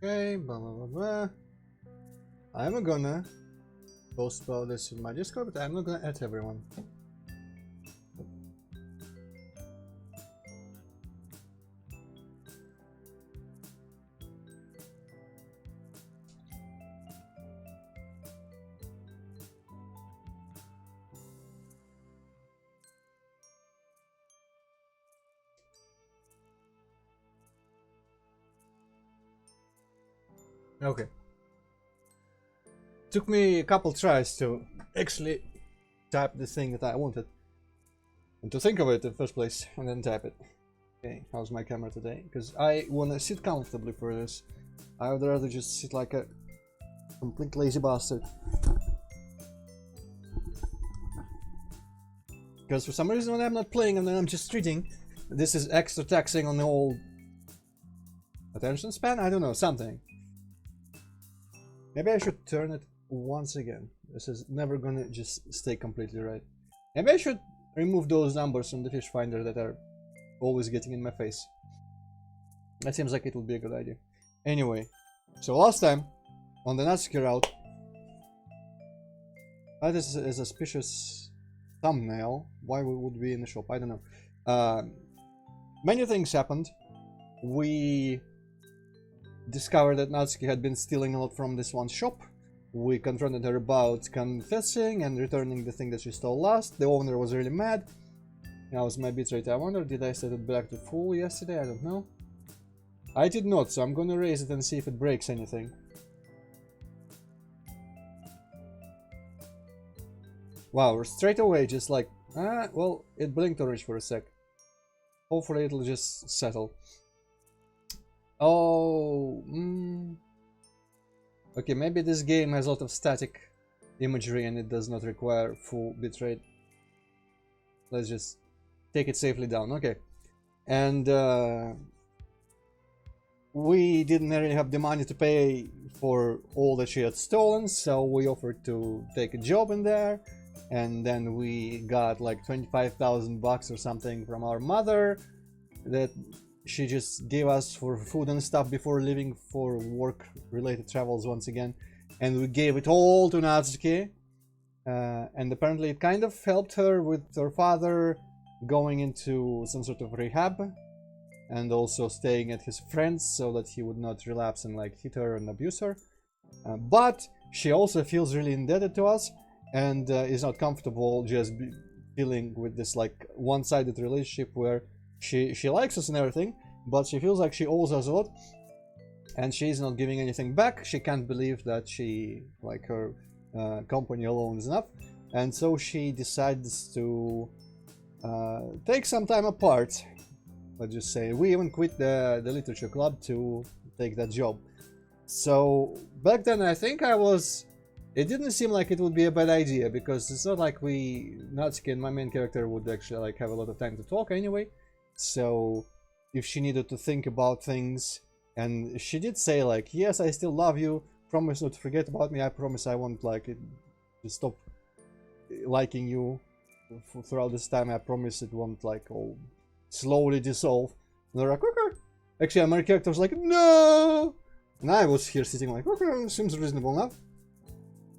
Okay, blah blah blah blah. I'm gonna post about this in my Discord, but I'm not gonna add everyone. Okay. Took me a couple tries to actually type the thing that I wanted. And to think of it in the first place, and then type it. Okay, how's my camera today? Because I wanna sit comfortably for this. I would rather just sit like a complete lazy bastard. Because for some reason when I'm not playing and then I'm just reading, this is extra taxing on the whole attention span? I don't know, something. Maybe I should turn it once again. This is never gonna just stay completely right. Maybe I should remove those numbers from the fish finder that are always getting in my face. That seems like it would be a good idea. Anyway, so last time on the Natsuki route, that is a suspicious thumbnail. Why we would be in the shop? I don't know. Many things happened. We discovered that Natsuki had been stealing a lot from this one shop. We confronted her about confessing and returning the thing that she stole last. The owner was really mad. That was my bit rate. I wonder, did I set it back to full yesterday? I don't know. I did not, so I'm gonna raise it and see if it breaks anything. Wow, straight away, just like, well, it blinked orange for a sec. Hopefully it'll just settle. Oh, okay, maybe this game has a lot of static imagery and it does not require full bitrate. Let's just take it safely down. Okay, and we didn't really have the money to pay for all that she had stolen, so we offered to take a job in there, and then we got like 25,000 bucks or something from our mother that she just gave us for food and stuff before leaving for work-related travels once again, and we gave it all to Natsuki, and apparently it kind of helped her with her father going into some sort of rehab, and also staying at his friend's so that he would not relapse and like hit her and abuse her. But she also feels really indebted to us, and is not comfortable just feeling with this like one-sided relationship where she likes us and everything, but she feels like she owes us a lot, and she's not giving anything back. She can't believe that she, like, her company alone is enough, and so she decides to take some time apart. Let's just say we even quit the literature club to take that job. So back then I think it didn't seem like it would be a bad idea, because it's not like Natsuki and my main character would actually like have a lot of time to talk anyway. So if she needed to think about things, and she did say like, yes, I still love you, promise not to forget about me, I promise I won't like just stop liking you throughout this time, I promise it won't like all slowly dissolve. And they're like, okay. Actually, my character was like, no, and I was here sitting like, okay, seems reasonable enough.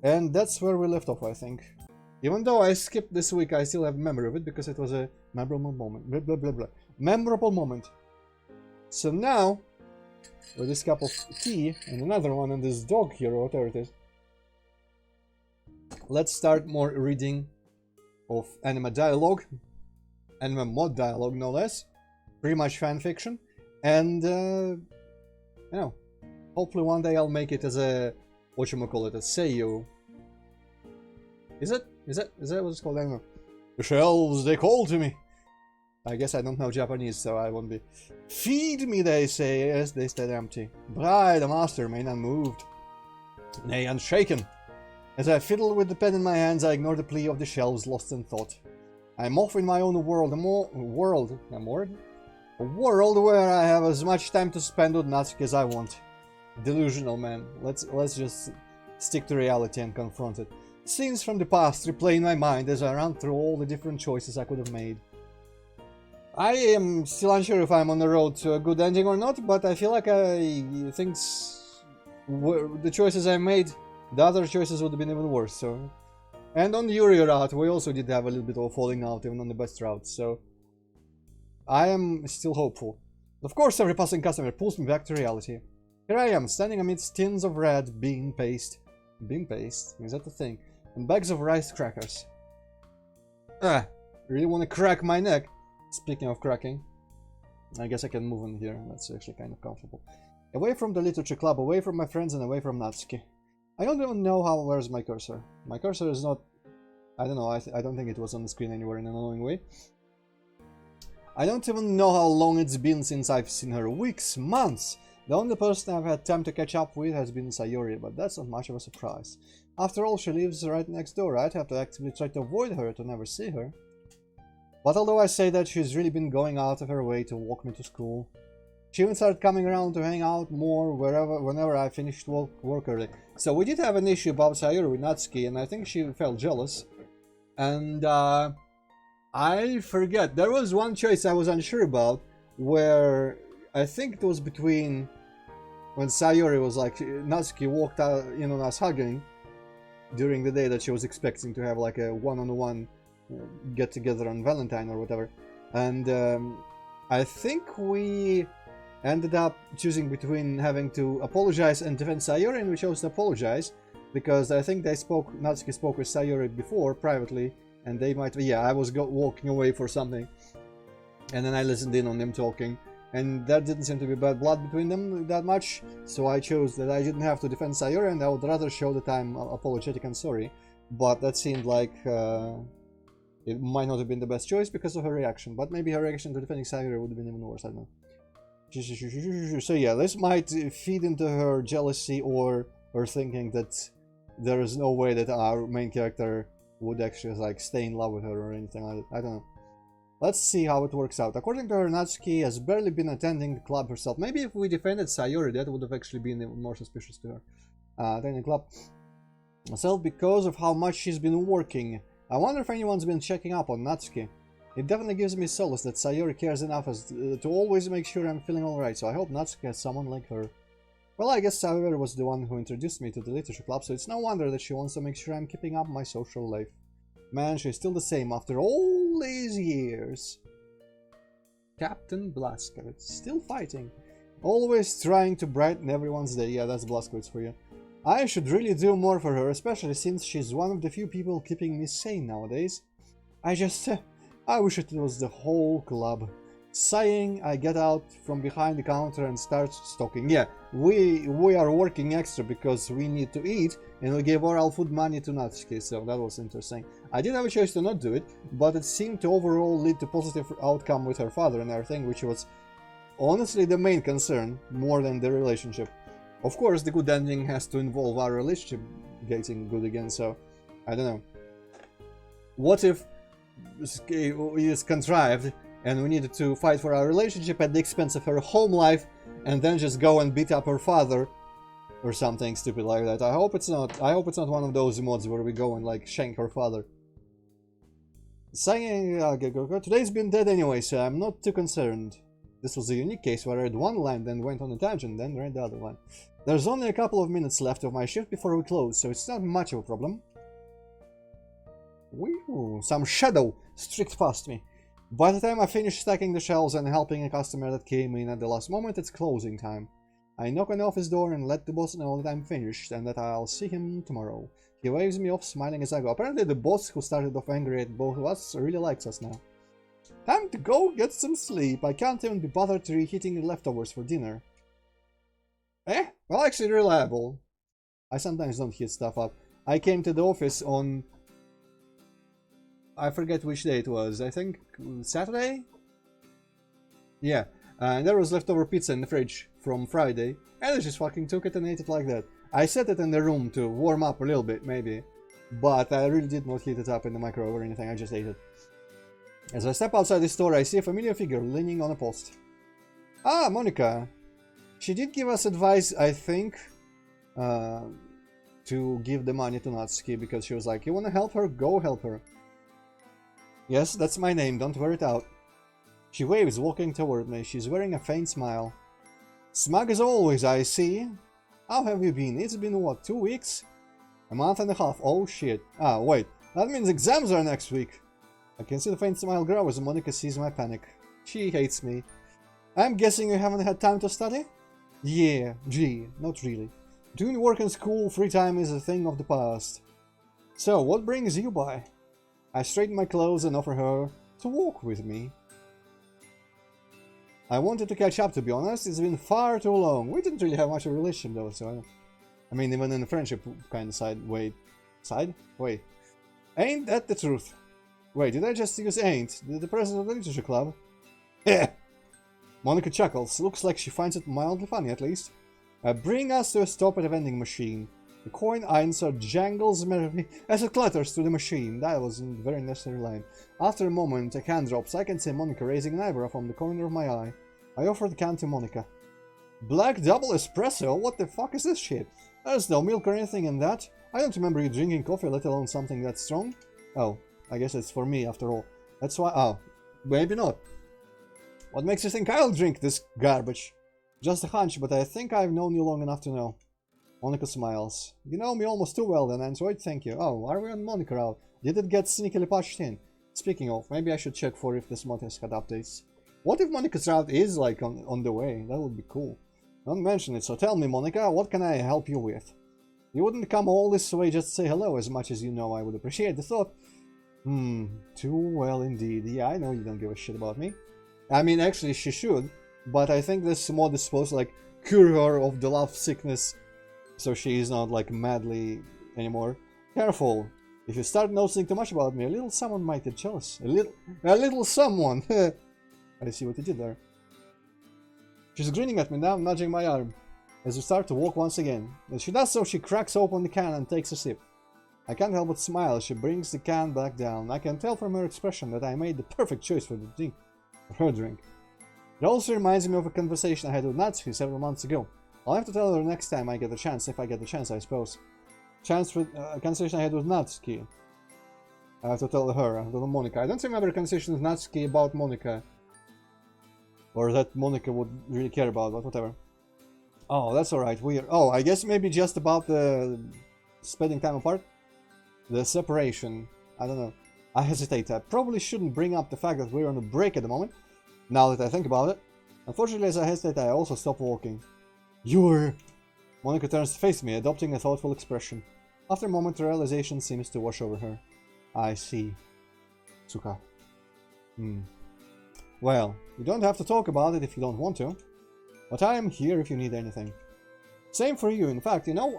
And that's where we left off, I think. Even though I skipped this week, I still have memory of it because it was a memorable moment. Blah, blah, blah, blah. Memorable moment. So now, with this cup of tea and another one and this dog here, or whatever it is, let's start more reading of anime dialogue. Anime mod dialogue, no less. Pretty much fan fiction. And, you know, hopefully one day I'll make it as a, whatchamacallit, a seiyuu. Is that what it's called? I don't know. The shelves, they call to me. I guess I don't know Japanese, so I won't be. Feed me, they say, as they stand empty. But I, the master, remain unmoved, nay, unshaken. As I fiddle with the pen in my hands, I ignore the plea of the shelves, lost in thought. I'm off in my own world, a world where I have as much time to spend with Natsuki as I want. Delusional, man. Let's just stick to reality and confront it. Scenes from the past replay in my mind as I run through all the different choices I could have made. I am still unsure if I'm on the road to a good ending or not, but I feel like things... the choices I made, the other choices would have been even worse, so... And on the Yuri route, we also did have a little bit of falling out, even on the best route, so... I am still hopeful. Of course, every passing customer pulls me back to reality. Here I am, standing amidst tins of red bean paste. Bean paste? Is that the thing? And bags of rice crackers. Really want to crack my neck. Speaking of cracking, I guess I can move in here. That's actually kind of comfortable. Away from the literature club, away from my friends, and away from Natsuki. I don't even know how. Where's my cursor? My cursor is not... I don't know, I don't think it was on the screen anywhere in an annoying way. I don't even know how long it's been since I've seen her. Weeks, months. The only person I've had time to catch up with has been Sayori, but that's not much of a surprise. After all, she lives right next door. I'd have to actively try to avoid her to never see her. But although I say that, she's really been going out of her way to walk me to school. She even started coming around to hang out more whenever I finished work early. So we did have an issue about Sayori with Natsuki, and I think she felt jealous. And I forget, there was one choice I was unsure about, where I think it was between when Sayori was like, Natsuki walked out in on us hugging during the day that she was expecting to have like a one-on-one get together on Valentine or whatever, and I think we ended up choosing between having to apologize and defend Sayori, and we chose to apologize because I think Natsuki spoke with Sayori before privately, and they might, yeah, I was walking away for something, and then I listened in on them talking, and there didn't seem to be bad blood between them that much, so I chose that I didn't have to defend Sayori, and I would rather show that I'm apologetic and sorry, but that seemed like it might not have been the best choice because of her reaction, but maybe her reaction to defending Sayori would have been even worse, I don't know. So yeah, this might feed into her jealousy or her thinking that there is no way that our main character would actually like stay in love with her or anything like that. I don't know. Let's see how it works out. According to her, Natsuki has barely been attending the club herself. Maybe if we defended Sayori, that would have actually been more suspicious to her. Attending the club herself because of how much she's been working. I wonder if anyone's been checking up on Natsuki. It definitely gives me solace that Sayori cares enough to always make sure I'm feeling alright, so I hope Natsuki has someone like her. Well, I guess Sayori was the one who introduced me to the literature club, so it's no wonder that she wants to make sure I'm keeping up my social life. Man, she's still the same after all these years. Captain Blazkowicz, still fighting. Always trying to brighten everyone's day. Yeah, that's Blazkowicz for you. I should really do more for her, especially since she's one of the few people keeping me sane nowadays. I wish it was the whole club. Sighing, I get out from behind the counter and start stocking. Yeah, we are working extra because we need to eat, and we gave oral food money to Natsuki, so that was interesting. I did have a choice to not do it, but it seemed to overall lead to positive outcome with her father and everything, which was honestly the main concern, more than the relationship. Of course, the good ending has to involve our relationship getting good again, so I don't know. What if it is contrived and we needed to fight for our relationship at the expense of her home life and then just go and beat up her father or something stupid like that? I hope it's not one of those mods where we go and like shank her father. Saying today's been dead anyway, so I'm not too concerned. This was a unique case where I read one line, then went on a tangent, then read the other line. There's only a couple of minutes left of my shift before we close, so it's not much of a problem. Whew, some shadow streaked past me. By the time I finish stacking the shelves and helping a customer that came in at the last moment, it's closing time. I knock on the office door and let the boss know that I'm finished and that I'll see him tomorrow. He waves me off, smiling as I go. Apparently the boss who started off angry at both of us really likes us now. Time to go get some sleep. I can't even be bothered reheating the leftovers for dinner. Well, actually reliable. I sometimes don't heat stuff up. I came to the office on... I forget which day it was. I think Saturday? Yeah. And there was leftover pizza in the fridge from Friday. And I just fucking took it and ate it like that. I set it in the room to warm up a little bit, maybe. But I really did not heat it up in the microwave or anything. I just ate it. As I step outside the store, I see a familiar figure leaning on a post. Ah, Monica. She did give us advice, I think, to give the money to Natsuki, because she was like, you wanna help her? Go help her. Yes, that's my name, don't wear it out. She waves, walking toward me. She's wearing a faint smile. Smug as always, I see. How have you been? It's been what, 2 weeks? A month and a half. Oh shit. Ah, wait. That means exams are next week. I can see the faint smile grow as Monica sees my panic. She hates me. I'm guessing you haven't had time to study? Yeah, gee, not really. Doing work and school, free time is a thing of the past. So, what brings you by? I straighten my clothes and offer her to walk with me. I wanted to catch up, to be honest. It's been far too long. We didn't really have much of a relationship though, so I mean, even in the friendship kind of side. Wait. Side? Wait. Ain't that the truth? Wait, did I just use ain't? The president of the literature club? Yeah. Monica chuckles. Looks like she finds it mildly funny, at least. Bring us to a stop at a vending machine. The coin answer jangles merrily as it clatters to the machine. That was a very necessary line. After a moment, a can drops. I can see Monica raising an eyebrow from the corner of my eye. I offer the can to Monica. Black double espresso? What the fuck is this shit? There's no milk or anything in that. I don't remember you drinking coffee, let alone something that strong. Oh, I guess it's for me after all. That's why. Oh, maybe not. What makes you think I'll drink this garbage? Just a hunch, but I think I've known you long enough to know. Monica smiles. You know me almost too well then, Antroid, thank you. Oh, are we on Monica route? Did it get sneakily patched in? Speaking of, maybe I should check for if this mod has had updates. What if Monica's route is like on the way? That would be cool. Don't mention it, so tell me, Monica, what can I help you with? You wouldn't come all this way just to say hello, as much as you know I would appreciate the thought. Too well indeed. Yeah, I know you don't give a shit about me. I mean, actually, she should, but I think this mod is supposed to, like, cure her of the love sickness, so she is not, like, madly anymore. Careful. If you start noticing too much about me, a little someone might get jealous. A little someone. I see what you did there. She's grinning at me now, nudging my arm, as we start to walk once again. As she does so, she cracks open the can and takes a sip. I can't help but smile as she brings the can back down. I can tell from her expression that I made the perfect choice for the drink. For her drink. It also reminds me of a conversation I had with Natsuki several months ago. I'll have to tell her next time I get the chance, if I get the chance, I suppose. A conversation I had with Natsuki. I have to tell her, I don't know Monica. I don't remember a conversation with Natsuki about Monica. Or that Monica would really care about, but whatever. Oh, that's alright, weird. Oh, I guess maybe just about the spending time apart? The separation. I don't know. I hesitate. I probably shouldn't bring up the fact that we're on a break at the moment, now that I think about it. Unfortunately, as I hesitate, I also stop walking. You're... Monica turns to face me, adopting a thoughtful expression. After a moment, realization seems to wash over her. I see. Tsuka. Well, you don't have to talk about it if you don't want to. But I am here if you need anything. Same for you. In fact, you know,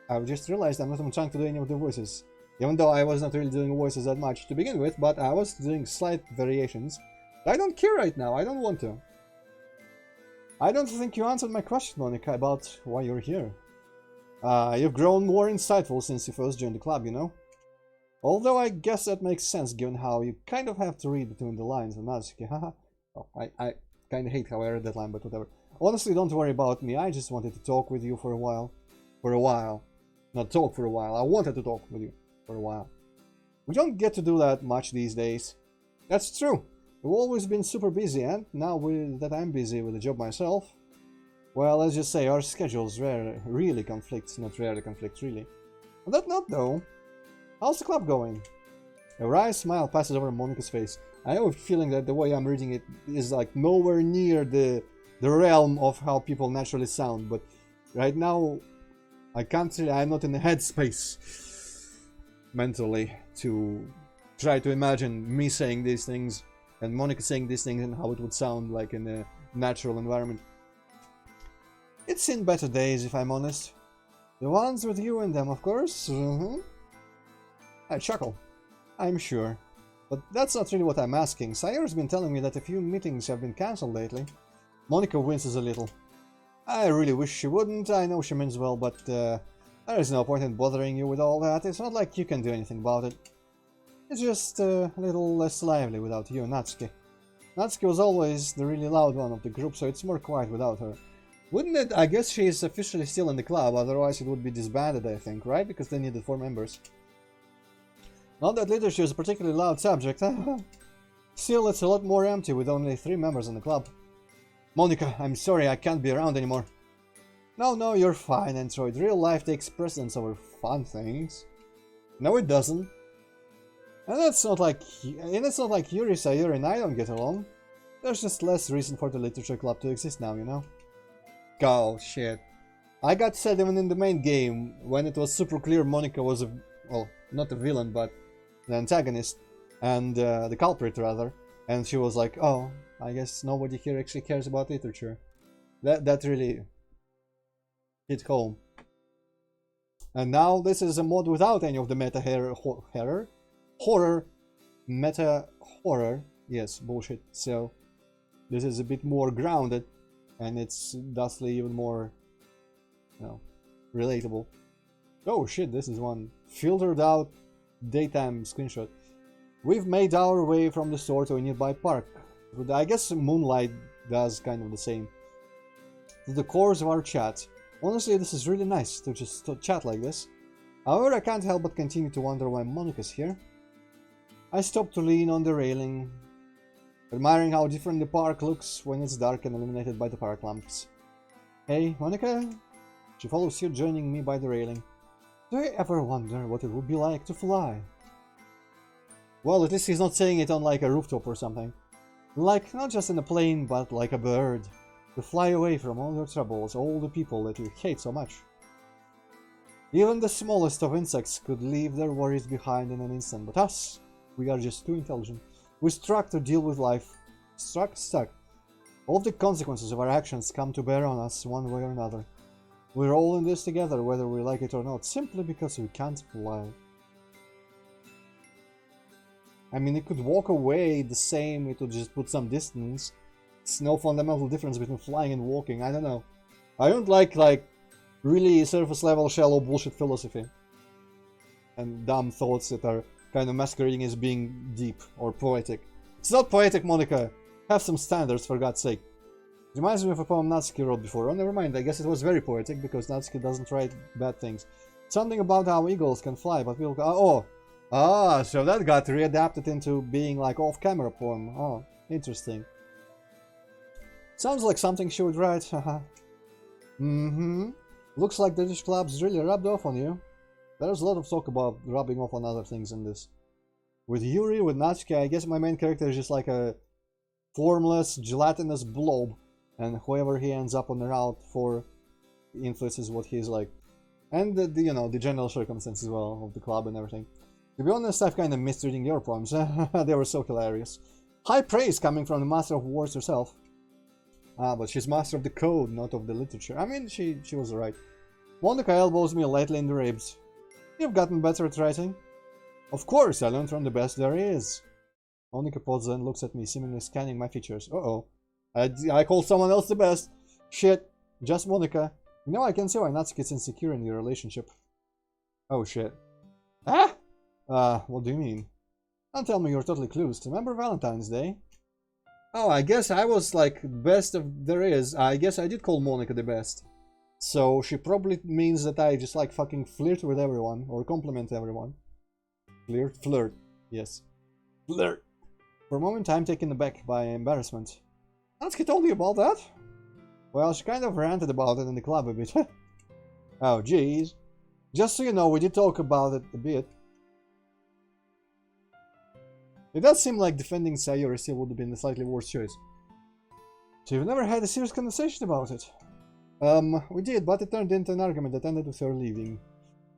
I just realized I'm not even trying to do any of the voices. Even though I was not really doing voices that much to begin with, but I was doing slight variations. I don't care right now. I don't want to. I don't think you answered my question, Monica, about why you're here. You've grown more insightful since you first joined the club, you know? Although I guess that makes sense given how you kind of have to read between the lines of Natsuki, haha. Oh, I kind of hate how I read that line, but whatever. Honestly, don't worry about me, I just wanted to talk with you for a while. For a while. Not talk for a while, I wanted to talk with you for a while. We don't get to do that much these days. That's true. We've always been super busy, and now that I'm busy with the job myself, well, let's just say our schedules really conflict, not rarely conflict, really. On that note, though, how's the club going? A wry smile passes over Monica's face. I have a feeling that the way I'm reading it is like nowhere near the realm of how people naturally sound, but right now I'm not in the headspace mentally to try to imagine me saying these things and Monica saying these things and how it would sound like in a natural environment. It's seen better days, if I'm honest. The ones with you in them, of course. I chuckle. I'm sure. But that's not really what I'm asking. Saya's been telling me that a few meetings have been cancelled lately. Monica winces a little. I really wish she wouldn't. I know she means well, but there is no point in bothering you with all that. It's not like you can do anything about it. It's just a little less lively without you and Natsuki. Natsuki was always the really loud one of the group, so it's more quiet without her. Wouldn't it? I guess she is officially still in the club, otherwise it would be disbanded, I think, right? Because they needed 4 members. Not that literature is a particularly loud subject. Still, it's a lot more empty with only 3 members in the club. Monica, I'm sorry I can't be around anymore. No, you're fine, Antroid. Real life takes precedence over fun things. No, it doesn't. And it's not like Yuri, Sayuri and I don't get along. There's just less reason for the literature club to exist now, you know? Oh, shit. I got sad even in the main game, when it was super clear Monica was a... well, not a villain, but the antagonist. And the culprit, rather. And she was like, oh, I guess nobody here actually cares about literature. That really hit home. And now this is a mod without any of the meta horror, meta horror, yes, bullshit. So this is a bit more grounded, and it's thusly even more, you know, relatable. Oh shit, this is one filtered out daytime screenshot. We've made our way from the store to a nearby park. I guess Moonlight does kind of the same. To the course of our chat. Honestly, this is really nice to just chat like this. However, I can't help but continue to wonder why Monica's here. I stopped to lean on the railing, admiring how different the park looks when it's dark and illuminated by the park lamps. Hey, Monica? She follows you, joining me by the railing. Do you ever wonder what it would be like to fly? Well, at least he's not saying it on like a rooftop or something. Like, not just in a plane, but like a bird. To fly away from all your troubles, all the people that you hate so much. Even the smallest of insects could leave their worries behind in an instant, but us, we are just too intelligent. We're stuck to deal with life. Stuck. All of the consequences of our actions come to bear on us one way or another. We're all in this together, whether we like it or not, simply because we can't fly. I mean, it could walk away the same, it would just put some distance. It's no fundamental difference between flying and walking, I don't know. I don't like really surface level shallow bullshit philosophy. And dumb thoughts that are kind of masquerading as being deep or poetic. It's not poetic, Monica! Have some standards, for God's sake. It reminds me of a poem Natsuki wrote before. Oh, never mind, I guess it was very poetic, because Natsuki doesn't write bad things. Something about how eagles can fly, but people... so that got readapted into being like off-camera poem. Oh, interesting. Sounds like something she would write, haha. Looks like the British club's really rubbed off on you. There's a lot of talk about rubbing off on other things in this. With Yuri, with Natsuki, I guess my main character is just like a formless, gelatinous blob, and whoever he ends up on the route for influences what he's like. And the general circumstances as well of the club and everything. To be honest, I've kind of missed reading your poems. They were so hilarious. High praise coming from the Master of Wars herself. But she's master of the code, not of the literature. I mean, she was right. Monica elbows me lightly in the ribs. You've gotten better at writing. Of course, I learned from the best there is. Monica pauses and looks at me, seemingly scanning my features. Uh-oh. I called someone else the best. Shit. Just Monica. You know, I can see why Natsuki's insecure in your relationship. Oh, shit. What do you mean? Don't tell me you're totally clueless. Remember Valentine's Day? Oh, I guess I was like best of there is. I guess I did call Monica the best. So she probably means that I just like fucking flirt with everyone or compliment everyone. Flirt. Yes. Flirt. For a moment I'm taken aback by embarrassment. Natsuki told you about that? Well, she kind of ranted about it in the club a bit. Oh, jeez. Just so you know, we did talk about it a bit. It does seem like defending Sayori still would have been a slightly worse choice. So you've never had a serious conversation about it? We did, but it turned into an argument that ended with her leaving.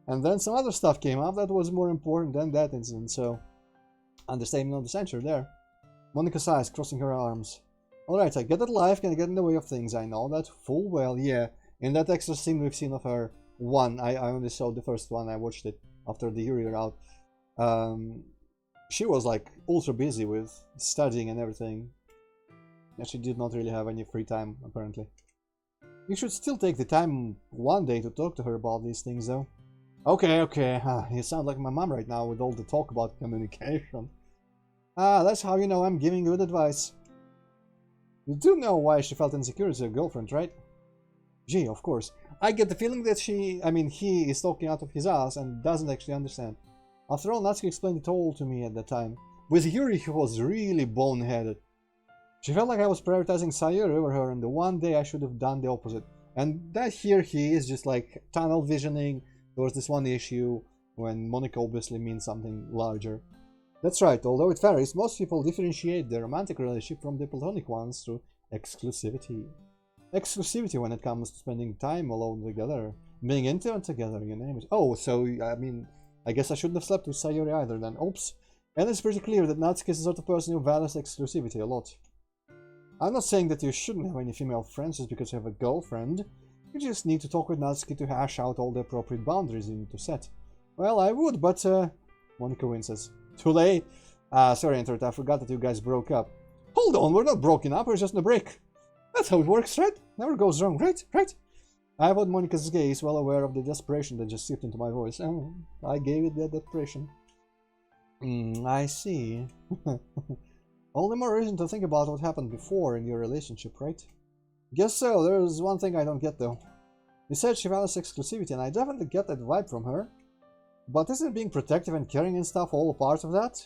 And then some other stuff came up that was more important than that incident, so... Understatement of the century there. Monica sighs, crossing her arms. Alright, I get that life can get in the way of things, I know that full well, yeah. In that extra scene we've seen of her, I only saw the first one, I watched it after the Yuri route. She was like ultra busy with studying and everything. And she did not really have any free time, apparently. You should still take the time one day to talk to her about these things, though. Okay. You sound like my mom right now with all the talk about communication. That's how you know I'm giving good advice. You do know why she felt insecure as a girlfriend, right? Gee, of course. I get the feeling that he is talking out of his ass and doesn't actually understand. After all, Natsuki explained it all to me at that time. With Yuri, he was really boneheaded. She felt like I was prioritizing Sayuri over her, and the one day I should have done the opposite. And that here he is just like tunnel visioning towards this one issue, when Monica obviously means something larger. That's right, although it varies, most people differentiate their romantic relationship from the platonic ones through exclusivity. Exclusivity when it comes to spending time alone together, being intimate together, you name it. Oh, so, I mean, I guess I shouldn't have slept with Sayuri either then. Oops. And it's pretty clear that Natsuki is the sort of person who values exclusivity a lot. I'm not saying that you shouldn't have any female friends just because you have a girlfriend. You just need to talk with Natsuki to hash out all the appropriate boundaries you need to set. Well, I would, but, Monica winces. Too late? Sorry, Antroid, I forgot that you guys broke up. Hold on, we're not broken up, we're just in a break. That's how it works, right? Never goes wrong, right? Right? I avoid Monica's gaze, well aware of the desperation that just seeped into my voice. Oh, I gave it that desperation. I see. All the more reason to think about what happened before in your relationship, right? Guess so. There's one thing I don't get, though. You said she values exclusivity, and I definitely get that vibe from her. But isn't being protective and caring and stuff all a part of that?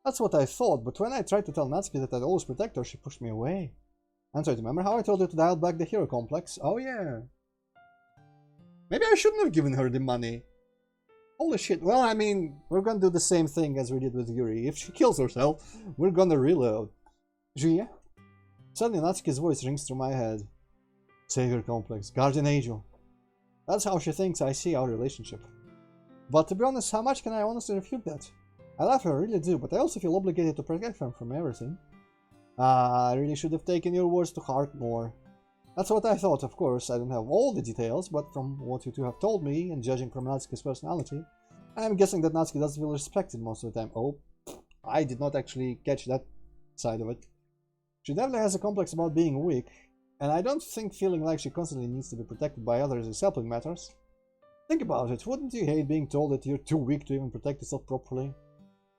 That's what I thought, but when I tried to tell Natsuki that I'd always protect her, she pushed me away. Antroid, remember how I told you to dial back the hero complex? Oh yeah. Maybe I shouldn't have given her the money. Holy shit. Well, I mean, we're gonna do the same thing as we did with Yuri. If she kills herself, we're gonna reload. Gia? Suddenly Natsuki's voice rings through my head. Savior complex, guardian angel. That's how she thinks I see our relationship. But to be honest, how much can I honestly refute that? I love her, I really do, but I also feel obligated to protect her from everything. I really should have taken your words to heart more. That's what I thought, of course. I don't have all the details, but from what you two have told me, and judging from Natsuki's personality, I'm guessing that Natsuki doesn't feel respected most of the time. Oh, I did not actually catch that side of it. She definitely has a complex about being weak, and I don't think feeling like she constantly needs to be protected by others is helping matters. Think about it, wouldn't you hate being told that you're too weak to even protect yourself properly?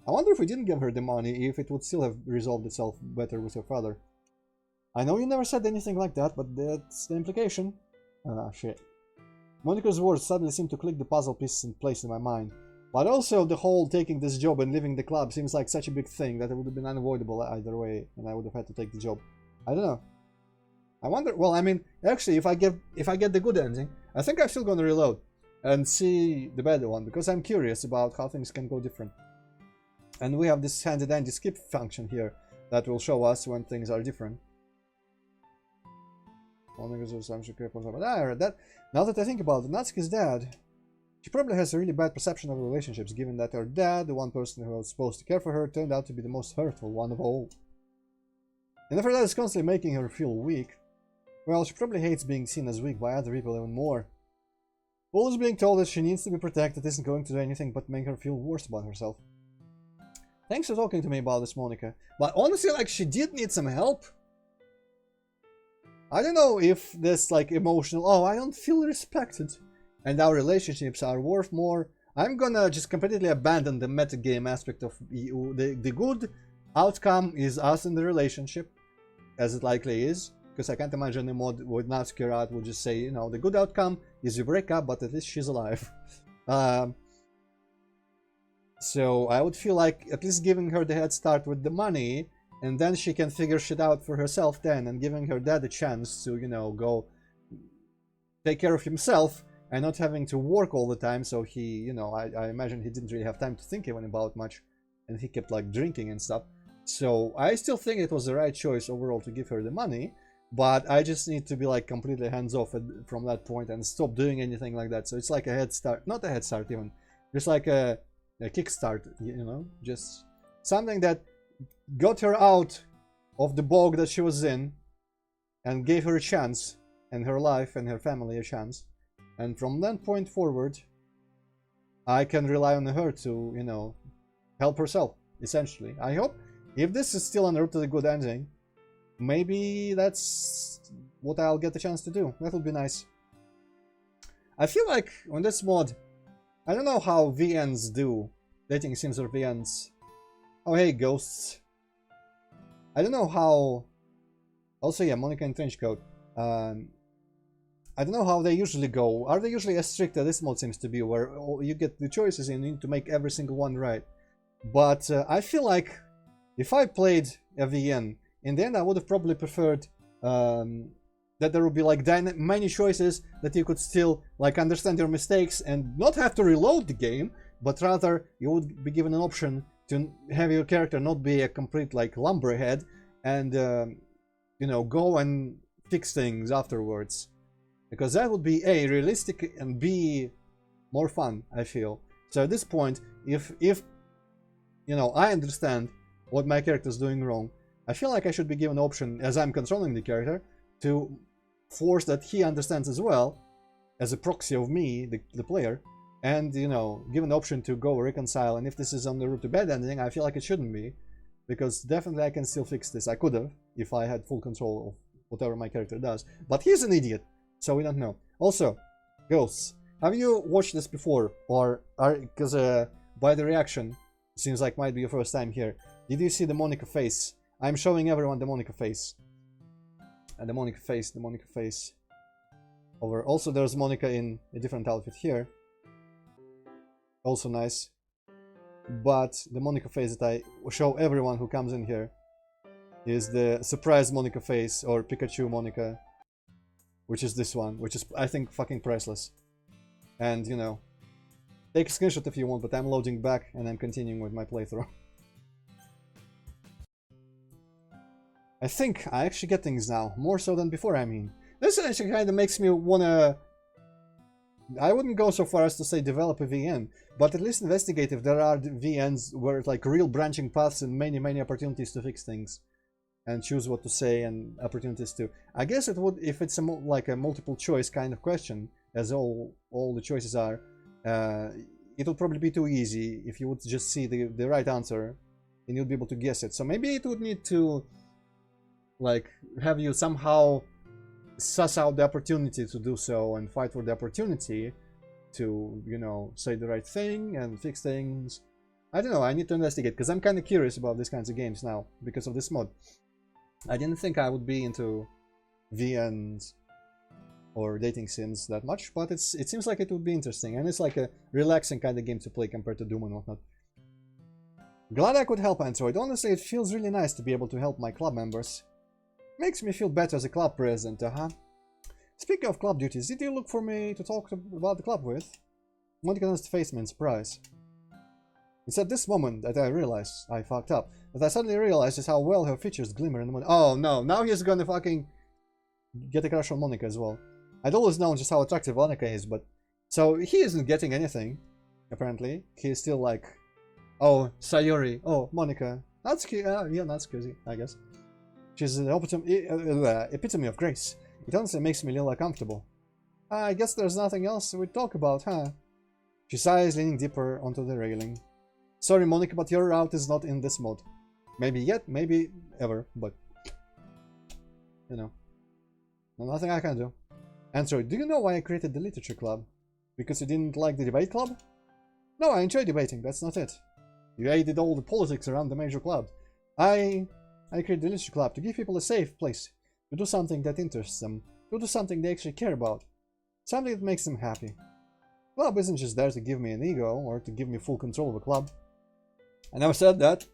I wonder if we didn't give her the money, if it would still have resolved itself better with your father. I know you never said anything like that, but that's the implication. Ah, shit. Monica's words suddenly seem to click the puzzle pieces in place in my mind. But also the whole taking this job and leaving the club seems like such a big thing that it would have been unavoidable either way, and I would have had to take the job. I don't know. I wonder, well, I mean, actually, if I get the good ending, I think I'm still gonna reload and see the better one, because I'm curious about how things can go different. And we have this handy-dandy skip function here that will show us when things are different. I read that. Now that I think about it, Natsuki's dad, she probably has a really bad perception of relationships, given that her dad, the one person who was supposed to care for her, turned out to be the most hurtful one of all. And if her dad is constantly making her feel weak, well, she probably hates being seen as weak by other people even more. Always being told that she needs to be protected isn't going to do anything but make her feel worse about herself. Thanks for talking to me about this, Monica. But honestly, like, she did need some help. I don't know if this, like, emotional, oh, I don't feel respected, and our relationships are worth more. I'm gonna just completely abandon the metagame aspect of EU. The good outcome is us in the relationship, as it likely is, because I can't imagine a mod with Natsuki Rat will just say, you know, the good outcome is you break up, but at least she's alive. So I would feel like at least giving her the head start with the money, and then she can figure shit out for herself then, and giving her dad a chance to, you know, go take care of himself and not having to work all the time. So he, you know, I imagine he didn't really have time to think even about much, and he kept like drinking and stuff. So I still think it was the right choice overall to give her the money, but I just need to be like completely hands off from that point and stop doing anything like that. So it's like a head start, not a head start even, just like a kickstart, you know, just something that got her out of the bog that she was in and gave her a chance, and her life and her family a chance. And from that point forward, I can rely on her to, you know, help herself, essentially. I hope, if this is still en route to the good ending, maybe that's what I'll get the chance to do. That would be nice. I feel like on this mod, I don't know how VNs do, dating sims or VNs. Oh hey, ghosts. I don't know how... Also yeah, Monica in Trenchcoat. I don't know how they usually go. Are they usually as strict as this mod seems to be, where you get the choices and you need to make every single one right? But I feel like If I played a VN, in the end I would have probably preferred that there would be like many choices that you could still like understand your mistakes and not have to reload the game, but rather you would be given an option to have your character not be a complete like lumberhead and you know, go and fix things afterwards, because that would be A, realistic, and B, more fun, I feel. So at this point, if you know, I understand what my character is doing wrong, I feel like I should be given an option, as I'm controlling the character, to force that he understands as well, as a proxy of me, the player, and, you know, given the option to go reconcile. And if this is on the route to bad ending, I feel like it shouldn't be, because definitely I can still fix this. I could have, if I had full control of whatever my character does. But he's an idiot, so we don't know. Also, girls, have you watched this before? Or because by the reaction, it seems like might be your first time here. Did you see the Monica face? I'm showing everyone the Monica face. And the Monica face. Over. Also, there's Monica in a different outfit here. Also nice. But the Monica face that I show everyone who comes in here is the surprise Monica face, or Pikachu Monica, which is this one, which is, I think, fucking priceless. And, you know, take a screenshot if you want, but I'm loading back and I'm continuing with my playthrough. I think I actually get things now, more so than before, I mean. This actually kind of makes me wanna... I wouldn't go so far as to say develop a VN, but at least investigate if there are VNs where it's like real branching paths and many opportunities to fix things. And choose what to say and opportunities to... I guess it would, if it's like a multiple choice kind of question, as all the choices are, it would probably be too easy if you would just see the right answer and you'd be able to guess it. So maybe it would need to like have you somehow suss out the opportunity to do so and fight for the opportunity to, you know, say the right thing and fix things. I don't know, I need to investigate, because I'm kind of curious about these kinds of games now because of this mod. I didn't think I would be into VNs or dating sims that much, but it seems like it would be interesting, and it's like a relaxing kind of game to play compared to Doom and whatnot. Glad I could help, Antroid. Honestly, it feels really nice to be able to help my club members. Makes me feel better as a club president, Speaking of club duties, did you look for me to talk about the club with? Monica has faced me in surprise. It's at this moment that I realized I fucked up. That I suddenly realized just how well her features glimmer in the morning. Oh no, now he's gonna fucking get a crush on Monica as well. I'd always known just how attractive Monica is, but... So he isn't getting anything, apparently. He's still like... Oh, Sayuri. Oh, Monica. Natsuki. Yeah, Natsuki, I guess. She's the epitome of grace. It honestly makes me a little uncomfortable. I guess there's nothing else we talk about, huh? She sighs, leaning deeper onto the railing. Sorry, Monica, but your route is not in this mod. Maybe yet, maybe ever, but... You know. Nothing I can do. Antroid, do you know why I created the literature club? Because you didn't like the debate club? No, I enjoy debating, that's not it. You hated all the politics around the major club. I created the literature club to give people a safe place. To do something that interests them. To do something they actually care about. Something that makes them happy. Club isn't just there to give me an ego, or to give me full control of a club. I never said that.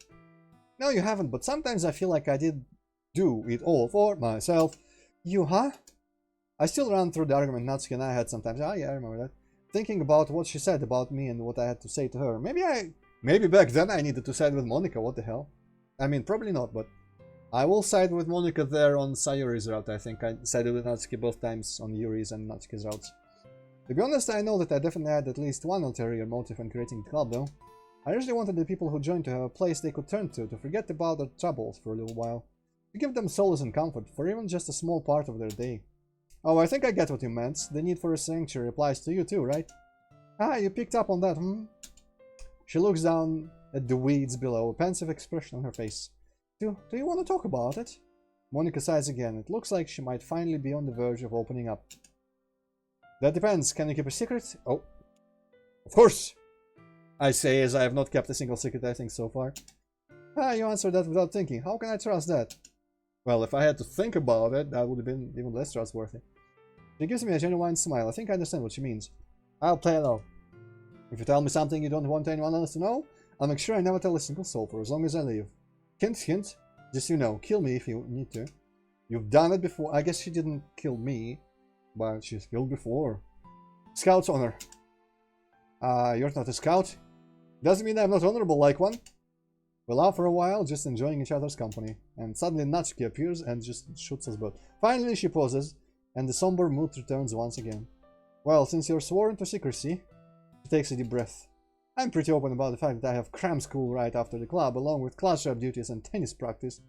No, you haven't, but sometimes I feel like I did do it all for myself. You, huh? I still run through the argument Natsuki and I had sometimes. Ah, yeah, I remember that. Thinking about what she said about me and what I had to say to her. Maybe back then I needed to side with Monica, what the hell? I mean, probably not, but... I will side with Monica there on Sayuri's route, I think. I sided with Natsuki both times on Yuri's and Natsuki's routes. To be honest, I know that I definitely had at least one ulterior motive in creating the club, though. I usually wanted the people who joined to have a place they could turn to forget about their troubles for a little while. To give them solace and comfort, for even just a small part of their day. Oh, I think I get what you meant. The need for a sanctuary applies to you too, right? Ah, you picked up on that, hmm? She looks down at the weeds below, a pensive expression on her face. Do you want to talk about it? Monica sighs again. It looks like she might finally be on the verge of opening up. That depends. Can you keep a secret? Oh. Of course! I say as I have not kept a single secret, I think, so far. Ah, you answered that without thinking. How can I trust that? Well, if I had to think about it, that would have been even less trustworthy. She gives me a genuine smile. I think I understand what she means. I'll play along. If you tell me something you don't want anyone else to know, I'll make sure I never tell a single soul for as long as I live. Hint, hint. Just, you know, kill me if you need to. You've done it before. I guess she didn't kill me, but she's killed before. Scout's honor. You're not a scout. Doesn't mean I'm not honorable like one. We'll laugh for a while, just enjoying each other's company. And suddenly Natsuki appears and just shoots us both. Finally she pauses, and the somber mood returns once again. Well, since you're sworn to secrecy, she takes a deep breath. I'm pretty open about the fact that I have cram school right after the club, along with class rep duties and tennis practice.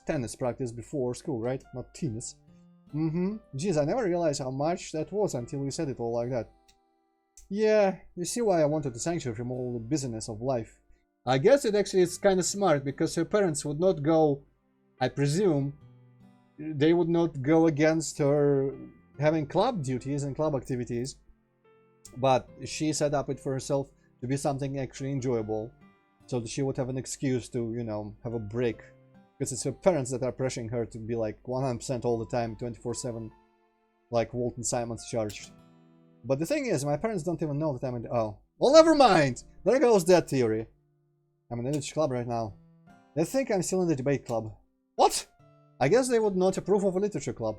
Tennis practice before school, right? Not tennis. Geez, I never realized how much that was until you said it all like that. Yeah, you see why I wanted the sanctuary from all the business of life. I guess it actually is kind of smart, because her parents would not go, I presume, they would not go against her having club duties and club activities, but she set up it for herself to be something actually enjoyable, so that she would have an excuse to, you know, have a break, because it's her parents that are pressuring her to be like 100% all the time, 24/7, like Walton Simon's charged. But the thing is, my parents don't even know that I'm in the... Oh, well, never mind! There goes that theory. I'm in the literature club right now. They think I'm still in the debate club. What? I guess they would not approve of a literature club.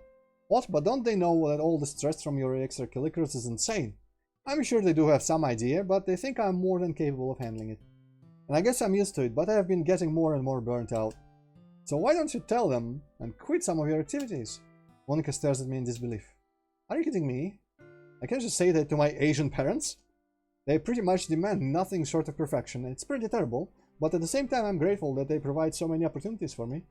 What? But don't they know that all the stress from your extracurriculars is insane? I'm sure they do have some idea, but they think I'm more than capable of handling it. And I guess I'm used to it, but I have been getting more and more burnt out. So why don't you tell them and quit some of your activities? Monica stares at me in disbelief. Are you kidding me? I can't just say that to my Asian parents. They pretty much demand nothing short of perfection. It's pretty terrible, but at the same time I'm grateful that they provide so many opportunities for me.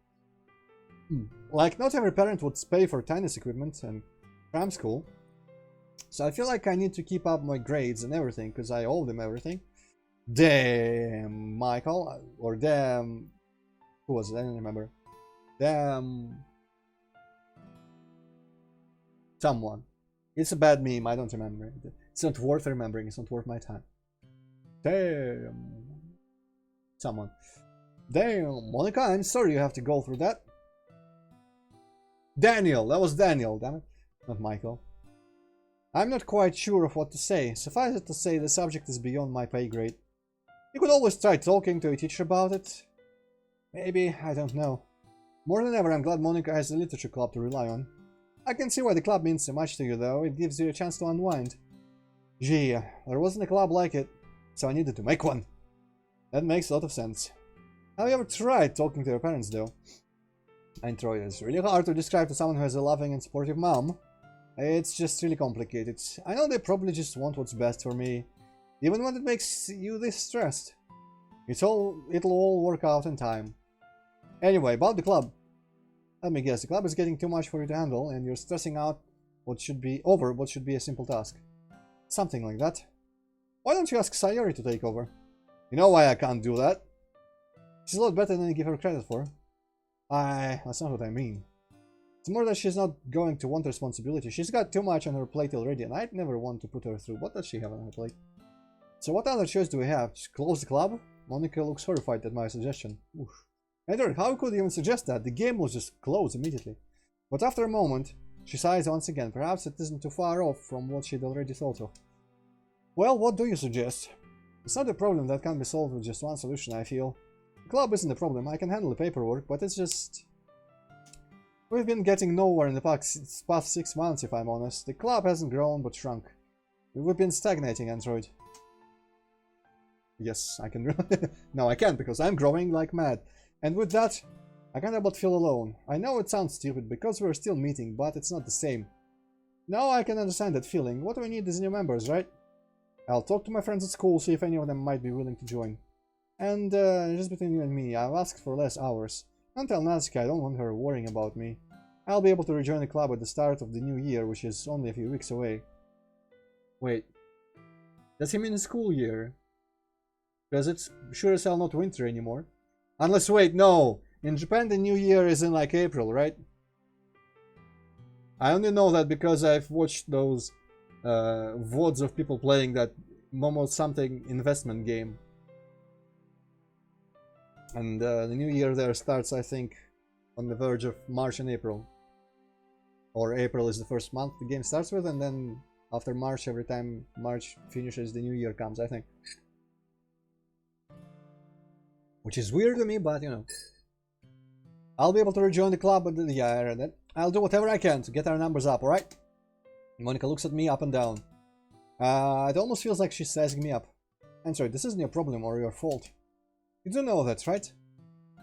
Like, not every parent would pay for tennis equipment and cram school. So I feel like I need to keep up my grades and everything, because I owe them everything. Damn, Michael. Or damn... Who was it? I don't remember. Damn... Someone. It's a bad meme, I don't remember. It's not worth remembering, it's not worth my time. Damn. Someone. Damn, Monica, I'm sorry you have to go through that. Daniel, that was Daniel, damn it. Not Michael. I'm not quite sure of what to say. Suffice it to say, the subject is beyond my pay grade. You could always try talking to a teacher about it. Maybe, I don't know. More than ever, I'm glad Monica has a literature club to rely on. I can see why the club means so much to you, though. It gives you a chance to unwind. Gee, there wasn't a club like it, so I needed to make one. That makes a lot of sense. Have you ever tried talking to your parents, though? Antroid, it's really hard to describe to someone who has a loving and supportive mom. It's just really complicated. I know they probably just want what's best for me, even when it makes you this stressed. It'll all work out in time. Anyway, about the club. Let me guess, the club is getting too much for you to handle, and you're stressing out what should be a simple task. Something like that. Why don't you ask Sayori to take over? You know why I can't do that? She's a lot better than you give her credit for. That's not what I mean. It's more that she's not going to want responsibility. She's got too much on her plate already, and I'd never want to put her through. What does she have on her plate? So what other choice do we have? Just close the club? Monica looks horrified at my suggestion. Oof. Edward, how could you even suggest that? The game was just closed immediately. But after a moment, she sighs once again. Perhaps it isn't too far off from what she'd already thought of. Well, what do you suggest? It's not a problem that can be solved with just one solution, I feel. The club isn't a problem. I can handle the paperwork, but it's just... We've been getting nowhere in the past 6 months, if I'm honest. The club hasn't grown, but shrunk. We've been stagnating, Antroid. Yes, I can... No, I can't, because I'm growing like mad. And with that, I can't help but feel alone. I know it sounds stupid, because we're still meeting, but it's not the same. Now I can understand that feeling. What we need is new members, right? I'll talk to my friends at school, see if any of them might be willing to join. And, just between you and me, I've asked for less hours. Don't tell Natsuki, I don't want her worrying about me. I'll be able to rejoin the club at the start of the new year, which is only a few weeks away. Wait. Does he mean the school year? Because it's sure as hell not winter anymore. Unless, wait, no! In Japan the new year is in like April, right? I only know that because I've watched those VODs of people playing that Momo something investment game. And the new year there starts, I think, on the verge of March and April. Or April is the first month the game starts with, and then after March, every time March finishes, the new year comes, I think. which is weird to me, but you know. I'll be able to rejoin the club, but yeah, I'll do whatever I can to get our numbers up, alright? Monica looks at me up and down. It almost feels like she's sizing me up. Antroid, this isn't your problem or your fault. You do know that, right?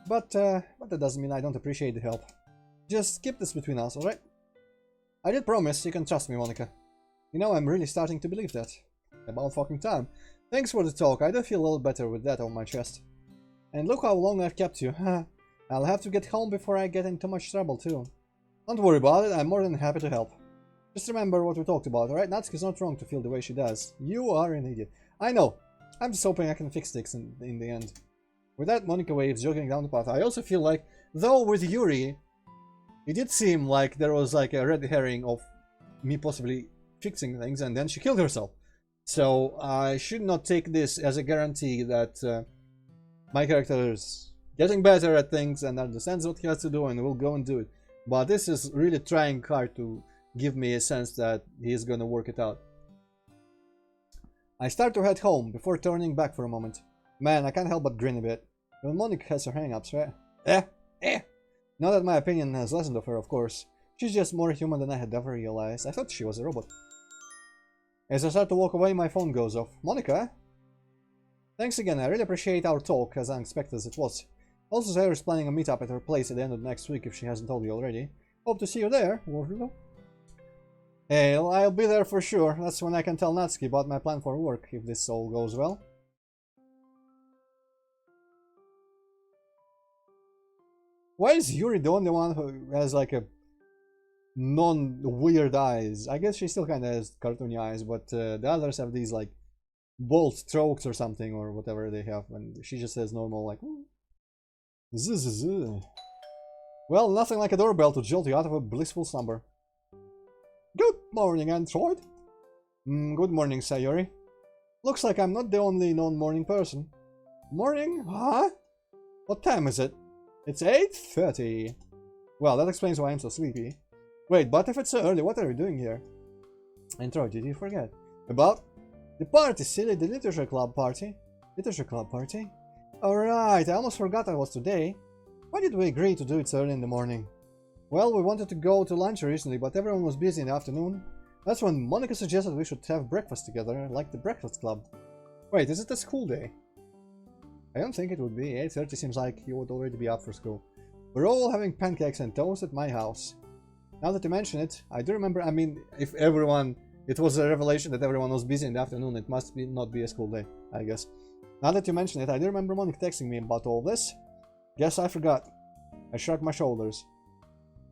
But that doesn't mean I don't appreciate the help. Just keep this between us, alright? I did promise, you can trust me, Monica. You know, I'm really starting to believe that. About fucking time. Thanks for the talk, I do feel a little better with that on my chest. And look how long I've kept you. I'll have to get home before I get in too much trouble, too. Don't worry about it, I'm more than happy to help. Just remember what we talked about, alright? Natsuki's not wrong to feel the way she does. You are an idiot. I know. I'm just hoping I can fix things in the end. With that, Monica waves, jogging down the path. I also feel like, though with Yuri, it did seem like there was like a red herring of me possibly fixing things, and then she killed herself. So I should not take this as a guarantee that my character is getting better at things and understands what he has to do and will go and do it. But this is really trying hard to give me a sense that he is gonna work it out. I start to head home before turning back for a moment. Man, I can't help but grin a bit. Even Monica has her hang-ups, right? Not that my opinion has lessened of her, of course. She's just more human than I had ever realized. I thought she was a robot. As I start to walk away, my phone goes off. Monica? Thanks again, I really appreciate our talk, as unexpected as it was. Also, Sarah is planning a meetup at her place at the end of next week if she hasn't told you already. Hope to see you there, Waterloo. Hey, I'll be there for sure. That's when I can tell Natsuki about my plan for work, if this all goes well. Why is Yuri the only one who has like a non-weird eyes? I guess she still kind of has cartoony eyes, but the others have these like bold strokes or something, or whatever they have, and she just has normal like... Well, nothing like a doorbell to jolt you out of a blissful slumber. Good morning, Antroid. Good morning, Sayori. Looks like I'm not the only non-morning person. Morning? Huh? What time is it? It's 8:30. Well, that explains why I'm so sleepy. Wait, but if it's so early, what are you doing here? Antroid, did you forget? About? The party, silly, the literature club party. Literature club party? Alright, I almost forgot that was today. Why did we agree to do it so early in the morning? Well, we wanted to go to lunch recently, but everyone was busy in the afternoon. That's when Monica suggested we should have breakfast together, like the breakfast club. Wait, is it a school day? I don't think it would be. 8:30 seems like you would already be up for school. We're all having pancakes and toast at my house. Now that you mention it, I do remember, I mean, if everyone... It was a revelation that everyone was busy in the afternoon, it must be not be a school day, I guess. Now that you mention it, I do remember Monica texting me about all this. Guess I forgot. I shrugged my shoulders.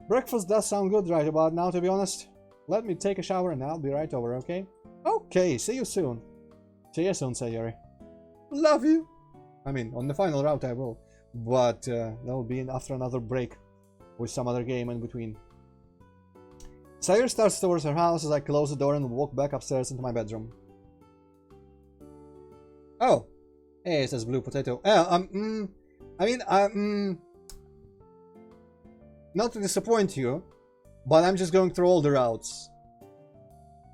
Breakfast does sound good right about now, to be honest. Let me take a shower and I'll be right over, okay? Okay, see you soon. See you soon, Sayori. Love you! I mean, on the final route I will. But that'll be after another break. With some other game in between. Sayori starts towards her house as I close the door and walk back upstairs into my bedroom. Oh! Hey, it says blue potato. Not to disappoint you, but I'm just going through all the routes.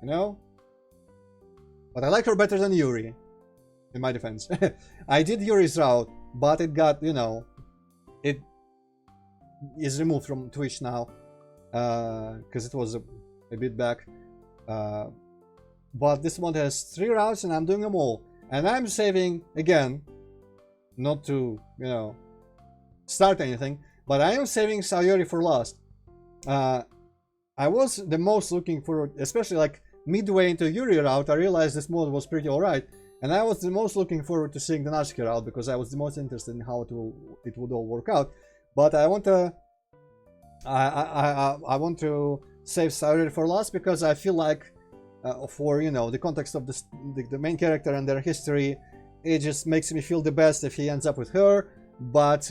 You know? But I like her better than Yuri. In my defense. I did Yuri's route, but it got, you know... It is removed from Twitch now. Because it was a bit back. But this one has 3 routes and I'm doing them all. And I'm saving, again, not to, you know, start anything, but I am saving Sayori for last. I was the most looking forward, especially like midway into Yuri route, I realized this mode was pretty alright. And I was the most looking forward to seeing the Natsuki route because I was the most interested in how it would all work out. But I want to... I want to save Sayori for last because I feel like for, you know, the context of the main character and their history, it just makes me feel the best if he ends up with her. But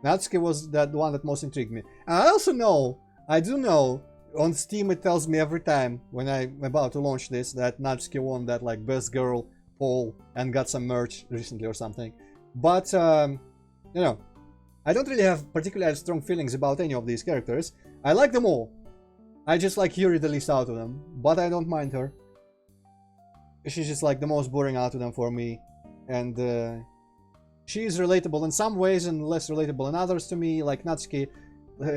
Natsuki was that one that most intrigued me. And I also know, I do know, on Steam it tells me every time when I'm about to launch this that Natsuki won that like best girl poll and got some merch recently or something. But you know, I don't really have particularly strong feelings about any of these characters. I like them all. I just like Yuri the least out of them, but I don't mind her. She's just like the most boring out of them for me. and she is relatable in some ways and less relatable in others to me. Like Natsuki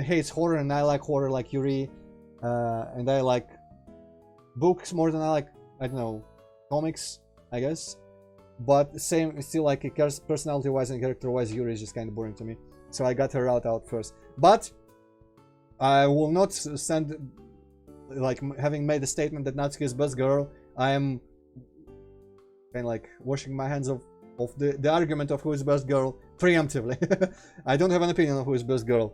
hates horror, and I like horror like Yuri, and I like books more than I like, I don't know, comics, I guess. But same, still like personality-wise and character-wise, Yuri is just kind of boring to me. So I got her out first. But I will not send, like, having made a statement that Natsuki is best girl, I am kind of like washing my hands of the argument of who is best girl preemptively. I don't have an opinion on who is best girl.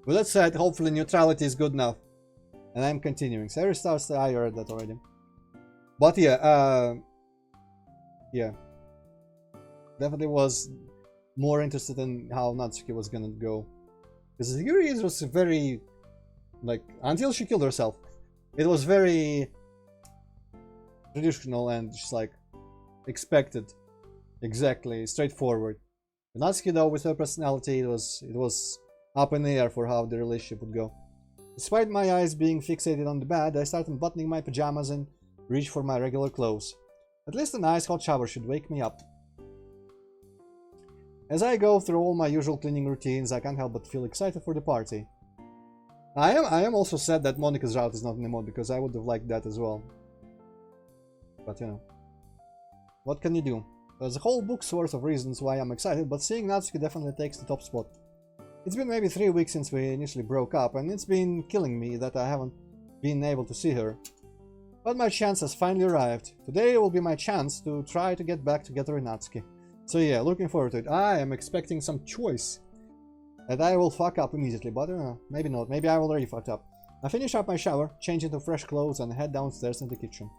With that said, hopefully neutrality is good enough. And I'm continuing. Sarah starts, I heard that already. But yeah, yeah. Definitely was more interested in how Natsuki was gonna go. Because Yuri was very, like, until she killed herself, it was very traditional and just like expected. Exactly, straightforward. Natsuki though, with her personality, it was up in the air for how the relationship would go. Despite my eyes being fixated on the bed, I started buttoning my pajamas and reached for my regular clothes. At least a nice hot shower should wake me up. As I go through all my usual cleaning routines, I can't help but feel excited for the party. I am also sad that Monika's route is not in the mod, because I would have liked that as well. But you know, what can you do? There's a whole book's worth of reasons why I'm excited, but seeing Natsuki definitely takes the top spot. It's been maybe 3 weeks since we initially broke up, and it's been killing me that I haven't been able to see her. But my chance has finally arrived. Today will be my chance to try to get back together with Natsuki. So yeah, looking forward to it. I am expecting some choice that I will fuck up immediately, but maybe not. Maybe I already fucked up. I finish up my shower, change into fresh clothes, and head downstairs in the kitchen.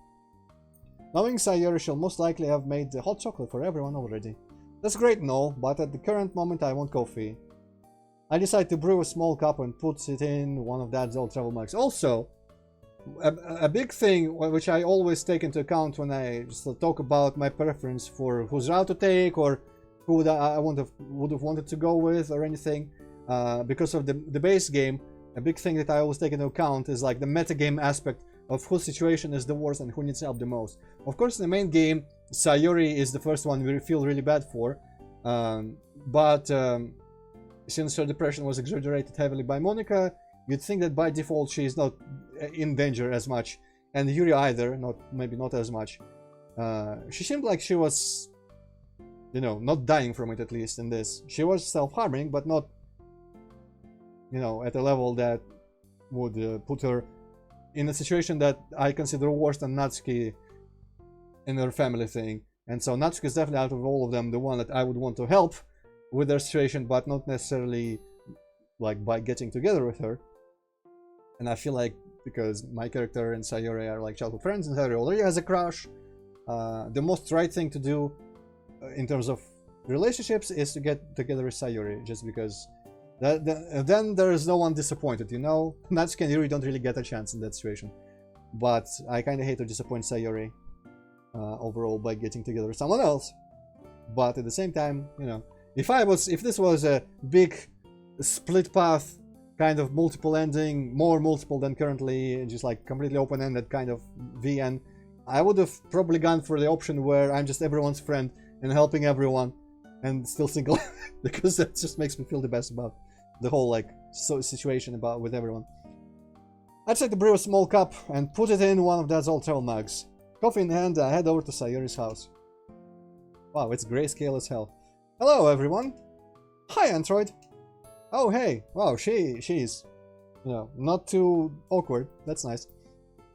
Knowing Sayori, she'll most likely have made the hot chocolate for everyone already. That's great and all, but at the current moment I want coffee. I decide to brew a small cup and put it in one of Dad's old travel mugs. Also, a big thing which I always take into account when I just talk about my preference for whose route to take or who I would have wanted to go with or anything, because of the base game, a big thing that I always take into account is like the metagame aspect of whose situation is the worst and who needs help the most. Of course, in the main game, Sayori is the first one we feel really bad for, but since her depression was exaggerated heavily by Monika, you'd think that by default she is not in danger as much, and Yuri either, maybe not as much. She seemed like she was, you know, not dying from it, at least in this. She was self-harming, but not, you know, at a level that would put her in a situation that I consider worse than Natsuki in her family thing. And so Natsuki is definitely, out of all of them, the one that I would want to help with their situation, but not necessarily like by getting together with her. And I feel like because my character and Sayori are like childhood friends and Sayori already has a crush, the most right thing to do in terms of relationships is to get together with Sayori, just because then there is no one disappointed, you know? Natsuki and Yuri don't really get a chance in that situation. But I kind of hate to disappoint Sayori overall by getting together with someone else. But at the same time, you know, if this was a big split path kind of multiple ending, more multiple than currently, just like completely open-ended kind of VN, I would have probably gone for the option where I'm just everyone's friend and helping everyone and still single, because that just makes me feel the best about the whole like situation with everyone. I'd like to brew a small cup and put it in one of Dad's old travel mugs. Coffee in hand, I head over to Sayori's house. Wow, it's grayscale as hell. Hello everyone! Hi Antroid! Oh hey, wow, she's, you know, not too awkward, that's nice.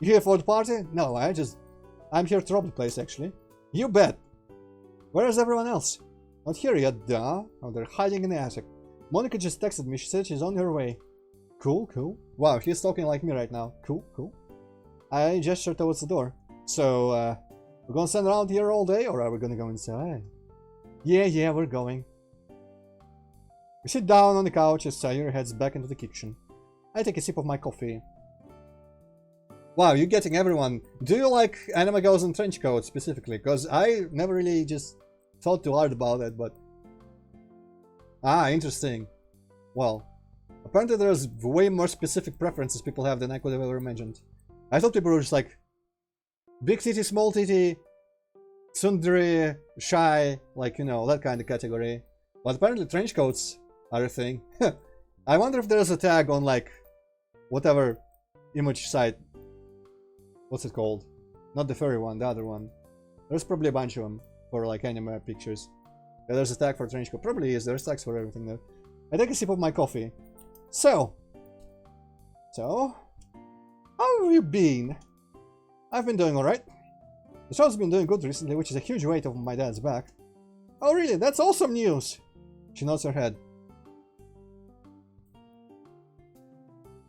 You here for the party? No, I'm here to rob the place actually. You bet! Where is everyone else? Not here yet, duh. Oh, they're hiding in the attic. Monika just texted me, she said she's on her way. Cool, cool. Wow, he's talking like me right now. Cool, cool. I gestured towards the door. So, we're gonna stand around here all day, or are we gonna go inside? Yeah, we're going. We sit down on the couch as Sayori heads back into the kitchen. I take a sip of my coffee. Wow, you're getting everyone. Do you like anime girls in trench coats specifically? Because I never really just thought too hard about it, but... Ah, interesting. Well, apparently there's way more specific preferences people have than I could have ever imagined. I thought people were just like... big titty, small titty, tsundere, shy, like, you know, that kind of category. But apparently trench coats are a thing. I wonder if there's a tag on, like, whatever image site. What's it called? Not the furry one, the other one. There's probably a bunch of them for, like, anime pictures. Yeah, there's a tag for trench coat. Probably is. There's tags for everything there. I take a sip of my coffee. So, how have you been? I've been doing alright. The show's been doing good recently, which is a huge weight off my dad's back. Oh really? That's awesome news! She nods her head.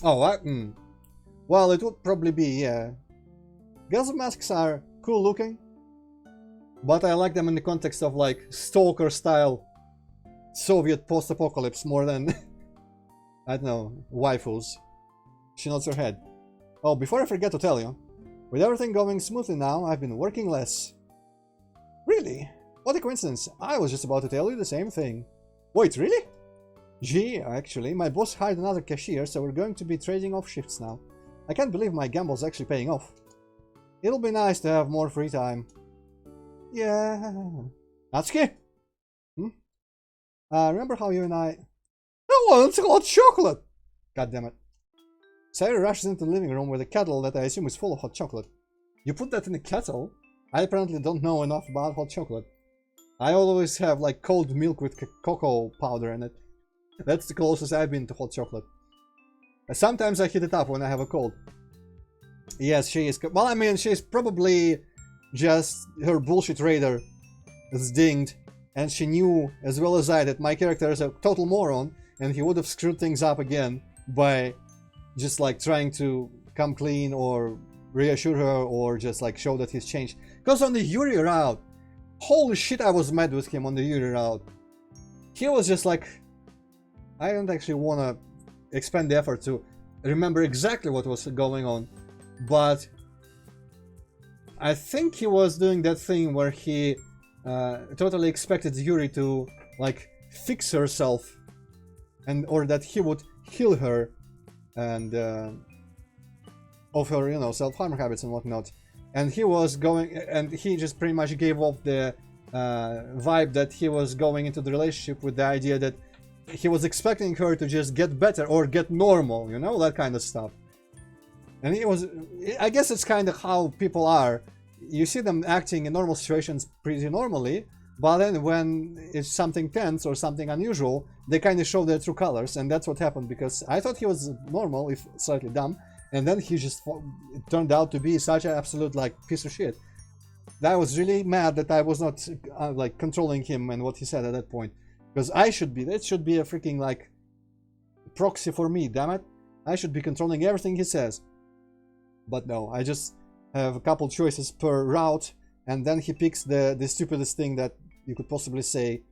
Oh, well, it would probably be, yeah. Gas masks are cool looking, but I like them in the context of, like, stalker-style Soviet post-apocalypse more than, I don't know, waifus. She nods her head. Oh, before I forget to tell you, with everything going smoothly now, I've been working less. Really? What a coincidence. I was just about to tell you the same thing. Wait, really? Gee, actually, my boss hired another cashier, so we're going to be trading off shifts now. I can't believe my gamble's actually paying off. It'll be nice to have more free time. Yeah. Natsuki? Remember how you and I want hot chocolate! God damn it. Sayuri rushes into the living room with a kettle that I assume is full of hot chocolate. You put that in a kettle? I apparently don't know enough about hot chocolate. I always have, like, cold milk with cocoa powder in it. That's the closest I've been to hot chocolate. Sometimes I heat it up when I have a cold. Yes, she is. Well, I mean, she's probably just her bullshit radar is dinged, and she knew as well as I that my character is a total moron, and he would have screwed things up again by just, like, trying to come clean or reassure her or just, like, show that he's changed. Because on the Yuri route, holy shit, I was mad with him on the Yuri route. He was just like, I don't actually want to expend the effort to remember exactly what was going on, but I think he was doing that thing where he totally expected Yuri to, like, fix herself, and or that he would heal her and of her, you know, self-harm habits and whatnot. And he was going, and he just pretty much gave off the vibe that he was going into the relationship with the idea that he was expecting her to just get better or get normal, you know, that kind of stuff. And he was, I guess it's kind of how people are. You see them acting in normal situations pretty normally, but then when it's something tense or something unusual, they kind of show their true colors, and that's what happened, because I thought he was normal, if slightly dumb, and then he just it turned out to be such an absolute, like, piece of shit. I was really mad that I was not like, controlling him and what he said at that point. Because I should be, that should be a freaking, like, proxy for me, damn it. I should be controlling everything he says. But no, I just have a couple choices per route, and then he picks the stupidest thing that you could possibly say.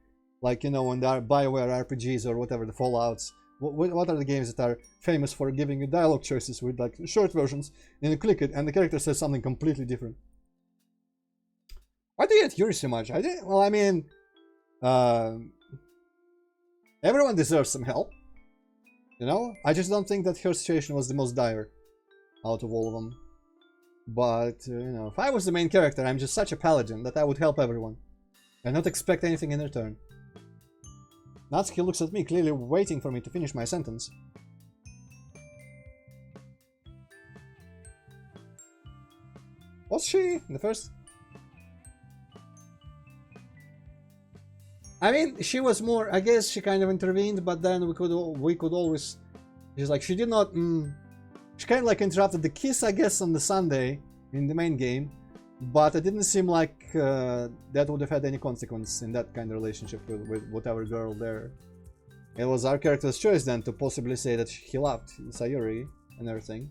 Like, you know, in the BioWare RPGs or whatever, the Fallouts. What are the games that are famous for giving you dialogue choices with, like, short versions, and you click it and the character says something completely different? Why do you hate Yuri so much? Well, I mean, everyone deserves some help, you know? I just don't think that her situation was the most dire out of all of them. But, you know, if I was the main character, I'm just such a paladin that I would help everyone and not expect anything in return. Natsuki looks at me, clearly waiting for me to finish my sentence. Was she the first? I mean, she was more, I guess she kind of intervened, but then we could always, she's like, she did not, she kind of like interrupted the kiss, I guess, on the Sunday in the main game, but it didn't seem like that would have had any consequence in that kind of relationship with whatever girl there. It was our character's choice then to possibly say that he loved Sayuri and everything.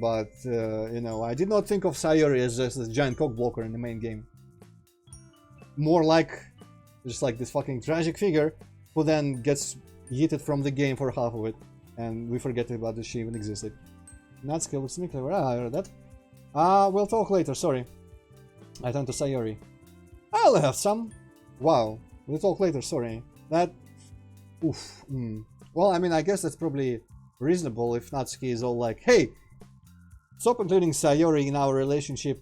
But, you know, I did not think of Sayuri as just a giant cock blocker in the main game. More like, just like this fucking tragic figure who then gets yeeted from the game for half of it, and we forget about that she even existed. Natsuki looks me clever. I heard that. We'll talk later, sorry. I turn to Sayuri. I'll have some. Wow, we'll talk later, sorry. That... Oof. Well, I mean, I guess that's probably reasonable if Natsuki is all like, hey, stop including Sayuri in our relationship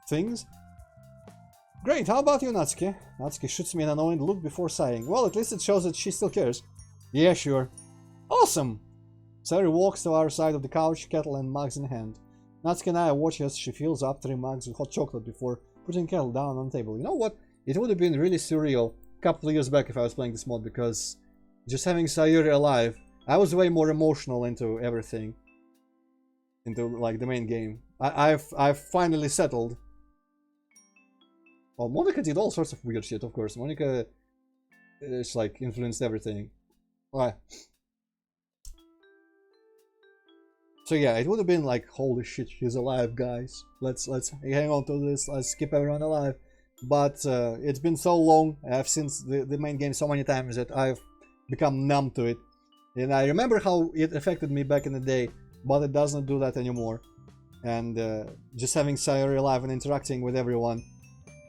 things. Great, how about you, Natsuki? Natsuki shoots me an annoying look before sighing. Well, at least it shows that she still cares. Yeah, sure. Awesome! Sayori walks to our side of the couch, kettle and mugs in hand. Natsuki and I watch as she fills up 3 mugs with hot chocolate before putting the kettle down on the table. You know what? It would have been really surreal a couple of years back if I was playing this mod, because just having Sayori alive, I was way more emotional into everything. Into, like, the main game. I've finally settled. Well, Monica did all sorts of weird shit, of course. Monica is like influenced everything. Right. So yeah, it would have been like, holy shit, she's alive, guys. Let's hang on to this. Let's keep everyone alive. But it's been so long. I've seen the main game so many times that I've become numb to it. And I remember how it affected me back in the day, but it doesn't do that anymore. And just having Sayori alive and interacting with everyone,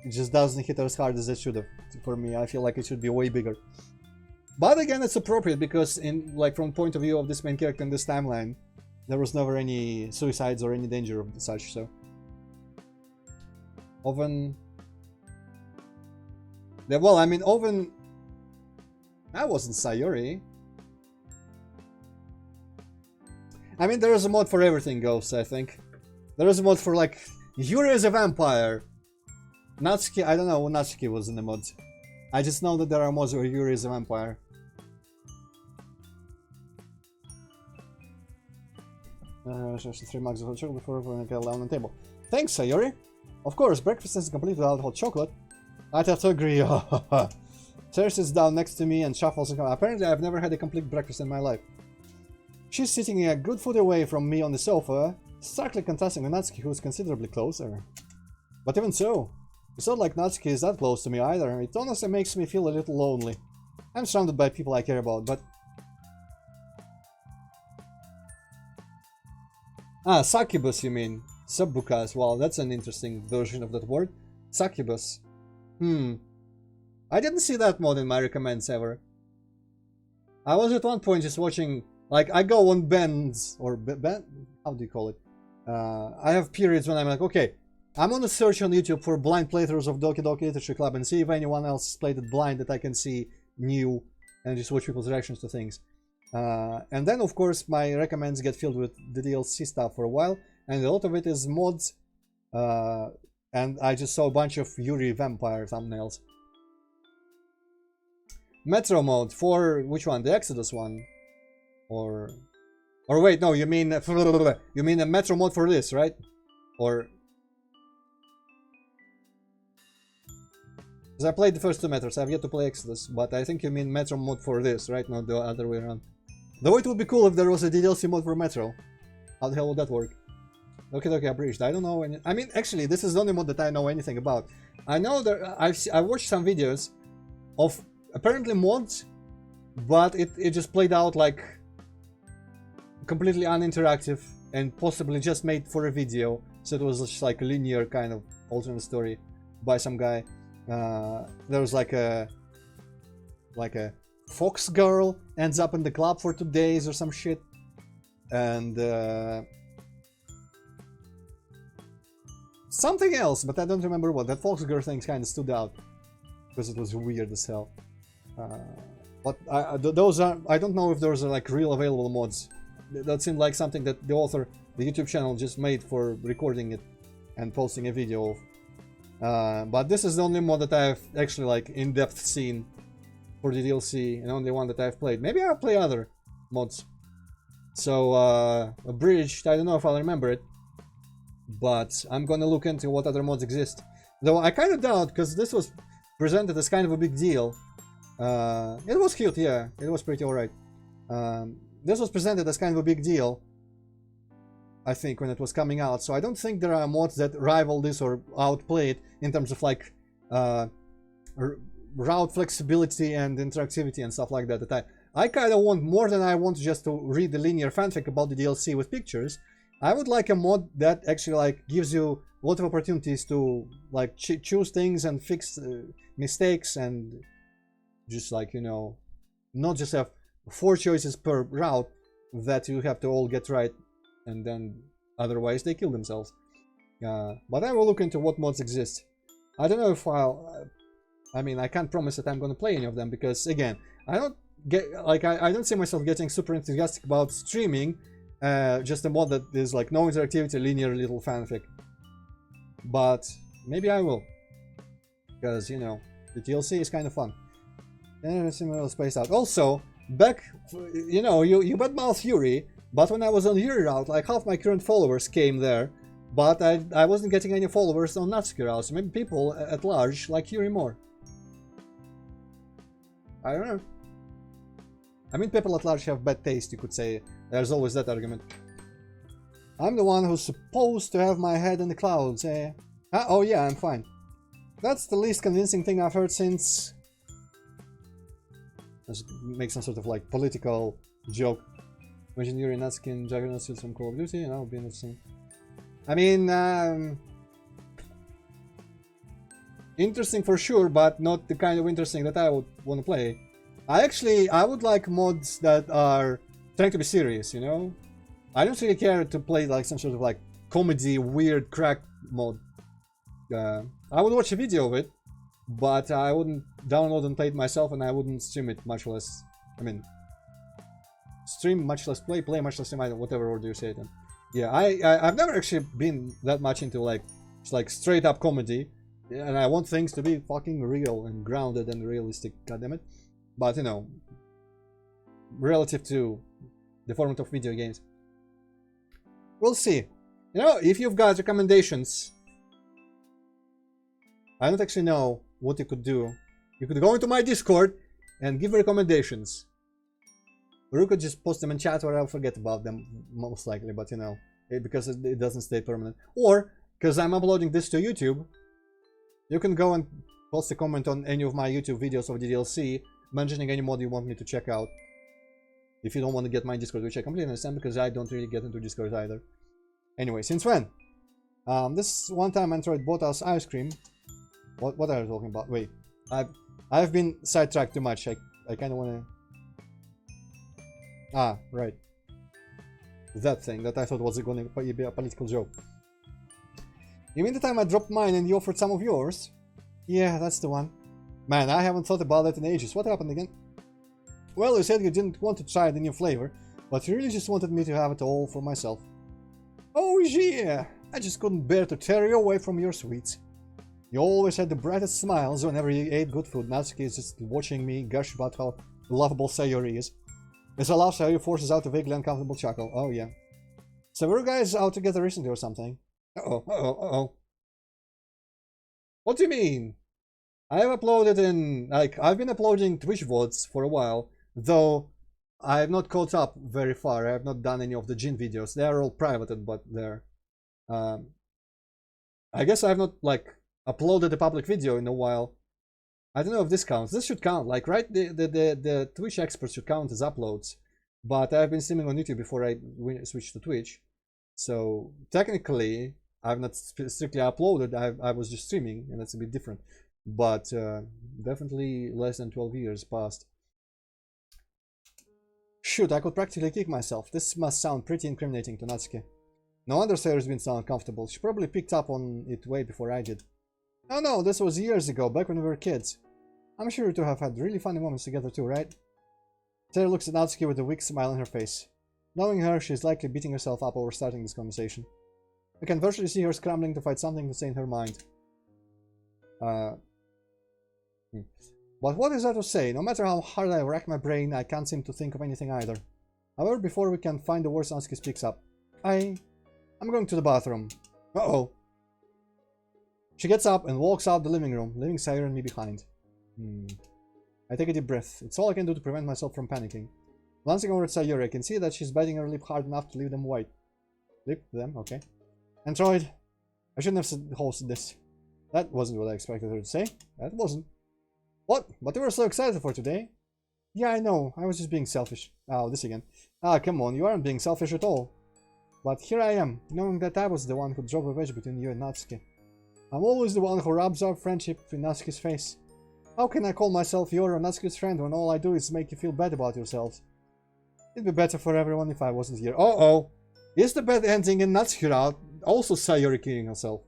it just doesn't hit as hard as it should have. For me, I feel like it should be way bigger. But again, it's appropriate because, in like, from the point of view of this main character in this timeline, there was never any suicides or any danger of such. So, Oven. Yeah, well, I mean, Oven. That wasn't Sayori. I mean, there is a mod for everything, Ghosts, I think. There is a mod for, like, Yuri is a vampire. Natsuki, I don't know what Natsuki was in the mod. I just know that there are mods where Yuri is a vampire. Just 3 mugs of hot chocolate before putting it down on the table. Thanks, Sayori. Of course, breakfast isn't complete without hot chocolate. I'd have to agree. Sayori sits down next to me and shuffles. Apparently, I've never had a complete breakfast in my life. She's sitting a good foot away from me on the sofa, starkly contrasting with Natsuki, who's considerably closer. But even so, it's not like Natsuki is that close to me either. It honestly makes me feel a little lonely. I'm surrounded by people I care about, but... Ah, succubus, you mean? Succubus. Well, that's an interesting version of that word. Succubus. I didn't see that mod in my recommends ever. I was at one point just watching... Like, I go on bends, or ben, how do you call it? I have periods when I'm like, okay, I'm on a search on YouTube for blind playthroughs of Doki Doki Literature Club and see if anyone else played it blind that I can see new and just watch people's reactions to things. And then, of course, my recommends get filled with the DDLC stuff for a while, and a lot of it is mods, and I just saw a bunch of Yuri Vampire thumbnails. Metro mode for which one? The Exodus one? Or wait, no, you mean a Metro mod for this, right? Or... Because I played the first 2 Metros, I've yet to play Exodus, but I think you mean Metro mod for this, right? Not the other way around. Though it would be cool if there was a DDLC mod for Metro. How the hell would that work? Okay, abridged. I don't know any... I mean, actually, this is the only mod that I know anything about. I know that I watched some videos of apparently mods, but it just played out like completely uninteractive and possibly just made for a video, so it was just like a linear kind of alternate story by some guy. There was like a fox girl ends up in the club for 2 days or some shit, and something else, but I don't remember what. That fox girl thing kind of stood out because it was weird as hell. But those are, I don't know if those are like real available mods. That seemed like something that the author, the YouTube channel, just made for recording it and posting a video of. But this is the only mod that I've actually like in-depth seen for the DLC, and only one that I've played. Maybe I'll play other mods. So, Abridged, I don't know if I'll remember it, but I'm gonna look into what other mods exist. Though I kind of doubt, because this was presented as kind of a big deal. It was cute, yeah, it was pretty alright. This was presented as kind of a big deal, I think, when it was coming out, so I don't think there are mods that rival this or outplay it in terms of like route flexibility and interactivity and stuff like that. That I kind of want more than I want just to read the linear fanfic about the DLC with pictures. I would like a mod that actually like gives you a lot of opportunities to like choose things and fix mistakes, and just like, you know, not just have 4 choices per route that you have to all get right, and then otherwise they kill themselves. But I will look into what mods exist. I don't know if I mean, I can't promise that I'm gonna play any of them because, again, I don't get like I don't see myself getting super enthusiastic about streaming just a mod that is like no interactivity, linear little fanfic. But maybe I will, because you know the DLC is kind of fun. And similar spaced out. Also, back, you know, you badmouth Yuri, but when I was on Yuri route, like half my current followers came there, but I wasn't getting any followers on Natsuki route, so maybe people at large like Yuri more. I don't know. I mean, people at large have bad taste, you could say. There's always that argument. I'm the one who's supposed to have my head in the clouds, eh? Oh yeah, I'm fine. That's the least convincing thing I've heard since... Let's make some sort of like political joke. Imagine Yuri and Natsuki and Juggernaut suits from Call of Duty, and that would be interesting. I mean, interesting for sure, but not the kind of interesting that I would want to play. I would like mods that are trying to be serious, you know? I don't really care to play like some sort of like comedy, weird, crack mod. I would watch a video of it, but I wouldn't download and play it myself, and I wouldn't stream it, much less, I mean, stream much less play much less stream, whatever order you say it in. Yeah, I've never actually been that much into like straight up comedy, and I want things to be fucking real and grounded and realistic, goddammit. But you know, relative to the format of video games, we'll see. You know, if you've got recommendations, I don't actually know what you could do. You could go into my Discord and give recommendations. Or you could just post them in chat, or I'll forget about them, most likely, but you know, because it doesn't stay permanent. Or, because I'm uploading this to YouTube, you can go and post a comment on any of my YouTube videos of DDLC, mentioning any mod you want me to check out. If you don't want to get my Discord, which I completely understand, because I don't really get into Discord either. Anyway, since when? This one time Antroid bought us ice cream. What are you talking about? Wait, I've been sidetracked too much. I kind of want to... Ah, right. That thing that I thought was going to be a political joke. You mean the time I dropped mine and you offered some of yours? Yeah, that's the one. Man, I haven't thought about that in ages. What happened again? Well, you said you didn't want to try the new flavor, but you really just wanted me to have it all for myself. Oh yeah! I just couldn't bear to tear you away from your sweets. You always had the brightest smiles whenever you ate good food. Natsuki is just watching me gush about how lovable Sayori is. As I laugh, Sayori forces out a vaguely uncomfortable chuckle. Oh yeah. So were you guys out together recently or something? Uh-oh, uh-oh, uh-oh. What do you mean? I've been uploading Twitch VODs for a while, though I have not caught up very far. I have not done any of the Jin videos. They are all privated, but they're... I guess I have not, like, uploaded a public video in a while. I don't know if this counts. This should count, like, right? The Twitch experts should count as uploads. But I've been streaming on YouTube before I switched to Twitch. So, technically, I've not strictly uploaded. I was just streaming, and that's a bit different. But definitely less than 12 years passed. Shoot, I could practically kick myself. This must sound pretty incriminating to Natsuki. No wonder Sayori's been so uncomfortable. She probably picked up on it way before I did. Oh no, this was years ago, back when we were kids. I'm sure you two have had really funny moments together too, right? Sayori looks at Natsuki with a weak smile on her face. Knowing her, she's likely beating herself up over starting this conversation. I can virtually see her scrambling to find something to say in her mind. But what is there to say? No matter how hard I rack my brain, I can't seem to think of anything either. However, before we can find the words, Natsuki speaks up. I'm going to the bathroom. Uh-oh. She gets up and walks out the living room, leaving Sayori and me behind. I take a deep breath. It's all I can do to prevent myself from panicking. Glancing over at Sayori, I can see that she's biting her lip hard enough to leave them white. Lip them? Okay. Antroid, I shouldn't have hosted this. That wasn't what I expected her to say. That wasn't. What? But you were so excited for today? Yeah, I know. I was just being selfish. Oh, this again. Ah, come on. You aren't being selfish at all. But here I am, knowing that I was the one who drove a wedge between you and Natsuki. I'm always the one who rubs our friendship in Natsuki's face. How can I call myself your or Natsuki's friend when all I do is make you feel bad about yourselves? It'd be better for everyone if I wasn't here. Uh-oh! Is the bad ending in Natsuki out? Also Sayori killing herself.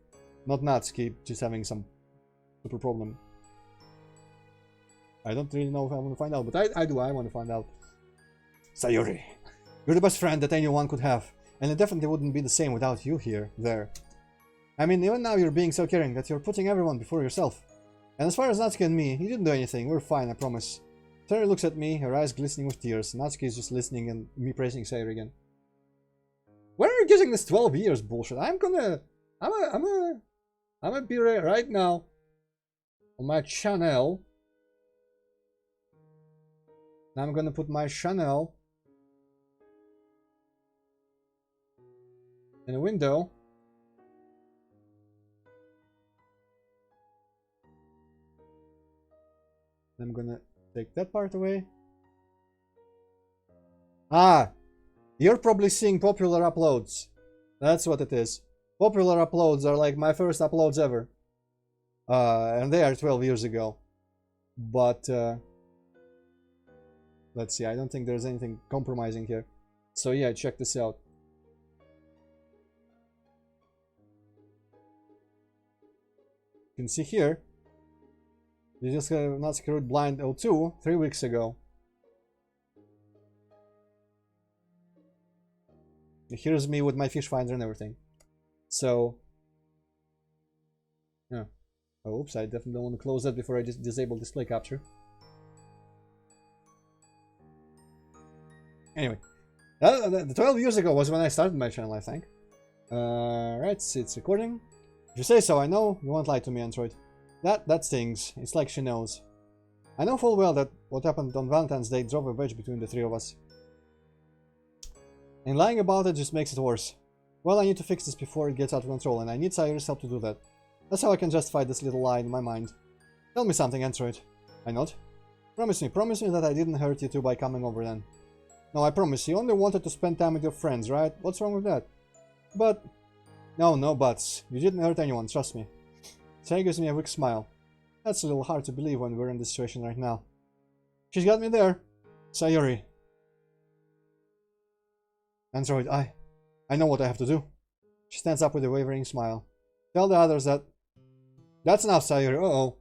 Not Natsuki just having some super problem. I don't really know if I want to find out, but I do. I want to find out. Sayori, you're the best friend that anyone could have, and it definitely wouldn't be the same without you there. I mean, even now you're being so caring that you're putting everyone before yourself. And as far as Natsuki and me, you didn't do anything. We're fine, I promise. Sayori looks at me, her eyes glistening with tears. Natsuki is just listening and me praising Sayori again. Where are you getting this 12 years bullshit? I'm gonna be right now on my channel. I'm gonna put my channel in a window. I'm gonna take that part away. Ah, you're probably seeing popular uploads. That's what it is. Popular uploads are like my first uploads ever. And they are 12 years ago. But, let's see, I don't think there's anything compromising here. So yeah, check this out. You can see here, you just got Natsuki Root Blind 02 3 weeks ago. Here's me with my fish finder and everything. So, yeah. Oh, oops, I definitely don't want to close that before I just disable display capture. Anyway, 12 years ago was when I started my channel, I think. Right, it's recording. If you say so, I know you won't lie to me, Antroid. That stings. It's like she knows. I know full well that what happened on Valentine's Day drove a wedge between the three of us. And lying about it just makes it worse. Well, I need to fix this before it gets out of control, and I need Sayori's help to do that. That's how I can justify this little lie in my mind. Tell me something, Antroid. I nod. Promise me that I didn't hurt you two by coming over then. No, I promise, you only wanted to spend time with your friends, right? What's wrong with that? But... No buts. You didn't hurt anyone, trust me. Sayori gives me a weak smile. That's a little hard to believe when we're in this situation right now. She's got me there. Sayori. Antroid, I know what I have to do. She stands up with a wavering smile. Tell the others that... That's enough, Sayori. Uh-oh.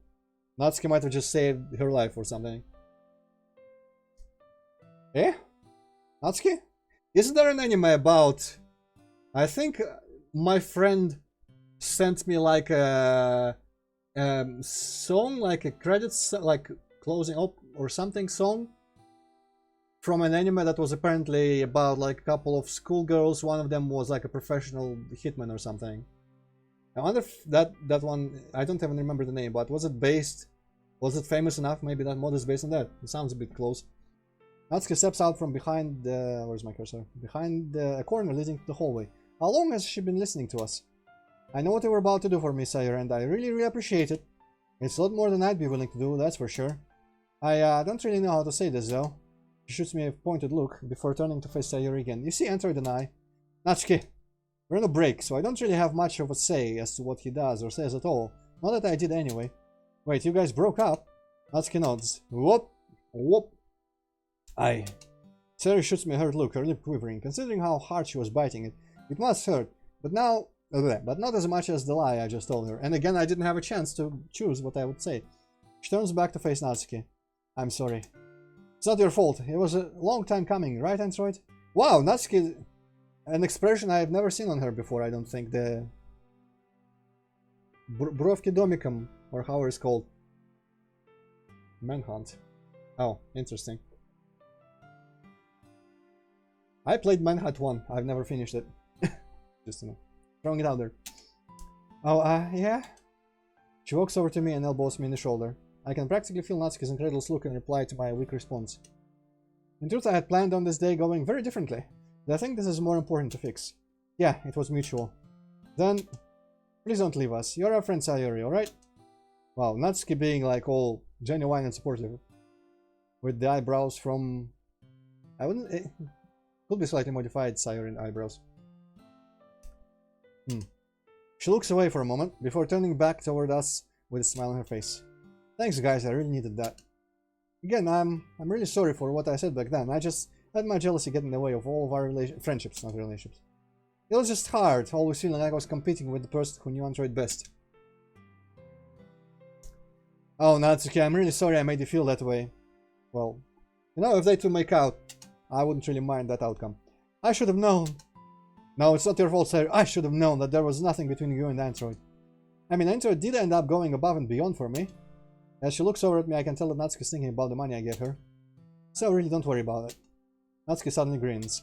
Natsuki might have just saved her life or something. Eh? Natsuki? Isn't there an anime about... I think my friend sent me like a song, like a credits, like closing up or something song from an anime that was apparently about like a couple of schoolgirls. One of them was like a professional hitman or something. I wonder if that one, I don't even remember the name, but was it famous enough? Maybe that mod is based on that. It sounds a bit close. Natsuki steps out from behind the... Where's my cursor? Behind a corner leading to the hallway. How long has she been listening to us? I know what you were about to do for me, Sayori, and I really appreciate it. It's a lot more than I'd be willing to do, that's for sure. I don't really know how to say this, though. She shoots me a pointed look before turning to face Sayori again. You see, Antroid and I... Natsuki, we're on a break, so I don't really have much of a say as to what he does or says at all. Not that I did anyway. Wait, you guys broke up? Natsuki nods. Whoop! Whoop! Sayori shoots me a hurt look, her lip quivering. Considering how hard she was biting it, it must hurt. But not as much as the lie I just told her. And again, I didn't have a chance to choose what I would say. She turns back to face Natsuki. I'm sorry. It's not your fault. It was a long time coming, right, Antroid? Wow, Natsuki... An expression I've never seen on her before, I don't think. The... Brovki Domicum, or how it's called. Manhunt. Oh, interesting. I played Manhunt 1. I've never finished it. Just, throwing it out there. Oh, yeah? She walks over to me and elbows me in the shoulder. I can practically feel Natsuki's incredulous look in reply to my weak response. In truth, I had planned on this day going very differently. But I think this is more important to fix. Yeah, it was mutual. Then, please don't leave us. You're our friend Sayori, alright? Wow, Natsuki being like all genuine and supportive. With the eyebrows from... I wouldn't... It could be slightly modified Sayori eyebrows. She looks away for a moment, before turning back toward us with a smile on her face. Thanks guys, I really needed that. Again, I'm really sorry for what I said back then. I just let my jealousy get in the way of all of our friendships, not relationships. It was just hard, always feeling like I was competing with the person who knew Antroid best. Oh, Natsuki, I'm really sorry I made you feel that way. Well, you know, if they two make out, I wouldn't really mind that outcome. I should have known. No, it's not your fault, sir. I should have known that there was nothing between you and Antroid. I mean, Antroid did end up going above and beyond for me. As she looks over at me, I can tell that Natsuki's thinking about the money I gave her. So really don't worry about it. Natsuki suddenly grins.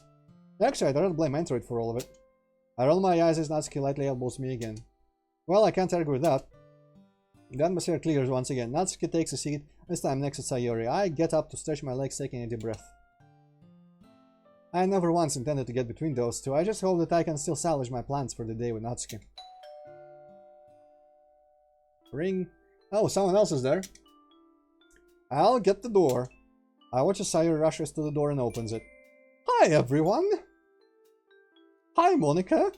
Actually, I don't blame Antroid for all of it. I roll my eyes as Natsuki lightly elbows me again. Well, I can't argue with that. The atmosphere clears once again. Natsuki takes a seat, this time next to Sayori. I get up to stretch my legs, taking a deep breath. I never once intended to get between those two. I just hope that I can still salvage my plans for the day with Natsuki. Ring. Oh, someone else is there. I'll get the door. I watch as Sayori rushes to the door and opens it. Hi, everyone! Hi, Monica!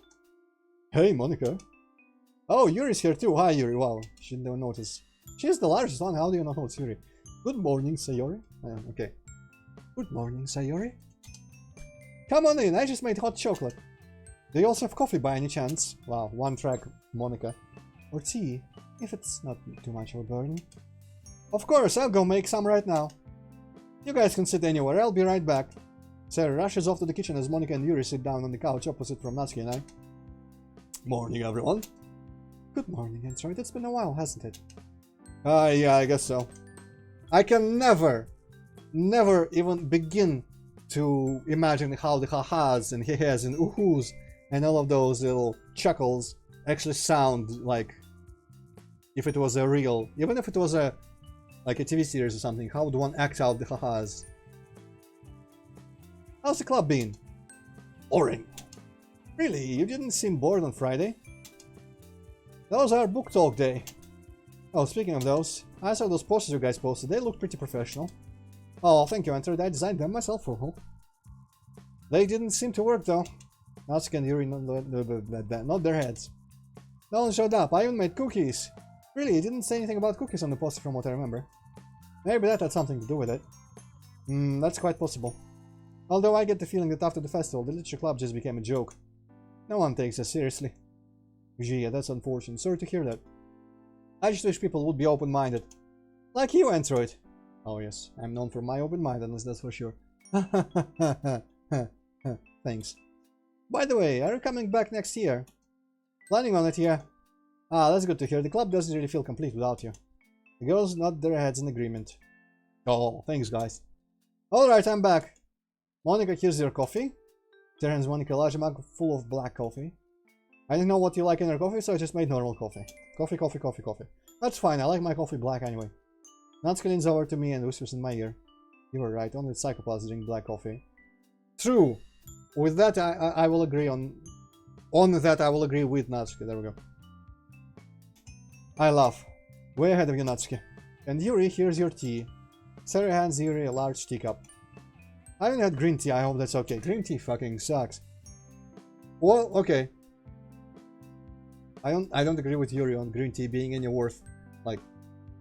Hey, Monica! Oh, Yuri's here too. Hi, Yuri. Wow, she didn't even notice. She's the largest one. How do you not notice Yuri? Good morning, Sayori. Okay. Good morning, Sayori. Come on in. I just made hot chocolate. Do you also have coffee by any chance? Wow, one track, Monica. Or tea, if it's not too much of a burden. Of course, I'll go make some right now. You guys can sit anywhere. I'll be right back. Sarah rushes off to the kitchen as Monica and Yuri sit down on the couch opposite from Natsuki and I. Morning, everyone. Good morning, Antroid. It's been a while, hasn't it? Yeah, I guess so. I can never even begin to imagine how the ha-has and he-has and oohs and all of those little chuckles actually sound like if it was a real, even if it was a like a TV series or something. How would one act out the ha-has? How's the club been? Boring. Really? You didn't seem bored on Friday? That was our book talk day. Oh, speaking of those, I saw those posters you guys posted. They look pretty professional. Oh, thank you, Antroid. I designed them myself for hope. They didn't seem to work though. Natsuki and Yuri nod their heads. No one showed up. I even made cookies. Really, you didn't say anything about cookies on the poster from what I remember. Maybe that had something to do with it. That's quite possible. Although I get the feeling that after the festival, the literature club just became a joke. No one takes us seriously. Gee, that's unfortunate. Sorry to hear that. I just wish people would be open-minded. Like you, Antroid. Oh yes, I'm known for my open-mindedness, that's for sure. Thanks. By the way, are you coming back next year? Planning on it, yeah. Ah, that's good to hear. The club doesn't really feel complete without you. The girls nod their heads in agreement. Oh, thanks, guys. Alright, I'm back. Monica, here's your coffee. There hands Monica a large mug full of black coffee. I didn't know what you like in your coffee, so I just made normal coffee. Coffee. That's fine, I like my coffee black anyway. Natsuki leans over to me and whispers in my ear. You were right, only psychopaths drink black coffee. True! With that, I will agree on that, I will agree with Natsuki. There we go. I laugh. Way ahead of you, Natsuki. And Yuri, here's your tea. Sarah hands Yuri a large teacup. I haven't had green tea, I hope that's okay. Green tea fucking sucks. Well, okay. I don't agree with Yuri on green tea being any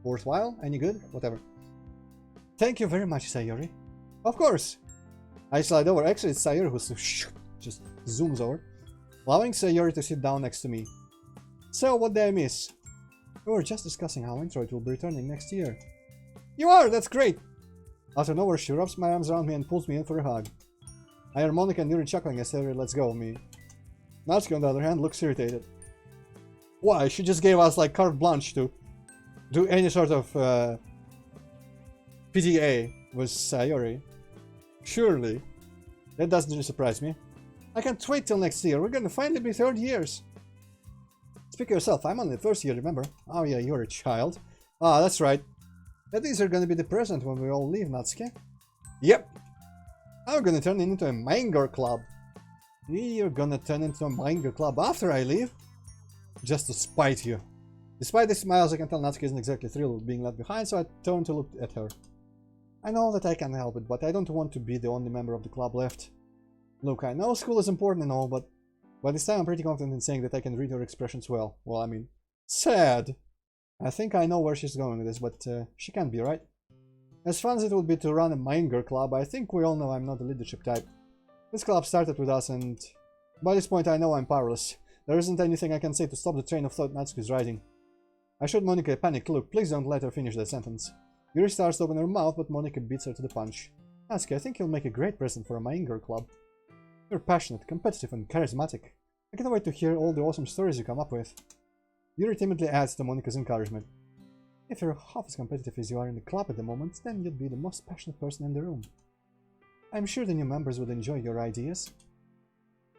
worthwhile? Any good? Whatever. Thank you very much, Sayori. Of course. I slide over. Actually, it's Sayori who just zooms over, allowing Sayori to sit down next to me. So, what did I miss? We were just discussing how Antroid will be returning next year. You are! That's great! Out of nowhere, she wraps my arms around me and pulls me in for a hug. I hear Monica and Yuri chuckling as Sayori lets go of me. Natsuki, on the other hand, looks irritated. Why? She just gave us like carte blanche to do any sort of PTA with Sayori. Surely. That doesn't really surprise me. I can't wait till next year. We're gonna finally be third years. Speak for yourself. I'm only the first year, remember? Oh yeah, you're a child. Ah, that's right. That these are gonna be the present when we all leave, Natsuki. Yep. I'm gonna turn into a manga club. You're gonna turn into a manga club after I leave? Just to spite you. Despite the smiles, I can tell Natsuki isn't exactly thrilled with being left behind, so I turn to look at her. I know that I can't help it, but I don't want to be the only member of the club left. Look, I know school is important and all, but by this time I'm pretty confident in saying that I can read her expressions well. Well, I mean, sad. I think I know where she's going with this, but she can't be, right? As fun as it would be to run a manga club, I think we all know I'm not the leadership type. This club started with us, and by this point I know I'm powerless. There isn't anything I can say to stop the train of thought Natsuki's riding. I showed Monica a panicked look. Please don't let her finish that sentence. Yuri starts to open her mouth, but Monica beats her to the punch. Natsuki, I think you'll make a great president for a Manger club. You're passionate, competitive, and charismatic. I can't wait to hear all the awesome stories you come up with. Yuri timidly adds to Monica's encouragement. If you're half as competitive as you are in the club at the moment, then you'd be the most passionate person in the room. I'm sure the new members would enjoy your ideas.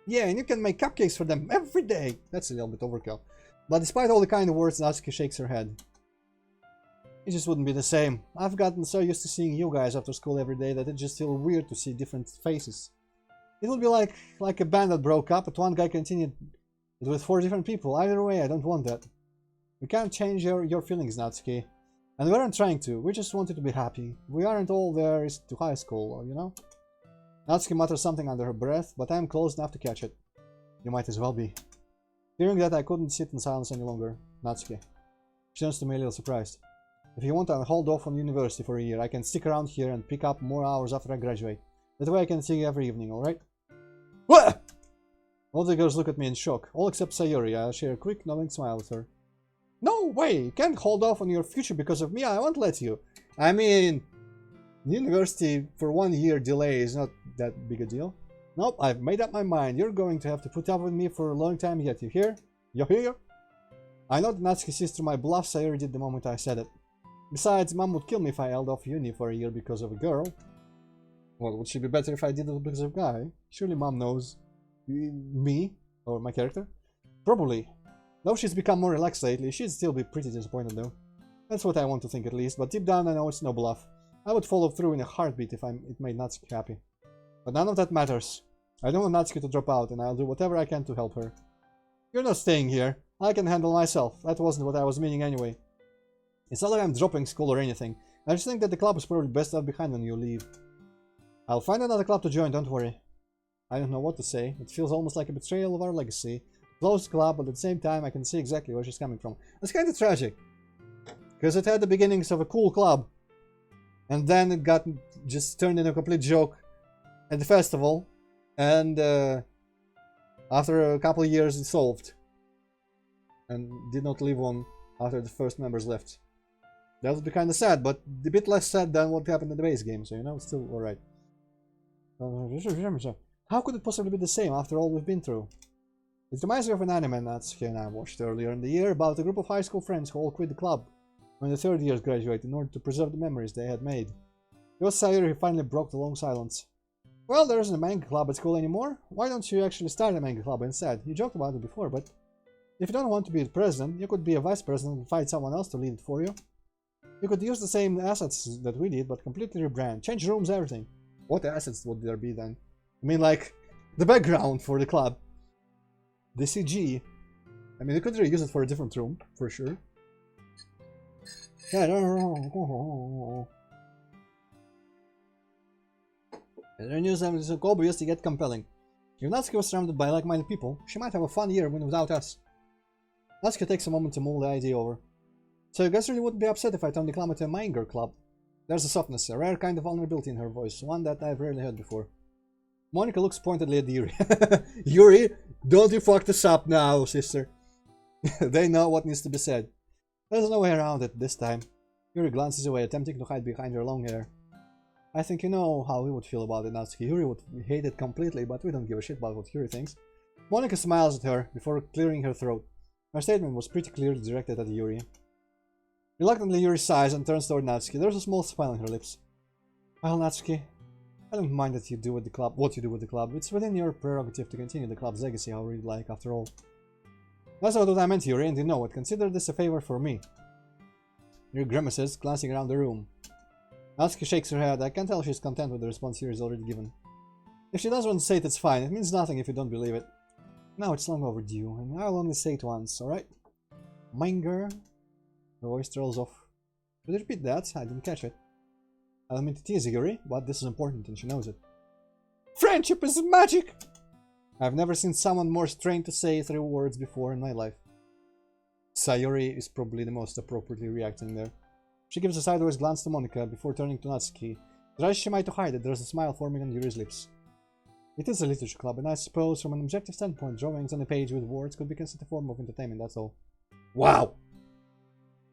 Yeah, and you can make cupcakes for them every day! That's a little bit overkill. But despite all the kind words, Natsuki shakes her head. It just wouldn't be the same. I've gotten so used to seeing you guys after school every day that it just feels weird to see different faces. It would be like a band that broke up, but one guy continued it with 4 different people. Either way, I don't want that. We can't change your feelings, Natsuki. And we aren't trying to. We just wanted to be happy. We aren't all there to high school, you know? Natsuki mutters something under her breath, but I am close enough to catch it. You might as well be. Hearing that, I couldn't sit in silence any longer. Natsuki. She turns to me a little surprised. If you want to hold off on university for a year, I can stick around here and pick up more hours after I graduate. That way I can see you every evening, alright? What? All the girls look at me in shock, all except Sayuri. I share a quick, knowing smile with her. No way! You can't hold off on your future because of me, I won't let you. I mean, university for 1 year delay is not that big a deal. Nope, I've made up my mind. You're going to have to put up with me for a long time yet, you hear? You hear? I know that Natsuki sees through my bluff, Sayuri did the moment I said it. Besides, Mom would kill me if I held off uni for a year because of a girl. Well, would she be better if I did it because of a guy? Surely Mom knows me, or my character? Probably. Though she's become more relaxed lately, she'd still be pretty disappointed though. That's what I want to think at least, but deep down I know it's no bluff. I would follow through in a heartbeat if it made Natsuki happy. But none of that matters. I don't want Natsuki to drop out, and I'll do whatever I can to help her. You're not staying here. I can handle myself. That wasn't what I was meaning anyway. It's not like I'm dropping school or anything. I just think that the club is probably best left behind when you leave. I'll find another club to join, don't worry. I don't know what to say. It feels almost like a betrayal of our legacy. Closed club, but at the same time I can see exactly where she's coming from. It's kind of tragic. Because it had the beginnings of a cool club. And then it got just turned into a complete joke at the festival. And after a couple of years it dissolved. And did not live on after the first members left. That would be kind of sad, but a bit less sad than what happened in the base game, so you know, it's still alright. How could it possibly be the same after all we've been through? It reminds me of an anime Natsuki and I watched earlier in the year about a group of high school friends who all quit the club when the third years graduated in order to preserve the memories they had made. It was Sayuri who finally broke the long silence. Well, there isn't a manga club at school anymore. Why don't you actually start a manga club instead? You joked about it before, but if you don't want to be the president, you could be a vice president and find someone else to lead it for you. You could use the same assets that we did, but completely rebrand. Change rooms, everything. What assets would there be then? I mean, like, the background for the club. The CG. I mean, you could reuse it for a different room, for sure. Yeah, the news is obvious to get compelling. If Natsuki was surrounded by like-minded people, she might have a fun year without us. Natsuki takes a moment to mull the idea over. So you guys really wouldn't be upset if I turned the club into a Manger club? There's a softness, a rare kind of vulnerability in her voice, one that I've rarely heard before. Monica looks pointedly at Yuri. Yuri, don't you fuck this up now, sister. They know what needs to be said. There's no way around it this time. Yuri glances away, attempting to hide behind her long hair. I think you know how we would feel about it, Natsuki. Yuri would hate it completely, but we don't give a shit about what Yuri thinks. Monica smiles at her before clearing her throat. Her statement was pretty clearly directed at Yuri. Reluctantly, Yuri sighs and turns toward Natsuki. There's a small smile on her lips. Well, Natsuki, I don't mind that you do with the club what you do with the club. It's within your prerogative to continue the club's legacy however you'd like, after all. That's not what I meant, Yuri, and you know it. Consider this a favor for me. Yuri grimaces, glancing around the room. Natsuki shakes her head. I can tell she's content with the response Yuri's already given. If she doesn't want to say it, it's fine. It means nothing if you don't believe it. Now it's long overdue, and I'll only say it once, alright? Manger. Her voice trails off. Could you repeat that? I didn't catch it. I don't mean to tease Yuri, but this is important and she knows it. Friendship is magic! I've never seen someone more strained to say 3 words before in my life. Sayuri is probably the most appropriately reacting there. She gives a sideways glance to Monica before turning to Natsuki. Tries she might to hide it, there's a smile forming on Yuri's lips. It is a literature club, and I suppose from an objective standpoint, drawings on a page with words could be considered a form of entertainment, that's all. Wow!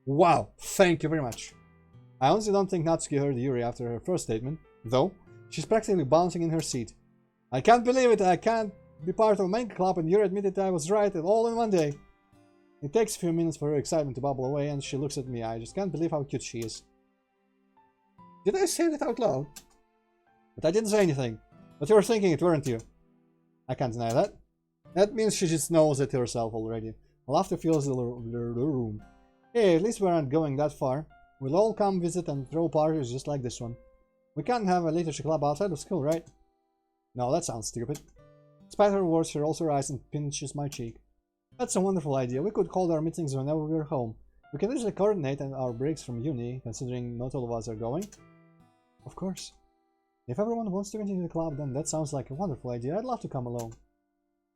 Wow, thank you very much. I honestly don't think Natsuki heard Yuri after her first statement, though. She's practically bouncing in her seat. I can't believe it, I can't be part of a main club, and Yuri admitted I was right, and all in one day. It takes a few minutes for her excitement to bubble away, and she looks at me. I just can't believe how cute she is. Did I say that out loud? But I didn't say anything. But you were thinking it, weren't you? I can't deny that. That means she just knows it herself already. Laughter fills the room. Hey, at least we aren't going that far. We'll all come visit and throw parties just like this one. We can't have a literature club outside of school, right? No, that sounds stupid. Despite her words, she rolls her eyes and pinches my cheek. That's a wonderful idea. We could hold our meetings whenever we're home. We can easily coordinate our breaks from uni, considering not all of us are going. Of course. If everyone wants to continue the club, then that sounds like a wonderful idea. I'd love to come along.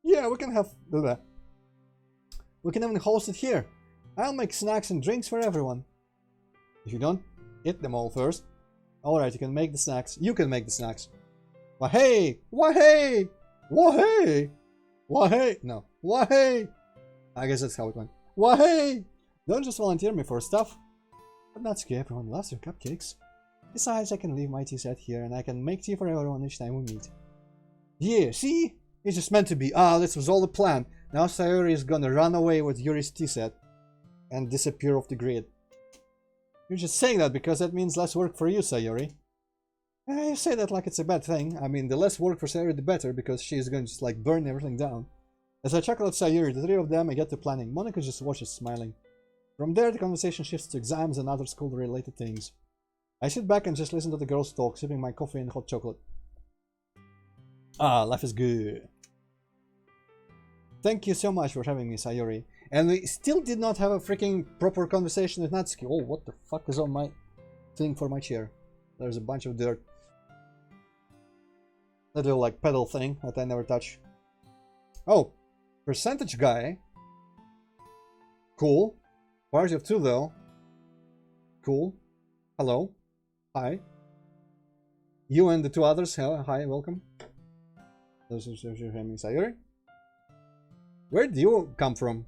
Yeah, we can have... We can even host it here. I'll make snacks and drinks for everyone. If you don't eat them all first. Alright, you can make the snacks. You can make the snacks. Wahey! Wahey! Wahey! Wahey! No. Wahey! I guess that's how it went. Wahey! Don't just volunteer me for stuff. But Natsuki, everyone loves your cupcakes. Besides, I can leave my tea set here and I can make tea for everyone each time we meet. Yeah, see? It's just meant to be. Ah, this was all the plan. Now Sayori is gonna run away with Yuri's tea set and disappear off the grid. You're just saying that because that means less work for you, Sayori. You say that like it's a bad thing. I mean, the less work for Sayori, the better, because she's going to just like burn everything down. As I chuckle at Sayori, the three of them, I get to planning. Monika just watches, smiling. From there, the conversation shifts to exams and other school-related things. I sit back and just listen to the girls talk, sipping my coffee and hot chocolate. Ah, life is good. Thank you so much for having me, Sayori. And we still did not have a freaking proper conversation with Natsuki. Oh, what the fuck is on my thing for my chair? There's a bunch of dirt. That little like pedal thing that I never touch. Oh, percentage guy. Cool. Party of two though. Cool. Hello. Hi. You and the two others. Hi, welcome. Those are Sayori. Where do you come from?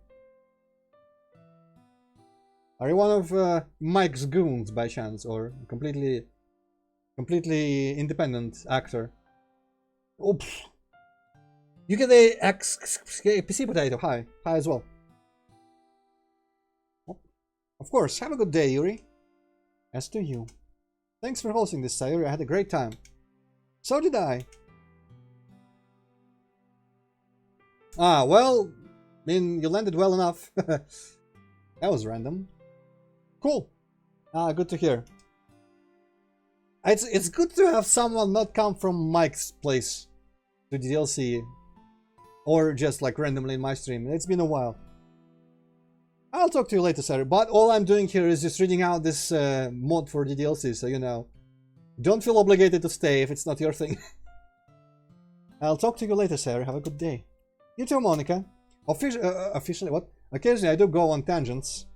Are you one of Mike's goons by chance, or completely independent actor? Oops. You get a PC potato. Hi as well. Oh, of course. Have a good day, Yuri. As to you. Thanks for hosting this, Sayori. I had a great time. So did I. Ah, well, I mean, you landed well enough. That was random. Cool. Good to hear. It's good to have someone not come from Mike's place to DDLC, or just like randomly in my stream. It's been a while. I'll talk to you later, sir. But all I'm doing here is just reading out this mod for DDLC, so you know. Don't feel obligated to stay if it's not your thing. I'll talk to you later, sir. Have a good day. You too, Monika. Officially, what? Occasionally I do go on tangents,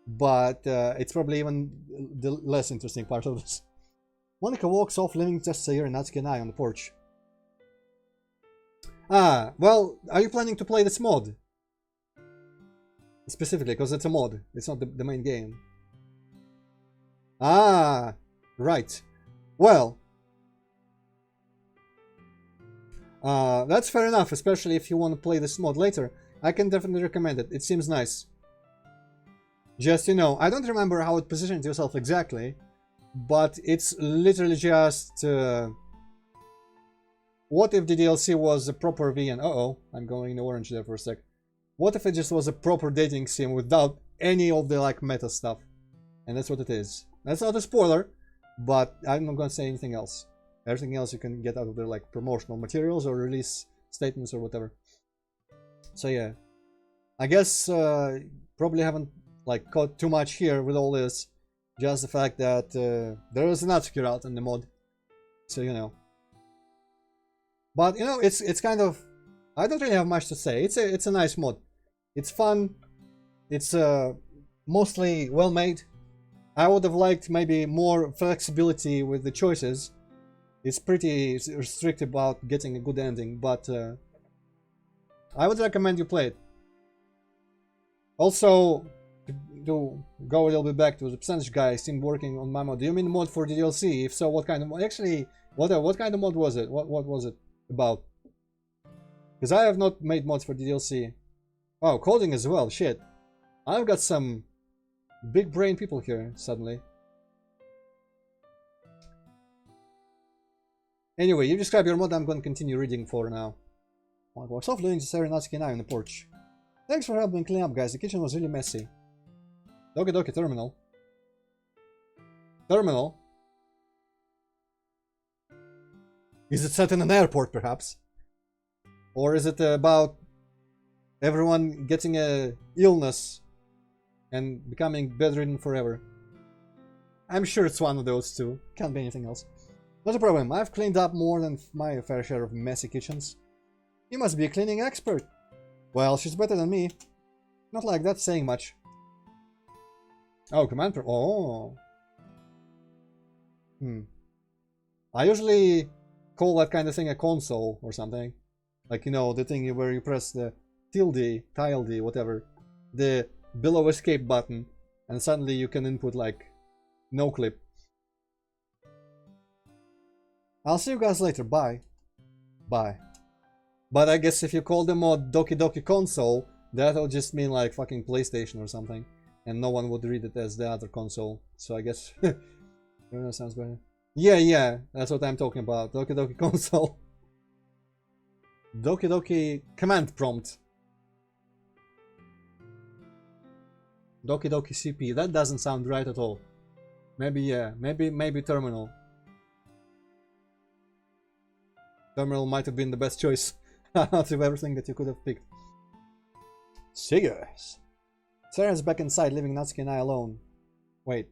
but it's probably even the less interesting part of this. Monika walks off, leaving just Sayori, Natsuki, and I on the porch. Ah, well, are you planning to play this mod? Specifically, because it's a mod. It's not the main game. Ah, right. Well, that's fair enough, especially if you want to play this mod later. I can definitely recommend it. It seems nice. Just, you know, I don't remember how it positioned yourself exactly, but it's literally just... what if the DLC was a proper VN? Uh-oh, I'm going in orange there for a sec. What if it just was a proper dating sim without any of the, like, meta stuff? And that's what it is. That's not a spoiler, but I'm not gonna say anything else. Everything else you can get out of their, like, promotional materials or release statements or whatever. So yeah, I guess probably haven't like caught too much here with all this. Just the fact that there is an Natsuki route in the mod, so you know. But you know, it's kind of, I don't really have much to say. It's a nice mod. It's fun. It's mostly well made. I would have liked maybe more flexibility with the choices. It's pretty strict about getting a good ending, but I would recommend you play it. Also, to go a little bit back to the percentage guy seemed working on my mod. Do you mean mod for DDLC? If so, what kind of mod? Actually, what kind of mod was it? What was it about? Because I have not made mods for DDLC. Oh, coding as well. Shit, I've got some big brain people here suddenly. Anyway, you describe your mod. I'm going to continue reading for now. Works off doing just Natsuki and I on the porch. Thanks for helping clean up, guys. The kitchen was really messy. Doki Doki Terminal. Terminal? Is it set in an airport, perhaps? Or is it about everyone getting a illness and becoming bedridden forever? I'm sure it's one of those two. Can't be anything else. Not a problem. I've cleaned up more than my fair share of messy kitchens. You must be a cleaning expert. Well, she's better than me. Not like that saying much. Oh, command per... Oh. I usually call that kind of thing a console or something. Like, you know, the thing where you press the tilde, whatever, the below escape button, and suddenly you can input, like, no clip. I'll see you guys later. Bye. Bye. But I guess if you call the mod Doki Doki Console, that'll just mean like fucking PlayStation or something. And no one would read it as the other console. So I guess... that sounds better. Yeah, that's what I'm talking about. Doki Doki Console. Doki Doki Command Prompt. Doki Doki CP. That doesn't sound right at all. Maybe, yeah. Maybe Terminal. Terminal might have been the best choice out of everything that you could have picked. Cigars. Sarah's back inside, leaving Natsuki and I alone. Wait.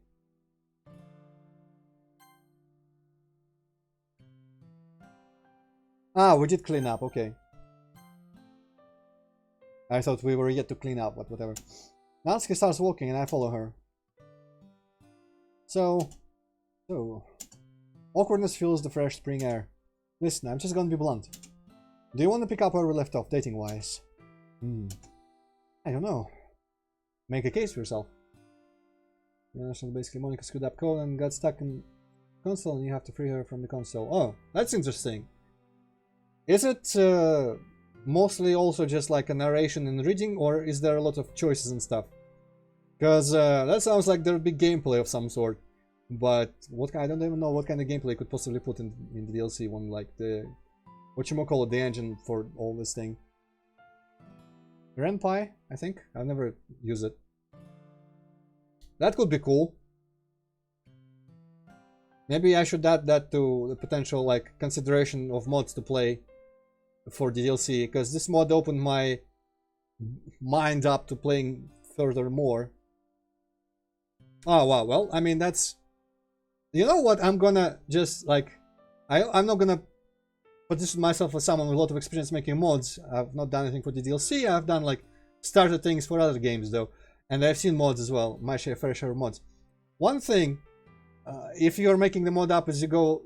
Ah, we did clean up, okay. I thought we were yet to clean up, but whatever. Natsuki starts walking and I follow her. So... Awkwardness fuels the fresh spring air. Listen, I'm just gonna be blunt. Do you want to pick up where we left off, dating-wise? I don't know. Make a case for yourself. Basically, Monica screwed up code and got stuck in console, and you have to free her from the console. Oh, that's interesting. Is it mostly also just like a narration and reading, or is there a lot of choices and stuff? Because that sounds like there'd be gameplay of some sort. But what kind, I don't even know what kind of gameplay could possibly put in the DLC one, like the whatchamacallit, the engine for all this thing. Renpy, I think. I've never used it. That could be cool. Maybe I should add that to the potential like consideration of mods to play for the DLC, because this mod opened my mind up to playing furthermore. Oh wow, well, I mean that's... You know what, I'm gonna just like... I'm not gonna position myself as someone with a lot of experience making mods. I've not done anything for the DLC. I've done like started things for other games though, and I've seen mods as well, my fair share of mods. One thing, if you're making the mod up as you go,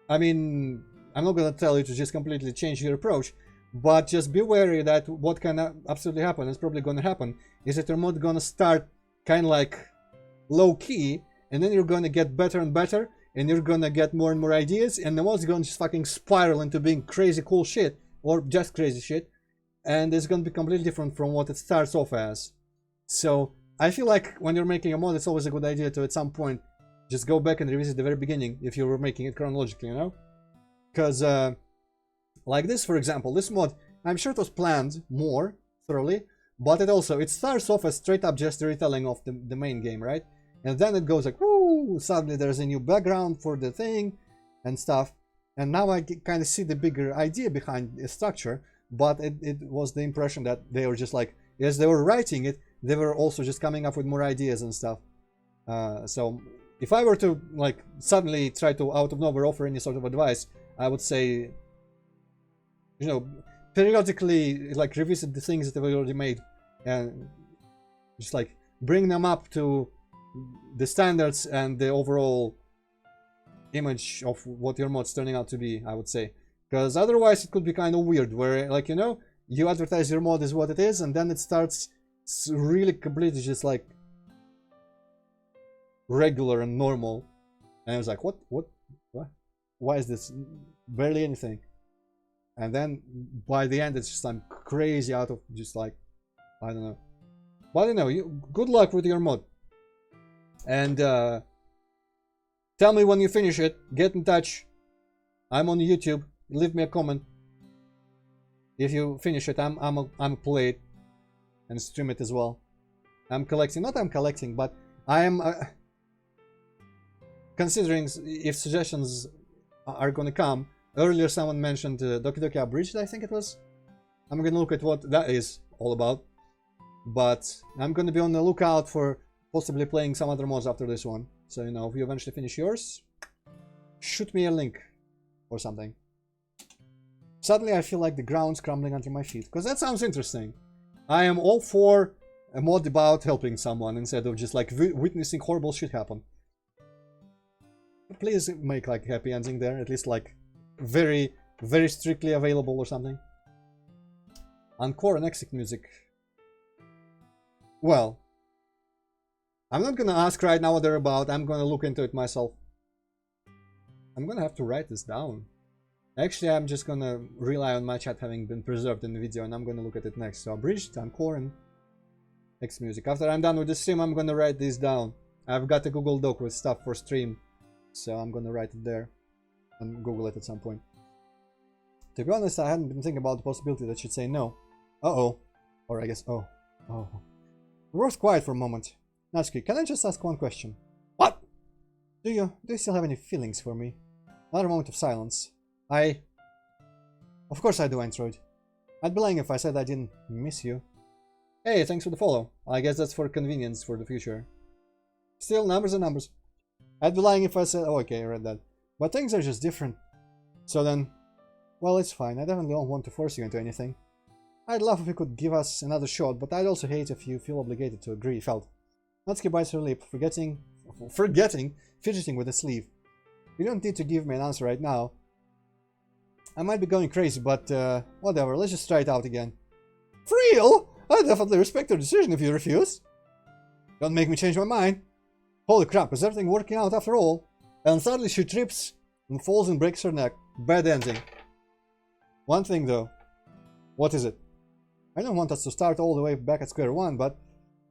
I mean, I'm not gonna tell you to just completely change your approach, but just be wary that what can absolutely happen, is probably gonna happen, is that your mod gonna start kind of like low key, and then you're gonna get better and better, and you're gonna get more and more ideas, and the mod's gonna just fucking spiral into being crazy cool shit, or just crazy shit, and it's gonna be completely different from what it starts off as. So I feel like when you're making a mod, it's always a good idea to at some point just go back and revisit the very beginning if you were making it chronologically, you know? Because like this, for example, this mod, I'm sure it was planned more thoroughly, but it starts off as straight up just a retelling of the main game, right? And then it goes like, woo, suddenly there's a new background for the thing and stuff. And now I kind of see the bigger idea behind the structure, but it was the impression that they were just like, as they were writing it, they were also just coming up with more ideas and stuff. So if I were to like suddenly try to out of nowhere offer any sort of advice, I would say, you know, periodically like revisit the things that they've already made and just like bring them up to the standards and the overall image of what your mod's turning out to be, I would say. Because otherwise it could be kind of weird, where like, you know, you advertise your mod as what it is, and then it starts really completely just like regular and normal. And I was like, what? Why is this barely anything? And then by the end, it's just I'm crazy out of just like, I don't know. But you know, good luck with your mod. And tell me when you finish it. Get in touch. I'm on YouTube. Leave me a comment. If you finish it, I'm play it and stream it as well. I'm collecting. Not I'm collecting, but I am considering if suggestions are gonna come. Earlier someone mentioned Doki Doki Abridged, I think it was. I'm gonna look at what that is all about. But I'm gonna be on the lookout for possibly playing some other mods after this one. So, you know, if you eventually finish yours, shoot me a link or something. Suddenly I feel like the ground's crumbling under my feet, because that sounds interesting. I am all for a mod about helping someone instead of just like witnessing horrible shit happen. Please make like happy ending there, at least like very strictly available or something. Encore and exit music. Well, I'm not gonna ask right now what they're about. I'm gonna look into it myself. I'm gonna have to write this down. Actually, I'm just gonna rely on my chat having been preserved in the video, and I'm gonna look at it next. So abridged, encore, and exit music. After I'm done with the stream, I'm gonna write this down. I've got a Google Doc with stuff for stream, so I'm gonna write it there and Google it at some point. To be honest, I hadn't been thinking about the possibility that she'd say no. Uh-oh. Or I guess, oh. We're both quiet for a moment. Natsuki, can I just ask one question? What? Do you still have any feelings for me? Another moment of silence. Of course I do, Antroid. I'd be lying if I said I didn't miss you. Hey, thanks for the follow. I guess that's for convenience for the future. Still, numbers are numbers. I'd be lying if I said... Oh, okay, I read that. But things are just different. So then... Well, it's fine. I definitely don't want to force you into anything. I'd love if you could give us another shot, but I'd also hate if you feel obligated to agree, felt. Natsuki bites her lip, fidgeting with the sleeve. You don't need to give me an answer right now. I might be going crazy, but whatever, let's just try it out again. For real? I definitely respect your decision if you refuse. Don't make me change my mind. Holy crap, is everything working out after all? And suddenly she trips and falls and breaks her neck. Bad ending. One thing though. What is it? I don't want us to start all the way back at square one, but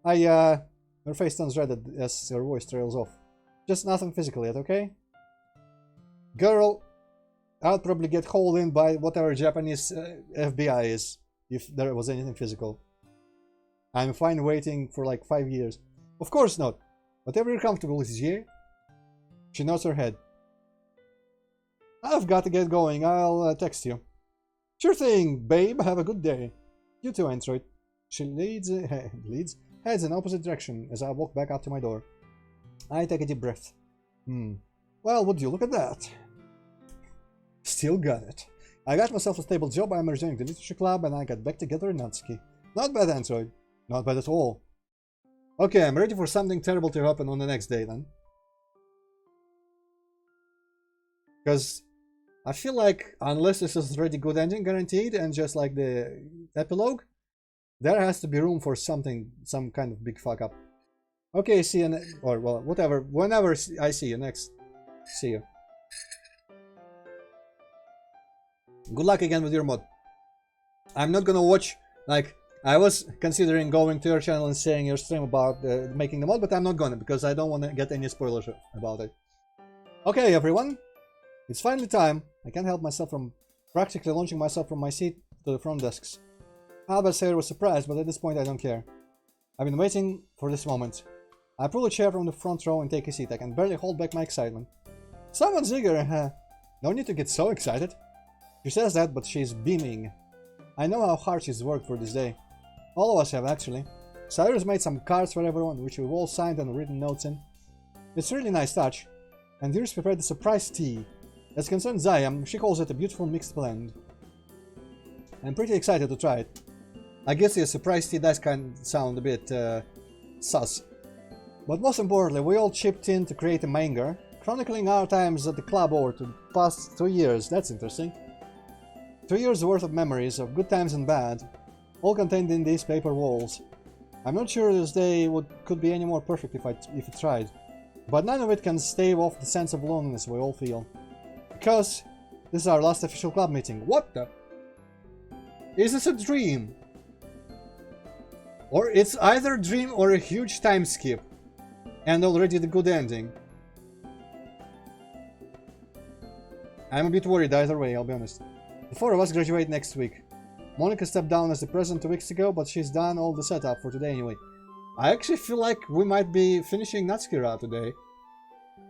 her face turns red as her voice trails off. Just nothing physical yet, okay? Girl, I'll probably get hauled in by whatever Japanese FBI is, if there was anything physical. I'm fine waiting for like 5 years. Of course not. Whatever you're comfortable with, yeah? She nods her head. I've got to get going. I'll text you. Sure thing, babe. Have a good day. You too, Antroid. She heads in opposite direction as I walk back up to my door. I take a deep breath. Well, would you look at that? Still got it. I got myself a stable job. I'm rejoining the literature club, and I got back together in Natsuki. Not bad, Antroid. Not bad at all. Okay, I'm ready for something terrible to happen on the next day, then. Because I feel like, unless this is already good ending guaranteed, and just like the epilogue, there has to be room for something, some kind of big fuck up. Okay, see you or well, whatever, whenever I see you next. See you. Good luck again with your mod. I'm not gonna watch, like, I was considering going to your channel and saying your stream about making the mod, but I'm not gonna, because I don't want to get any spoilers about it. Okay, everyone. It's finally time. I can't help myself from practically launching myself from my seat to the front desks. Albert Sayer was surprised, but at this point I don't care. I've been waiting for this moment. I pull a chair from the front row and take a seat. I can barely hold back my excitement. Someone's eager, huh? No need to get so excited. She says that, but she's beaming. I know how hard she's worked for this day. All of us have, actually. Cyrus made some cards for everyone, which we've all signed and written notes in. It's a really nice touch. And Iris prepared a surprise tea. As concerns Zayam, she calls it a beautiful mixed blend. I'm pretty excited to try it. I guess the surprise tea does kind of sound a bit sus. But most importantly, we all chipped in to create a manga, chronicling our times at the club over the past 2 years. That's interesting. 2 years worth of memories of good times and bad, all contained in these paper walls. I'm not sure this day could be any more perfect if it tried. But none of it can stave off the sense of loneliness we all feel. Because this is our last official club meeting. What the? Is this a dream? Or it's either a dream or a huge time skip. And already the good ending. I'm a bit worried either way, I'll be honest. The four of us graduate next week. Monica stepped down as the president 2 weeks ago, but she's done all the setup for today anyway. I actually feel like we might be finishing Natsuki route today.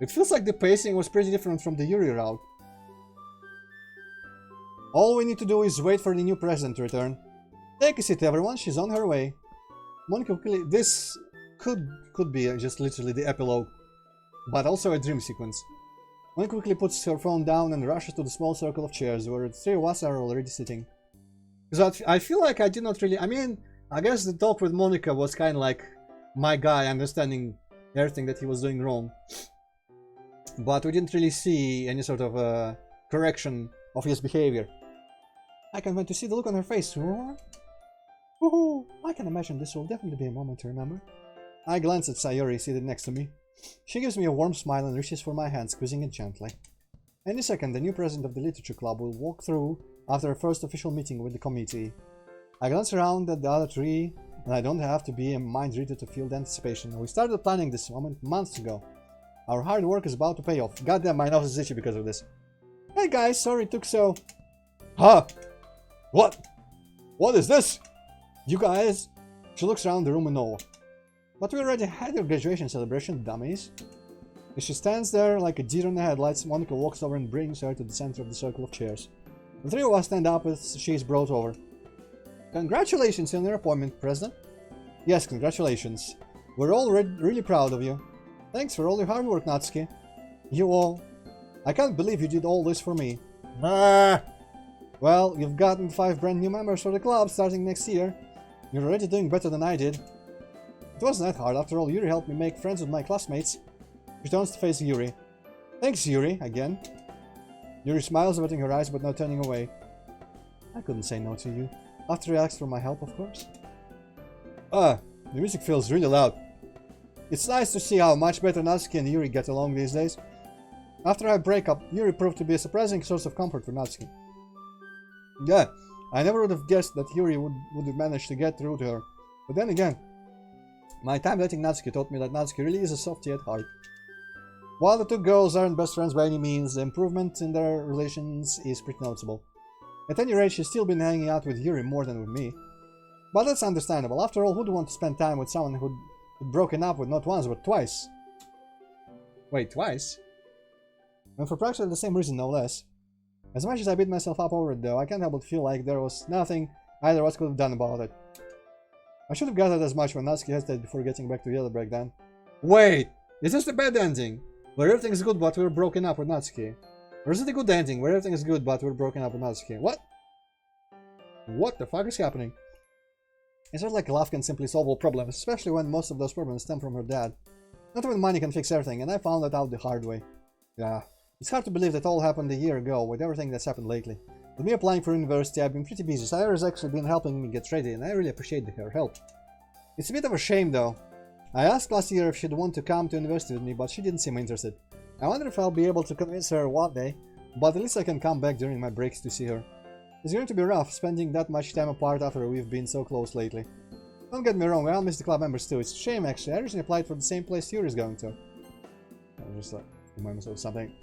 It feels like the pacing was pretty different from the Yuri route. All we need to do is wait for the new president to return. Take a seat, everyone, she's on her way. Monica quickly... This could be just literally the epilogue, but also a dream sequence. Monica quickly puts her phone down and rushes to the small circle of chairs where the three of us are already sitting. Because I feel like I did not really... I mean, I guess the talk with Monica was kind of like my guy understanding everything that he was doing wrong. But we didn't really see any sort of correction of his behavior. I can't wait to see the look on her face. Woohoo! I can imagine this will definitely be a moment to remember. I glance at Sayori seated next to me. She gives me a warm smile and reaches for my hand, squeezing it gently. Any second, the new president of the literature club will walk through after our first official meeting with the committee. I glance around at the other three, and I don't have to be a mind reader to feel the anticipation. We started planning this moment months ago. Our hard work is about to pay off. Goddamn, my nose is itchy because of this. Hey guys, sorry it took so... Huh? What? What is this? You guys? She looks around the room in awe. But we already had your graduation celebration, dummies. As she stands there like a deer in the headlights, Monica walks over and brings her to the center of the circle of chairs. The three of us stand up as she is brought over. Congratulations on your appointment, President. Yes, congratulations. We're all really proud of you. Thanks for all your hard work, Natsuki. You all... I can't believe you did all this for me. Ah! Well, you've gotten 5 brand new members for the club starting next year. You're already doing better than I did. It wasn't that hard, after all. Yuri helped me make friends with my classmates. She turns to face Yuri. Thanks, Yuri, again. Yuri smiles, averting her eyes but not turning away. I couldn't say no to you. After you asked for my help, of course. The music feels really loud. It's nice to see how much better Natsuki and Yuri get along these days. After our breakup, Yuri proved to be a surprising source of comfort for Natsuki. Yeah, I never would have guessed that Yuri would have managed to get through to her. But then again, my time dating Natsuki taught me that Natsuki really is a softie at heart. While the two girls aren't best friends by any means, the improvement in their relations is pretty noticeable. At any rate, she's still been hanging out with Yuri more than with me. But that's understandable. After all, who'd want to spend time with someone who'd broken up with not once but twice? Wait, twice? And for practically the same reason, no less. As much as I beat myself up over it though, I can't help but feel like there was nothing either of us could have done about it. I should have gathered as much when Natsuki hesitated before getting back together back then. Wait! Is this the bad ending? Where everything is good but we're broken up with Natsuki? Or is it the good ending where everything is good but we're broken up with Natsuki? What? What the fuck is happening? It's not like love can simply solve all problems, especially when most of those problems stem from her dad. Not even money can fix everything, and I found that out the hard way. Yeah, it's hard to believe that all happened a year ago with everything that's happened lately. With me applying for university, I've been pretty busy. Sayori's actually been helping me get ready, and I really appreciate her help. It's a bit of a shame though. I asked last year if she'd want to come to university with me, but she didn't seem interested. I wonder if I'll be able to convince her one day, but at least I can come back during my breaks to see her. It's going to be rough, spending that much time apart after we've been so close lately. Don't get me wrong, I'll miss the club members too. It's a shame actually, I originally applied for the same place Yuri's going to. I'll just remind myself of something.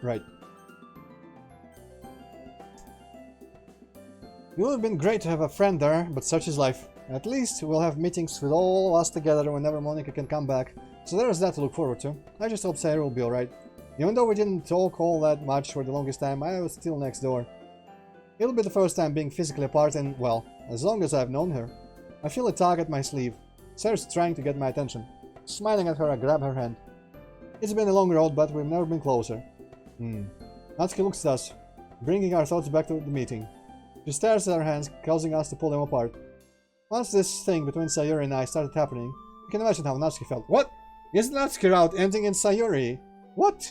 Right. It would have been great to have a friend there, but such is life. At least we'll have meetings with all of us together whenever Monica can come back. So there's that to look forward to. I just hope Sayori will be alright. Even though we didn't talk all that much for the longest time, I was still next door. It'll be the first time being physically apart and, well, as long as I've known her. I feel a tug at my sleeve. Sayori's trying to get my attention. Smiling at her, I grab her hand. It's been a long road, but we've never been closer. Natsuki looks at us, bringing our thoughts back to the meeting. She stares at our hands, causing us to pull them apart. Once this thing between Sayori and I started happening, you can imagine how Natsuki felt. What? Is Natsuki route ending in Sayori? What?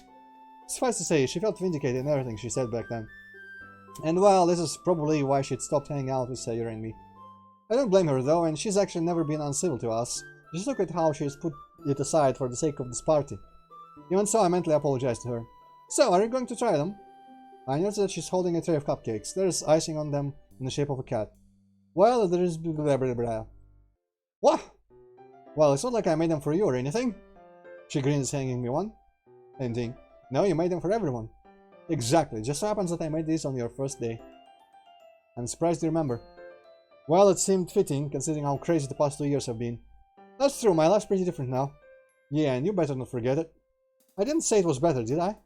Suffice to say, she felt vindicated in everything she said back then. And well, this is probably why she'd stopped hanging out with Sayori and me. I don't blame her though, and she's actually never been uncivil to us. Just look at how she's put it aside for the sake of this party. Even so, I mentally apologized to her. So, are you going to try them? I noticed that she's holding a tray of cupcakes. There's icing on them in the shape of a cat. Well, there is blah blah blah. What? Well, it's not like I made them for you or anything. She grins, handing me one. Ending. No, you made them for everyone. Exactly. Just so happens that I made these on your first day. I'm surprised you remember. Well, it seemed fitting, considering how crazy the past 2 years have been. That's true, my life's pretty different now. Yeah, and you better not forget it. I didn't say it was better, did I?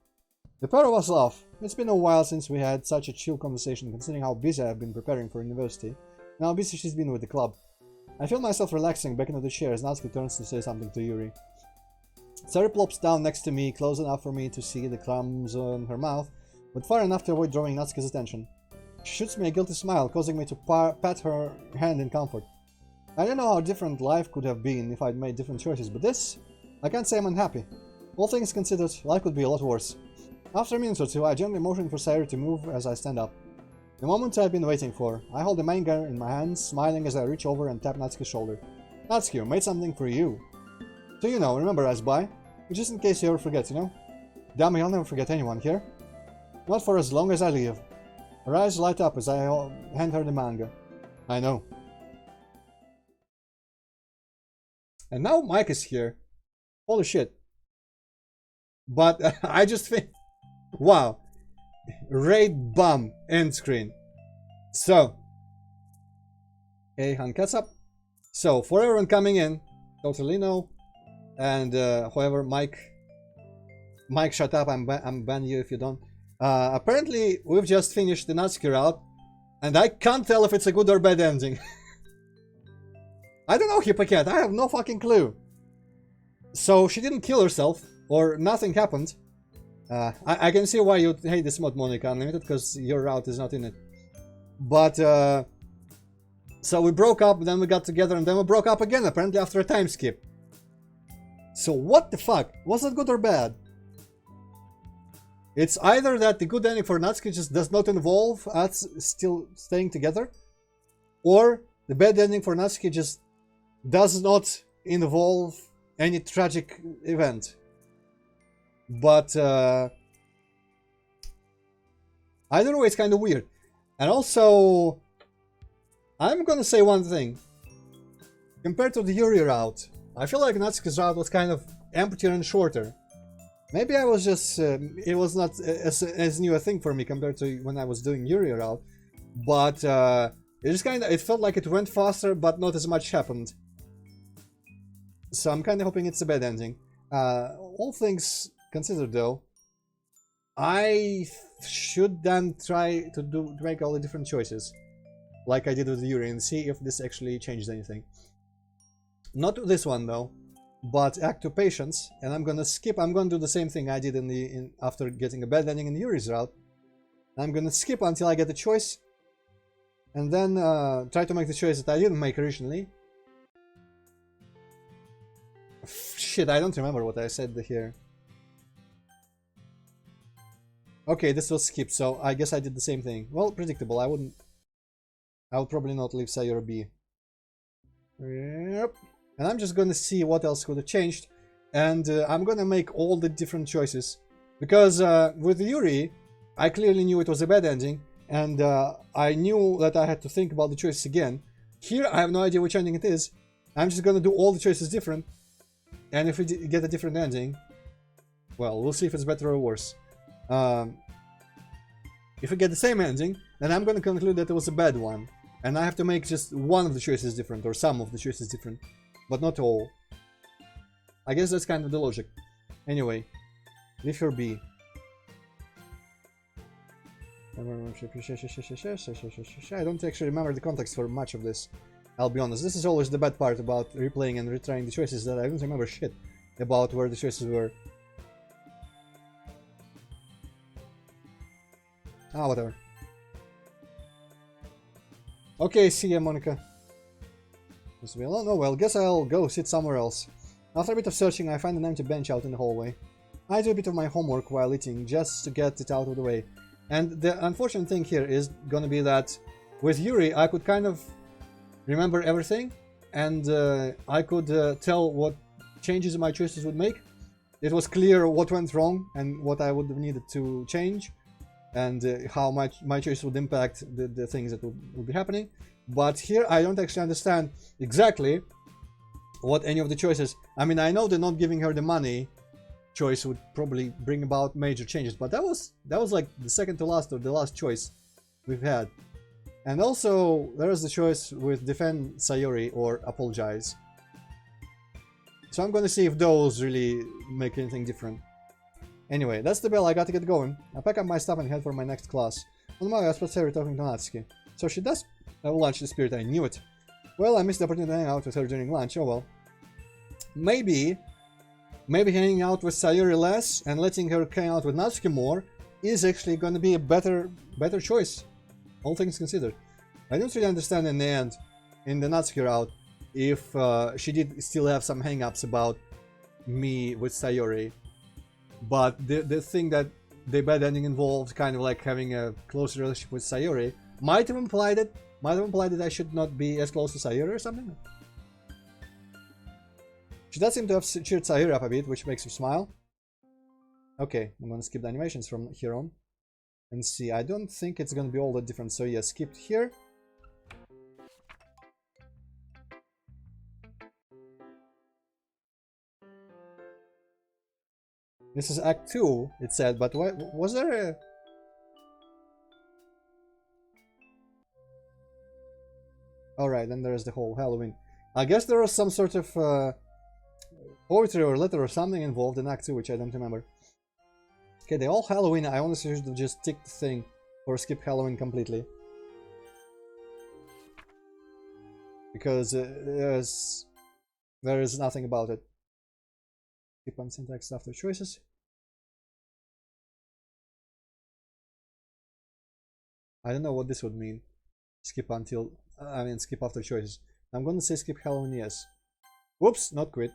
The pair of us laugh. It's been a while since we had such a chill conversation, considering how busy I have been preparing for university, and how busy she's been with the club. I feel myself relaxing back into the chair as Natsuki turns to say something to Yuri. Sari plops down next to me, close enough for me to see the crumbs on her mouth, but far enough to avoid drawing Natsuki's attention. She shoots me a guilty smile, causing me to pat her hand in comfort. I don't know how different life could have been if I'd made different choices, but this? I can't say I'm unhappy. All things considered, life could be a lot worse. After a minute or two, I gently motion for Sayuri to move as I stand up. The moment I've been waiting for. I hold the manga in my hands, smiling as I reach over and tap Natsuki's shoulder. Natsuki, I made something for you. So you know, remember us, bye? Just in case you ever forget, you know? Damn, I'll never forget anyone here. Not for as long as I live. Her eyes light up as I hand her the manga. I know. And now Mike is here. Holy shit. But I just think... Wow. Raid bomb. End screen. So. Hey, hand cuts up. So, for everyone coming in, totally no. And whoever, Mike, shut up. I'm banning you if you don't. Apparently, we've just finished the Natsuki route, and I can't tell if it's a good or bad ending. I don't know, Hippocat. I have no fucking clue. So she didn't kill herself, or nothing happened. I can see why you hate this mod, Monica Unlimited, because your route is not in it. But so we broke up, then we got together, and then we broke up again. Apparently after a time skip. So what the fuck? Was that good or bad? It's either that the good ending for Natsuki just does not involve us still staying together, or the bad ending for Natsuki just does not involve any tragic event. But either way, it's kind of weird. And also, I'm gonna say one thing. Compared to the Yuri route, I feel like Natsuki's route was kind of emptier and shorter. Maybe I was just, it was not as new a thing for me compared to when I was doing Yuri route, but it just kind of, it felt like it went faster, but not as much happened. So I'm kind of hoping it's a bad ending. All things considered though, I should then try to make all the different choices, like I did with Yuri, and see if this actually changed anything. Not this one though. But act to patience, and I'm gonna do the same thing I did after getting a bad ending in Yuri's route. I'm gonna skip until I get a choice, and then try to make the choice that I didn't make originally. Shit, I don't remember what I said here. Okay, this was skipped, so I guess I did the same thing. Well, predictable. I would probably not leave Sayori B. Yep. And I'm just gonna see what else could have changed, and I'm gonna make all the different choices, because with Yuri, I clearly knew it was a bad ending, and I knew that I had to think about the choices again. Here, I have no idea which ending it is. I'm just gonna do all the choices different, and if we get a different ending, well, we'll see if it's better or worse. If we get the same ending, then I'm gonna conclude that it was a bad one, and I have to make just one of the choices different, or some of the choices different. But not all. I guess that's kind of the logic. Anyway, leave your B. I don't actually remember the context for much of this. I'll be honest. This is always the bad part about replaying and retrying the choices, that I don't remember shit about where the choices were. Ah, whatever. Okay, see ya, Monica. Oh well, guess I'll go sit somewhere else. After a bit of searching, I find an empty bench out in the hallway. I do a bit of my homework while eating, just to get it out of the way. And the unfortunate thing here is gonna be that with Yuri, I could kind of remember everything, and I could tell what changes my choices would make. It was clear what went wrong and what I would have needed to change, and how my choice would impact the things that would be happening. But here I don't actually understand exactly what any of the choices. I mean, I know that not giving her the money choice would probably bring about major changes, but that was like the second to last or the last choice we've had. And also there is the choice with defend Sayori or apologize. So I'm gonna see if those really make anything different. Anyway, that's the bell. I gotta get going. I pack up my stuff and head for my next class. On my way, I spot Sayori talking to Natsuki. So she does have lunch in the spirit. I knew it. Well, I missed the opportunity to hang out with her during lunch. Oh well. Maybe hanging out with Sayori less and letting her hang out with Natsuki more is actually going to be a better choice, all things considered. I don't really understand in the end, in the Natsuki route, if she did still have some hang-ups about me with Sayori. But the thing that the bad ending involved kind of like having a close relationship with Sayori might have implied that I should not be as close to Sayori or something. She does seem to have cheered Sayori up a bit, which makes her smile. Okay, I'm gonna skip the animations from here on and see. I don't think it's gonna be all that different, so yeah, skipped here. This is Act 2, it said, but what was there a... Alright, then there's the whole Halloween. I guess there was some sort of poetry or letter or something involved in Act 2, which I don't remember. Okay, the all Halloween, I honestly should have just ticked the thing or skip Halloween completely. Because there is nothing about it. Skip on syntax after choices. I don't know what this would mean. Skip until... I mean, skip after choices. I'm gonna say skip Halloween, yes. Whoops, not quit.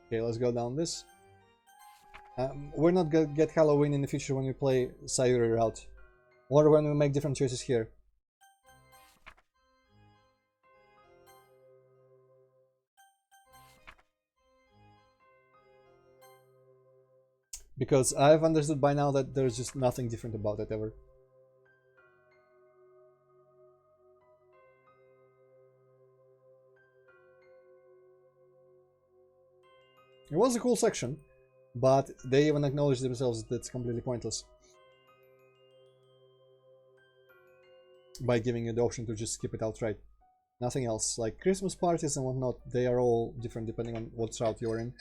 Okay, let's go down this. We're not gonna get Halloween in the future when we play Sayori route. Or when we make different choices here. Because I've understood by now that there's just nothing different about it ever. It was a cool section, but they even acknowledged themselves that it's completely pointless. By giving you the option to just skip it outright. Nothing else. Like Christmas parties and whatnot, they are all different depending on what route you're in.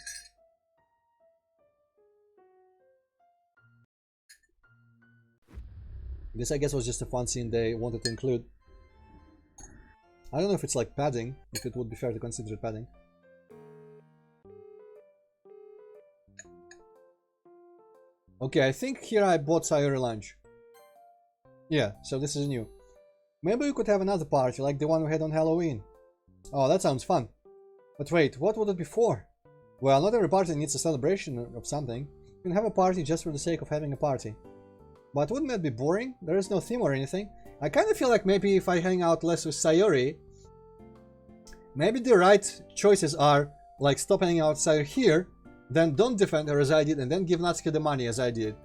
This, I guess, was just a fun scene they wanted to include. I don't know if it's like padding, if it would be fair to consider it padding. Okay, I think here I bought Sayori lunch. Yeah, so this is new. Maybe we could have another party like the one we had on Halloween. Oh, that sounds fun. But wait, what would it be for? Well, not every party needs a celebration of something. You can have a party just for the sake of having a party. But wouldn't that be boring? There is no theme or anything. I kind of feel like maybe if I hang out less with Sayori, maybe the right choices are like stop hanging out with Sayori here, then don't defend her as I did, and then give Natsuki the money as I did.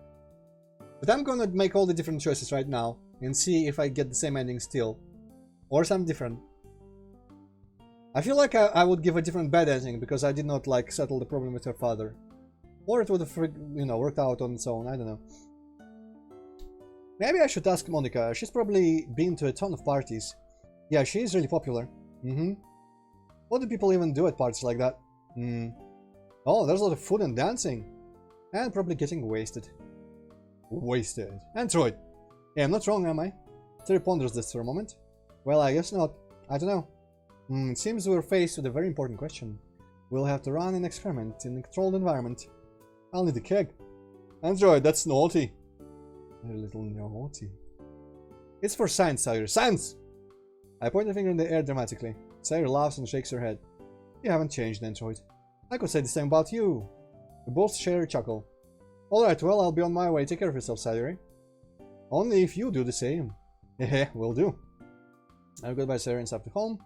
But I'm gonna make all the different choices right now and see if I get the same ending still. Or something different. I feel like I would give a different bad ending because I did not like settle the problem with her father. Or it would have, you know, worked out on its own, I don't know. Maybe I should ask Monica. She's probably been to a ton of parties. Yeah, she is really popular. What do people even do at parties like that? Oh, there's a lot of food and dancing. And probably getting wasted. Wasted. Antroid. Yeah, I'm not wrong, am I? Terry ponders this for a moment. Well, I guess not. I don't know. It seems we're faced with a very important question. We'll have to run an experiment in a controlled environment. I'll need a keg. Antroid, that's naughty. A little naughty. It's for science, Sayori. Science! I point the finger in the air dramatically. Sayori laughs and shakes her head. You haven't changed, Antroid. I could say the same about you. We both share a chuckle. Alright, well, I'll be on my way. Take care of yourself, Sayori. Only if you do the same. Hehe, will do. I'll go by Siren's up to home.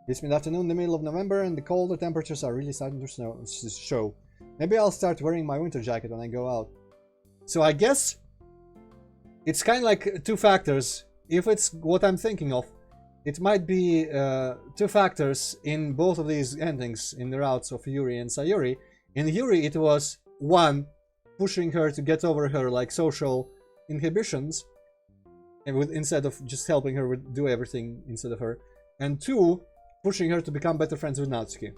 It's mid-afternoon in the middle of November and the colder temperatures are really starting to show. Maybe I'll start wearing my winter jacket when I go out. So I guess it's kind of like two factors. If it's what I'm thinking of, it might be two factors in both of these endings in the routes of Yuri and Sayuri. In Yuri, it was one, pushing her to get over her like social inhibitions, and instead of just helping her do everything instead of her, and two, pushing her to become better friends with Natsuki.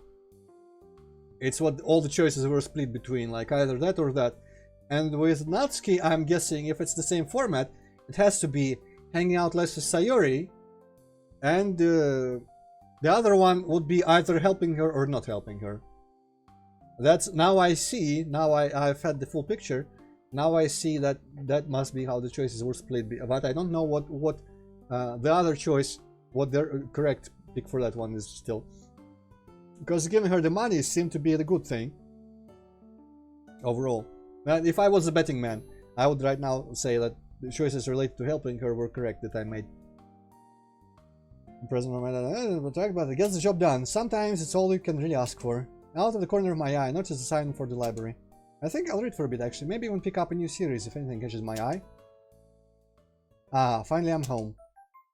It's what all the choices were split between, like either that or that. And with Natsuki, I'm guessing if it's the same format, it has to be hanging out less with Sayuri, and the other one would be either helping her or not helping her. That's now I see. Now I've had the full picture. Now I see that that must be how the choices were split. But I don't know what the other choice, what their correct pick for that one is still. Because giving her the money seemed to be the good thing overall. And if I was a betting man, I would right now say that the choices related to helping her were correct that I made. Present moment, but it gets the job done. Sometimes it's all you can really ask for. Out of the corner of my eye, I noticed a sign for the library. I think I'll read for a bit actually. Maybe even pick up a new series if anything catches my eye. Ah, finally I'm home.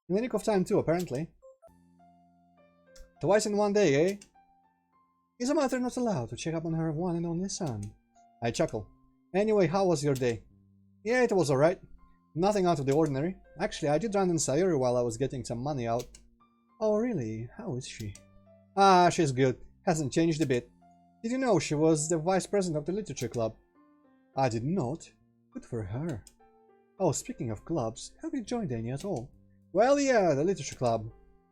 In the nick of time too, apparently. Twice in one day, eh? Is a mother not allowed to check up on her one and only son? I chuckle. Anyway, how was your day? Yeah, it was alright. Nothing out of the ordinary. Actually, I did run in Sayuri while I was getting some money out. Oh, really? How is she? Ah, she's good. Hasn't changed a bit. Did you know she was the vice president of the literature club? I did not. Good for her. Oh, speaking of clubs, have you joined any at all? Well, yeah, the literature club.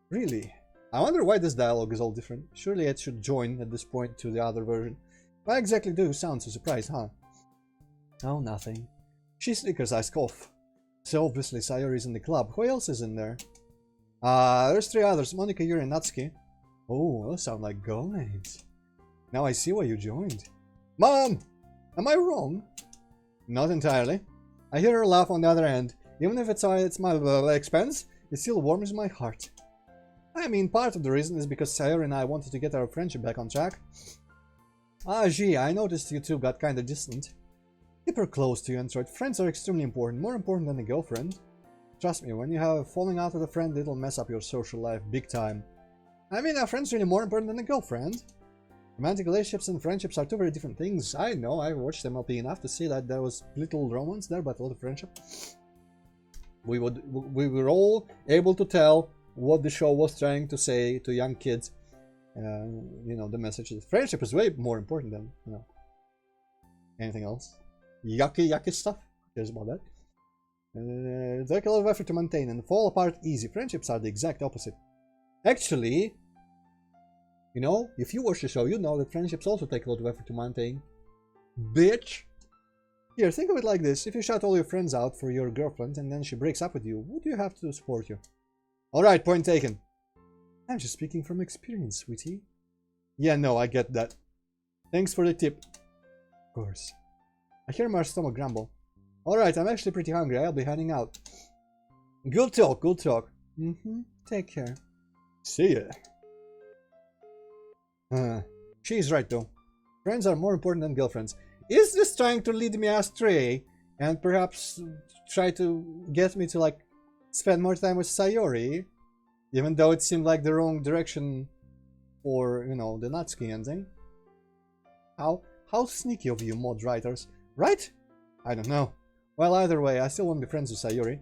Really? I wonder why this dialogue is all different. Surely it should join at this point to the other version. Why exactly do you sound so surprised, huh? Oh, nothing. She snickers, I scoff. So obviously Sayori's in the club. Who else is in there? There's three others. Monika, Yuri, and Natsuki. Oh, those sound like girl names. Now I see why you joined. Mom! Am I wrong? Not entirely. I hear her laugh on the other end. Even if it's my expense, it still warms my heart. I mean, part of the reason is because Sayori and I wanted to get our friendship back on track. Ah, gee, I noticed you two got kinda distant. Keep her close to you, Antroid. Friends are extremely important, more important than a girlfriend. Trust me, when you have falling out with a friend, it'll mess up your social life big time. I mean, a friend's really more important than a girlfriend. Romantic relationships and friendships are two very different things. I know, I watched MLP enough to see that there was little romance there, but a lot of friendship. We were all able to tell what the show was trying to say to young kids. You know, the message is friendship is way more important than, you know, anything else. Yucky stuff. Who cares about that? Take a lot of effort to maintain and fall apart easy. Friendships are the exact opposite. Actually, you know, if you watch the show, you know that friendships also take a lot of effort to maintain. Bitch! Here, think of it like this. If you shout all your friends out for your girlfriend and then she breaks up with you, would you have to support you? Alright, point taken. I'm just speaking from experience, sweetie. Yeah, no, I get that. Thanks for the tip. Of course. I hear my stomach grumble. Alright, I'm actually pretty hungry. I'll be heading out. Good talk, good talk. Take care. See ya. She's right though. Friends are more important than girlfriends. Is this trying to lead me astray and perhaps try to get me to like spend more time with Sayori? Even though it seemed like the wrong direction for, you know, the Natsuki ending. How sneaky of you, mod writers. Right? I don't know. Well, either way, I still won't be friends with Sayori.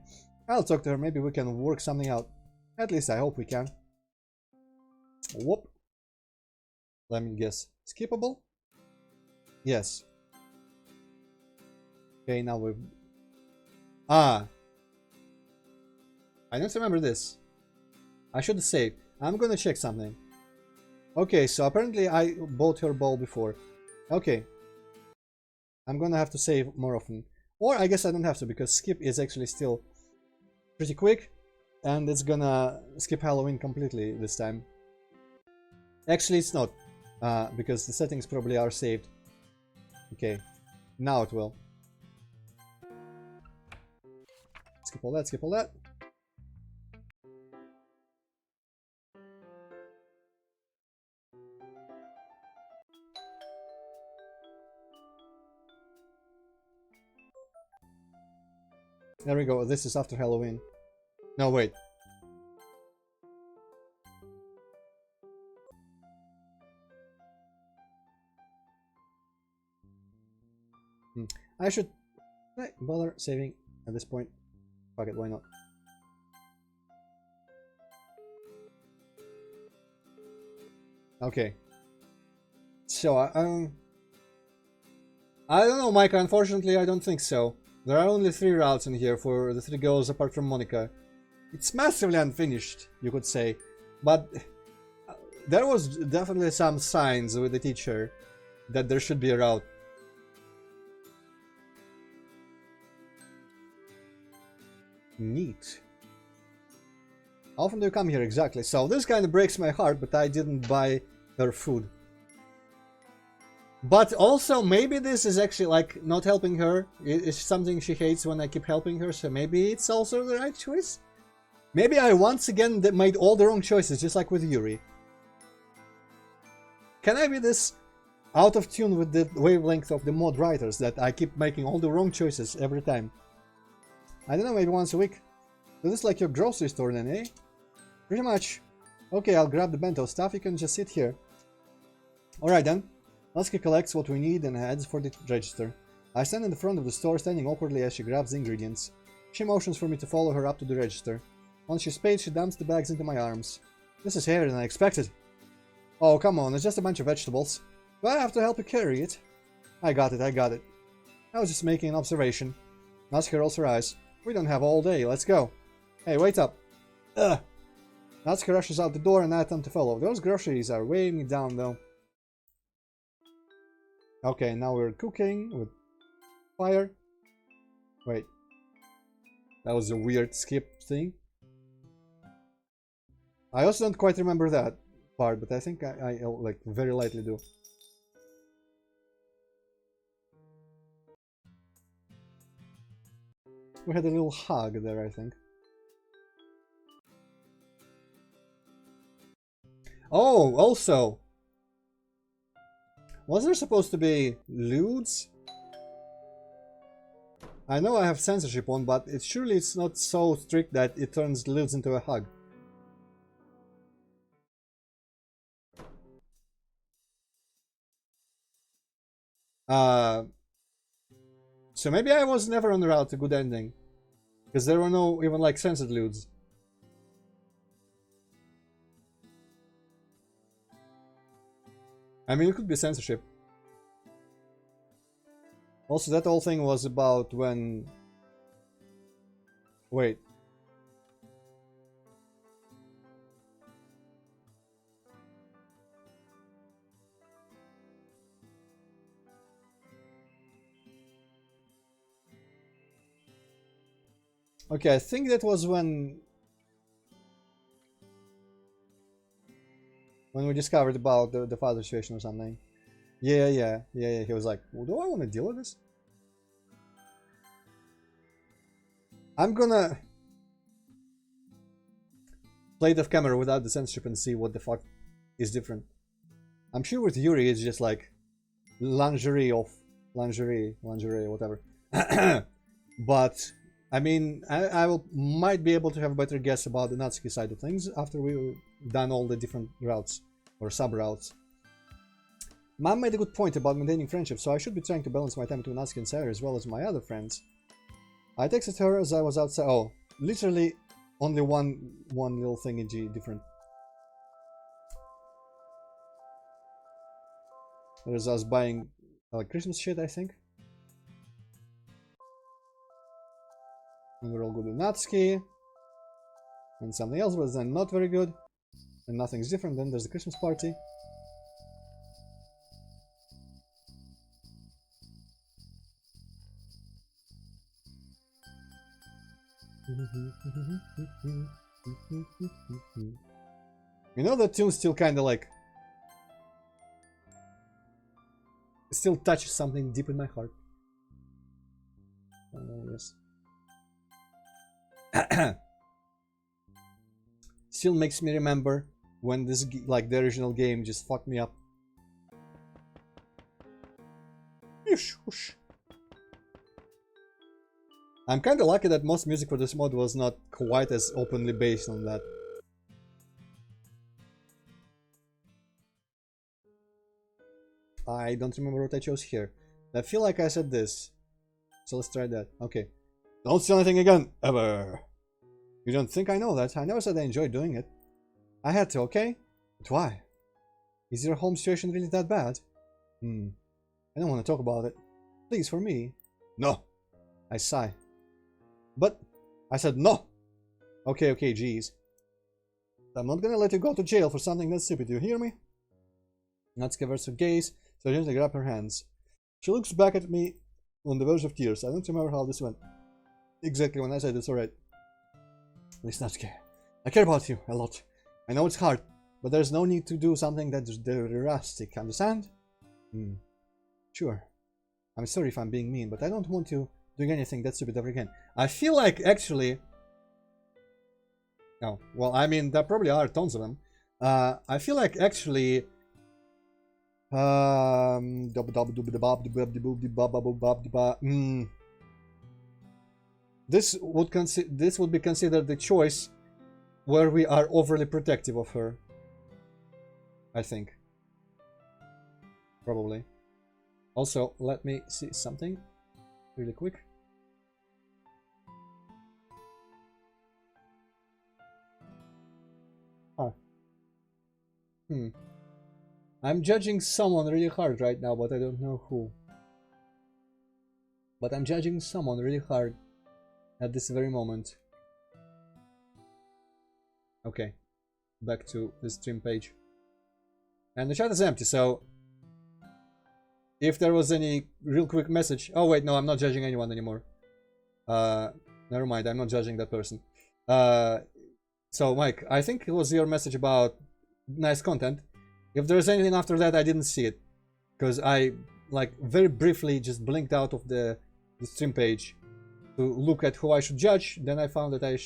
I'll talk to her, maybe we can work something out. At least I hope we can. Whoop. Let me guess. Skippable? Yes. Okay, now we've... Ah. I don't remember this. I should have saved. I'm gonna check something. Okay, so apparently I bought her ball before. Okay. I'm gonna have to save more often. Or I guess I don't have to, because skip is actually still pretty quick. And it's gonna skip Halloween completely this time. Actually, it's not. Because the settings probably are saved. Okay. Now it will. Skip all that, skip all that. There we go, this is after Halloween. No, wait. I should bother saving at this point. Fuck it, why not? Okay. So, I don't know, Micah, unfortunately I don't think so. There are only 3 routes in here for the 3 girls apart from Monica. It's massively unfinished, you could say. But there was definitely some signs with the teacher that there should be a route. Neat. How often do you come here exactly? So this kind of breaks my heart, but I didn't buy her food. But also, maybe this is actually like not helping her. It's something she hates when I keep helping her, so maybe it's also the right choice? Maybe I once again made all the wrong choices, just like with Yuri. Can I be this out of tune with the wavelength of the mod writers that I keep making all the wrong choices every time? I don't know, maybe once a week. This is like your grocery store then, eh? Pretty much. Okay, I'll grab the bento stuff, you can just sit here. Alright then. Natsuki collects what we need and heads for the register. I stand in the front of the store, standing awkwardly as she grabs the ingredients. She motions for me to follow her up to the register. Once she's paid, she dumps the bags into my arms. This is heavier than I expected. Oh, come on, it's just a bunch of vegetables. Do I have to help you carry it? I got it, I got it. I was just making an observation. Natsuki rolls her eyes. We don't have all day, let's go. Hey, wait up. Ugh. Natsuki rushes out the door and I attempt to follow. Those groceries are weighing me down though. Okay, now we're cooking with fire. Wait. That was a weird skip thing. I also don't quite remember that part, but I think I like very lightly do. We had a little hug there, I think. Oh, also! Was there supposed to be lewds? I know I have censorship on, but surely it's not so strict that it turns lewds into a hug. So maybe I was never on the route to good ending. Because there were no even like censored lewds. I mean, it could be censorship. Also, that whole thing was about when... Wait. Okay, I think that was when we discovered about the father situation or something. Yeah. He was like, well, do I want to deal with this? I'm gonna play it off camera without the censorship and see what the fuck is different. I'm sure with Yuri it's just like lingerie, whatever. But I mean, I might be able to have a better guess about the Natsuki side of things after we've done all the different routes or sub-routes. Mom made a good point about maintaining friendship, so I should be trying to balance my time between Natsuki and Sarah as well as my other friends. I texted her as I was outside. Oh, literally only one little thing in G different. There's us buying Christmas shit, I think. And we're all good with Natsuki. And something else, but then not very good. And nothing's different. Then there's the Christmas party. You know that tune still kind of like... It still touches something deep in my heart. Yes. Still makes me remember when this, like the original game, just fucked me up. I'm kinda lucky that most music for this mod was not quite as openly based on that. I don't remember what I chose here. I feel like I said this. So let's try that. Okay. Don't steal anything again, ever. You don't think I know that? I never said I enjoyed doing it. I had to, okay? But why? Is your home situation really that bad? I don't want to talk about it. Please, for me. No. I sigh. But I said no. Okay, jeez. I'm not gonna let you go to jail for something that stupid, do you hear me? Natsuki averts her gaze, so I gently grab her hands. She looks back at me on the verge of tears. I don't remember how this went. Exactly when I said it's alright. Listen, Natsuki. I care about you a lot. I know it's hard, but there's no need to do something that's drastic, understand? Sure. I'm sorry if I'm being mean, but I don't want you doing anything that stupid ever again. I feel like actually... Oh, well, I mean, there probably are tons of them. I feel like actually... This would be considered the choice where we are overly protective of her. I think. Probably. Also, let me see something really quick. I'm judging someone really hard right now, but I don't know who. But I'm judging someone really hard at this very moment. Okay, back to the stream page. And the chat is empty, so if there was any real quick message... Oh wait, no, I'm not judging anyone anymore. Never mind, I'm not judging that person. So Mike, I think it was your message about nice content. If there's anything after that, I didn't see it. Because I, like, very briefly just blinked out of the stream page to look at who I should judge. Then I found that I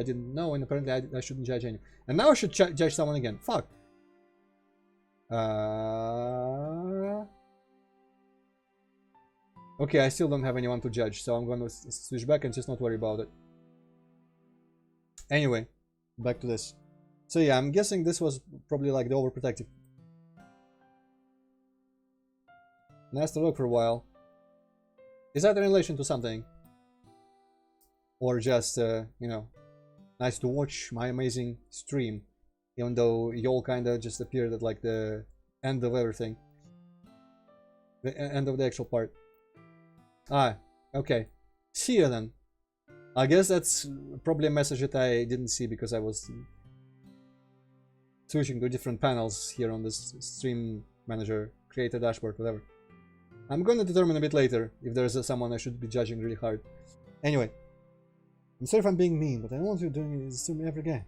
didn't know, and apparently I shouldn't judge anyone. And now I should judge someone again. Fuck. Okay, I still don't have anyone to judge, so I'm gonna switch back and just not worry about it. Anyway, back to this. So yeah, I'm guessing this was probably like the overprotective. Nice to look for a while. Is that in relation to something? Or just, you know, nice to watch my amazing stream, even though you all kinda just appeared at like the end of everything. The end of the actual part. Ah, okay. See you then. I guess that's probably a message that I didn't see because I was switching to different panels here on this stream manager, creator dashboard, whatever. I'm going to determine a bit later if there's someone I should be judging really hard. Anyway, I'm sorry if I'm being mean, but I don't want you doing this to me ever again.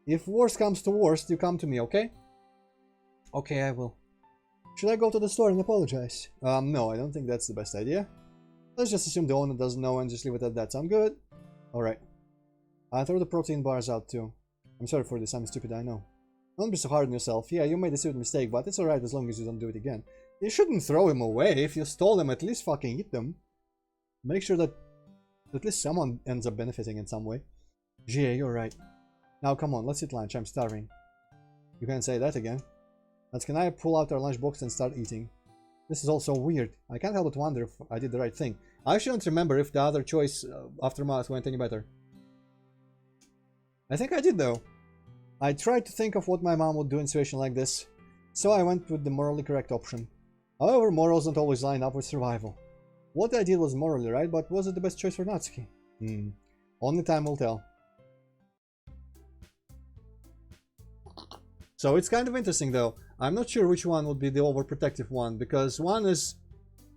If worst comes to worst, you come to me, okay? Okay, I will. Should I go to the store and apologize? No, I don't think that's the best idea. Let's just assume the owner doesn't know and just leave it at that. Sound good? Alright. I'll throw the protein bars out too. I'm sorry for this, I'm stupid, I know. Don't be so hard on yourself. Yeah, you made a stupid mistake, but it's alright as long as you don't do it again. You shouldn't throw them away. If you stole them, at least fucking eat them. Make sure that at least someone ends up benefiting in some way. GA, you're right. Now come on, let's eat lunch. I'm starving. You can't say that again. Let's can I pull out our lunchbox and start eating? This is all so weird. I can't help but wonder if I did the right thing. I shouldn't remember if the other choice, Aftermath, went any better. I think I did though. I tried to think of what my mom would do in a situation like this, so I went with the morally correct option. However, morals don't always line up with survival. What I did was morally right, but was it the best choice for Natsuki? Only time will tell. So it's kind of interesting though. I'm not sure which one would be the overprotective one, because one is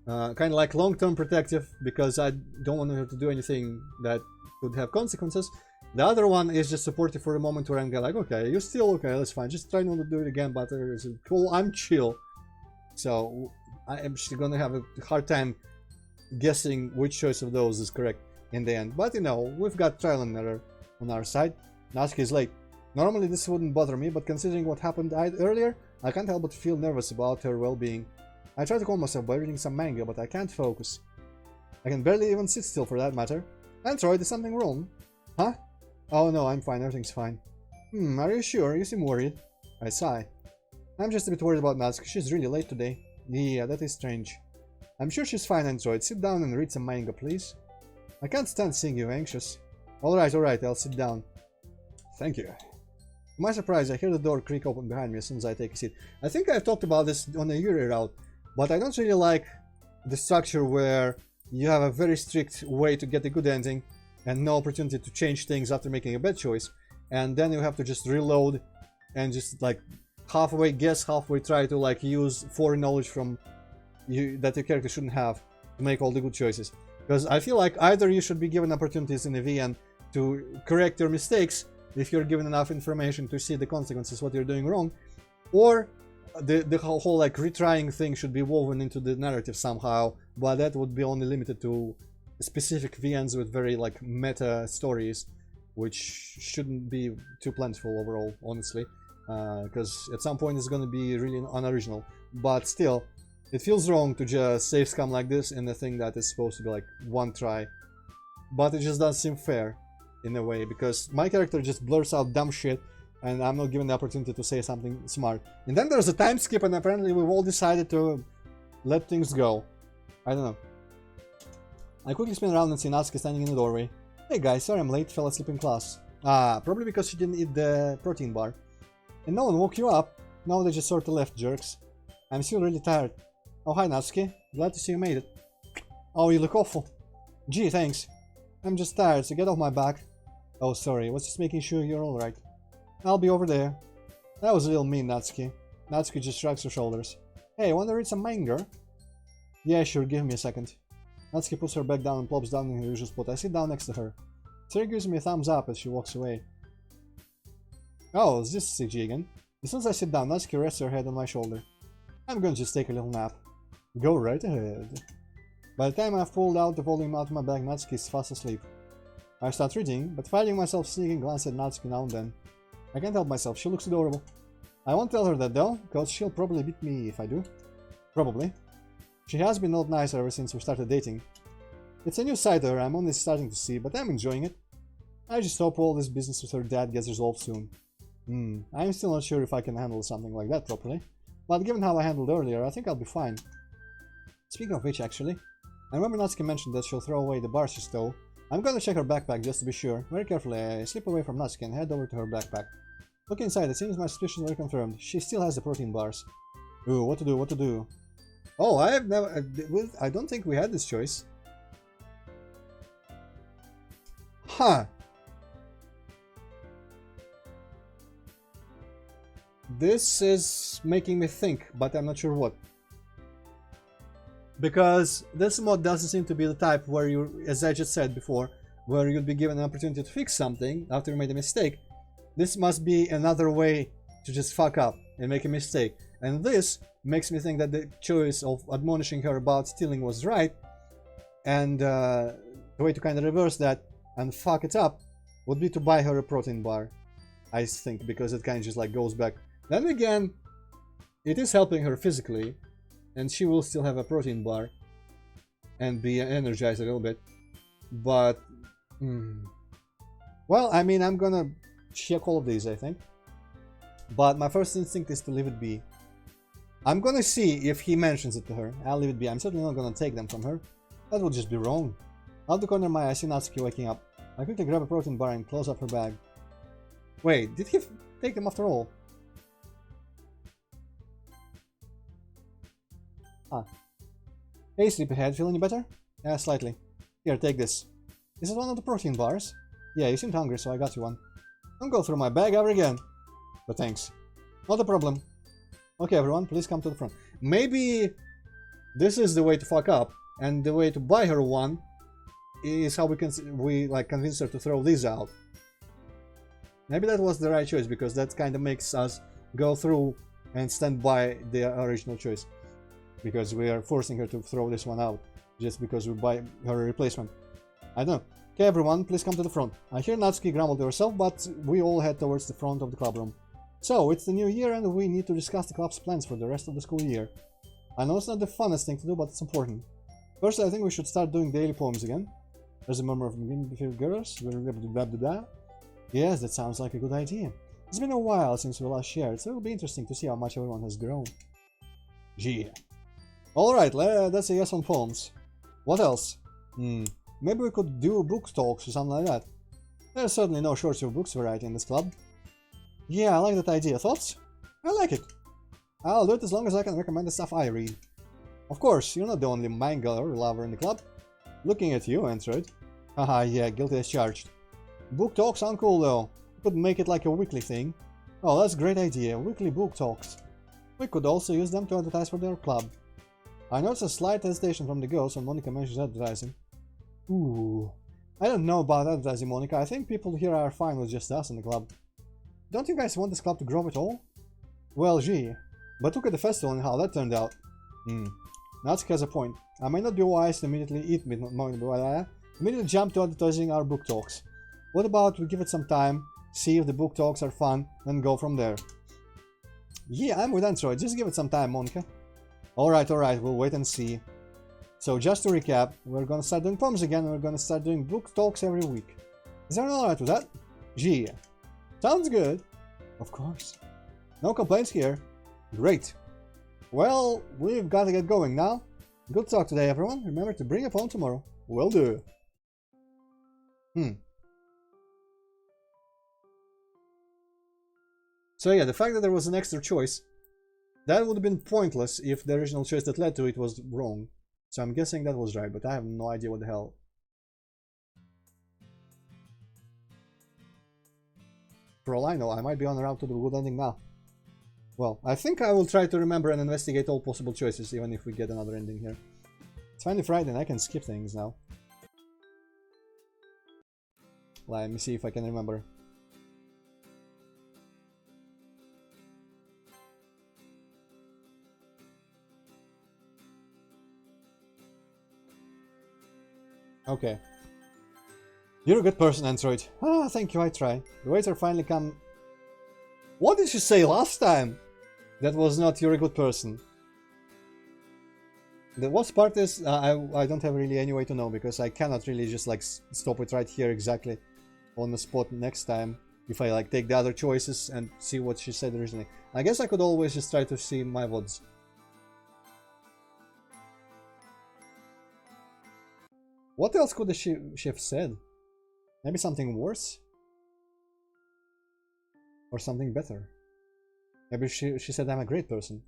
kind of like long-term protective, because I don't want her to do anything that could have consequences. The other one is just supportive for a moment where I'm like, okay, you're still okay, that's fine. Just try not to do it again, but it's cool, I'm chill. So I'm just gonna have a hard time guessing which choice of those is correct. in the end. But you know, we've got trial and error on our side. Natsuki is late. Normally this wouldn't bother me, but considering what happened earlier, I can't help but feel nervous about her well-being. I try to calm myself by reading some manga, but I can't focus. I can barely even sit still for that matter. Antroid, is something wrong? Huh? Oh no, I'm fine, everything's fine. Are you sure? You seem worried. I sigh. I'm just a bit worried about Natsuki, she's really late today. Yeah, that is strange. I'm sure she's fine, Antroid. Sit down and read some manga, please. I can't stand seeing you anxious. Alright, I'll sit down. Thank you. To my surprise, I hear the door creak open behind me as soon as I take a seat. I think I've talked about this on a Yuri route, but I don't really like the structure where you have a very strict way to get a good ending and no opportunity to change things after making a bad choice, and then you have to just reload and just like halfway guess, halfway try to like use foreign knowledge from you that your character shouldn't have to make all the good choices. Because I feel like either you should be given opportunities in the VN to correct your mistakes if you're given enough information to see the consequences what you're doing wrong, or the whole like retrying thing should be woven into the narrative somehow, but that would be only limited to specific VNs with very like meta stories, which shouldn't be too plentiful overall, honestly, because at some point it's going to be really unoriginal. But still, it feels wrong to just save scum like this in a thing that is supposed to be like one try, but it just doesn't seem fair in a way, because my character just blurs out dumb shit and I'm not given the opportunity to say something smart. And then there's a time skip and apparently we've all decided to let things go. I don't know. I quickly spin around and see Natsuki standing in the doorway. Hey guys, sorry I'm late, fell asleep in class. Ah, probably because she didn't eat the protein bar. And no one woke you up? No, they just sort of left, jerks. I'm still really tired. Oh hi Natsuki, glad to see you made it. Oh, you look awful. Gee, thanks. I'm just tired, so get off my back. Oh, sorry, was just making sure you're alright. I'll be over there. That was a little mean, Natsuki. Natsuki just shrugs her shoulders. Hey, wanna read some manga? Yeah, sure, give me a second. Natsuki puts her back down and plops down in her usual spot. I sit down next to her. Sarah gives me a thumbs up as she walks away. Oh, is this CG again? As soon as I sit down, Natsuki rests her head on my shoulder. I'm gonna just take a little nap. Go right ahead. By the time I've pulled out the volume out of my bag, Natsuki is fast asleep. I start reading, but finding myself sneaking glance at Natsuki now and then. I can't help myself, she looks adorable. I won't tell her that though, because she'll probably beat me if I do. Probably. She has been not nice ever since we started dating. It's a new side to her I'm only starting to see, but I'm enjoying it. I just hope all this business with her dad gets resolved soon. I'm still not sure if I can handle something like that properly, but given how I handled earlier, I think I'll be fine. Speaking of which, actually, I remember Natsuki mentioned that she'll throw away the bars she stole. I'm gonna check her backpack just to be sure. Very carefully, I slip away from Natsuki and head over to her backpack. Look inside, it seems my suspicions were confirmed. She still has the protein bars. Ooh, what to do? Oh, I don't think we had this choice. Huh. This is making me think, but I'm not sure what. Because this mod doesn't seem to be the type where you, as I just said before, where you'd be given an opportunity to fix something after you made a mistake. This must be another way to just fuck up and make a mistake. And this makes me think that the choice of admonishing her about stealing was right, and the way to kind of reverse that and fuck it up would be to buy her a protein bar, I think, because it kind of just like goes back. Then again, it is helping her physically, and she will still have a protein bar and be energized a little bit, but well, I mean, I'm gonna check all of these, I think, but my first instinct is to leave it be. I'm gonna see if he mentions it to her. I'll leave it be. I'm certainly not gonna take them from her. That would just be wrong. Out the corner of my eye, I see Natsuki waking up. I quickly grab a protein bar and close up her bag. Wait, did he take them after all? Ah. Hey, sleepyhead, feel any better? Yeah, slightly. Here, take this. Is it one of the protein bars? Yeah, you seemed hungry, so I got you one. Don't go through my bag ever again. But thanks. Not a problem. Okay, everyone, please come to the front. Maybe this is the way to fuck up, and the way to buy her one is how we convince her to throw these out. Maybe that was the right choice, because that kind of makes us go through and stand by the original choice. Because we are forcing her to throw this one out, just because we buy her a replacement. I don't know. Okay, everyone, please come to the front. I hear Natsuki grumbled to herself, but we all head towards the front of the club room. So, it's the new year and we need to discuss the club's plans for the rest of the school year. I know it's not the funnest thing to do, but it's important. First, I think we should start doing daily poems again. There's a murmur of girls. Yes, that sounds like a good idea. It's been a while since we last shared, so it'll be interesting to see how much everyone has grown. Yeah. Alright, that's a yes on poems. What else? Maybe we could do book talks or something like that. There's certainly no shortage of books variety in this club. Yeah, I like that idea. Thoughts? I like it. I'll do it as long as I can recommend the stuff I read. Of course, you're not the only manga lover in the club. Looking at you, Antroid. Haha, yeah, guilty as charged. Book talks sound cool though. We could make it like a weekly thing. Oh, that's a great idea. Weekly book talks. We could also use them to advertise for their club. I noticed a slight hesitation from the girls when Monica mentions advertising. Ooh. I don't know about advertising, Monica. I think people here are fine with just us in the club. Don't you guys want this club to grow at all? Well, gee. But look at the festival and how that turned out. Natsuki has a point. I may not be wise to immediately jump to advertising our book talks. What about we give it some time, see if the book talks are fun, then go from there? Yeah, I'm with Antroid. Just give it some time, Monica. Alright, we'll wait and see. So just to recap, we're gonna start doing poems again and we're gonna start doing book talks every week. Is everyone alright with that? Yeah. Sounds good. Of course. No complaints here. Great. Well, we've got to get going now. Good talk today, everyone. Remember to bring a poem tomorrow. Will do. So yeah, the fact that there was an extra choice, that would have been pointless if the original choice that led to it was wrong. So I'm guessing that was right, but I have no idea what the hell. For all I know, I might be on the route to the good ending now. Well, I think I will try to remember and investigate all possible choices, even if we get another ending here. It's finally Friday and I can skip things now. Let me see if I can remember. Okay. You're a good person, Antroid. Ah, thank you, I try. The waiter finally come... What did you say last time? That was not you're a good person. The worst part is, I don't have really any way to know, because I cannot really just like stop it right here exactly on the spot next time. If I like take the other choices and see what she said originally. I guess I could always just try to see my words. What else could the she have said? Maybe something worse? Or something better? Maybe she said I'm a great person.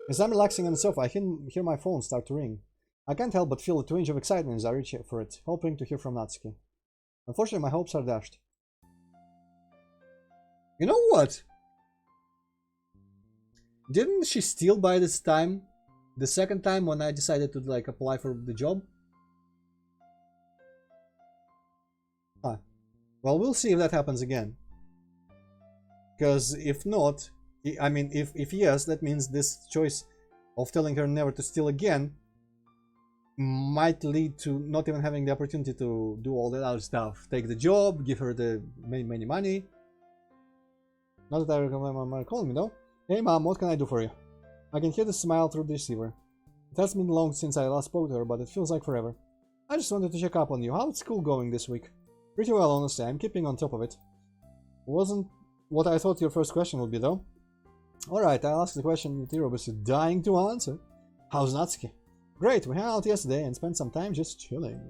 As I'm relaxing on the sofa, I hear my phone start to ring. I can't help but feel a twinge of excitement as I reach for it, hoping to hear from Natsuki. Unfortunately, my hopes are dashed. You know what? Didn't she steal by this time? The second time when I decided to like apply for the job? Huh. Well, we'll see if that happens again. Because if not, I mean, if yes, that means this choice of telling her never to steal again might lead to not even having the opportunity to do all that other stuff. Take the job, give her the many money. Not that I recommend my mom calling me though. Hey mom, what can I do for you? I can hear the smile through the receiver. It has been long since I last spoke to her, but it feels like forever. I just wanted to check up on you. How's school going this week? Pretty well, honestly. I'm keeping on top of it. Wasn't what I thought your first question would be, though. Alright, I'll ask the question that you're obviously dying to answer. How's Natsuki? Great, we hung out yesterday and spent some time just chilling.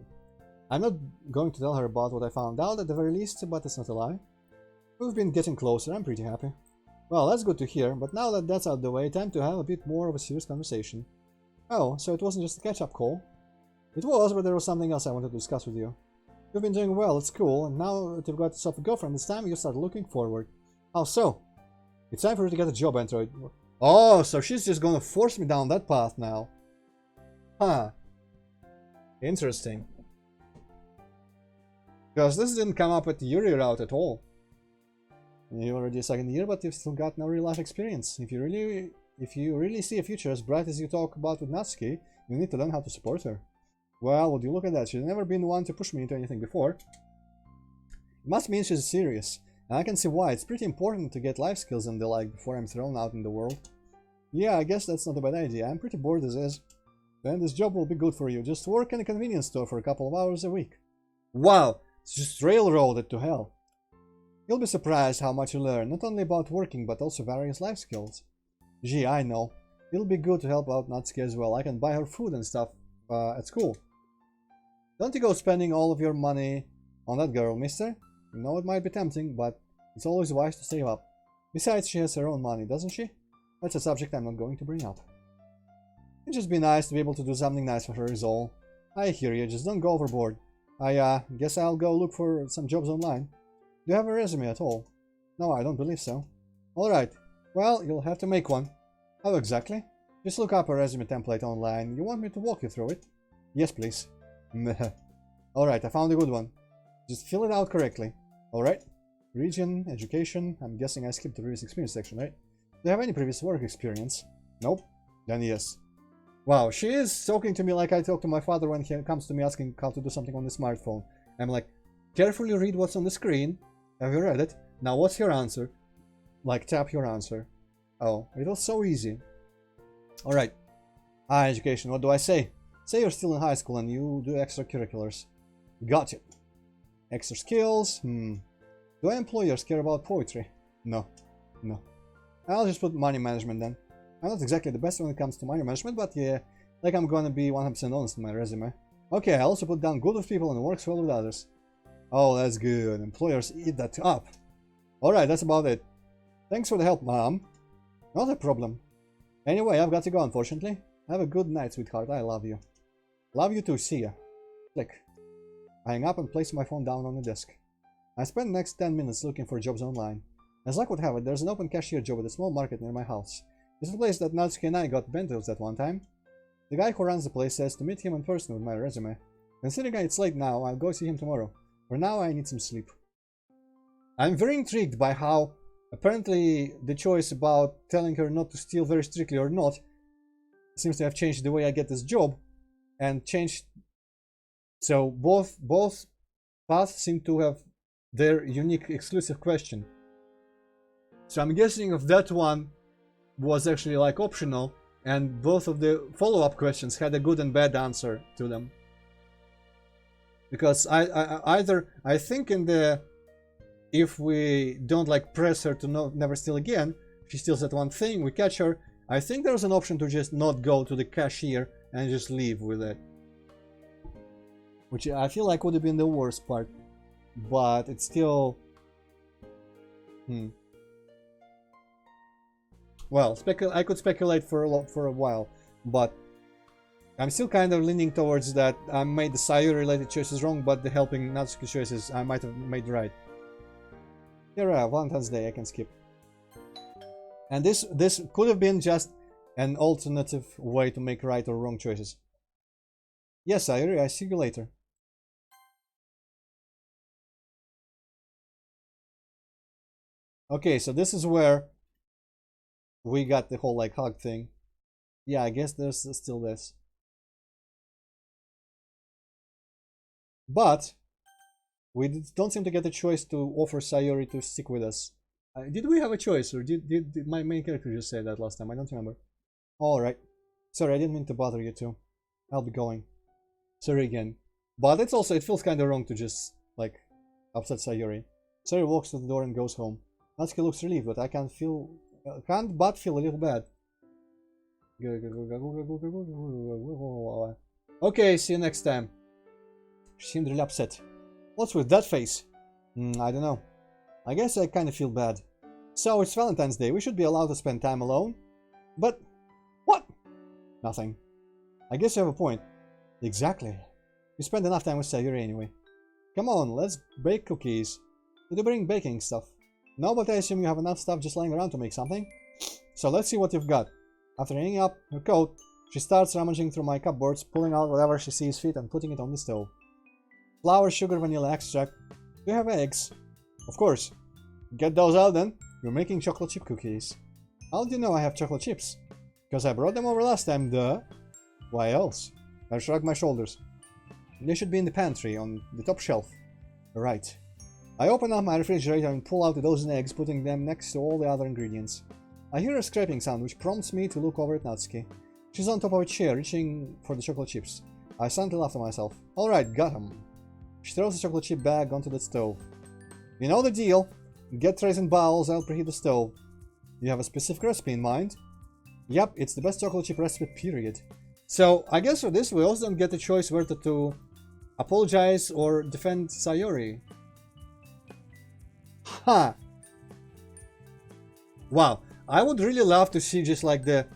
I'm not going to tell her about what I found out at the very least, but it's not a lie. We've been getting closer, I'm pretty happy. Well, that's good to hear, but now that that's out of the way, time to have a bit more of a serious conversation. Oh, so it wasn't just a catch-up call? It was, but there was something else I wanted to discuss with you. You've been doing well at school, and now that you've got yourself a girlfriend, it's time you start looking forward. How so? It's time for you to get a job, Antroid. Oh, so she's just gonna force me down that path now. Huh. Interesting. Because this didn't come up at the Yuri route at all. You're already a second year, but you've still got no real life experience. If you really if you really see a future as bright as you talk about with Natsuki, you need to learn how to support her. Well, would you look at that? She's never been one to push me into anything before. It must mean she's serious. And I can see why. It's pretty important to get life skills and the like before I'm thrown out in the world. Yeah, I guess that's not a bad idea. I'm pretty bored as is. Then this job will be good for you. Just work in a convenience store for a couple of hours a week. Wow! It's just railroaded to hell. You'll be surprised how much you learn, not only about working, but also various life skills. Gee, I know. It'll be good to help out Natsuki as well. I can buy her food and stuff at school. Don't you go spending all of your money on that girl, mister? You know it might be tempting, but it's always wise to save up. Besides, she has her own money, doesn't she? That's a subject I'm not going to bring up. It'd just be nice to be able to do something nice for her is all. I hear you, just don't go overboard. I guess I'll go look for some jobs online. Do you have a resume at all? No, I don't believe so. Alright, well, you'll have to make one. How exactly? Just look up a resume template online. You want me to walk you through it? Yes, please. Alright, I found a good one. Just fill it out correctly. Alright. Region, education. I'm guessing I skipped the previous experience section, right? Do you have any previous work experience? Nope. Then yes. Wow, she is talking to me like I talk to my father when he comes to me asking how to do something on the smartphone. I'm like, carefully read what's on the screen. Have you read it? Now what's your answer? Like, tap your answer. Oh, it was so easy. Alright. Higher education, what do I say? Say you're still in high school and you do extracurriculars. Got it. Extra skills? Do employers care about poetry? No. No. I'll just put money management then. I'm not exactly the best when it comes to money management, but yeah, like I'm gonna be 100% honest in my resume. Okay, I also put down good with people and works well with others. Oh, that's good. Employers eat that up. Alright, that's about it. Thanks for the help, Mom. Not a problem. Anyway, I've got to go, unfortunately. Have a good night, sweetheart. I love you. Love you too. See ya. Click. I hang up and place my phone down on the desk. I spend the next 10 minutes looking for jobs online. As luck would have it, there's an open cashier job at a small market near my house. It's the place that Natsuki and I got bentos at one time. The guy who runs the place says to meet him in person with my resume. Considering it's late now, I'll go see him tomorrow. For now, I need some sleep. I'm very intrigued by how apparently the choice about telling her not to steal very strictly or not seems to have changed the way I get this job and changed. So both paths seem to have their unique exclusive question. So I'm guessing if that one was actually like optional and both of the follow-up questions had a good and bad answer to them. Because I think in the, if we don't like press her to never steal again, if she steals that one thing, we catch her, I think there's an option to just not go to the cashier and just leave with it. Which I feel like would have been the worst part. But it's still... Well, I could speculate for a while, but I'm still kind of leaning towards that I made the Sayuri-related choices wrong, but the helping Natsuki choices I might have made right. Here I have Valentine's Day, I can skip. And this could have been just an alternative way to make right or wrong choices. Yes, Sayuri, I see you later. Okay, so this is where we got the whole like hug thing. Yeah, I guess there's still this. But we don't seem to get a choice to offer Sayuri to stick with us. Did we have a choice, or did my main character just say that last time? I don't remember. Alright. Sorry, I didn't mean to bother you too. I'll be going. Sorry again. But it's also, it feels kind of wrong to just, like, upset Sayuri. Sayuri walks to the door and goes home. Natsuki looks relieved, but I can't but feel a little bad. Okay, see you next time. She seemed really upset. What's with that face? I don't know. I guess I kind of feel bad. So, it's Valentine's Day. We should be allowed to spend time alone. But... what? Nothing. I guess you have a point. Exactly. You spend enough time with Sayuri anyway. Come on, let's bake cookies. Did you bring baking stuff? No, but I assume you have enough stuff just lying around to make something. So let's see what you've got. After hanging up her coat, she starts rummaging through my cupboards, pulling out whatever she sees fit and putting it on the stove. Flour, sugar, vanilla extract. Do you have eggs? Of course. Get those out then. You're making chocolate chip cookies. How do you know I have chocolate chips? Because I brought them over last time, duh. Why else? I shrugged my shoulders. They should be in the pantry, on the top shelf. Right. I open up my refrigerator and pull out a dozen eggs, putting them next to all the other ingredients. I hear a scraping sound, which prompts me to look over at Natsuki. She's on top of a chair, reaching for the chocolate chips. I silently laugh to myself. Alright, got 'em. She throws the chocolate chip bag onto the stove. You know the deal. Get trays and bowls, I'll preheat the stove. You have a specific recipe in mind? Yep, it's the best chocolate chip recipe, period. So, I guess for this we also don't get the choice whether to apologize or defend Sayori. Huh. Wow. I would really love to see just like the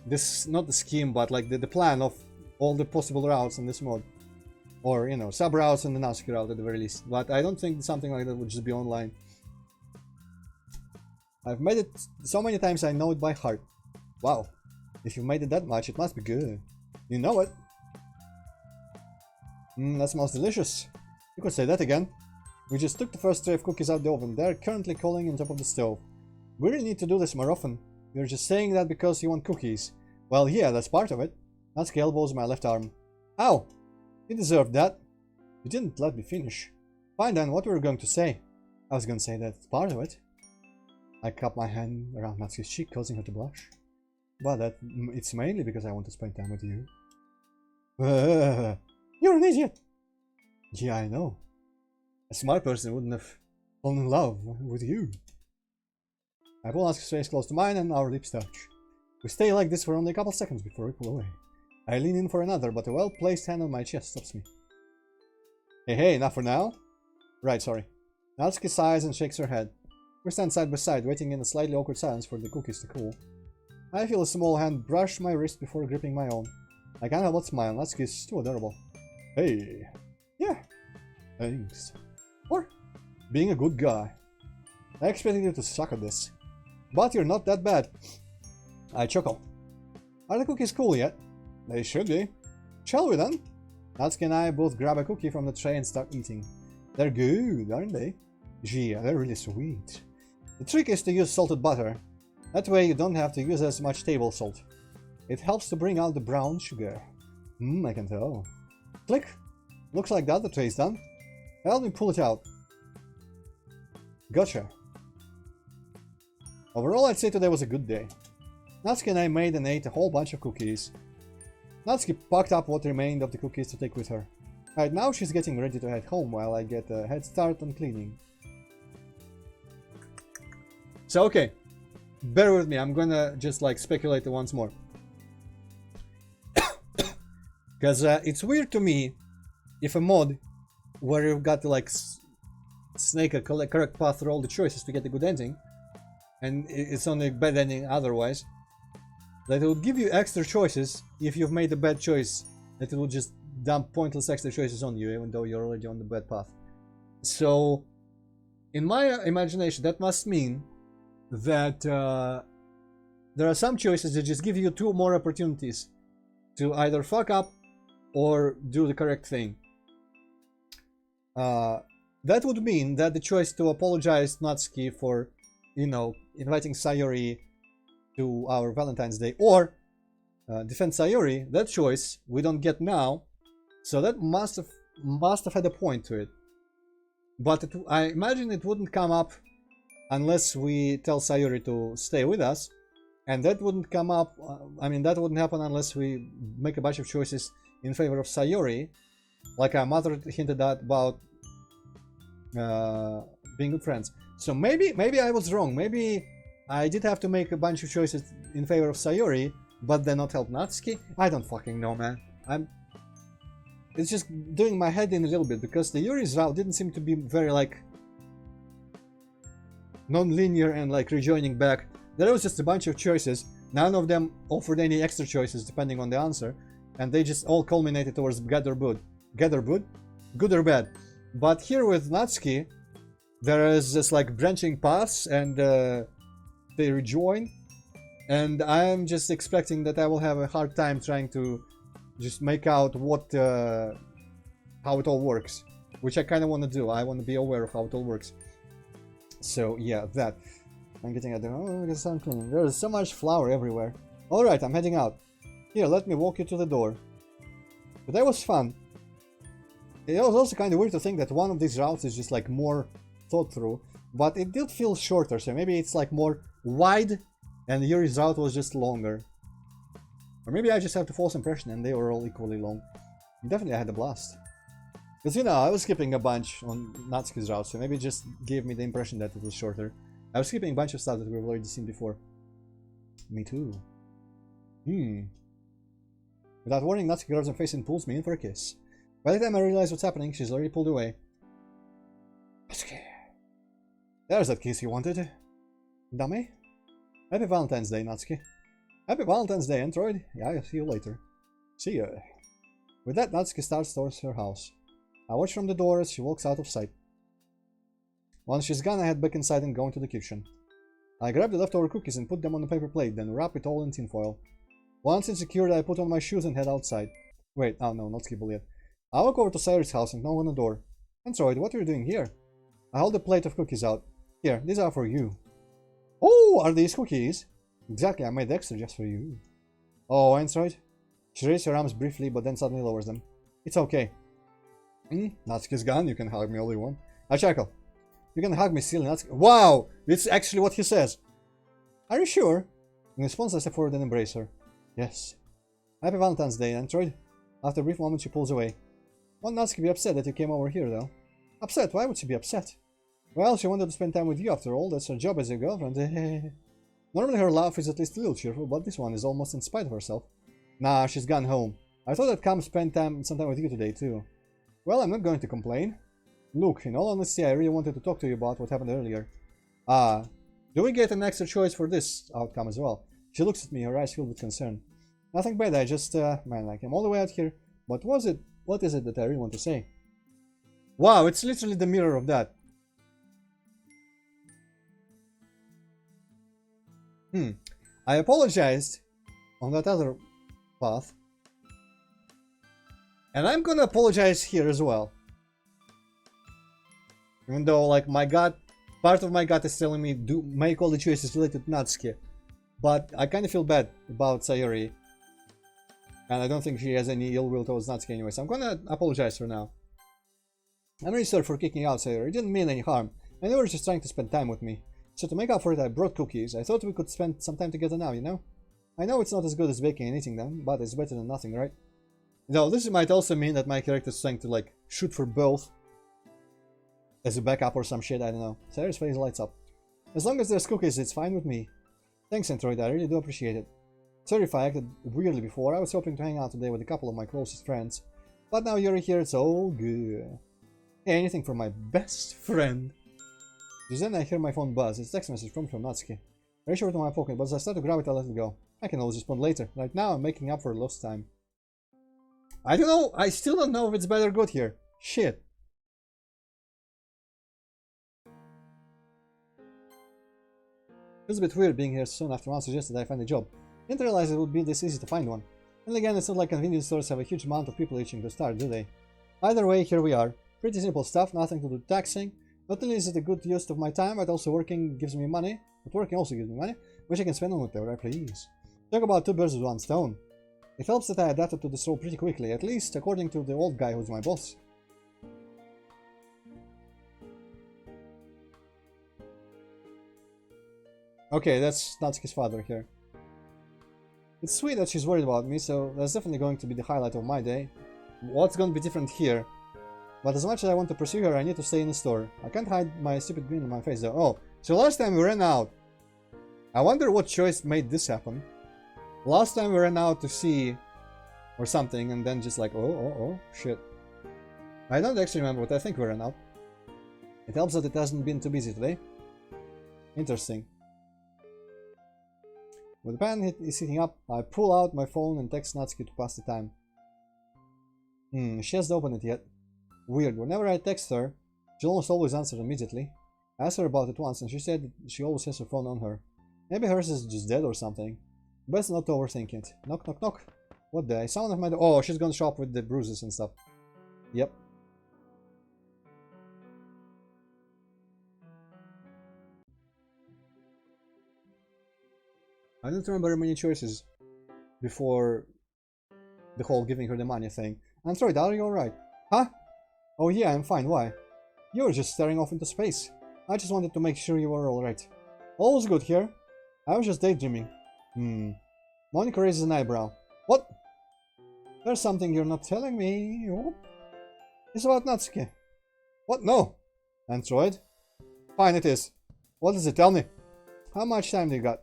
this, not the scheme, but like the plan of all the possible routes in this mod. Or, you know, sub routes and the Natsuki route at the very least. But I don't think something like that would just be online. I've made it so many times I know it by heart. Wow. If you've made it that much, it must be good. You know it. That smells delicious. You could say that again. We just took the first tray of cookies out the oven. They're currently cooling on top of the stove. We really need to do this more often. You're just saying that because you want cookies. Well, yeah, that's part of it. Natsuki elbows my left arm. Ow! You deserved that. You didn't let me finish. Fine then, what were you going to say? I was going to say that it's part of it. I cup my hand around Natsuki's cheek, causing her to blush. But it's mainly because I want to spend time with you. You're an idiot! Yeah, I know. A smart person wouldn't have fallen in love with you. I pull Natsuki's face close to mine and our lips touch. We stay like this for only a couple seconds before we pull away. I lean in for another, but a well-placed hand on my chest stops me. Hey, enough for now? Right, sorry. Natsuki sighs and shakes her head. We stand side by side, waiting in a slightly awkward silence for the cookies to cool. I feel a small hand brush my wrist before gripping my own. I can't help but smile. Natsuki is too adorable. Hey. Yeah. Thanks. For being a good guy. I expected you to suck at this. But you're not that bad. I chuckle. Are the cookies cool yet? They should be. Shall we then? Natsuki and I both grab a cookie from the tray and start eating. They're good, aren't they? Yeah, they're really sweet. The trick is to use salted butter. That way you don't have to use as much table salt. It helps to bring out the brown sugar. I can tell. Click. Looks like the other tray's done. Help me pull it out. Gotcha. Overall, I'd say today was a good day. Natsuki and I made and ate a whole bunch of cookies. Natsuki packed up what remained of the cookies to take with her. Right now she's getting ready to head home while I get a head start on cleaning. So okay, bear with me, I'm gonna just like speculate once more. Because it's weird to me if a mod where you've got to like snake a correct path through all the choices to get a good ending, and it's only a bad ending otherwise, that it would give you extra choices if you've made a bad choice, that it would just dump pointless extra choices on you even though you're already on the bad path. So in my imagination that must mean that there are some choices that just give you 2 more opportunities to either fuck up or do the correct thing. That would mean that the choice to apologize Natsuki for, you know, inviting Sayori to our Valentine's Day or defend Sayori, that choice we don't get now, so that must have had a point to it. But I imagine it wouldn't come up unless we tell Sayori to stay with us, and that wouldn't come up, that wouldn't happen unless we make a bunch of choices in favor of Sayori, like our mother hinted at about being good friends. So maybe I was wrong, maybe I did have to make a bunch of choices in favor of Sayori, but then not help Natsuki. I don't fucking know, man. It's just doing my head in a little bit, because the Yuri's route didn't seem to be very like non-linear and like rejoining back. There was just a bunch of choices. None of them offered any extra choices depending on the answer, and they just all culminated towards good or bad. Good or bad. But here with Natsuki, there is just like branching paths, and they rejoin, and I'm just expecting that I will have a hard time trying to just make out what how it all works, which I kind of want to do. I want to be aware of how it all works. So yeah, that. I'm getting at the... Oh, it's unclean. There's so much flour everywhere. Alright, I'm heading out. Here, let me walk you to the door. But that was fun. It was also kind of weird to think that one of these routes is just like more thought through. But it did feel shorter, so maybe it's like more wide and Yuri's route was just longer. Or maybe I just have the false impression and they were all equally long. Definitely I had a blast. Because, you know, I was skipping a bunch on Natsuki's route, so maybe it just gave me the impression that it was shorter. I was skipping a bunch of stuff that we've already seen before. Me too. Without warning, Natsuki grabs my face and pulls me in for a kiss. By the time I realize what's happening, she's already pulled away. Natsuki. There's that kiss you wanted. Dummy. Happy Valentine's Day, Natsuki. Happy Valentine's Day, Antroid. Yeah, I'll see you later. See ya. With that, Natsuki starts towards her house. I watch from the door as she walks out of sight. Once she's gone, I head back inside and go into the kitchen. I grab the leftover cookies and put them on the paper plate, then wrap it all in tinfoil. Once it's secured, I put on my shoes and head outside. Wait, oh no, not skippable yet. I walk over to Sayori's house and knock on the door. Antroid, what are you doing here? I hold a plate of cookies out. Here, these are for you. Oh, are these cookies? Exactly, I made extra just for you. Oh, Antroid. She raises her arms briefly, but then suddenly lowers them. It's okay. Natsuki's gone, you can hug me all you want. I chuckle. You can hug me, silly Natsuki. Wow! It's actually what he says. Are you sure? In response, I step forward and embrace her. Yes. Happy Valentine's Day, Antroid. After a brief moment, she pulls away. Won't Natsuki be upset that you came over here, though? Upset? Why would she be upset? Well, she wanted to spend time with you after all. That's her job as your girlfriend. Normally her laugh is at least a little cheerful, but this one is almost in spite of herself. Nah, she's gone home. I thought I'd come spend some time with you today, too. Well, I'm not going to complain. Look, in all honesty, I really wanted to talk to you about what happened earlier. Do we get an extra choice for this outcome as well? She looks at me, her eyes filled with concern. Nothing bad, I just, man, I came all the way out here. But what is it that I really want to say? Wow, it's literally the mirror of that. I apologized on that other path. And I'm gonna apologize here as well. Even though, like, my gut, part of my gut is telling me make all the choices related to Natsuki. But I kind of feel bad about Sayori. And I don't think she has any ill will towards Natsuki anyway, so I'm gonna apologize for now. I'm really sorry for kicking out Sayori. It didn't mean any harm. I know you were just trying to spend time with me. So to make up for it, I brought cookies. I thought we could spend some time together now, you know? I know it's not as good as baking and eating them, but it's better than nothing, right? Though this might also mean that my character is trying to, like, shoot for both as a backup or some shit, I don't know. Sayori's face lights up. As long as there's cookies, it's fine with me. Thanks, Antroid, I really do appreciate it. Sorry if I acted weirdly before. I was hoping to hang out today with a couple of my closest friends. But now you're here, it's all good. Hey, anything for my best friend. Just then I hear my phone buzz. It's a text message from Natsuki. I reach over to my pocket, but as I start to grab it, I let it go. I can always respond later. Right now, I'm making up for lost time. I don't know. I still don't know if it's bad or good here. Shit. It's a bit weird being here soon after one suggested I find a job. Didn't realize it would be this easy to find one. And again, it's not like convenience stores have a huge amount of people itching to start, do they? Either way, here we are. Pretty simple stuff, nothing to do taxing. Not only is it a good use of my time, but also working gives me money. But working also gives me money, which I can spend on whatever I please. Talk about two birds with one stone. It helps that I adapted to this role pretty quickly, at least according to the old guy who's my boss. Okay, that's Natsuki's father here. It's sweet that she's worried about me, so that's definitely going to be the highlight of my day. What's going to be different here? But as much as I want to pursue her, I need to stay in the store. I can't hide my stupid grin on my face though. Oh, so last time we ran out. I wonder what choice made this happen. Last time we ran out to see or something, and then just like, oh, shit. I don't actually remember what I think we ran out. It helps that it hasn't been too busy today. Interesting. With the pen is heating up, I pull out my phone and text Natsuki to pass the time. She hasn't opened it yet. Weird, whenever I text her, she almost always answers immediately. I asked her about it once and she said that she always has her phone on her. Maybe hers is just dead or something. Best not to overthink it. Knock, knock, knock. What the? Someone at my door. Oh, she's gonna shop with the bruises and stuff. Yep. I don't remember many choices before the whole giving her the money thing. Antroid, are you alright? Huh? Oh yeah, I'm fine, why? You were just staring off into space. I just wanted to make sure you were alright. All's good here. I was just daydreaming. Monica raises an eyebrow. What? There's something you're not telling me. Oh. It's about Natsuki. What? No. Antroid? Fine, it is. What does it tell me? How much time do you got?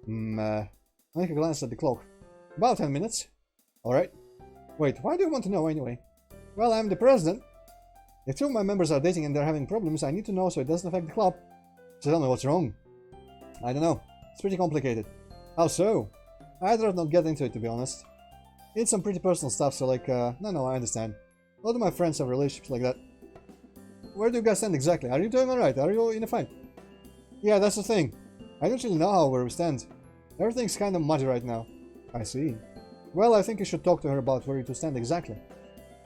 Monica glanced at the clock. About 10 minutes. Alright. Wait, why do you want to know anyway? Well, I'm the president. If two of my members are dating and they're having problems, I need to know so it doesn't affect the club. So tell me what's wrong. I don't know. It's pretty complicated. How so? I'd rather not get into it, to be honest. It's some pretty personal stuff, so like, no, I understand. A lot of my friends have relationships like that. Where do you guys stand exactly? Are you doing alright? Are you in a fight? Yeah, that's the thing. I don't really know where we stand. Everything's kind of muddy right now. I see. Well, I think you should talk to her about where you two stand exactly.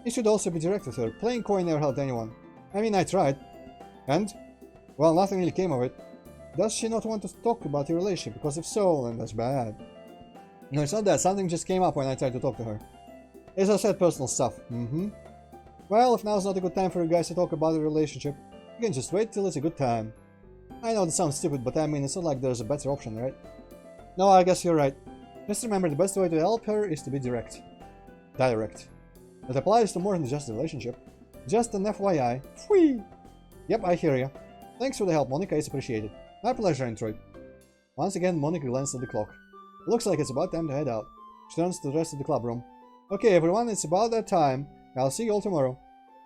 You should also be direct with her. Playing coy never helped anyone. I mean, I tried. And? Well, nothing really came of it. Does she not want to talk about your relationship? Because if so, then that's bad. No, it's not that. Something just came up when I tried to talk to her. As I said, personal stuff. Well, if now's not a good time for you guys to talk about the relationship, you can just wait till it's a good time. I know this sounds stupid, but I mean, it's not like there's a better option, right? No, I guess you're right. Just remember, the best way to help her is to be direct. Direct. It applies to more than just a relationship. Just an FYI. Whee! Yep, I hear ya. Thanks for the help, Monica. It's appreciated. My pleasure, Antroid. Once again, Monica glanced at the clock. It looks like it's about time to head out. She turns to the rest of the club room. Okay, everyone, it's about that time. I'll see you all tomorrow.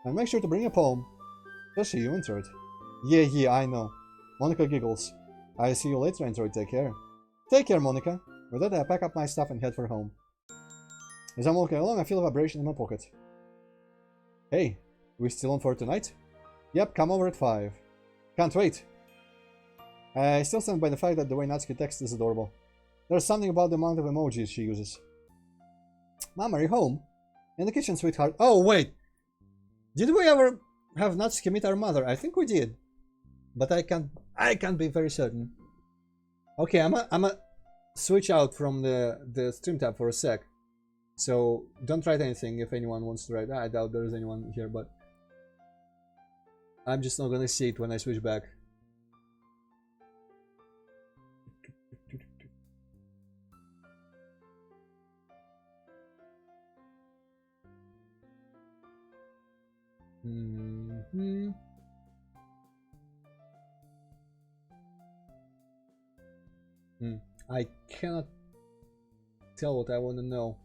And make sure to bring a poem. Especially you, Antroid. Yeah, I know. Monica giggles. I'll see you later, Antroid. Take care. Take care, Monica. With that, I pack up my stuff and head for home. As I'm walking along, I feel a vibration in my pocket. Hey, we still on for tonight? Yep, come over at 5. Can't wait. I still stand by the fact that the way Natsuki texts is adorable. There's something about the amount of emojis she uses. Mom, are you home? In the kitchen, sweetheart. Oh, wait! Did we ever have Natsuki meet our mother? I think we did. But I can't be very certain. Okay, I'm a switch out from the stream tab for a sec. So don't write anything if anyone wants to write. I doubt there is anyone here, but I'm just not gonna see it when I switch back. I cannot tell what I want to know.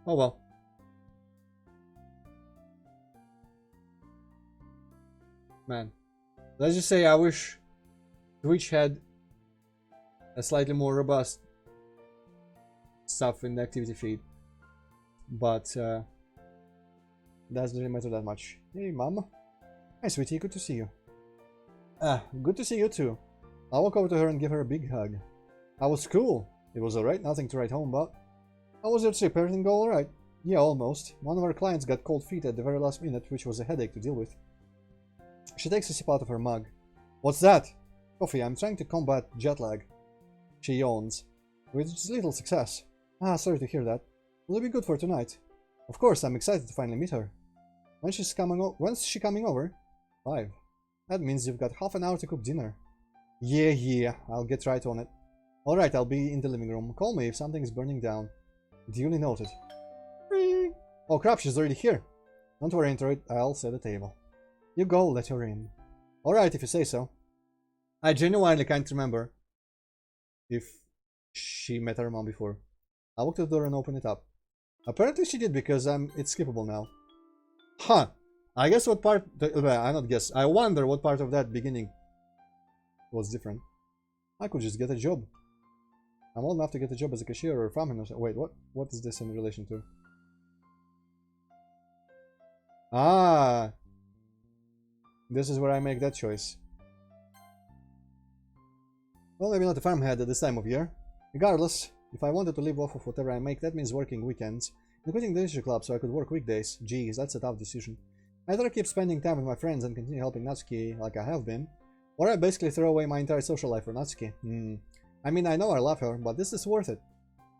Oh well. Man. Let's just say I wish Twitch had a slightly more robust stuff in the activity feed. But doesn't really matter that much. Hey, Mom. Hi, sweetie. Good to see you. Good to see you too. I'll walk over to her and give her a big hug. How was school? It was alright, nothing to write home about. How was your trip? Everything go alright? Yeah, almost. One of our clients got cold feet at the very last minute, which was a headache to deal with. She takes a sip out of her mug. What's that? Coffee. I'm trying to combat jet lag. She yawns. With little success. Ah, sorry to hear that. Will it be good for tonight? Of course, I'm excited to finally meet her. When's she coming over? 5. That means you've got half an hour to cook dinner. Yeah, I'll get right on it. Alright, I'll be in the living room. Call me if something's burning down. Duly noted. Oh crap, she's already here. Don't worry, Antroid, I'll set the table. You go, let her in. Alright, if you say so. I genuinely can't remember if she met her mom before. I walk to the door and open it up. Apparently she did, because it's skippable now. Huh. I guess what part... I not guess. I wonder what part of that beginning was different. I could just get a job. I'm old enough to get a job as a cashier or a farmhand or something. Wait, what is this in relation to? Ah! This is where I make that choice. Well, maybe not a farmhand at this time of year. Regardless, if I wanted to live off of whatever I make, that means working weekends. And quitting the leisure club so I could work weekdays. Geez, that's a tough decision. I'd rather keep spending time with my friends and continue helping Natsuki like I have been. Or I basically throw away my entire social life for Natsuki. I mean, I know I love her, but this is worth it.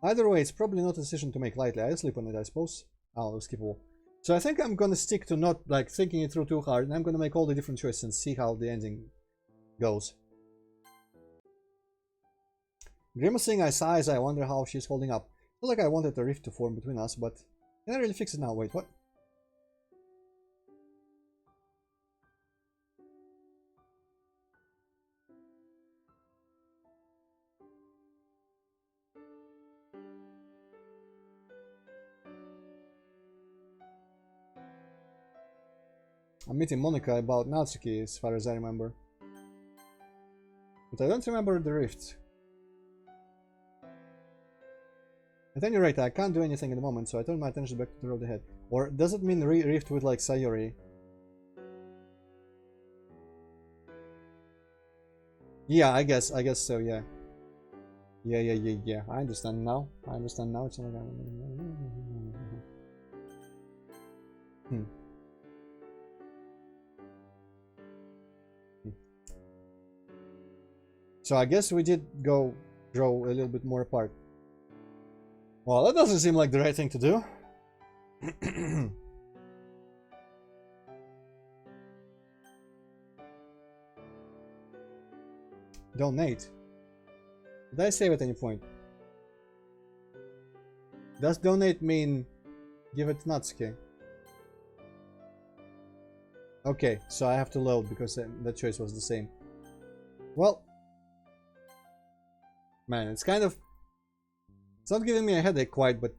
Either way, it's probably not a decision to make lightly. I'll sleep on it, I suppose. Oh, skippable. So I think I'm gonna stick to not like thinking it through too hard, and I'm gonna make all the different choices and see how the ending goes. Grimacing, I sigh as I wonder how she's holding up. I feel like I wanted a rift to form between us, but can I really fix it now? Wait, what? I'm meeting Monica about Natsuki, as far as I remember. But I don't remember the rift. At any rate, I can't do anything at the moment, so I turn my attention back to the road ahead. Or does it mean rift with like Sayori? Yeah, I guess so, yeah. Yeah. I understand now. It's like So I guess we did grow a little bit more apart. Well, that doesn't seem like the right thing to do. Donate. Did I save at any point? Does donate mean give it to Natsuki? Okay, so I have to load because that choice was the same. Well, man, it's kind of... It's not giving me a headache quite, but...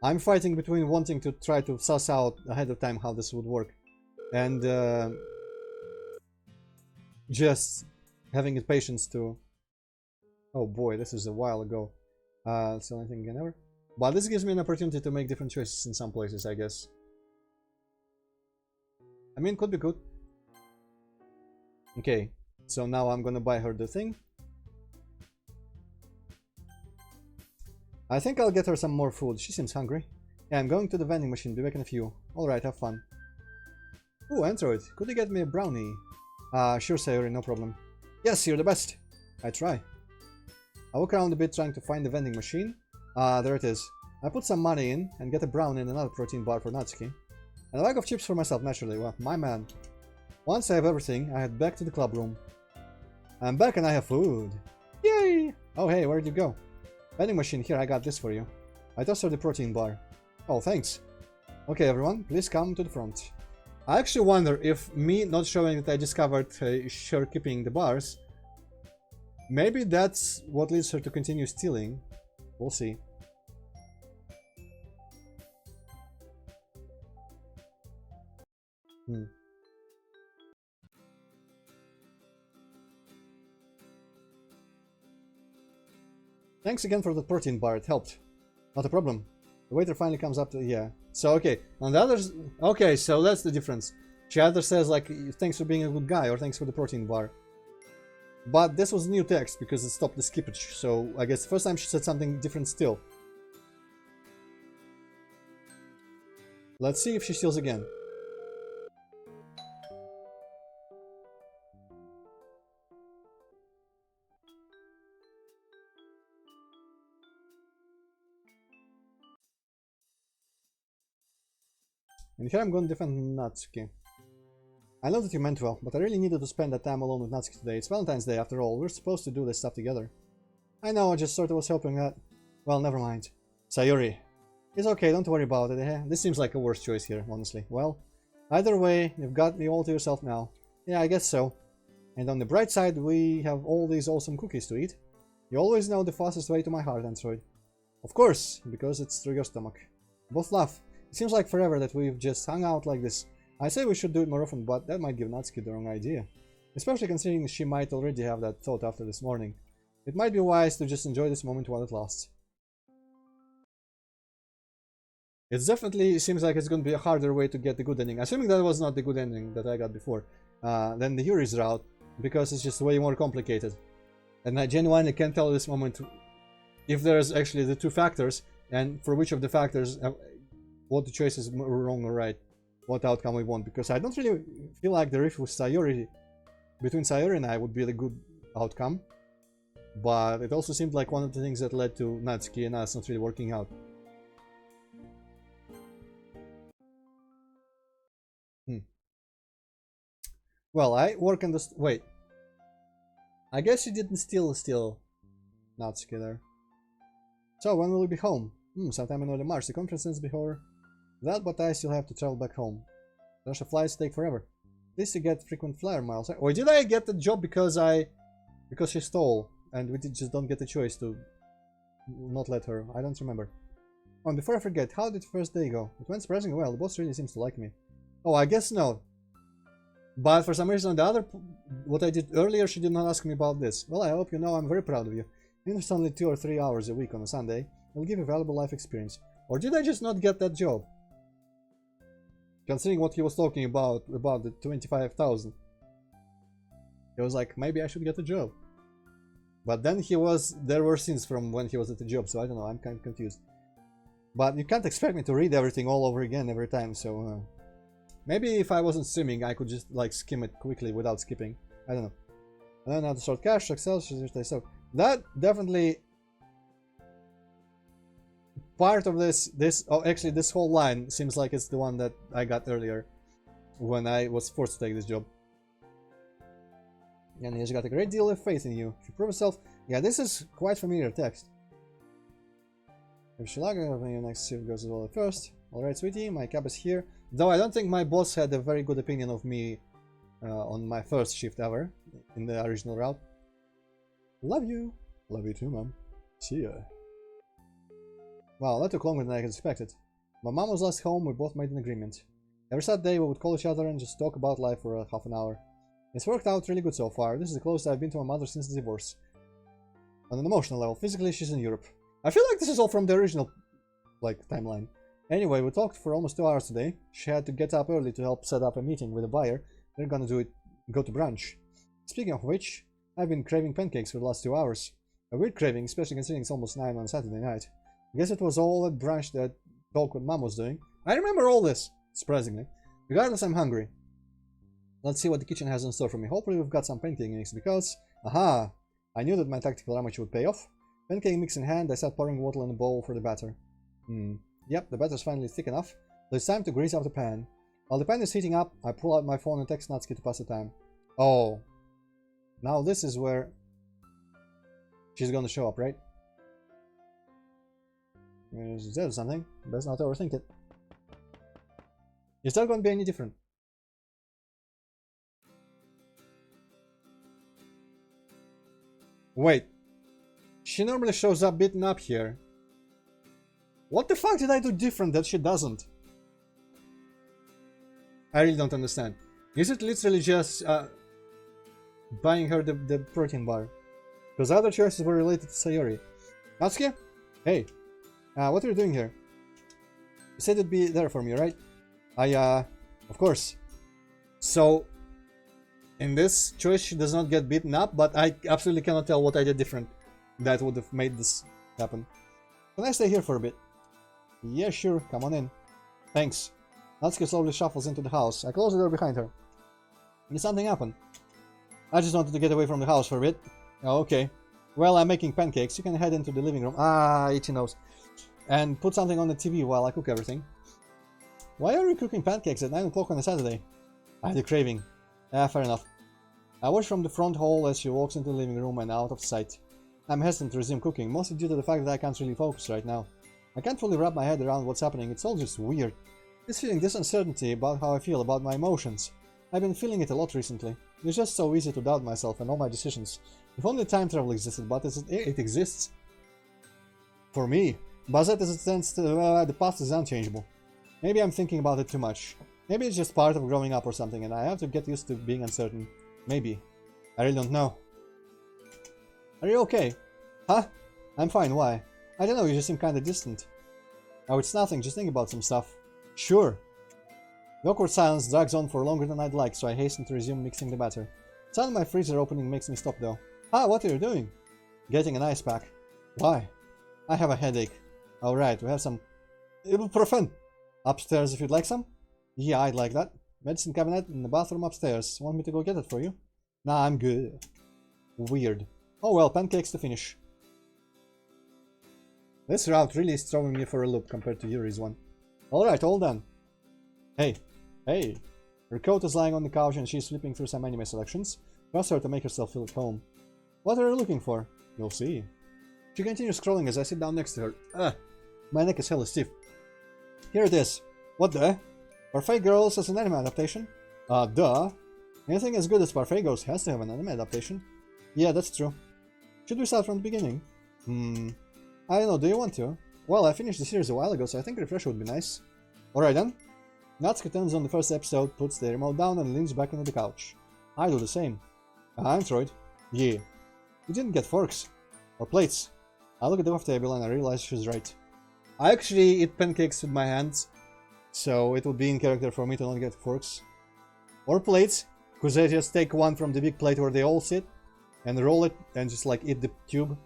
I'm fighting between wanting to try to suss out ahead of time how this would work. And just having the patience to... Oh boy, this is a while ago. It's the only thing again ever. But this gives me an opportunity to make different choices in some places, I guess. I mean, could be good. Okay, so now I'm gonna buy her the thing. I think I'll get her some more food. She seems hungry. Yeah, I'm going to the vending machine. Be back in a few. Alright, have fun. Ooh, Antroid, could you get me a brownie? Sure, Sayori, no problem. Yes, you're the best. I try. I walk around a bit trying to find the vending machine. There it is. I put some money in and get a brownie and another protein bar for Natsuki. And a bag of chips for myself, naturally. Well, my man. Once I have everything, I head back to the club room. I'm back and I have food. Yay! Oh hey, where'd you go? Vending machine, here, I got this for you. I tossed her the protein bar. Oh, thanks. Okay, everyone, please come to the front. I actually wonder if me not showing that I discovered her keeping the bars, maybe that's what leads her to continue stealing. We'll see. Thanks again for the protein bar, it helped. Not a problem. The waiter finally comes up to... yeah. So, okay. On the others... okay, so that's the difference. She either says, like, thanks for being a good guy, or thanks for the protein bar. But this was new text, because it stopped the skippage, so I guess the first time she said something different still. Let's see if she steals again. And here I'm going to defend Natsuki. I know that you meant well, but I really needed to spend that time alone with Natsuki today. It's Valentine's Day after all, we're supposed to do this stuff together. I know, I just sort of was hoping that... well, never mind. Sayori. It's okay, don't worry about it, eh? This seems like a worse choice here, honestly. Well, either way, you've got me all to yourself now. Yeah, I guess so. And on the bright side, we have all these awesome cookies to eat. You always know the fastest way to my heart, Antroid. Of course, because it's through your stomach. Both laugh. It seems like forever that we've just hung out like this. I say we should do it more often, but that might give Natsuki the wrong idea. Especially considering she might already have that thought after this morning. It might be wise to just enjoy this moment while it lasts. It definitely seems like it's going to be a harder way to get the good ending. Assuming that was not the good ending that I got before. Than the Yuri's route, because it's just way more complicated. And I genuinely can't tell at this moment if there's actually the two factors, and for which of the factors, what the choice is wrong or right. what outcome we want, because I don't really feel like the rift with Sayori, between Sayori and I, would be a good outcome. But it also seemed like one of the things that led to Natsuki and us not really working out. Well, I work on this. Wait. I guess you didn't steal Natsuki there. So, when will we be home? Sometime in early March. The conference ends before that, but I still have to travel back home. Russia flights take forever. At least you get frequent flyer miles. Or did I get the job because she stole, and we just don't get the choice to not let her? I don't remember. Oh, and before I forget, how did the first day go? It went surprisingly well. The boss really seems to like me. Oh, I guess no. But for some reason, what I did earlier, she did not ask me about this. Well, I hope you know I'm very proud of you. Even if it's only 2 or 3 hours a week on a Sunday, it'll give you valuable life experience. Or did I just not get that job? Considering what he was talking about the 25,000. He was like, maybe I should get a job. But then there were scenes from when he was at the job, so I don't know, I'm kind of confused. But you can't expect me to read everything all over again every time, so... maybe if I wasn't streaming, I could just like skim it quickly without skipping. I don't know. And then how to sort cash, Excel, so that definitely part of this. Actually, this whole line seems like it's the one that I got earlier when I was forced to take this job. And he's got a great deal of faith in you. If you prove yourself, yeah, this is quite familiar text. If you like, your next shift goes as well at first. Alright, sweetie, my cab is here. Though I don't think my boss had a very good opinion of me on my first shift ever in the original route. Love you. Love you too, Mom. See ya. Wow, that took longer than I expected. My mom was last home, we both made an agreement. Every Saturday we would call each other and just talk about life for half an hour. It's worked out really good so far. This is the closest I've been to my mother since the divorce. On an emotional level, physically she's in Europe. I feel like this is all from the original, timeline. Anyway, we talked for almost 2 hours today. She had to get up early to help set up a meeting with a buyer. They're gonna go to brunch. Speaking of which, I've been craving pancakes for the last 2 hours. A weird craving, especially considering it's almost 9 on Saturday night. I guess it was all that brunch that talk with Mom was doing. I remember all this, surprisingly. Regardless, I'm hungry. Let's see what the kitchen has in store for me. Hopefully we've got some pancake mix because... aha! I knew that my tactical amateur would pay off. Pancake mix in hand, I start pouring water in a bowl for the batter. Yep, the batter's finally thick enough. So it's time to grease up the pan. While the pan is heating up, I pull out my phone and text Natsuki to pass the time. Oh. Now this is where she's gonna show up, right? Is there something? Best not overthink it. Is that gonna be any different? Wait. She normally shows up beaten up here. What the fuck did I do different that she doesn't? I really don't understand. Is it literally just buying her the protein bar? Because other choices were related to Sayori. Natsuki? Hey. What are you doing here? You said you'd be there for me, right? Of course. So, in this choice she does not get beaten up, but I absolutely cannot tell what I did different that would have made this happen. Can I stay here for a bit? Yeah, sure, come on in. Thanks. Natsuki slowly shuffles into the house. I close the door behind her. Did something happen? I just wanted to get away from the house for a bit. Oh, okay. Well, I'm making pancakes. You can head into the living room. Itchy nose. And put something on the TV while I cook everything. Why are you cooking pancakes at 9 o'clock on a Saturday? I had a craving. Fair enough. I watch from the front hall as she walks into the living room and out of sight. I'm hesitant to resume cooking, mostly due to the fact that I can't really focus right now. I can't fully wrap my head around what's happening, it's all just weird. This feeling, this uncertainty about how I feel about my emotions. I've been feeling it a lot recently. It's just so easy to doubt myself and all my decisions. If only time travel existed, but it exists. For me. But as it stands, the past is unchangeable. Maybe I'm thinking about it too much. Maybe it's just part of growing up or something and I have to get used to being uncertain. Maybe. I really don't know. Are you okay? Huh? I'm fine, why? I don't know, you just seem kinda distant. Oh, it's nothing, just think about some stuff. Sure. The awkward silence drags on for longer than I'd like, so I hasten to resume mixing the batter. The sound of my freezer opening makes me stop though. What are you doing? Getting an ice pack. Why? I have a headache. Alright, we have some ibuprofen. Upstairs if you'd like some. Yeah, I'd like that. Medicine cabinet in the bathroom upstairs. Want me to go get it for you? Nah, I'm good. Weird. Oh well, pancakes to finish. This route really is throwing me for a loop compared to Yuri's one. Alright, all done. Hey. Hey. Her coat is lying on the couch and she's flipping through some anime selections. Trust her to make herself feel at home. What are you looking for? You'll see. She continues scrolling as I sit down next to her. Ugh. My neck is hella stiff. Here it is. What the? Parfait Girls as an anime adaptation? Duh. Anything as good as Parfait Girls has to have an anime adaptation. Yeah, that's true. Should we start from the beginning? I don't know, do you want to? Well, I finished the series a while ago, so I think a refresh would be nice. Alright then. Natsuki turns on the first episode, puts the remote down and leans back into the couch. I do the same. Antroid? Yeah. We didn't get forks. Or plates. I look at the off table and I realize she's right. I actually eat pancakes with my hands, so it would be in character for me to not get forks. Or plates, because I just take one from the big plate where they all sit, and roll it, and just like eat the tube.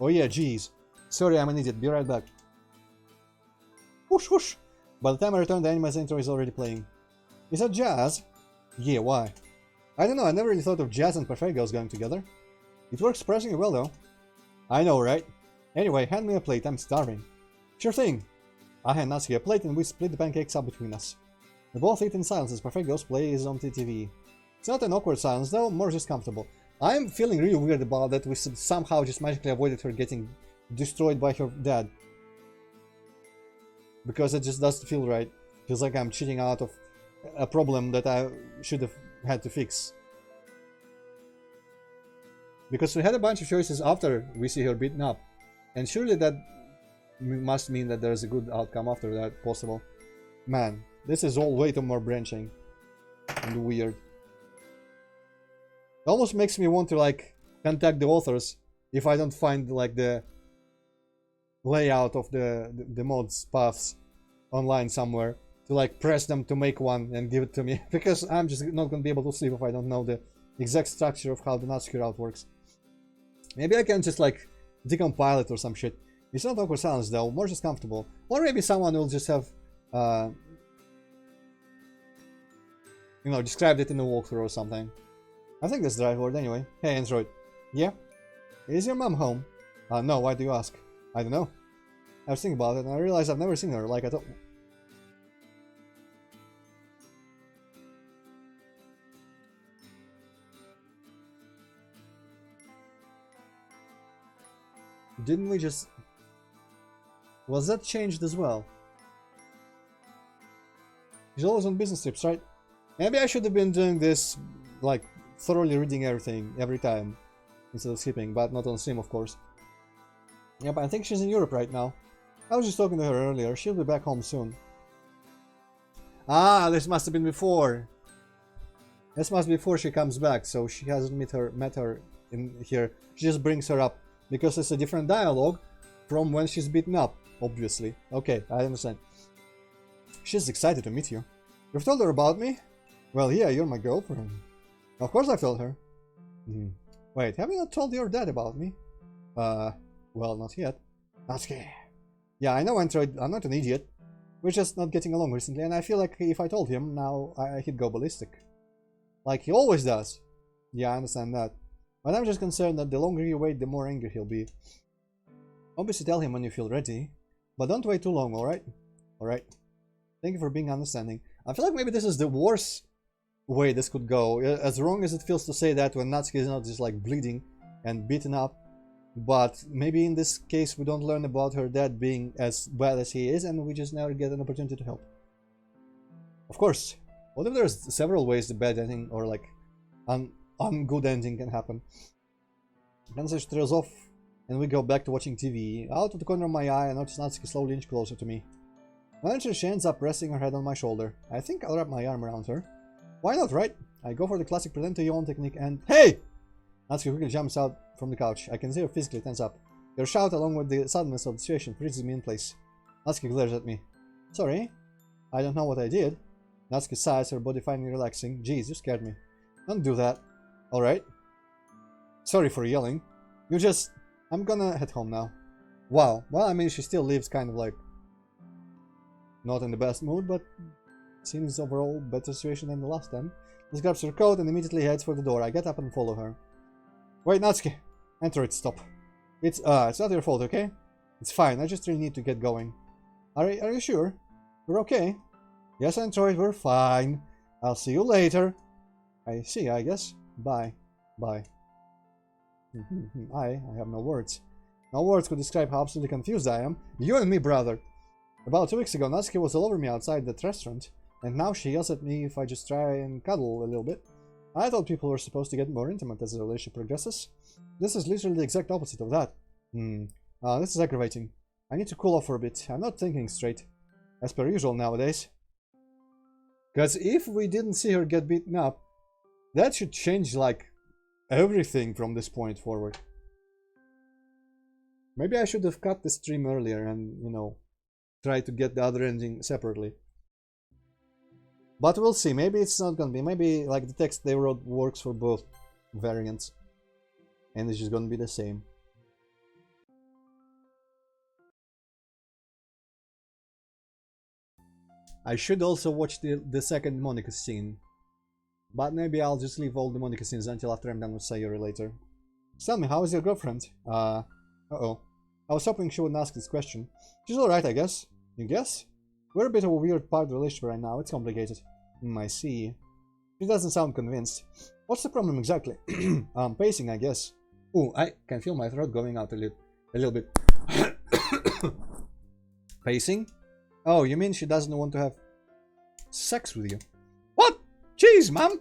Oh yeah, jeez. Sorry, I'm an idiot. Be right back. Whoosh whoosh! By the time I return, the anime's intro is already playing. Is that jazz? Yeah, why? I don't know, I never really thought of jazz and Parfait Girls going together. It works surprisingly well though. I know, right? Anyway, hand me a plate, I'm starving. Sure thing. I hand Natsuki a plate and we split the pancakes up between us. We both eat in silence as Parfait Girls plays on the TV. It's not an awkward silence though, more just comfortable. I'm feeling really weird about that we somehow just magically avoided her getting destroyed by her dad. Because it just doesn't feel right. Feels like I'm cheating out of a problem that I should have had to fix. Because we had a bunch of choices after we see her beaten up. And surely that must mean that there's a good outcome after that possible. Man, this is all way too more branching. And weird. It almost makes me want to like contact the authors if I don't find like the layout of the mods paths online somewhere to like press them to make one and give it to me, because I'm just not gonna be able to sleep if I don't know the exact structure of how the Natsuki route works. Maybe I can just like decompile it or some shit. It's not awkward silence though, more just comfortable. Or maybe someone will just have you know, described it in a walkthrough or something. I think that's the right word anyway. Hey Antroid. Yeah? Is your mom home? No, why do you ask? I don't know. I was thinking about it and I realized I've never seen her, like I thought. Didn't we just... Was that changed as well? She's always on business trips, right? Maybe I should have been doing this, like, thoroughly reading everything every time instead of skipping, but not on stream, of course. Yeah, but I think she's in Europe right now. I was just talking to her earlier. She'll be back home soon. Ah, this must have been before. This must be before she comes back, so she hasn't met her in here. She just brings her up because it's a different dialogue from when she's beaten up, obviously. Okay, I understand. She's excited to meet you. You've told her about me? Well, yeah, you're my girlfriend. Of course I've told her. Wait, have you not told your dad about me? Well, not yet. Natsuki. Yeah, I know Antroid, I'm not an idiot. We're just not getting along recently, and I feel like if I told him, now he'd go ballistic. Like he always does. Yeah, I understand that. But I'm just concerned that the longer you wait, the more angry he'll be. Obviously tell him when you feel ready. But don't wait too long, alright? Alright. Thank you for being understanding. I feel like maybe this is the worst way this could go. As wrong as it feels to say that when Natsuki is not just like bleeding and beaten up. But maybe in this case we don't learn about her dad being as bad as he is, and we just never get an opportunity to help. Of course. What if there's several ways the bad ending or like ungood ending can happen? Kansai trails off and we go back to watching TV. Out of the corner of my eye I notice Natsuki slowly inch closer to me. Eventually she ends up resting her head on my shoulder. I think I'll wrap my arm around her. Why not, right? I go for the classic pretend to yawn technique and... Hey! Natsuki quickly jumps out from the couch. I can see her physically tense up. Your shout along with the suddenness of the situation freezes me in place. Natsuki glares at me. Sorry? I don't know what I did. Natsuki sighs, her body finally relaxing. Jeez, you scared me. Don't do that. Alright. Sorry for yelling. You just... I'm gonna head home now. Wow. Well, I mean, she still leaves kind of like... not in the best mood, but... Seems overall better situation than the last time. She grabs her coat and immediately heads for the door. I get up and follow her. Wait, Natsuki. Antroid, stop. It's not your fault, okay? It's fine, I just really need to get going. Are you sure? We're okay? Yes, Antroid, we're fine. I'll see you later. I see, I guess. Bye. Bye. I have no words. No words could describe how absolutely confused I am. You and me, brother. About 2 weeks ago, Natsuki was all over me outside that restaurant, and now she yells at me if I just try and cuddle a little bit. I thought people were supposed to get more intimate as the relationship progresses. This is literally the exact opposite of that. This is aggravating. I need to cool off for a bit. I'm not thinking straight. As per usual nowadays. Because if we didn't see her get beaten up, that should change, like, everything from this point forward. Maybe I should have cut the stream earlier and, you know, try to get the other ending separately. But we'll see. Maybe it's not gonna be. Maybe, like, the text they wrote works for both variants. And it's just gonna be the same. I should also watch the second Monica scene. But maybe I'll just leave all the Monica scenes until after I'm done with Sayuri later. Tell me, how is your girlfriend? Uh-oh. I was hoping she wouldn't ask this question. She's alright, I guess. You guess? We're a bit of a weird part of the relationship right now. It's complicated. I see. She doesn't sound convinced. What's the problem exactly? Pacing, I guess. Ooh, I can feel my throat going out a little bit. Pacing? Oh, you mean she doesn't want to have sex with you? What? Jeez, Mom!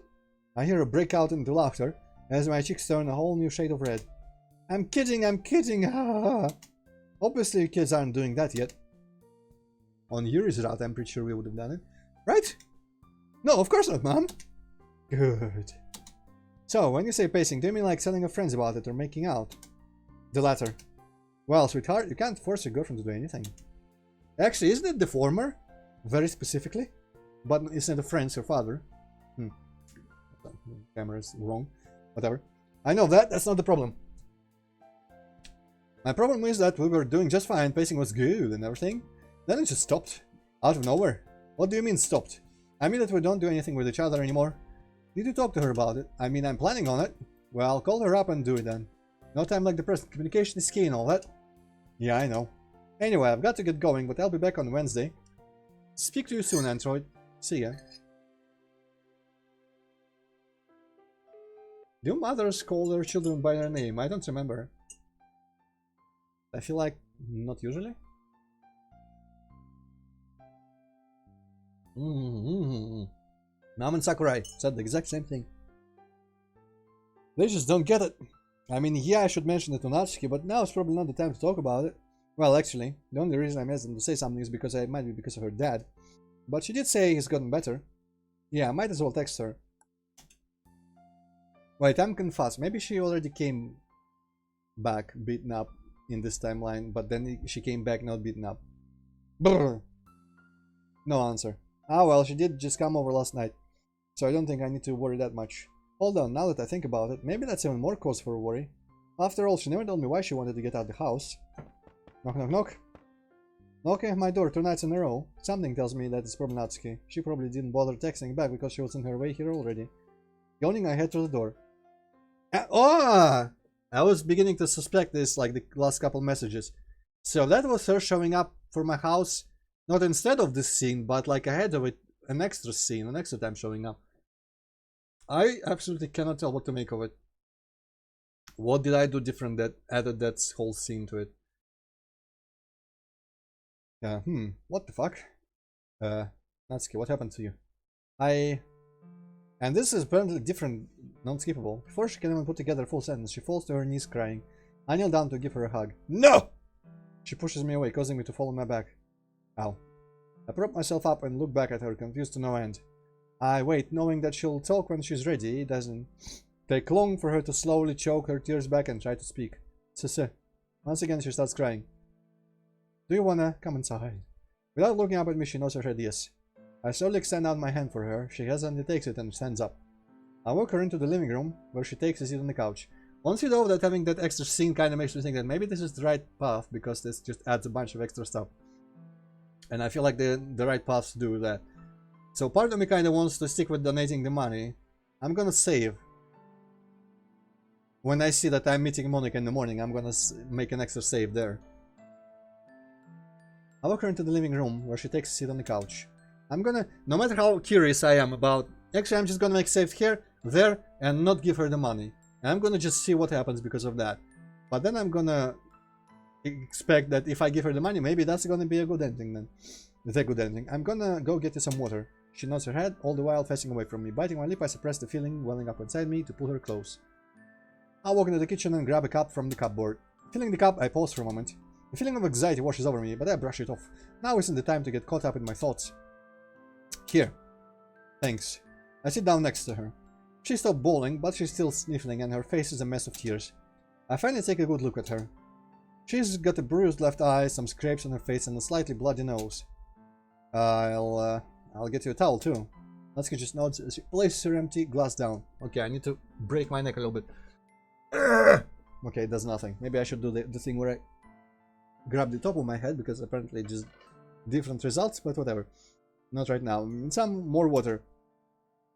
I hear her break out into laughter as my cheeks turn a whole new shade of red. I'm kidding, I'm kidding! Obviously, kids aren't doing that yet. On Yuri's route, I'm pretty sure we would have done it. Right? No, of course not, Mom! Good. So, when you say pacing, do you mean like telling your friends about it or making out? The latter. Well, sweetheart, you can't force your girlfriend to do anything. Actually, isn't it the former? Very specifically? But isn't it the friends, your father? Camera's wrong. Whatever. I know that, that's not the problem. My problem is that we were doing just fine, pacing was good and everything. Then it just stopped. Out of nowhere. What do you mean stopped? I mean that we don't do anything with each other anymore. Did you talk to her about it? I mean, I'm planning on it. Well, call her up and do it then. No time like the present. Communication is key and all that. Yeah, I know. Anyway, I've got to get going, but I'll be back on Wednesday. Speak to you soon, Antroid. See ya. Do mothers call their children by their name? I don't remember. I feel like not usually. Mom and Sakurai said the exact same thing. They just don't get it. I mean, yeah, I should mention it to Natsuki, but now it's probably not the time to talk about it. Well, actually, the only reason I asked them to say something is because it might be because of her dad. But she did say he's gotten better. Yeah, I might as well text her. Wait, I'm confused. Maybe she already came back beaten up in this timeline, but then she came back not beaten up. Brr. No answer. Ah well, she did just come over last night, so I don't think I need to worry that much. Hold on, now that I think about it, maybe that's even more cause for worry. After all, she never told me why she wanted to get out of the house. Knock, knock, knock. Knocking at my door 2 nights in a row. Something tells me that it's probably Natsuki. She probably didn't bother texting back because she was on her way here already. Yawning, I head to the door. I was beginning to suspect this, like the last couple messages. So that was her showing up for my house, not instead of this scene, but like ahead of it, an extra scene, an extra time showing up. I absolutely cannot tell what to make of it. What did I do different that added that whole scene to it? What the fuck? Natsuki, what happened to you? And this is apparently different, non-skippable. Before she can even put together a full sentence, she falls to her knees crying. I kneel down to give her a hug. No! She pushes me away, causing me to fall on my back. Ow. I prop myself up and look back at her, confused to no end. I wait, knowing that she'll talk when she's ready. It doesn't take long for her to slowly choke her tears back and try to speak. Once again, she starts crying. Do you wanna come inside? Without looking up at me, she knows her head yes. I slowly extend out my hand for her. She hesitantly takes it and stands up. I walk her into the living room, where she takes a seat on the couch. Once you know that having that extra scene kind of makes me think that maybe this is the right path, because this just adds a bunch of extra stuff. And I feel like the right path to do that. So part of me kind of wants to stick with donating the money. I'm gonna save. When I see that I'm meeting Monica in the morning, I'm gonna make an extra save there. I walk her into the living room, where she takes a seat on the couch. I'm gonna, no matter how curious I am about, actually I'm just gonna make save here, there, and not give her the money. And I'm gonna just see what happens because of that. But then I'm gonna expect that if I give her the money, maybe that's gonna be a good ending then. It's a good ending. I'm gonna go get you some water. She nods her head, all the while facing away from me. Biting my lip, I suppress the feeling welling up inside me to pull her close. I walk into the kitchen and grab a cup from the cupboard. Filling the cup, I pause for a moment. The feeling of anxiety washes over me, but I brush it off. Now isn't the time to get caught up in my thoughts. Here. Thanks. I sit down next to her. She stopped bawling, but she's still sniffling and her face is a mess of tears. I finally take a good look at her. She's got a bruised left eye, some scrapes on her face and a slightly bloody nose. I'll get you a towel too. Natsuki just nods as she places her empty glass down. Okay, I need to break my neck a little bit. Okay, it does nothing. Maybe I should do the thing where I grab the top of my head, because apparently just different results, but whatever. Not right now. Some more water.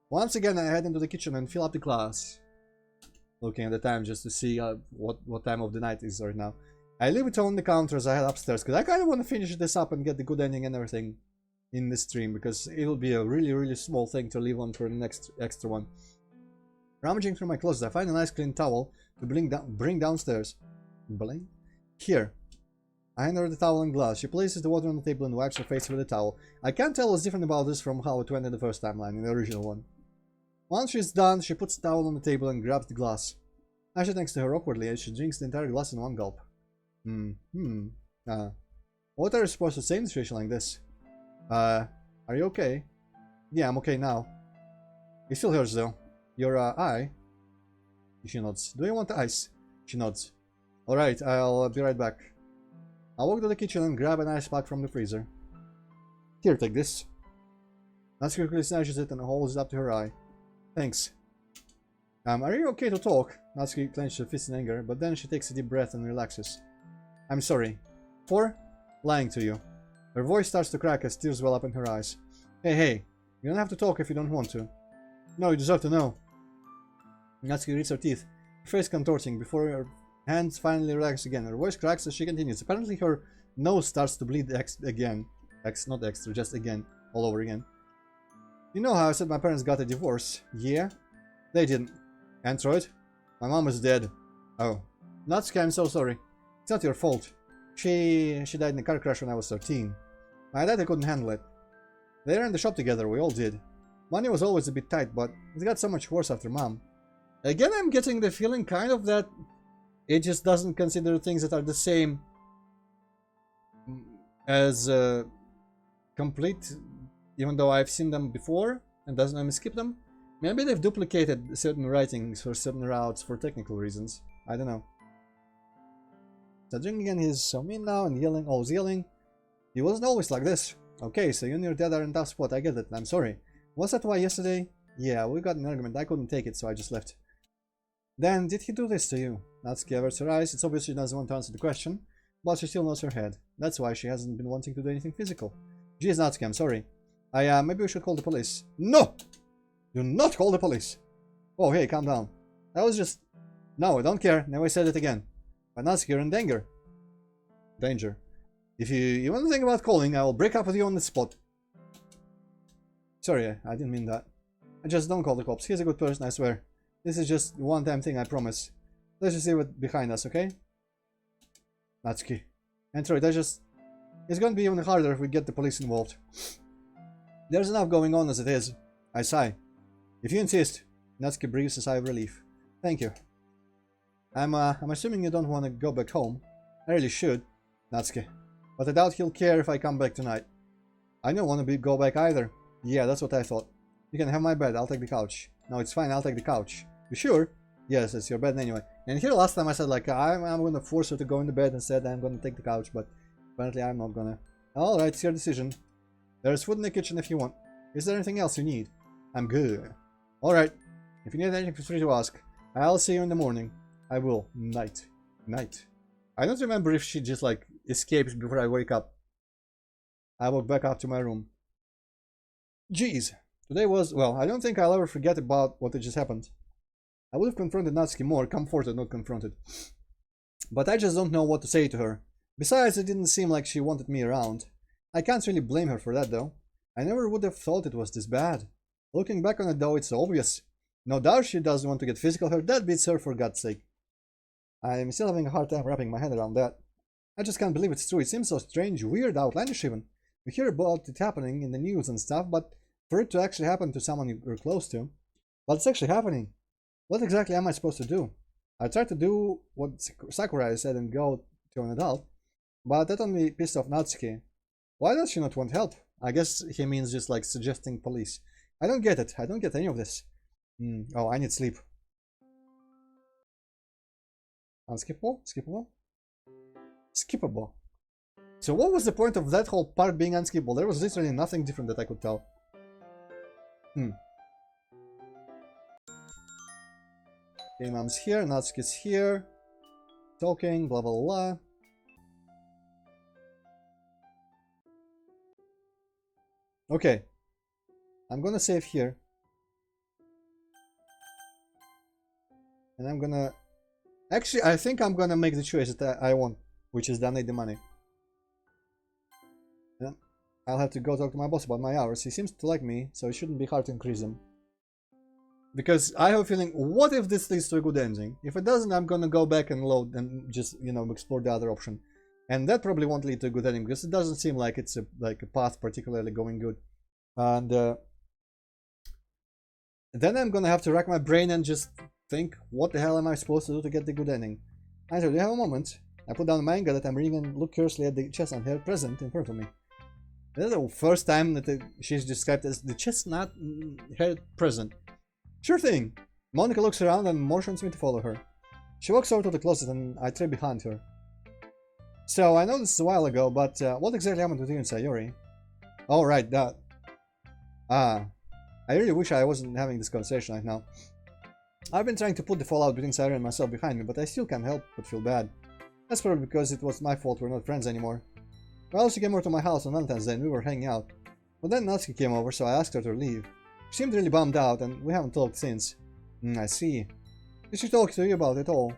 Once again, I head into the kitchen and fill up the glass. Looking at the time just to see what time of the night is right now. I leave it on the counter as I head upstairs, because I kind of want to finish this up and get the good ending and everything in the stream, because it'll be a really small thing to leave on for the next extra one. Rummaging through my closet, I find a nice clean towel to bring downstairs. Bling? Here. I hand her the towel and glass. She places the water on the table and wipes her face with the towel. I can't tell what's different about this from how it went in the first timeline, in the original one. Once she's done, she puts the towel on the table and grabs the glass. I sit next to her awkwardly as she drinks the entire glass in one gulp. What are you supposed to say in a situation like this? Are you okay? Yeah, I'm okay now. It still hurts though. Your eye? She nods. Do you want ice? She nods. Alright, I'll be right back. I walk to the kitchen and grab an ice pack from the freezer. Here, take this. Natsuki quickly snatches it and holds it up to her eye. Thanks. Are you okay to talk? Natsuki clenches her fist in anger, but then she takes a deep breath and relaxes. I'm sorry. For? Lying to you. Her voice starts to crack as tears well up in her eyes. Hey, you don't have to talk if you don't want to. No, you deserve to know. Natsuki grits her teeth, her face contorting before her hands finally relax again. Her voice cracks as she continues. Apparently her nose starts to bleed again. Not extra, just again. All over again. You know how I said my parents got a divorce? Yeah? They didn't. Antroid? My mom is dead. Oh. Natsuki, I'm so sorry. It's not your fault. She died in a car crash when I was 13. My dad couldn't handle it. They ran the shop together, we all did. Money was always a bit tight, but it got so much worse after mom. Again, I'm getting the feeling kind of that it just doesn't consider things that are the same as complete, even though I've seen them before and doesn't let me skip them. Maybe they've duplicated certain writings for certain routes for technical reasons. I don't know. So drinking again, he's so mean now and yelling, always yelling. He wasn't always like this. Okay, so you and your dad are in a tough spot, I get it, I'm sorry. Was that why yesterday? Yeah, we got an argument, I couldn't take it, so I just left. Then, did he do this to you? Natsuki averts her eyes. It's obvious she doesn't want to answer the question, but she still nods her head. That's why she hasn't been wanting to do anything physical. Geez, Natsuki, I'm sorry. Maybe we should call the police. No! Do not call the police! Oh, hey, calm down. That was just... No, I don't care. Never said it again. But Natsuki, you're in danger. Danger. If you want to think about calling, I will break up with you on the spot. Sorry, I didn't mean that. I just don't call the cops. He's a good person, I swear. This is just one-time thing, I promise. Let's just see what's behind us, okay? Natsuki. Antroid, it's gonna be even harder if we get the police involved. There's enough going on as it is. I sigh. If you insist. Natsuki breathes a sigh of relief. Thank you. I'm assuming you don't want to go back home. I really should, Natsuki. But I doubt he'll care if I come back tonight. I don't want to go back either. Yeah, that's what I thought. You can have my bed, I'll take the couch. No, it's fine, I'll take the couch. You sure? Yes, it's your bed anyway. And here last time I said like, I'm gonna force her to go in the bed and said I'm gonna take the couch, but apparently I'm not gonna. Alright, it's your decision. There's food in the kitchen if you want. Is there anything else you need? I'm good. Alright. If you need anything, feel free to ask. I'll see you in the morning. I will. Night. Night. I don't remember if she just like escapes before I wake up. I walk back up to my room. Jeez. Today was, well, I don't think I'll ever forget about what had just happened. I would have confronted Natsuki more, comforted, not confronted. But I just don't know what to say to her. Besides, it didn't seem like she wanted me around. I can't really blame her for that, though. I never would have thought it was this bad. Looking back on it, though, it's obvious. No doubt she doesn't want to get physical her, that beats her for God's sake. I'm still having a hard time wrapping my head around that. I just can't believe it's true. It seems so strange, weird, outlandish even. We hear about it happening in the news and stuff, but for it to actually happen to someone you're close to, but it's actually happening. What exactly am I supposed to do? I tried to do what Sakurai said and go to an adult, but that only pissed off Natsuki. Why does she not want help? I guess he means just like suggesting police. I don't get it. I don't get any of this. Oh, I need sleep. Unskippable? Skippable? Skippable. So what was the point of that whole part being unskippable? There was literally nothing different that I could tell. Okay, Mom's here, Natsuki's here. Talking, blah blah blah. Okay. I'm gonna save here. And I'm gonna... Actually, I think I'm gonna make the choice that I want, which is donate the money. Yeah. I'll have to go talk to my boss about my hours. He seems to like me, so it shouldn't be hard to increase them. Because I have a feeling, what if this leads to a good ending? If it doesn't, I'm gonna go back and load and just, you know, explore the other option. And that probably won't lead to a good ending, because it doesn't seem like it's a path particularly going good. And then I'm gonna have to rack my brain and just think, what the hell am I supposed to do to get the good ending? Andrew, do you have a moment? I put down the manga that I'm reading and look curiously at the chestnut present in front of me. This is the first time that she's described as the chestnut hair present. Sure thing. Monica looks around and motions me to follow her. She walks over to the closet and I trail behind her. So, I know this is a while ago, but what exactly happened with you and Sayori? Oh, right, that. I really wish I wasn't having this conversation right now. I've been trying to put the fallout between Sayori and myself behind me, but I still can't help but feel bad. That's probably because it was my fault we're not friends anymore. Well, she came over to my house on Valentine's Day and we were hanging out. But then Natsuki came over, so I asked her to leave. She seemed really bummed out, and we haven't talked since. I see. Did she talk to you about it all?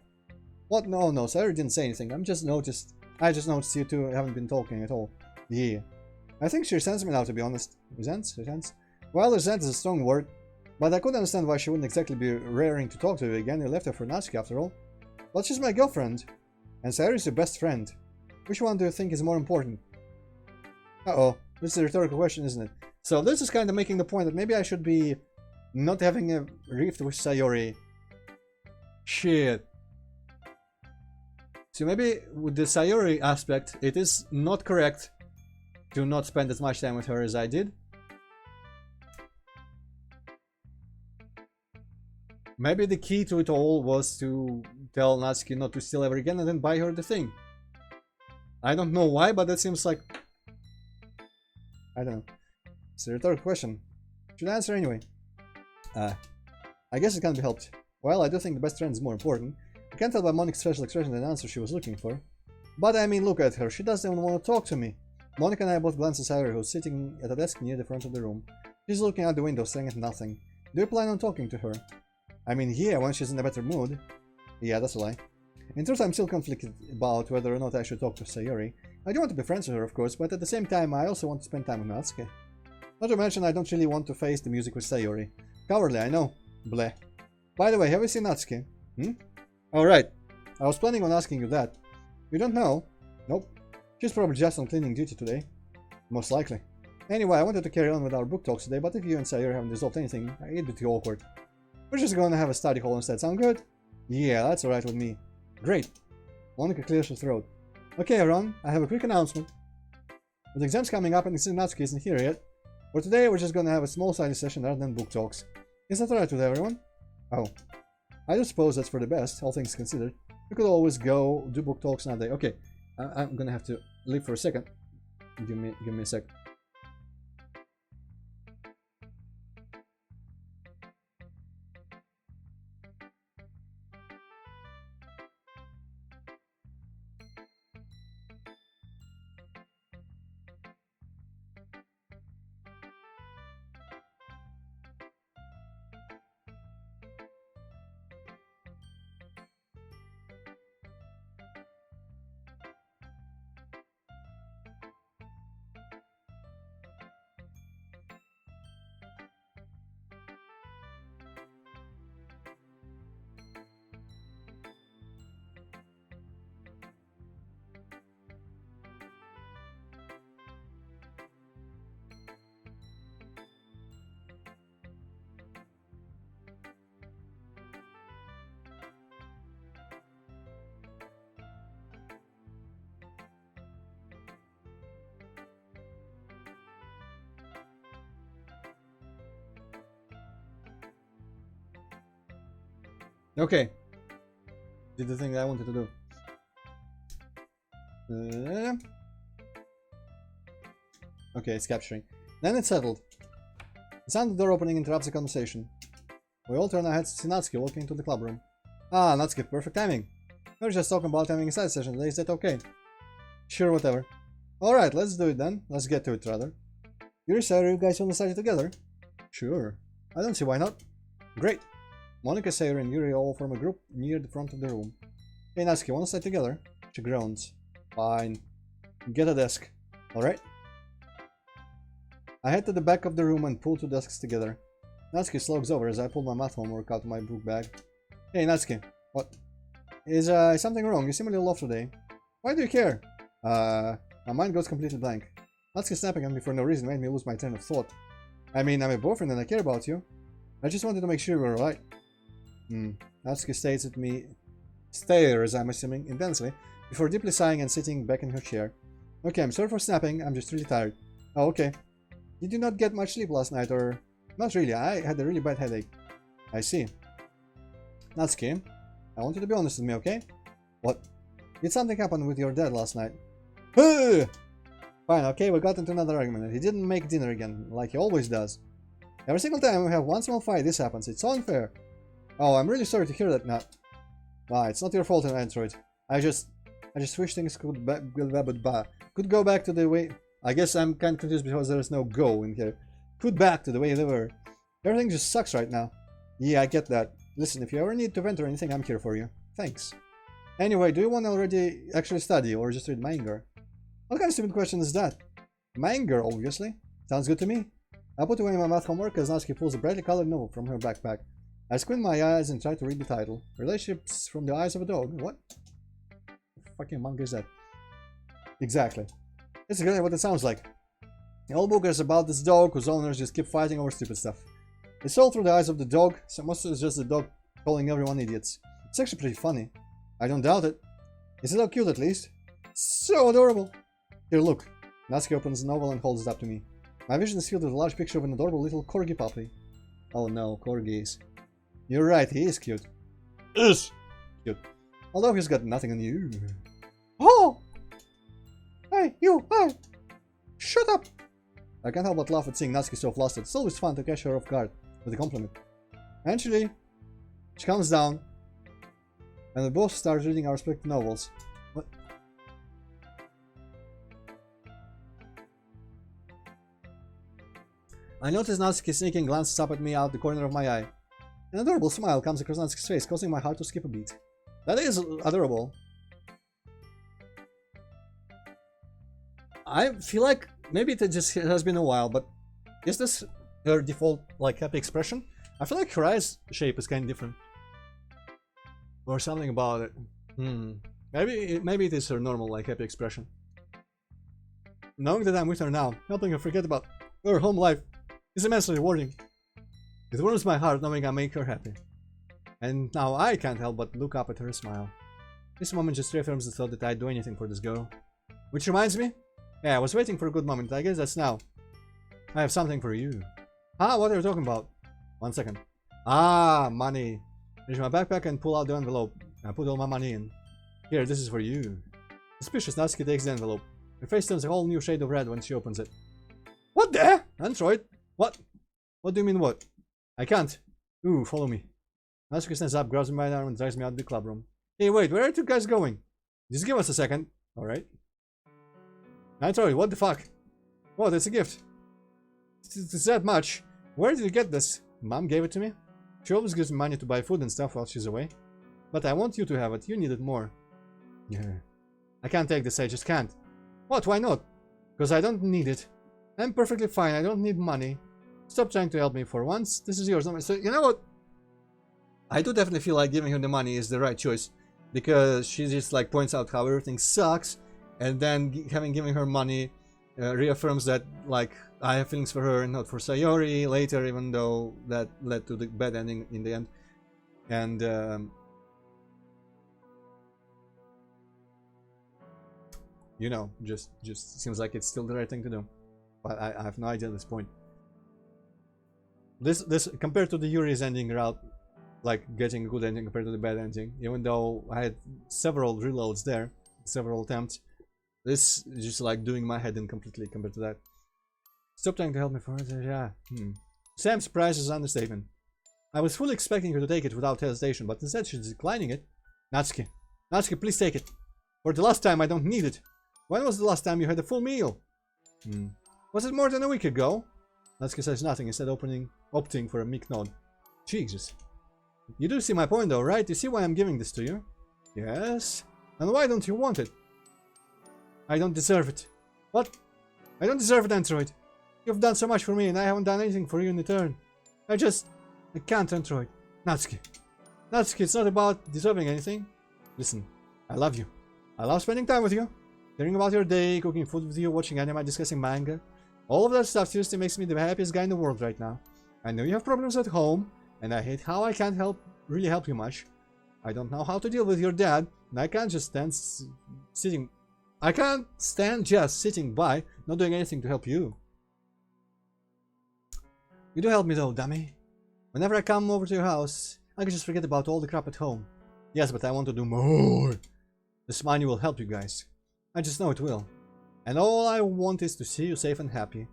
What? No, Sayori didn't say anything. I just noticed you two haven't been talking at all. Yeah. I think she resents me now, to be honest. Resents? Well, resent is a strong word, but I could understand why she wouldn't exactly be raring to talk to you again. You left her for Natsuki after all. But she's my girlfriend, and Sayori's your best friend. Which one do you think is more important? Uh-oh. This is a rhetorical question, isn't it? So this is kind of making the point that maybe I should be not having a rift with Sayori. Shit. So maybe with the Sayori aspect, it is not correct to not spend as much time with her as I did. Maybe the key to it all was to tell Natsuki not to steal ever again and then buy her the thing. I don't know why, but that seems like... I don't know. It's a rhetorical question. Should I answer anyway? I guess it can't be helped. Well, I do think the best friend is more important. I can't tell by Monica's facial expression the answer she was looking for. But I mean, look at her. She doesn't even want to talk to me. Monica and I both glance at Sayori, who's sitting at a desk near the front of the room. She's looking out the window, staring at nothing. Do you plan on talking to her? I mean, yeah, when she's in a better mood. Yeah, that's a lie. In truth, I'm still conflicted about whether or not I should talk to Sayori. I do want to be friends with her, of course, but at the same time, I also want to spend time with Natsuki. Not to mention, I don't really want to face the music with Sayori. Cowardly, I know. Bleh. By the way, have you seen Natsuki? Alright. I was planning on asking you that. You don't know? Nope. She's probably just on cleaning duty today. Most likely. Anyway, I wanted to carry on with our book talks today, but if you and Sayori haven't resolved anything, it'd be too awkward. We're just gonna have a study hall instead. Sound good? Yeah, that's alright with me. Great. Monica clears her throat. Okay, Ron, I have a quick announcement. With exams coming up and Natsuki isn't here yet, for today we're just gonna have a small study session rather than book talks. Is that alright with everyone? Oh. I do suppose that's for the best, all things considered. We could always go do book talks another day. Okay, I'm gonna have to leave for a second. Give me a sec. Okay. Did the thing that I wanted to do. Okay, it's capturing. Then it's settled. The sound of the door opening interrupts the conversation. We all turn our heads to see Natsuki walking into the club room. Ah, Natsuki, perfect timing. We were just talking about having a side session today, is that okay? Sure, whatever. Alright, let's do it then. Let's get to it, rather. Yuri said you guys want to study together? Sure. I don't see why not. Great. Monica, Sayori, and Yuri all form a group near the front of the room. Hey Natsuki, want to study together? She groans. Fine. Get a desk. Alright? I head to the back of the room and pull two desks together. Natsuki slugs over as I pull my math homework out of my book bag. Hey Natsuki, what? Is something wrong? You seem a little off today. Why do you care? My mind goes completely blank. Natsuki snapping at me for no reason made me lose my train of thought. I mean, I'm a boyfriend and I care about you. I just wanted to make sure you were alright. Natsuki stares at me, I'm assuming, intensely, before deeply sighing and sitting back in her chair. Okay, I'm sorry for snapping, I'm just really tired. Oh, okay. Did you not get much sleep last night, or... Not really, I had a really bad headache. I see. Natsuki, I want you to be honest with me, okay? What? Did something happen with your dad last night? Fine, okay, we got into another argument, and he didn't make dinner again, like he always does. Every single time we have one small fight, this happens. It's so unfair. Oh, I'm really sorry to hear that, Nat. It's not your fault, Antroid. I just wish things could go back to the way... I guess I'm kind of confused because there's no go in here. Put back to the way they were. Everything just sucks right now. Yeah, I get that. Listen, if you ever need to vent or anything, I'm here for you. Thanks. Anyway, do you want to already actually study or just read manga? What kind of stupid question is that? Manga, obviously. Sounds good to me. I put away my math homework as Natsuki pulls a brightly colored novel from her backpack. I squint my eyes and try to read the title. Relationships from the Eyes of a Dog. What? The fucking manga is that? Exactly. It's exactly what it sounds like. The whole book is about this dog whose owners just keep fighting over stupid stuff. It's all through the eyes of the dog, so most of it's just the dog calling everyone idiots. It's actually pretty funny. I don't doubt it. Is it so cute at least? So adorable! Here, look. Natsuki opens the novel and holds it up to me. My vision is filled with a large picture of an adorable little corgi puppy. Oh no, corgis. You're right, he is cute. Is cute. Although he's got nothing on you. Oh! Hey, you! Hey! Shut up! I can't help but laugh at seeing Natsuki so flustered. It's always fun to catch her off guard with a compliment. Eventually, she calms down, and we both start reading our respective novels. What? I notice Natsuki sneaking glances up at me out the corner of my eye. An adorable smile comes across Natsuki's face, causing my heart to skip a beat. That is adorable. I feel like maybe it just has been a while, but is this her default like happy expression? I feel like her eyes shape is kind of different, or something about it. Maybe it is her normal like happy expression. Knowing that I'm with her now, helping her forget about her home life, is immensely rewarding. It warms my heart knowing I make her happy, and now I can't help but look up at her and smile. This moment just reaffirms the thought that I'd do anything for this girl. Which reminds me. Yeah, I was waiting for a good moment. I guess that's now. I have something for you. What are you talking about? 1 second. Money. Reach my backpack and pull out the envelope. I put all my money in. Here, this is for you. Suspicious, Natsuki takes the envelope. Her face turns a whole new shade of red when she opens it. What the? Antroid? What? What do you mean what? I can't. Ooh, follow me. Natsuki stands up, grabs me by the arm and drags me out of the club room. Hey, wait, where are you guys going? Just give us a second. Alright. Antroid, what the fuck? What, it's a gift. It's that much. Where did you get this? Mom gave it to me. She always gives me money to buy food and stuff while she's away. But I want you to have it. You need it more. Yeah. I can't take this, I just can't. What, why not? Because I don't need it. I'm perfectly fine, I don't need money. Stop trying to help me for once. This is yours. So, you know what? I do definitely feel like giving her the money is the right choice. Because she just like points out how everything sucks. And then giving her money reaffirms that like I have feelings for her and not for Sayori later, even though that led to the bad ending in the end. And you know, just seems like it's still the right thing to do. But I have no idea at this point. This compared to the Yuri's ending route, like getting a good ending compared to the bad ending. Even though I had several reloads there, several attempts. This is just like doing my head in completely compared to that. Stop trying to help me for it. Yeah. Sam's surprise is an understatement. I was fully expecting her to take it without hesitation, but instead she's declining it. Natsuki. Natsuki, please take it. For the last time, I don't need it. When was the last time you had a full meal? Was it more than a week ago? Natsuki says nothing, instead opting for a meek nod. Jesus. You do see my point though, right? You see why I'm giving this to you? Yes. And why don't you want it? I don't deserve it. What? I don't deserve it, Antroid. You've done so much for me and I haven't done anything for you in return. I can't, Antroid. Natsuki. Natsuki, it's not about deserving anything. Listen, I love you. I love spending time with you. Hearing about your day, cooking food with you, watching anime, discussing manga. All of that stuff seriously makes me the happiest guy in the world right now. I know you have problems at home, and I hate how I can't really help you much. I don't know how to deal with your dad, and I can't just stand just sitting by, not doing anything to help you. You do help me though, dummy. Whenever I come over to your house, I can just forget about all the crap at home. Yes, but I want to do more. This money will help you guys. I just know it will. And all I want is to see you safe and happy.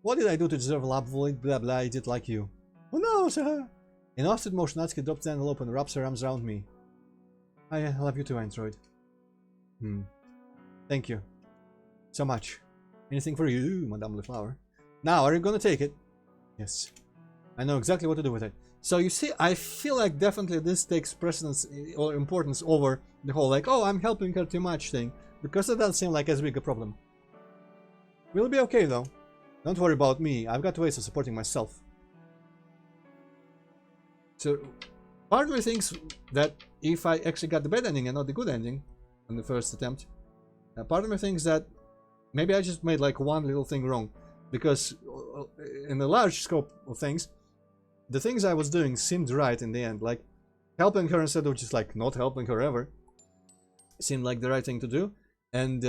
What did I do to deserve a lap void, blah blah idiot like you? Oh no, sir! In offset motion, Natsuki drops the envelope and wraps her arms around me. I love you too, Antroid. Thank you. So much. Anything for you, Madame Leflower. Now, are you gonna take it? Yes. I know exactly what to do with it. So you see, I feel like definitely this takes precedence or importance over the whole like, oh, I'm helping her too much thing. Because it doesn't seem like as big a problem. We'll be okay though. Don't worry about me, I've got ways of supporting myself. So, part of me thinks that if I actually got the bad ending and not the good ending on the first attempt, part of me thinks that maybe I just made like one little thing wrong. Because in the large scope of things, the things I was doing seemed right in the end. Like, helping her instead of just like not helping her ever seemed like the right thing to do. And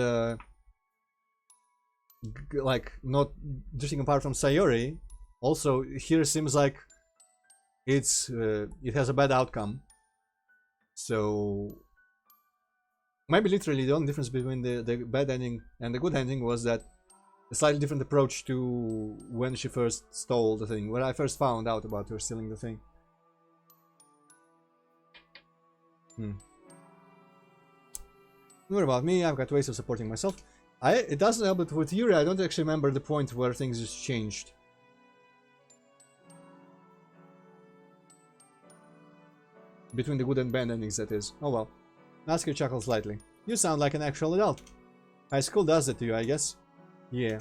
like not drifting apart from Sayori also here seems like it has a bad outcome. So maybe literally the only difference between the bad ending and the good ending was that a slightly different approach to when she first stole the thing, when I first found out about her stealing the thing. What about me? I've got ways of supporting myself. It doesn't help, but with Yuri I don't actually remember the point where things just changed. Between the good and bad endings, that is. Oh well. Natsuki chuckles lightly. You sound like an actual adult. High school does that to you, I guess. Yeah.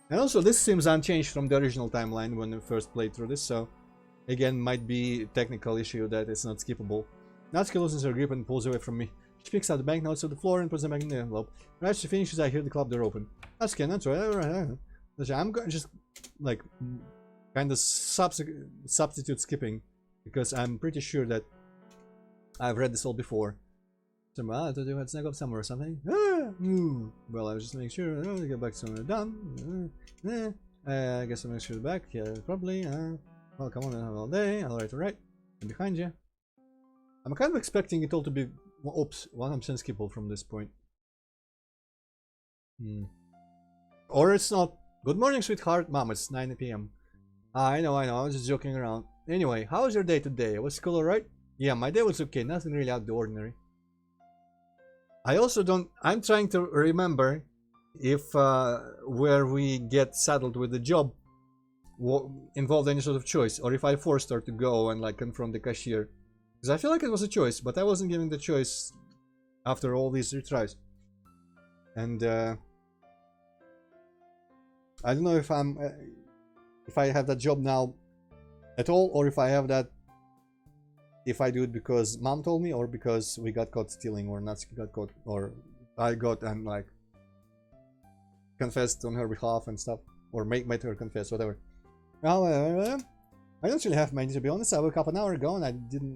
And also this seems unchanged from the original timeline when we first played through this, so again might be a technical issue that it's not skippable. Natsuki loosens her grip and pulls away from me. She picks out the banknotes to the floor and puts them back in the envelope. Right as she finishes, I hear the club door open. Natsuki, that's right. I'm going just like kind of substitute skipping because I'm pretty sure that I've read this all before. So, I thought you had snag up somewhere or something. Well, I was just making sure to get back to somewhere done. I guess I'll make sure back. Yeah, probably. Well, come on, all day. Alright. I'm behind you. I'm kind of expecting it all to be, oops, 100% skippable from this point. Or it's not. Good morning, sweetheart. Mom, it's 9 p.m. I know, I was just joking around. Anyway, how was your day today? Was school alright? Yeah, my day was okay. Nothing really out of the ordinary. I also don't. I'm trying to remember if where we get saddled with the job involved any sort of choice, or if I forced her to go and like confront the cashier. Because I feel like it was a choice, but I wasn't given the choice after all these retries. And I don't know if I have that job now at all, or if I have that. If I do it because mom told me, or because we got caught stealing, or Natsuki got caught, or I got and like confessed on her behalf and stuff, or made her confess, whatever. Well, I don't really have many, to be honest. I woke up an hour ago and I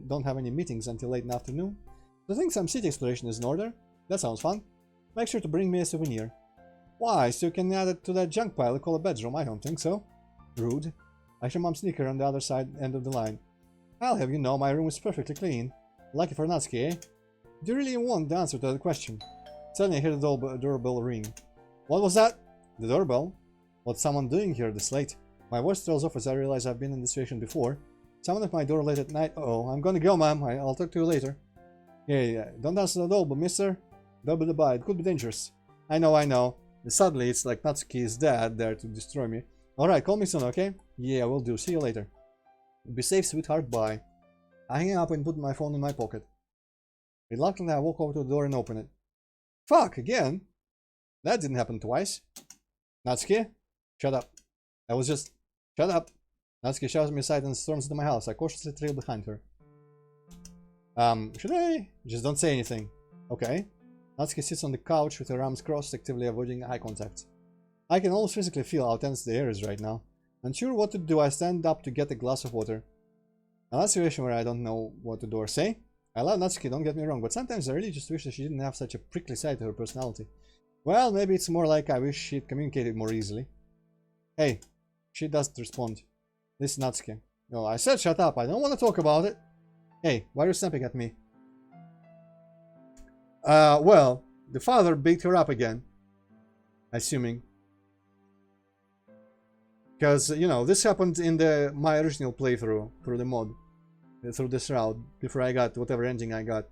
don't have any meetings until late in the afternoon. So I think some city exploration is in order. That sounds fun. Make sure to bring me a souvenir. Why? So you can add it to that junk pile you call a bedroom? I don't think so. Rude. I show mom sneaker on the other end of the line. I'll have you know my room is perfectly clean. Lucky for Natsuki, eh? Do you really want the answer to that question? Suddenly I hear the doorbell ring. What was that? The doorbell? What's someone doing here this late? My voice trails off as I realize I've been in this situation before. Someone at my door late at night. Uh-oh, I'm gonna go, ma'am. I'll talk to you later. Yeah, don't answer the door, but mister. Double it could be dangerous. I know. And suddenly it's like Natsuki's dad there to destroy me. Alright, call me soon, okay? Yeah, will do. See you later. Be safe, sweetheart. Bye. I hang up and put my phone in my pocket. Reluctantly, I walk over to the door and open it. Fuck, again? That didn't happen twice. Natsuki? Shut up. I was just... Shut up. Natsuki shoves me aside and storms into my house. I cautiously trail behind her. Should I? Just don't say anything. Okay. Natsuki sits on the couch with her arms crossed, actively avoiding eye contact. I can almost physically feel how tense the air is right now. Unsure what to do, I stand up to get a glass of water. Another situation where I don't know what to do or say. I love Natsuki, don't get me wrong, but sometimes I really just wish that she didn't have such a prickly side to her personality. Well, maybe it's more like I wish she'd communicated more easily. Hey, she doesn't respond. This is Natsuki. No, I said shut up, I don't want to talk about it. Hey, why are you snapping at me? Well, the father beat her up again. Assuming. Because, you know, this happened in my original playthrough, through the mod. Through this route, before I got whatever ending I got.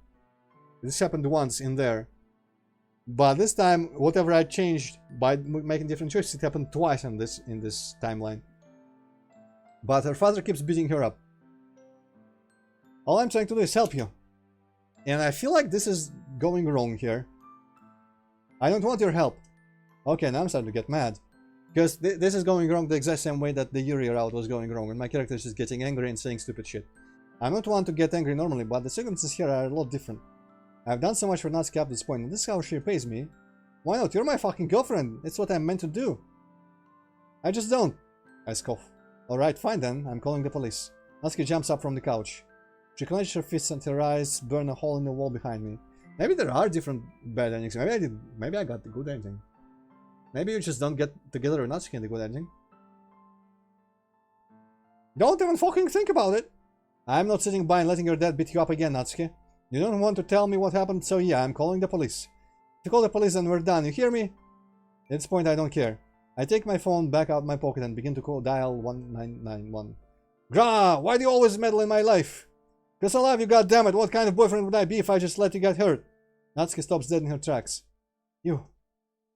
This happened once in there. But this time, whatever I changed by making different choices, it happened twice in this timeline. But her father keeps beating her up. All I'm trying to do is help you. And I feel like this is going wrong here. I don't want your help. Okay, now I'm starting to get mad. Because this is going wrong the exact same way that the Yuri route was going wrong, and my character is just getting angry and saying stupid shit. I'm not one to get angry normally, but the circumstances here are a lot different. I've done so much for Natsuki up to this point, and this is how she repays me. Why not? You're my fucking girlfriend. It's what I'm meant to do. I just don't. I scoff. Alright, fine then. I'm calling the police. Natsuki jumps up from the couch. She clenches her fists and her eyes burn a hole in the wall behind me. Maybe there are different bad endings. Maybe I got the good ending. Maybe you just don't get together with Natsuki in the good ending. Don't even fucking think about it. I'm not sitting by and letting your dad beat you up again, Natsuki. You don't want to tell me what happened, so yeah, I'm calling the police. If you call the police, then we're done. You hear me? At this point, I don't care. I take my phone back out my pocket and begin to dial 1991. Grah! Why do you always meddle in my life? Because I love you, goddammit. What kind of boyfriend would I be if I just let you get hurt? Natsuki stops dead in her tracks. You.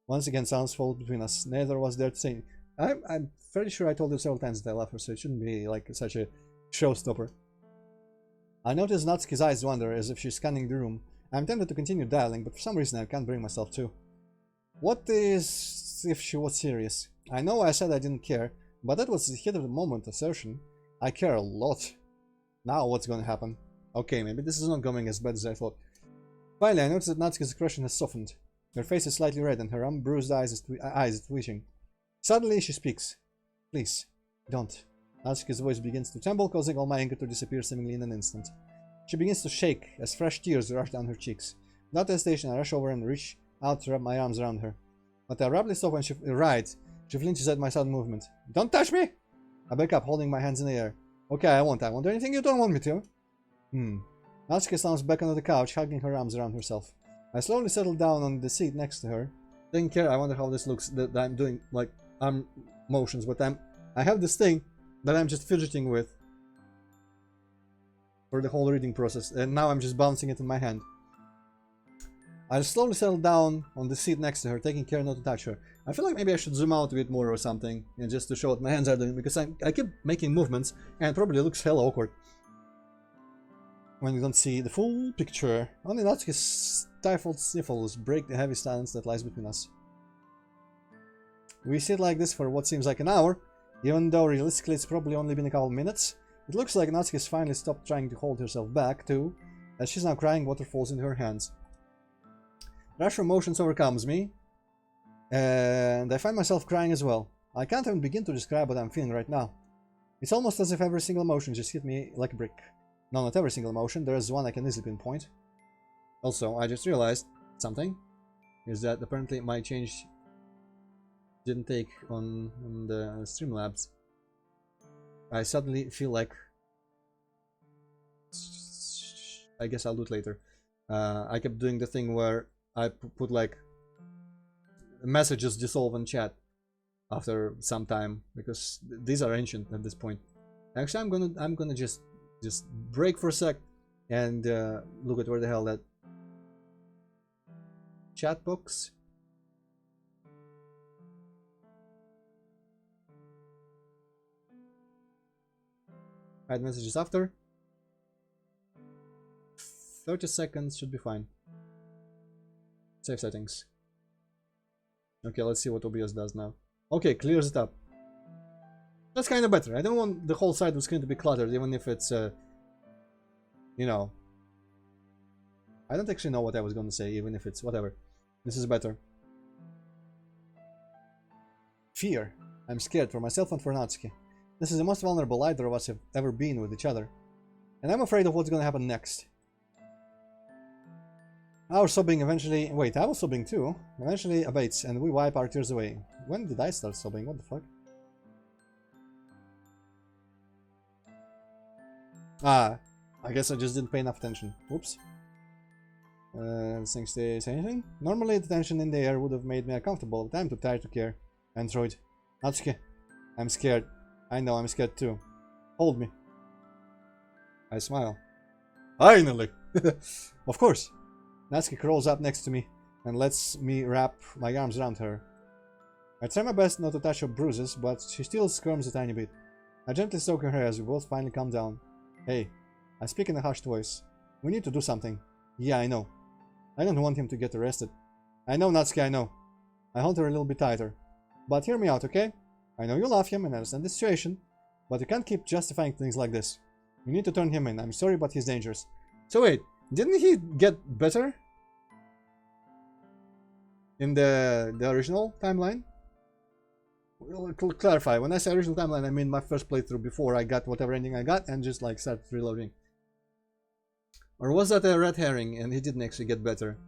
Once again, sounds fall between us. Neither was there to say. I'm fairly sure I told you several times that I love her, so it shouldn't be like such a showstopper. I notice Natsuki's eyes wander as if she's scanning the room. I'm tempted to continue dialing, but for some reason I can't bring myself to. What is if she was serious? I know I said I didn't care, but that was the heat of the moment assertion. I care a lot. Now what's gonna happen? Okay, maybe this is not going as bad as I thought. Finally, I notice that Natsuki's expression has softened. Her face is slightly red and her unbruised eyes is twitching. Suddenly she speaks. Please, don't. Natsuki's voice begins to tremble, causing all my anger to disappear seemingly in an instant. She begins to shake as fresh tears rush down her cheeks. Without hesitation, I rush over and reach out to wrap my arms around her. But I abruptly stop when she flinches at my sudden movement. Don't touch me! I back up, holding my hands in the air. Okay, I won't do anything you don't want me to. Natsuki slumps back onto the couch, hugging her arms around herself. I slowly settle down on the seat next to her. Taking care, I wonder how this looks, that I'm doing, like, arm motions, but I have this thing that I'm just fidgeting with for the whole reading process, and now I'm just bouncing it in my hand. I slowly settle down on the seat next to her, taking care not to touch her. I feel like maybe I should zoom out a bit more or something, and just to show what my hands are doing, because I keep making movements, and it probably looks hella awkward when you don't see the full picture. Only Natsuki's stifled sniffles break the heavy silence that lies between us. We sit like this for what seems like an hour, even though realistically it's probably only been a couple minutes. It looks like Natsuki's finally stopped trying to hold herself back, too, as she's now crying. Water falls into her hands. Rush of emotions overcomes me, and I find myself crying as well. I can't even begin to describe what I'm feeling right now. It's almost as if every single emotion just hit me like a brick. No, not every single emotion, there is one I can easily pinpoint. Also, I just realized something, is that apparently my change didn't take on the Streamlabs. I suddenly feel like I guess I'll do it later. I kept doing the thing where I put like messages dissolve in chat after some time, because these are ancient at this point. Actually, I'm gonna just break for a sec and look at where the hell that chat box. Add messages after. 30 seconds should be fine. Save settings. Okay, let's see what OBS does now. Okay, clears it up. That's kind of better. I don't want the whole side of the screen to be cluttered, even if it's, you know... I don't actually know what I was going to say, even if it's whatever. This is better. Fear. I'm scared for myself and for Natsuki. This is the most vulnerable either of us have ever been with each other. And I'm afraid of what's going to happen next. Our sobbing eventually... Wait, I was sobbing too. Eventually abates, and we wipe our tears away. When did I start sobbing? What the fuck? Ah, I guess I just didn't pay enough attention. Whoops. Things they say anything? Normally the tension in the air would have made me uncomfortable, but I'm too tired to care. Antroid. Natsuki. I'm scared. I know I'm scared too. Hold me. I smile. Finally! Of course. Natsuki crawls up next to me and lets me wrap my arms around her. I try my best not to touch her bruises, but she still squirms a tiny bit. I gently stroke her hair as we both finally calm down. Hey, I speak in a hushed voice. We need to do something. Yeah, I know. I don't want him to get arrested. I know, Natsuki, I know. I hold her a little bit tighter. But hear me out, okay? I know you love him and understand the situation, but you can't keep justifying things like this. You need to turn him in. I'm sorry, but he's dangerous. So wait, didn't he get better? In the original timeline? We'll clarify. When I say original timeline, I mean my first playthrough before I got whatever ending I got and just like started reloading. Or was that a red herring and he didn't actually get better?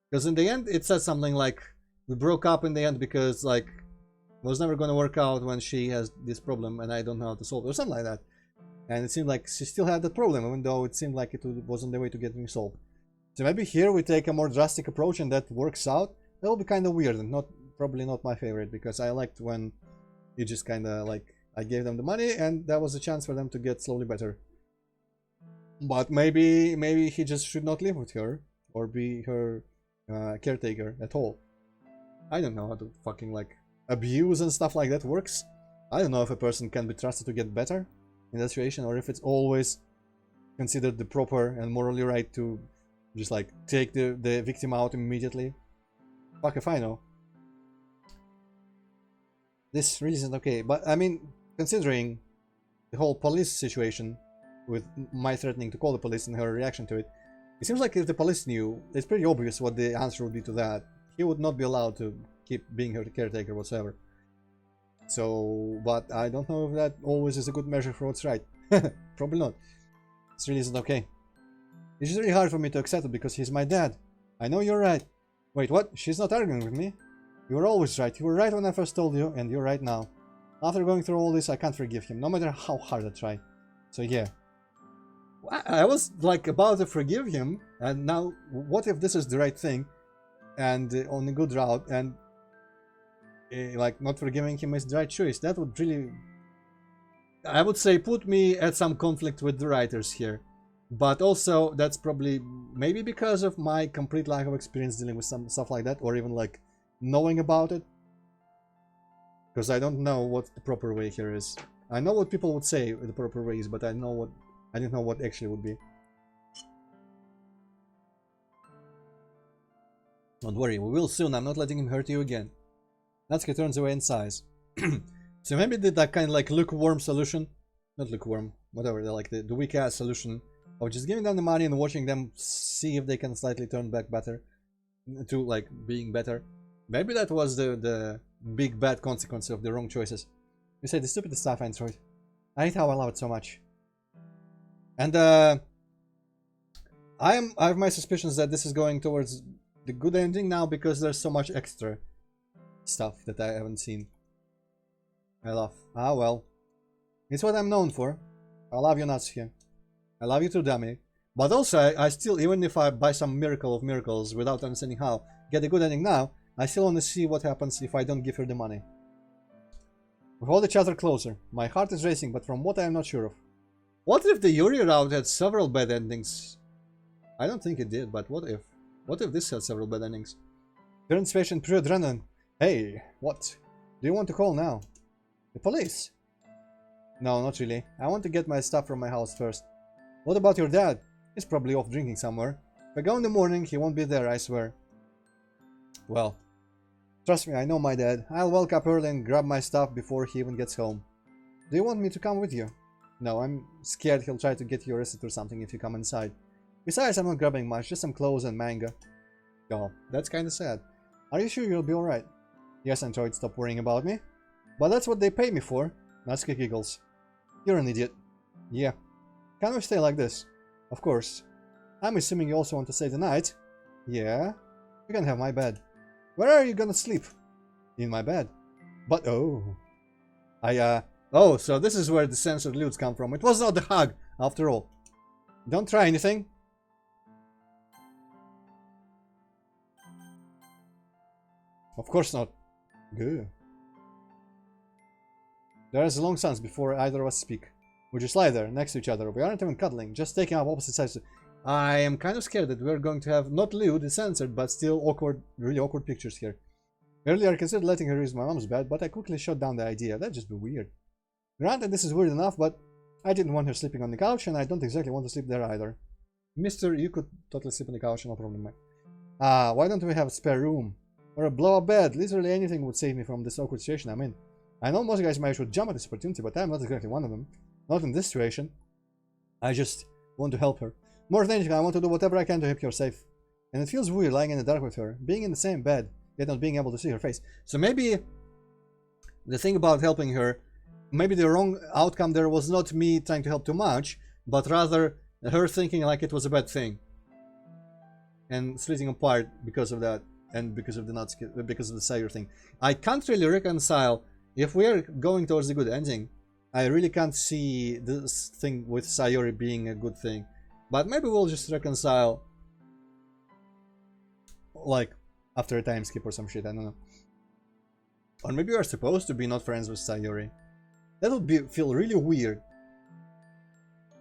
Because in the end it says something like we broke up in the end because like it was never going to work out when she has this problem and I don't know how to solve it or something like that. And it seemed like she still had that problem even though it seemed like it wasn't the way to get things solved. So maybe here we take a more drastic approach and that works out. That will be kind of weird and probably not my favorite, because I liked when you just kind of like I gave them the money and that was a chance for them to get slowly better. But maybe he just should not live with her or be her caretaker at all. I don't know how to fucking like abuse and stuff like that works. I don't know if a person can be trusted to get better in that situation, or if it's always considered the proper and morally right to just like take the victim out immediately. Fuck if I know. This really isn't okay, but I mean, considering the whole police situation with my threatening to call the police and her reaction to it, it seems like if the police knew, it's pretty obvious what the answer would be to that. He would not be allowed to keep being her caretaker whatsoever. So, but I don't know if that always is a good measure for what's right. Probably not. This really isn't okay. It's just really hard for me to accept it because he's my dad. I know you're right. Wait, what? She's not arguing with me. You were always right. You were right when I first told you, and you're right now. After going through all this, I can't forgive him, no matter how hard I try. So yeah. I was like about to forgive him, and now what if this is the right thing, and on a good route, and like not forgiving him is the right choice? That would really, I would say, put me at some conflict with the writers here. But also, that's probably maybe because of my complete lack of experience dealing with some stuff like that, or even like knowing about it. Because I don't know what the proper way here is. I know what people would say the proper way is, but I didn't know what actually would be. Don't worry, we will soon. I'm not letting him hurt you again. Natsuki turns away and sighs. So maybe did that kind of like lukewarm solution, not lukewarm, whatever, like the weak ass solution of just giving them the money and watching them see if they can slightly turn back better to like being better. Maybe that was the big bad consequence of the wrong choices. You say the stupidest stuff, Antroid. I hate how I love it so much. And I have my suspicions that this is going towards the good ending now because there's so much extra stuff that I haven't seen. I love. Ah well. It's what I'm known for. I love you, Natsuki. I love you too, dummy. But also, I still, even if I, by some miracle of miracles, without understanding how, get a good ending now, I still want to see what happens if I don't give her the money. We hold each other closer. My heart is racing, but from what I am not sure of. What if the Yuri route had several bad endings? I don't think it did, but what if? What if this had several bad endings? Current situation, pure adrenaline. Hey, what? Do you want to call now? The police? No, not really. I want to get my stuff from my house first. What about your dad? He's probably off drinking somewhere. If I go in the morning, he won't be there, I swear. Well, trust me, I know my dad. I'll wake up early and grab my stuff before he even gets home. Do you want me to come with you? No, I'm scared he'll try to get you arrested or something if you come inside. Besides, I'm not grabbing much, just some clothes and manga. Oh, that's kinda sad. Are you sure you'll be alright? Yes, Antroid, stop worrying about me. But that's what they pay me for. Natsuki giggles. You're an idiot. Yeah. Can we stay like this? Of course. I'm assuming you also want to stay the night? Yeah. You can have my bed. Where are you gonna sleep? In my bed. But oh. Oh, so this is where the censored lewds come from. It was not the hug, after all. Don't try anything. Of course not. Good. There is a long silence before either of us speak. We just lie there, next to each other. We aren't even cuddling, just taking up opposite sides. I am kind of scared that we're going to have not lewd, censored, but still awkward, really awkward pictures here. Earlier I considered letting her use my mom's bed, but I quickly shut down the idea. That'd just be weird. Granted, this is weird enough, but I didn't want her sleeping on the couch, and I don't exactly want to sleep there either. Mister, you could totally sleep on the couch, no problem, mate. Why don't we have a spare room? Or a blow-up bed? Literally anything would save me from this awkward situation I'm in. I know most guys might should jump at this opportunity, but I'm not exactly one of them. Not in this situation. I just want to help her. More than anything, I want to do whatever I can to keep her safe. And it feels weird lying in the dark with her, being in the same bed, yet not being able to see her face. So maybe the thing about helping her, maybe the wrong outcome there was not me trying to help too much, but rather her thinking like it was a bad thing. And splitting apart because of that, and because of the Natsuki, because of the Sayuri thing. I can't really reconcile, if we are going towards a good ending, I really can't see this thing with Sayuri being a good thing. But maybe we'll just reconcile, like, after a time skip or some shit, I don't know. Or maybe we are supposed to be not friends with Sayuri. That would feel really weird.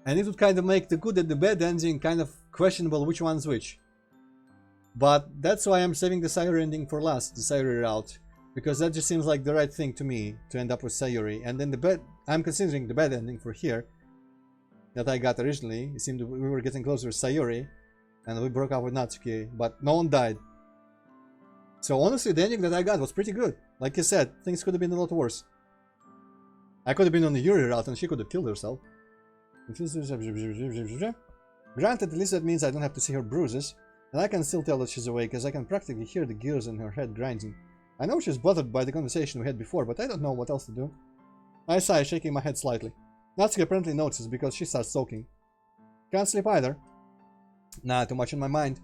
And it would kind of make the good and the bad ending kind of questionable which one's which. But that's why I'm saving the Sayuri ending for last, the Sayuri route. Because that just seems like the right thing to me, to end up with Sayuri. And then the bad, I'm considering the bad ending for here, that I got originally. It seemed we were getting closer to Sayuri, and we broke up with Natsuki, but no one died. So honestly, the ending that I got was pretty good. Like you said, things could have been a lot worse. I could have been on the Yuri route and she could have killed herself. Granted, at least that means I don't have to see her bruises. And I can still tell that she's awake, as I can practically hear the gears in her head grinding. I know she's bothered by the conversation we had before, but I don't know what else to do. I sigh, shaking my head slightly. Natsuki apparently notices because she starts soaking. Can't sleep either. Nah, too much on my mind.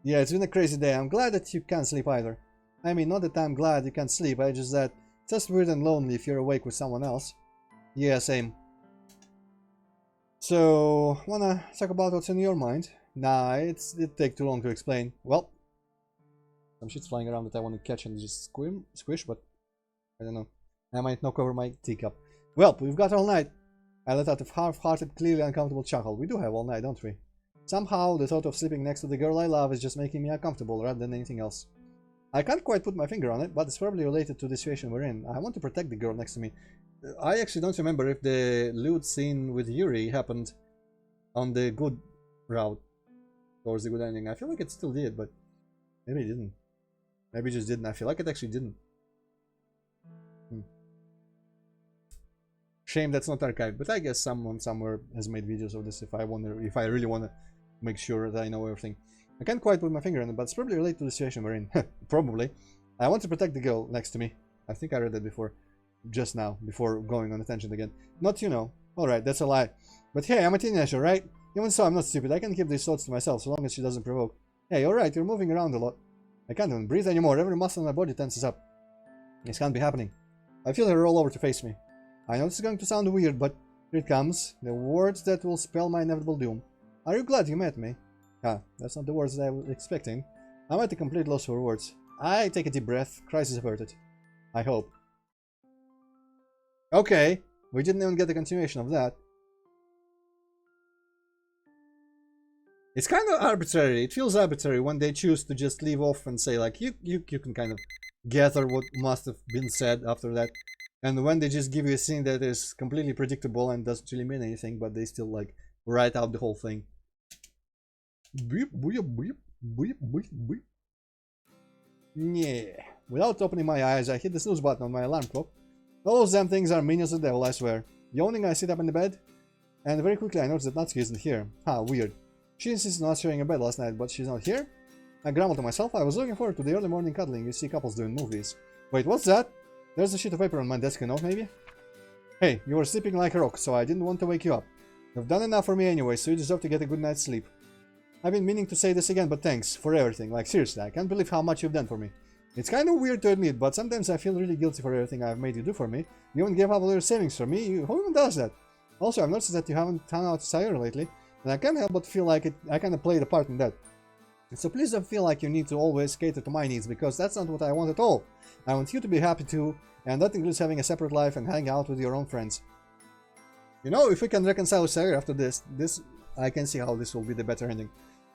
Yeah, it's been a crazy day. I'm glad that you can't sleep either. I mean, not that I'm glad you can't sleep, I just that it's just weird and lonely if you're awake with someone else. Yeah, same. So, wanna talk about what's in your mind? Nah, it'd take too long to explain. Well, some shit's flying around that I want to catch and just squish, but I don't know. I might knock over my teacup. Well, we've got all night. I let out a half-hearted, clearly uncomfortable chuckle. We do have all night, don't we? Somehow, the thought of sleeping next to the girl I love is just making me uncomfortable rather than anything else. I can't quite put my finger on it, but it's probably related to the situation we're in. I want to protect the girl next to me. I actually don't remember if the lewd scene with Yuri happened on the good route towards the good ending. I feel like it still did, but maybe it didn't. Maybe it just didn't. I feel like it actually didn't. Shame that's not archived, but I guess someone somewhere has made videos of this if I really want to make sure that I know everything. I can't quite put my finger on it, but it's probably related to the situation we're in. Probably. I want to protect the girl next to me. I think I read that before. Just now, before going on a tangent again. Not, you know. Alright, that's a lie. But hey, I'm a teenager, right? Even so, I'm not stupid. I can keep these thoughts to myself so long as she doesn't provoke. Hey, alright, you're moving around a lot. I can't even breathe anymore. Every muscle in my body tenses up. This can't be happening. I feel her roll over to face me. I know this is going to sound weird, but Here it comes. The words that will spell my inevitable doom. Are you glad you met me? Ah, that's not the words that I was expecting. I'm at a complete loss for words. I take a deep breath. Crisis averted. I hope. Okay. We didn't even get a continuation of that. It's kind of arbitrary. It feels arbitrary when they choose to just leave off and say like, you can kind of gather what must have been said after that. And when they just give you a scene that is completely predictable and doesn't really mean anything, but they still like write out the whole thing. Beep, beep, beep, beep, beep, beep. Yeah. Without opening my eyes, I hit the snooze button on my alarm clock. All those damn things are minions of the devil, I swear. Yawning, I sit up in the bed, and very quickly I notice that Natsuki isn't here. Weird. She insisted on us sharing a bed last night, but she's not here? I grumbled to myself. I was looking forward to the early morning cuddling you see couples do in movies. Wait, what's that? There's a sheet of paper on my desk, a note maybe? Hey, you were sleeping like a rock, so I didn't want to wake you up. You've done enough for me anyway, so you deserve to get a good night's sleep. I've been meaning to say this again, but thanks for everything. Like, seriously, I can't believe how much you've done for me. It's kind of weird to admit, but sometimes I feel really guilty for everything I've made you do for me. You even gave up all your savings for me. Who even does that? Also, I've noticed that you haven't turned out tired lately, and I can't help but feel like I kind of played a part in that. So please don't feel like you need to always cater to my needs, because that's not what I want at all. I want you to be happy too, and that includes having a separate life and hanging out with your own friends. You know, if we can reconcile Sager after this, I can see how this will be the better ending.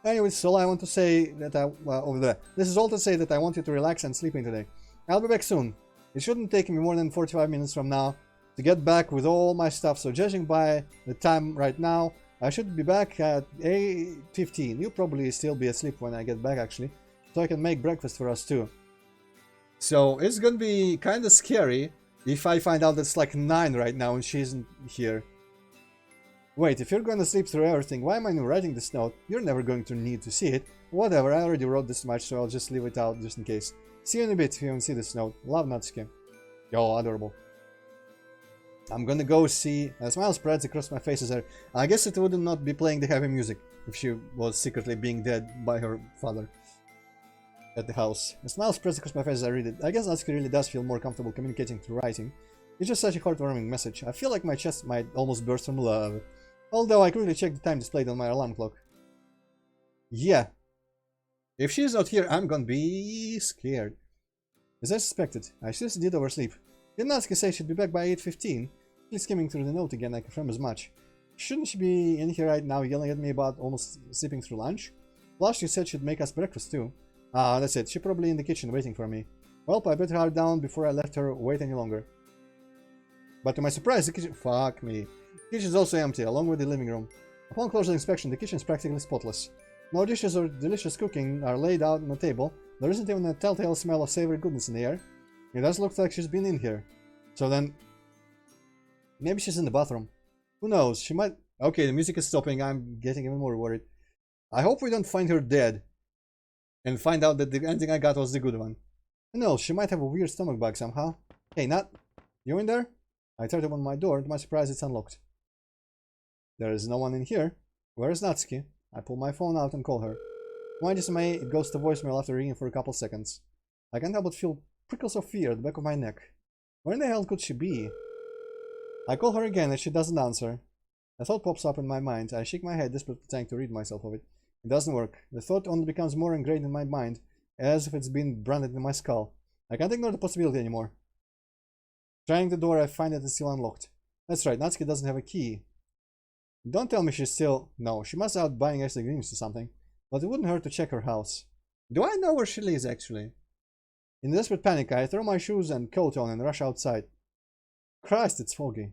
Anyways, so I want to say that over there. This is all to say that I want you to relax and sleep in today. I'll be back soon. It shouldn't take me more than 45 minutes from now to get back with all my stuff, so judging by the time right now, I should be back at 8:15. You'll probably still be asleep when I get back, actually, so I can make breakfast for us too. So it's gonna be kind of scary if I find out it's like 9 right now and she isn't here. Wait, if you're gonna sleep through everything, why am I writing this note? You're never going to need to see it. Whatever, I already wrote this much, so I'll just leave it out just in case. See you in a bit if you don't see this note. Love, Natsuki. Yo, adorable. I'm gonna go see... A smile spreads across my face as I guess it would not be playing the heavy music if she was secretly being dead by her father at the house. A smile spreads across my face as I read it. I guess Natsuki really does feel more comfortable communicating through writing. It's just such a heartwarming message. I feel like my chest might almost burst from love. Although I quickly checked the time displayed on my alarm clock. Yeah. If she's not here, I'm gonna be scared. As I suspected, I seriously did oversleep. Didn't Natsuki say she'd be back by 8:15? She's skimming through the note again, I confirm as much. Shouldn't she be in here right now yelling at me about almost sleeping through lunch? Plus, she said she'd make us breakfast too. That's it. She's probably in the kitchen waiting for me. Well, I better hurry down before I let her wait any longer. But to my surprise, the kitchen... Fuck me. The kitchen is also empty, along with the living room. Upon closer inspection, the kitchen is practically spotless. No dishes or delicious cooking are laid out on the table. There isn't even a telltale smell of savory goodness in the air. It does look like she's been in here. So then... Maybe she's in the bathroom. Who knows? She might... Okay, the music is stopping. I'm getting even more worried. I hope we don't find her dead. And find out that the ending I got was the good one. Who knows? She might have a weird stomach bug somehow. Hey, Nat? You in there? I try to open my door. To my surprise, it's unlocked. There is no one in here. Where is Natsuki? I pull my phone out and call her. To my dismay, it goes to voicemail after ringing for a couple seconds. I can't help but feel prickles of fear at the back of my neck. Where in the hell could she be? I call her again and she doesn't answer. A thought pops up in my mind. I shake my head, desperately trying to rid myself of it. It doesn't work. The thought only becomes more ingrained in my mind, as if it's been branded in my skull. I can't ignore the possibility anymore. Trying the door, I find that it's still unlocked. That's right, Natsuki doesn't have a key. Don't tell me she's still... No, she must be out buying extra greens or something. But it wouldn't hurt to check her house. Do I know where she lives, actually? In desperate panic, I throw my shoes and coat on and rush outside. Christ, it's foggy.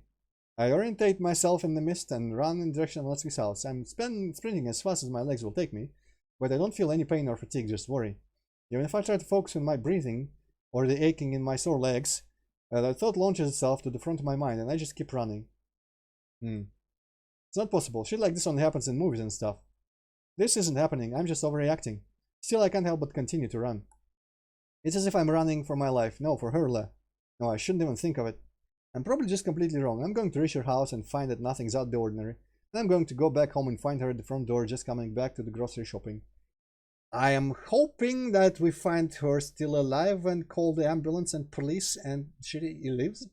I orientate myself in the mist and run in the direction of Natsuki's house. I'm sprinting as fast as my legs will take me, but I don't feel any pain or fatigue, just worry. Even if I try to focus on my breathing, or the aching in my sore legs, the thought launches itself to the front of my mind and I just keep running. It's not possible. Shit like this only happens in movies and stuff. This isn't happening. I'm just overreacting. Still, I can't help but continue to run. It's as if I'm running for my life. No, for her life. No, I shouldn't even think of it. I'm probably just completely wrong. I'm going to reach her house and find that nothing's out of the ordinary. Then I'm going to go back home and find her at the front door just coming back to the grocery shopping. I am hoping that we find her still alive and call the ambulance and police and she lives.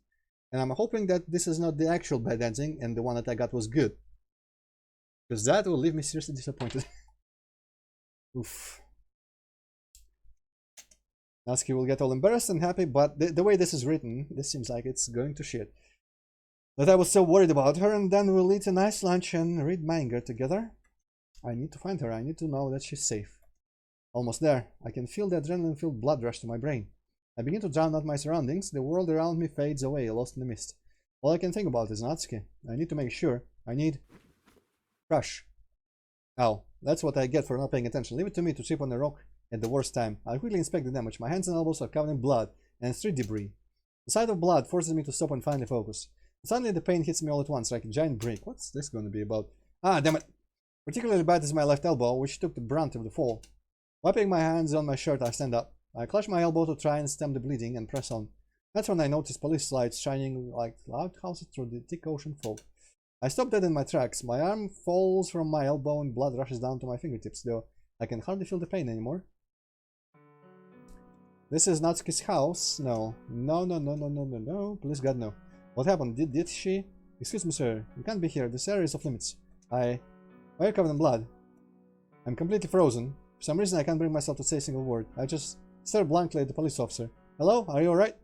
And I'm hoping that this is not the actual bad ending and the one that I got was good. Because that will leave me seriously disappointed. Oof. Natsuki will get all embarrassed and happy, but the way this is written, this seems like it's going to shit. That I was so worried about her, and then we'll eat a nice lunch and read manga together. I need to find her. I need to know that she's safe. Almost there. I can feel the adrenaline-filled blood rush to my brain. I begin to drown out my surroundings. The world around me fades away, lost in the mist. All I can think about is Natsuki. I need to make sure. I need... Crush. Ow. That's what I get for not paying attention. Leave it to me to trip on a rock at the worst time. I quickly inspect the damage. My hands and elbows are covered in blood and street debris. The sight of blood forces me to stop and finally focus. Suddenly the pain hits me all at once, like a giant brick. What's this going to be about? Ah, damn it! Particularly bad is my left elbow, which took the brunt of the fall. Wiping my hands on my shirt, I stand up. I clutch my elbow to try and stem the bleeding and press on. That's when I notice police lights shining like lighthouses through the thick ocean fog. I stop dead in my tracks. My arm falls from my elbow and blood rushes down to my fingertips, though I can hardly feel the pain anymore. This is Natsuki's house. No. No. Please God, no. What happened? Did she? Excuse me, sir. You can't be here. This area is off limits. Why are you covered in blood? I'm completely frozen. For some reason, I can't bring myself to say a single word. I just stare blankly at the police officer. Hello? Are you alright?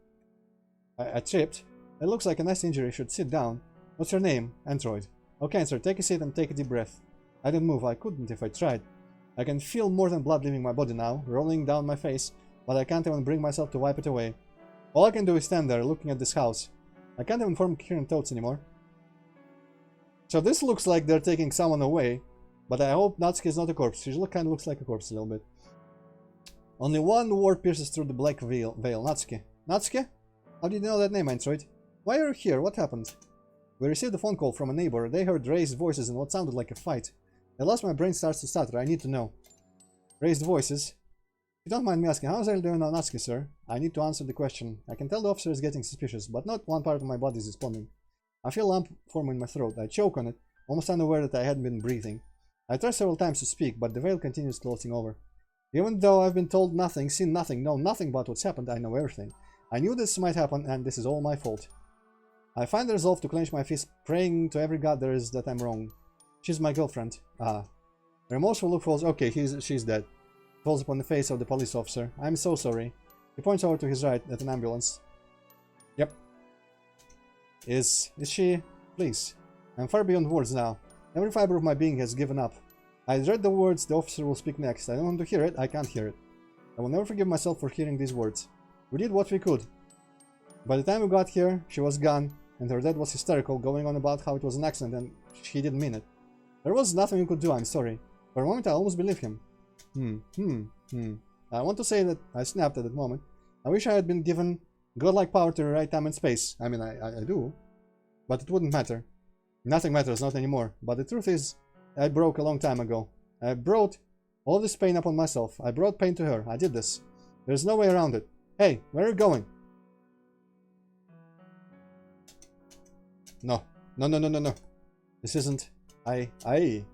I tripped. It looks like a nice injury. You should sit down. What's your name? Antroid. Okay, sir. Take a seat and take a deep breath. I didn't move. I couldn't if I tried. I can feel more than blood leaving my body now, rolling down my face, but I can't even bring myself to wipe it away. All I can do is stand there, looking at this house. I can't even form coherent thoughts anymore. So this looks like they're taking someone away, but I hope Natsuki is not a corpse. She kind of looks like a corpse a little bit. Only one word pierces through the black veil. Natsuki. Natsuki? How did you know that name, Antroid? Why are you here? What happened? We received a phone call from a neighbor. They heard raised voices and what sounded like a fight. At last my brain starts to stutter. I need to know. Raised voices. If you don't mind me asking, how is everyone doing now, Natsuki, sir? I need to answer the question. I can tell the officer is getting suspicious, but not one part of my body is responding. I feel a lump form in my throat. I choke on it, almost unaware that I hadn't been breathing. I try several times to speak, but the veil continues closing over. Even though I've been told nothing, seen nothing, known nothing about what's happened, I know everything. I knew this might happen, and this is all my fault. I find the resolve to clench my fist, praying to every god there is that I'm wrong. She's my girlfriend. Ah. A remorseful look falls. Okay, she's dead. Falls upon the face of the police officer. I'm so sorry. He points over to his right at an ambulance. Yep. Is she? Please. I'm far beyond words now. Every fiber of my being has given up. I dread the words the officer will speak next. I don't want to hear it. I can't hear it. I will never forgive myself for hearing these words. We did what we could. By the time we got here, she was gone, and her dad was hysterical, going on about how it was an accident and he didn't mean it. There was nothing we could do, I'm sorry. For a moment I almost believed him. I want to say that I snapped at that moment. I wish I had been given godlike power to rewrite time and space. I mean, I do. But it wouldn't matter. Nothing matters, not anymore. But the truth is, I broke a long time ago. I brought all this pain upon myself. I brought pain to her. I did this. There's no way around it. Hey, where are you going? No. No. This isn't...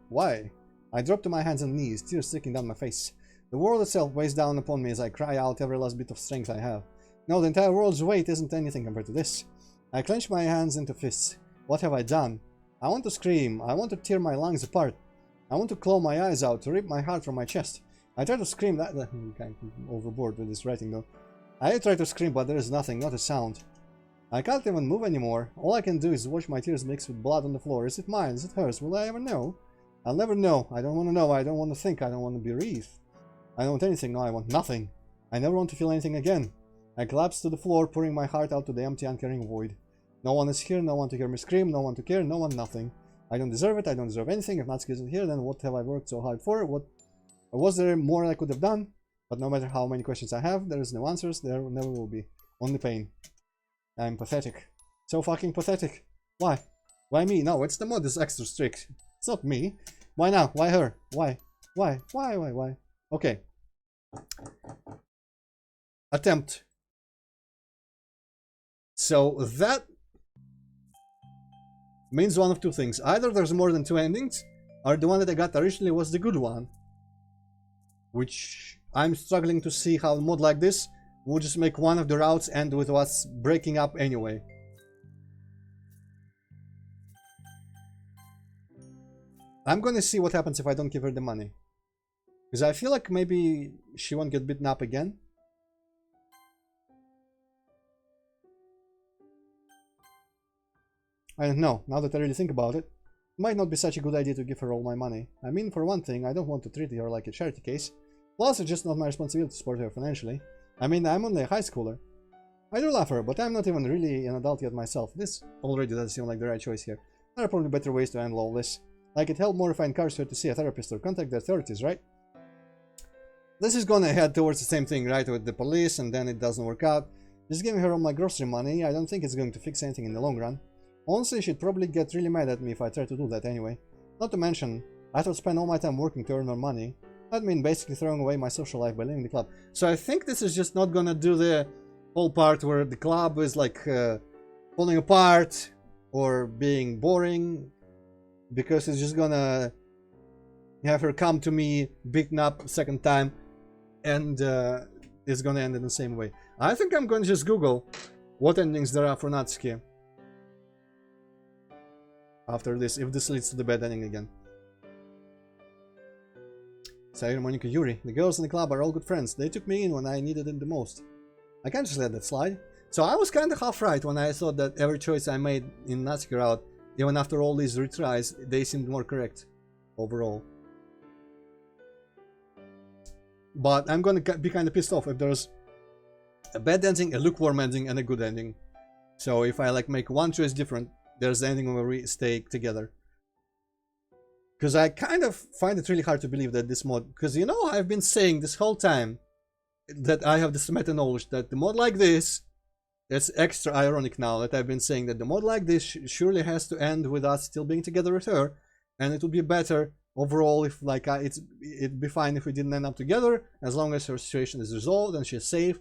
Why? I drop to my hands and knees, tears streaking down my face. The world itself weighs down upon me as I cry out every last bit of strength I have. No, the entire world's weight isn't anything compared to this. I clench my hands into fists. What have I done? I want to scream. I want to tear my lungs apart. I want to claw my eyes out, to rip my heart from my chest. I try to scream that... I'm kind of overboard with this writing though. I try to scream, but there is nothing, not a sound. I can't even move anymore. All I can do is watch my tears mix with blood on the floor. Is it mine? Is it hers? Will I ever know? I'll never know. I don't want to know. I don't want to think. I don't want to be wreathed. I don't want anything. No, I want nothing. I never want to feel anything again. I collapse to the floor, pouring my heart out to the empty, uncaring void. No one is here. No one to hear me scream. No one to care. No one, nothing. I don't deserve it. I don't deserve anything. If Natsuki isn't here, then what have I worked so hard for? What was there more I could have done? But no matter how many questions I have, there is no answers. There never will be. Only pain. I'm pathetic. So fucking pathetic. Why? Why me? No, it's the mod is extra strict. It's not me. Why now? Why her? Why? Why? Okay. Attempt. So that means one of two things. Either there's more than two endings, or the one that I got originally was the good one. Which I'm struggling to see how a mod like this will just make one of the routes end with us breaking up anyway. I'm gonna see what happens if I don't give her the money. Because I feel like maybe she won't get beaten up again. I don't know, now that I really think about it. It might not be such a good idea to give her all my money. I mean, for one thing, I don't want to treat her like a charity case. Plus, it's just not my responsibility to support her financially. I mean, I'm only a high schooler. I do love her, but I'm not even really an adult yet myself. This already doesn't seem like the right choice here. There are probably better ways to handle all this. Like, it helped more if I encouraged her to see a therapist or contact the authorities, right? This is gonna head towards the same thing, right, with the police, and then it doesn't work out. Just giving her all my grocery money, I don't think it's going to fix anything in the long run. Honestly, she'd probably get really mad at me if I tried to do that anyway. Not to mention, I have to spend all my time working to earn more money. That means basically throwing away my social life by leaving the club. So I think this is just not gonna do the whole part where the club is like falling apart or being boring, because it's just gonna have her come to me, beaten up second time, and it's gonna end in the same way. I think I'm gonna just Google what endings there are for Natsuki after this, if this leads to the bad ending again. Sayuri, Monika, Yuri. The girls in the club are all good friends. They took me in when I needed it the most. I can't just let that slide. So I was kind of half right when I thought that every choice I made in Natsuki route, even after all these retries, they seemed more correct overall. But I'm gonna be kind of pissed off if there's a bad ending, a lukewarm ending, and a good ending. So if I like make one choice different, there's the ending where we stay together. Because I kind of find it really hard to believe that this mod, because you know, I've been saying this whole time that I have this meta knowledge that the mod like this, it's extra ironic now that I've been saying that the mod like this surely has to end with us still being together with her, and it would be better overall if like it'd be fine if we didn't end up together as long as her situation is resolved and she's safe.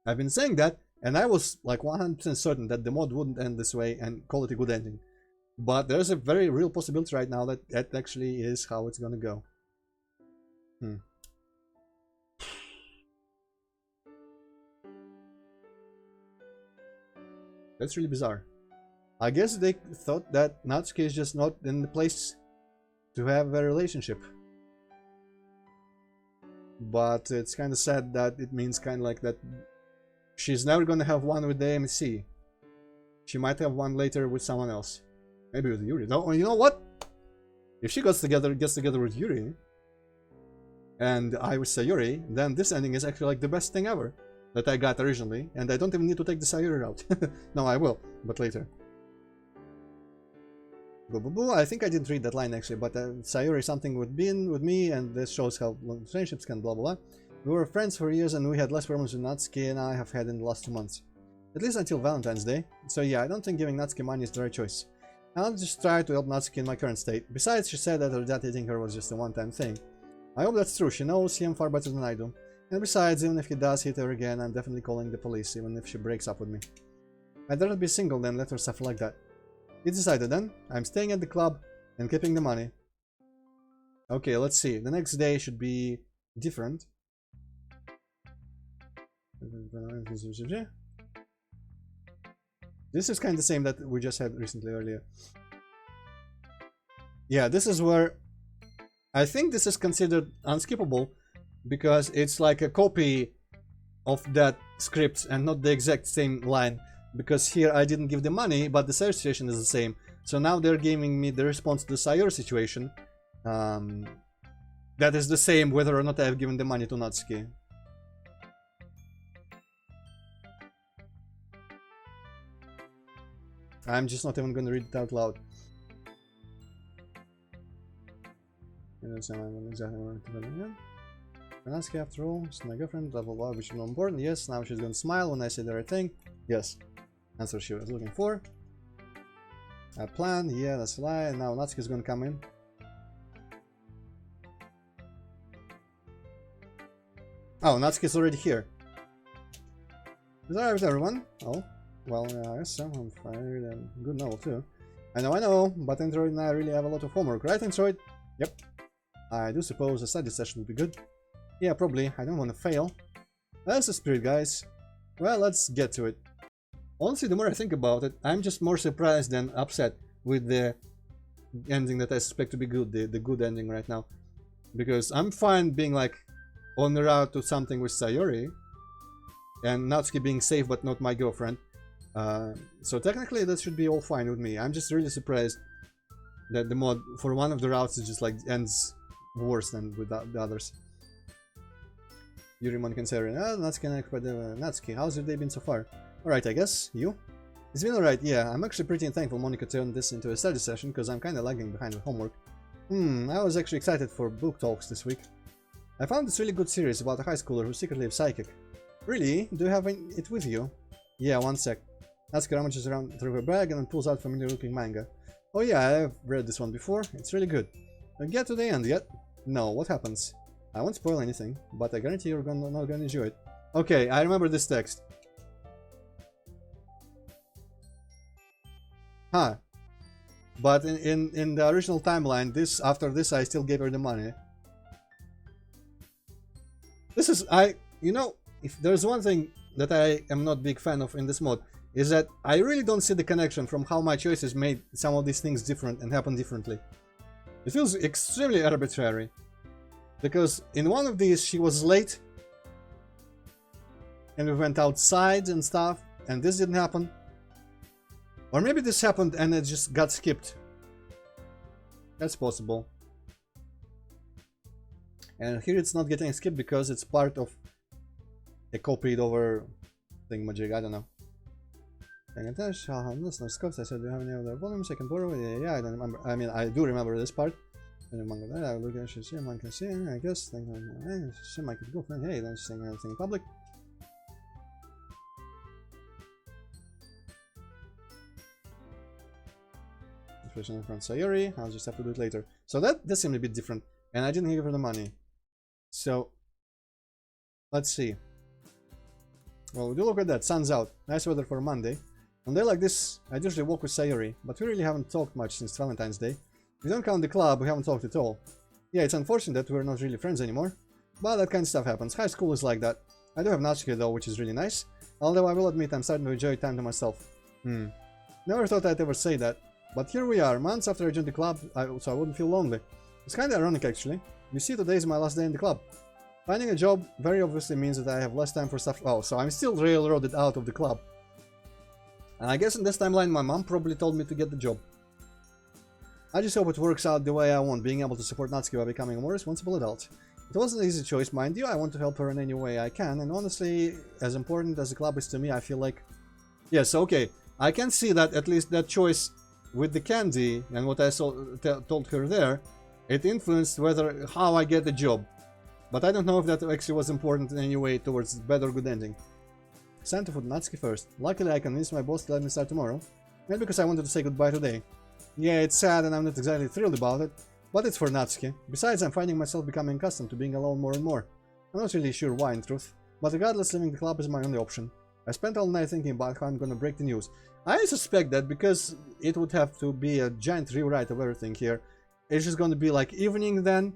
I've been saying that, and I was like 100% certain that the mod wouldn't end this way and call it a good ending. But there's a very real possibility right now that that actually is how it's gonna go. That's really bizarre. I guess they thought that Natsuki is just not in the place to have a relationship. But it's kind of sad that it means kind of like that she's never gonna have one with the AMC. She might have one later with someone else. Maybe with Yuri. No, you know what? If she gets together with Yuri, and I with Sayuri, then this ending is actually like the best thing ever that I got originally, and I don't even need to take the Sayuri route. No, I will, but later. Boo boo boo. I think I didn't read that line actually, but Sayuri something with me, and this shows how long friendships can blah blah blah. We were friends for years, and we had less problems with Natsuki and I have had in the last 2 months. At least until Valentine's Day. So yeah, I don't think giving Natsuki money is the right choice. I'll just try to help Natsuki in my current state. Besides, she said that her dad hitting her was just a one-time thing. I hope that's true. She knows him far better than I do. And besides, even if he does hit her again, I'm definitely calling the police, even if she breaks up with me. I'd rather be single than let her suffer like that. It's decided then. I'm staying at the club and keeping the money. Okay, let's see. The next day should be different. This is kind of the same that we just had recently earlier. Yeah, this is where I think this is considered unskippable because it's like a copy of that script and not the exact same line, because here I didn't give the money but the Sayuri situation is the same. So now they're giving me the response to the Sayuri situation that is the same whether or not I have given the money to Natsuki. I'm just not even gonna read it out loud. Natsuki, after all, she's my girlfriend, blah blah blah, which is not important. Yes, now she's gonna smile when I say the right thing. Yes, that's what she was looking for. I planned, yeah, that's a lie. And now Natsuki's gonna come in. Oh, Natsuki's already here. Is that right, everyone? Oh. Well, yes, I'm fired and good novel too. I know, but Antroid and I really have a lot of homework, right, Antroid? Yep. I do suppose a study session would be good. Yeah, probably. I don't want to fail. That's the spirit, guys. Well, let's get to it. Honestly, the more I think about it, I'm just more surprised than upset with the ending that I suspect to be good, the good ending right now. Because I'm fine being like on the route to something with Sayori, and Natsuki being safe but not my girlfriend. So technically that should be all fine with me. I'm just really surprised that the mod for one of the routes is just like ends worse than with the others. Yuri Monica and Sayori. Natsuki, how's your day been so far? Alright, I guess. You? It's been alright, yeah. I'm actually pretty thankful Monica turned this into a study session because I'm kinda lagging behind with homework. I was actually excited for book talks this week. I found this really good series about a high schooler who's secretly a psychic. Really? Do you have it with you? Yeah, one sec. Natsuki rummages around through her bag and then pulls out familiar looking manga. Oh yeah, I've read this one before. It's really good. Don't get to the end yet? No, what happens? I won't spoil anything, but I guarantee you're not gonna enjoy it. Okay, I remember this text. Huh. But in the original timeline, after this I still gave her the money. This is, you know, if there's one thing that I am not big fan of in this mod, is that I really don't see the connection from how my choices made some of these things different and happen differently. It feels extremely arbitrary. Because in one of these she was late, and we went outside and stuff, and this didn't happen. Or maybe this happened and it just got skipped. That's possible. And here it's not getting skipped because it's part of a copied over thingamajig, I don't know. Listen, Scopes, I said, do you have any other volumes I can borrow? Yeah, I don't remember. I mean, I do remember this part. I look at see, man can see, I guess. She might go, hey, don't sing anything in public. In front Sayori, I'll just have to do it later. So that seemed a bit different, and I didn't give her the money. So let's see. Well, do look at that. Sun's out. Nice weather for Monday. On a day like this, I usually walk with Sayori, but we really haven't talked much since Valentine's Day. If you don't count the club, we haven't talked at all. Yeah, it's unfortunate that we're not really friends anymore, but that kind of stuff happens. High school is like that. I do have Natsuki though, which is really nice. Although I will admit I'm starting to enjoy time to myself. Never thought I'd ever say that. But here we are, months after I joined the club, so I wouldn't feel lonely. It's kinda ironic actually. You see, today is my last day in the club. Finding a job very obviously means that I have less time for stuff. Oh, so I'm still railroaded out of the club. And I guess in this timeline my mom probably told me to get the job. I just hope it works out the way I want, being able to support Natsuki by becoming a more responsible adult. It wasn't an easy choice, mind you. I want to help her in any way I can, and honestly, as important as the club is to me, I feel like... Yes, okay, I can see that at least that choice with the candy and what I told her there, it influenced how I get the job. But I don't know if that actually was important in any way towards bad or good ending. Santa for Natsuki first. Luckily I convinced my boss to let me start tomorrow. Maybe because I wanted to say goodbye today. Yeah, it's sad and I'm not exactly thrilled about it, but it's for Natsuki. Besides, I'm finding myself becoming accustomed to being alone more and more. I'm not really sure why in truth, but regardless, leaving the club is my only option. I spent all night thinking about how I'm gonna break the news. I suspect that because it would have to be a giant rewrite of everything here, it's just gonna be like evening then,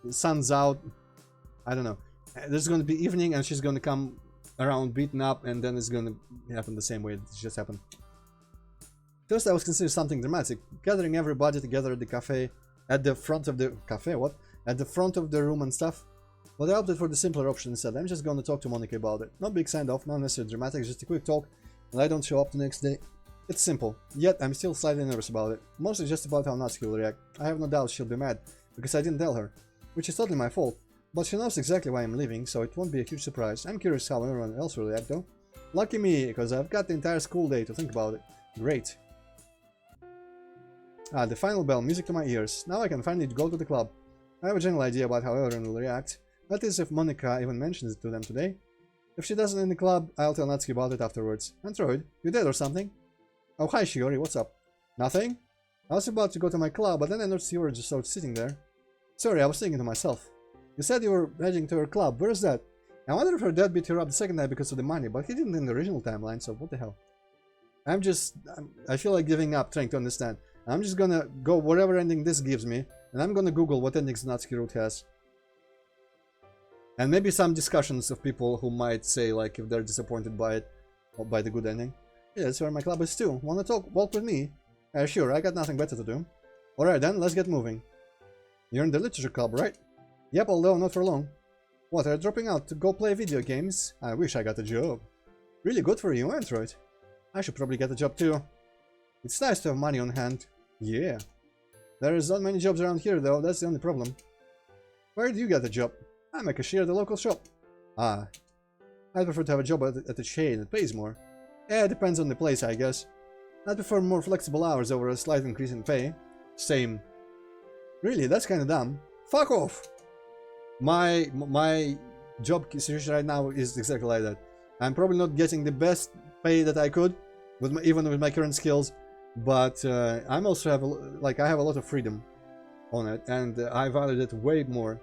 the sun's out, I don't know. There's gonna be evening and she's gonna come around beaten up and then it's gonna happen the same way it just happened. First I was considering something dramatic, gathering everybody together at the cafe, at the front of the cafe, what? At the front of the room and stuff. But I opted for the simpler option instead. I'm just gonna talk to Monica about it. No big send-off, not necessarily dramatic, just a quick talk, and I don't show up the next day. It's simple, yet I'm still slightly nervous about it. Mostly just about how Natsuki will react. I have no doubt she'll be mad, because I didn't tell her, which is totally my fault. But she knows exactly why I'm leaving, so it won't be a huge surprise. I'm curious how everyone else will react though. Lucky me, because I've got the entire school day to think about it. Great. Ah, the final bell, music to my ears. Now I can finally go to the club. I have a general idea about how everyone will react. That is if Monica even mentions it to them today. If she doesn't in the club, I'll tell Natsuki about it afterwards. Antroid, you dead or something? Oh, hi Shiori, what's up? Nothing? I was about to go to my club, but then I noticed you were just sitting there. Sorry, I was thinking to myself. You said you were heading to her club, where's that? I wonder if her dad beat her up the second night because of the money, but he didn't in the original timeline, so what the hell? I feel like giving up trying to understand. I'm just gonna go whatever ending this gives me, and I'm gonna Google what endings Natsuki route has. And maybe some discussions of people who might say, like, if they're disappointed by it, or by the good ending. Yeah, that's where my club is too. Wanna walk with me? Sure, I got nothing better to do. Alright then, let's get moving. You're in the literature club, right? Yep, although not for long. What, are you dropping out to go play video games? I wish I got a job. Really good for you, Antroid. I should probably get a job too. It's nice to have money on hand. Yeah. There's not many jobs around here though, that's the only problem. Where do you get a job? I'm a cashier at the local shop. Ah. I'd prefer to have a job at a chain that pays more. Yeah, it depends on the place, I guess. I'd prefer more flexible hours over a slight increase in pay. Same. Really, that's kinda dumb. Fuck off! My job situation right now is exactly like that. I'm probably not getting the best pay that I could, even with my current skills, but I'm also I have a lot of freedom on it, and I value it way more.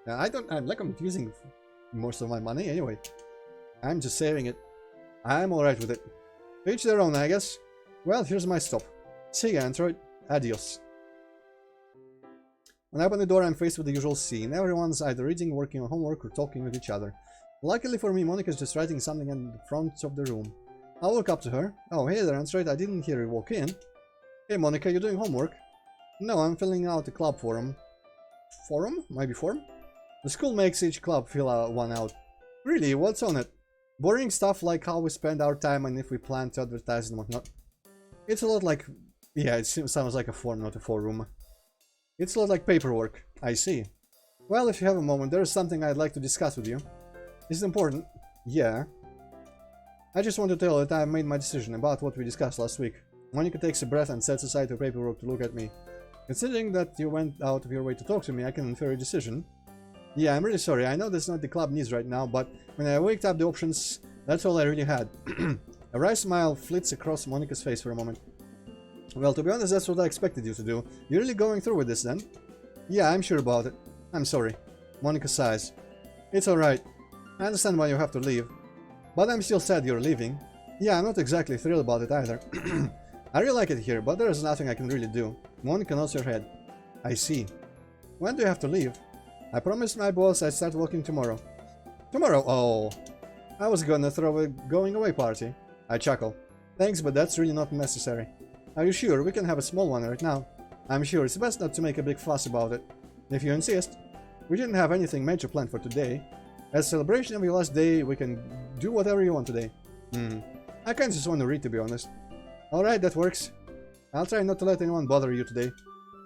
I'm not using most of my money anyway. I'm just saving it. I'm alright with it. Each their own, I guess. Well, here's my stop. See ya, Antroid. Adios. When I open the door, I'm faced with the usual scene. Everyone's either reading, working on homework, or talking with each other. Luckily for me, Monica's just writing something in the front of the room. I walk up to her. Oh, hey there, Antroid. I didn't hear you walk in. Hey, Monica, you doing homework? No, I'm filling out a club forum. Forum? Maybe form? The school makes each club fill one out. Really? What's on it? Boring stuff like how we spend our time and if we plan to advertise and whatnot. It's a lot like... Yeah, it sounds like a form, not a forum. It's a lot like paperwork. I see. Well, if you have a moment, there is something I'd like to discuss with you. Is it important? Yeah. I just want to tell you that I have made my decision about what we discussed last week. Monica takes a breath and sets aside her paperwork to look at me. Considering that you went out of your way to talk to me, I can infer a decision. Yeah, I'm really sorry. I know that's not the club needs right now, but when I waked up the options, that's all I really had. A wry smile flits across Monica's face for a moment. Well, to be honest, that's what I expected you to do. You're really going through with this, then? Yeah, I'm sure about it. I'm sorry. Monica sighs. It's alright. I understand why you have to leave. But I'm still sad you're leaving. Yeah, I'm not exactly thrilled about it either. I really like it here, but there is nothing I can really do. Monica nods her head. I see. When do you have to leave? I promised my boss I'd start working tomorrow. Tomorrow? Oh. I was gonna throw a going away party. I chuckle. Thanks, but that's really not necessary. Are you sure? We can have a small one right now. I'm sure it's best not to make a big fuss about it. If you insist. We didn't have anything major planned for today. As a celebration of your last day, we can do whatever you want today. I kinda just want to read, to be honest. Alright, that works. I'll try not to let anyone bother you today.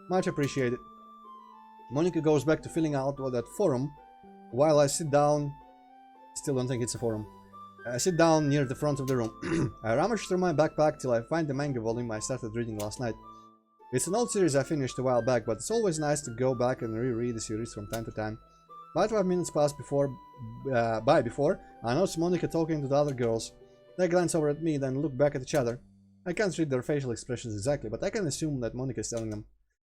Much appreciated. Monica goes back to filling out that forum, while I sit down... Still don't think it's a forum. I sit down near the front of the room. I rummage through my backpack till I find the manga volume I started reading last night. It's an old series I finished a while back, but it's always nice to go back and reread the series from time to time. About 5 minutes pass before I notice Monica talking to the other girls. They glance over at me, then look back at each other. I can't read their facial expressions exactly, but I can assume that Monica is telling them.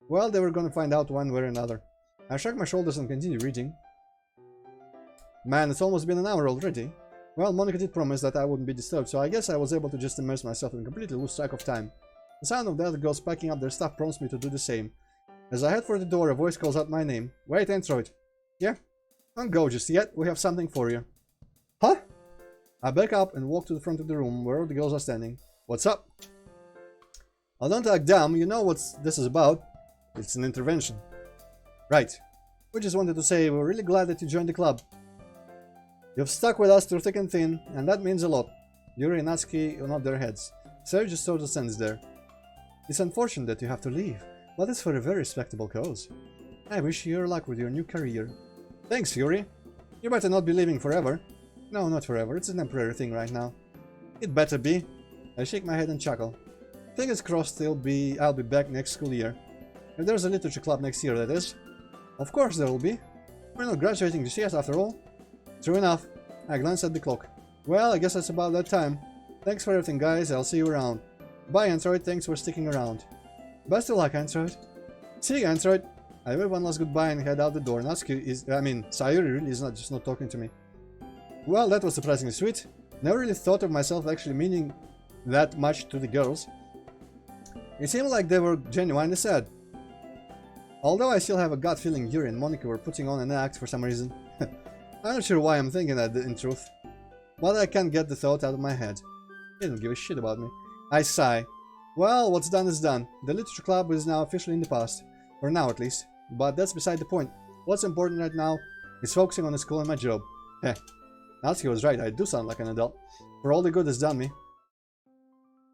Well, they were gonna find out one way or another. I shrug my shoulders and continue reading. Man, it's almost been an hour already. Well, Monica did promise that I wouldn't be disturbed, so I guess I was able to just immerse myself and completely lose track of time. The sound of the other girls packing up their stuff prompts me to do the same. As I head for the door, a voice calls out my name. Wait, Antroid. Yeah? Don't go just yet, we have something for you. Huh? I back up and walk to the front of the room where all the girls are standing. What's up? Oh, don't act dumb, you know what this is about. It's an intervention. Right. We just wanted to say we're really glad that you joined the club. You've stuck with us through thick and thin, and that means a lot. Yuri and Natsuki nod their heads. Sarah just sort of stands there. It's unfortunate that you have to leave, but it's for a very respectable cause. I wish you luck with your new career. Thanks, Yuri. You better not be leaving forever. No, not forever. It's a temporary thing right now. It better be. I shake my head and chuckle. Fingers crossed I'll be back next school year. If there's a literature club next year, that is. Of course there will be. We're not graduating just yet, after all. True enough. I glance at the clock. Well, I guess that's about that time. Thanks for everything, guys. I'll see you around. Bye, Antroid. Thanks for sticking around. Best of luck, Antroid. See you, Antroid. I wave one last goodbye and head out the door. Sayuri really is not talking to me. Well, that was surprisingly sweet. Never really thought of myself actually meaning that much to the girls. It seemed like they were genuinely sad. Although I still have a gut feeling Yuri and Monica were putting on an act for some reason. I'm not sure why I'm thinking that in truth. But I can't get the thought out of my head. They don't give a shit about me. I sigh. Well, what's done is done. The literature club is now officially in the past. For now, at least. But that's beside the point. What's important right now is focusing on the school and my job. Heh. Natsuki was right, I do sound like an adult. For all the good it's done me.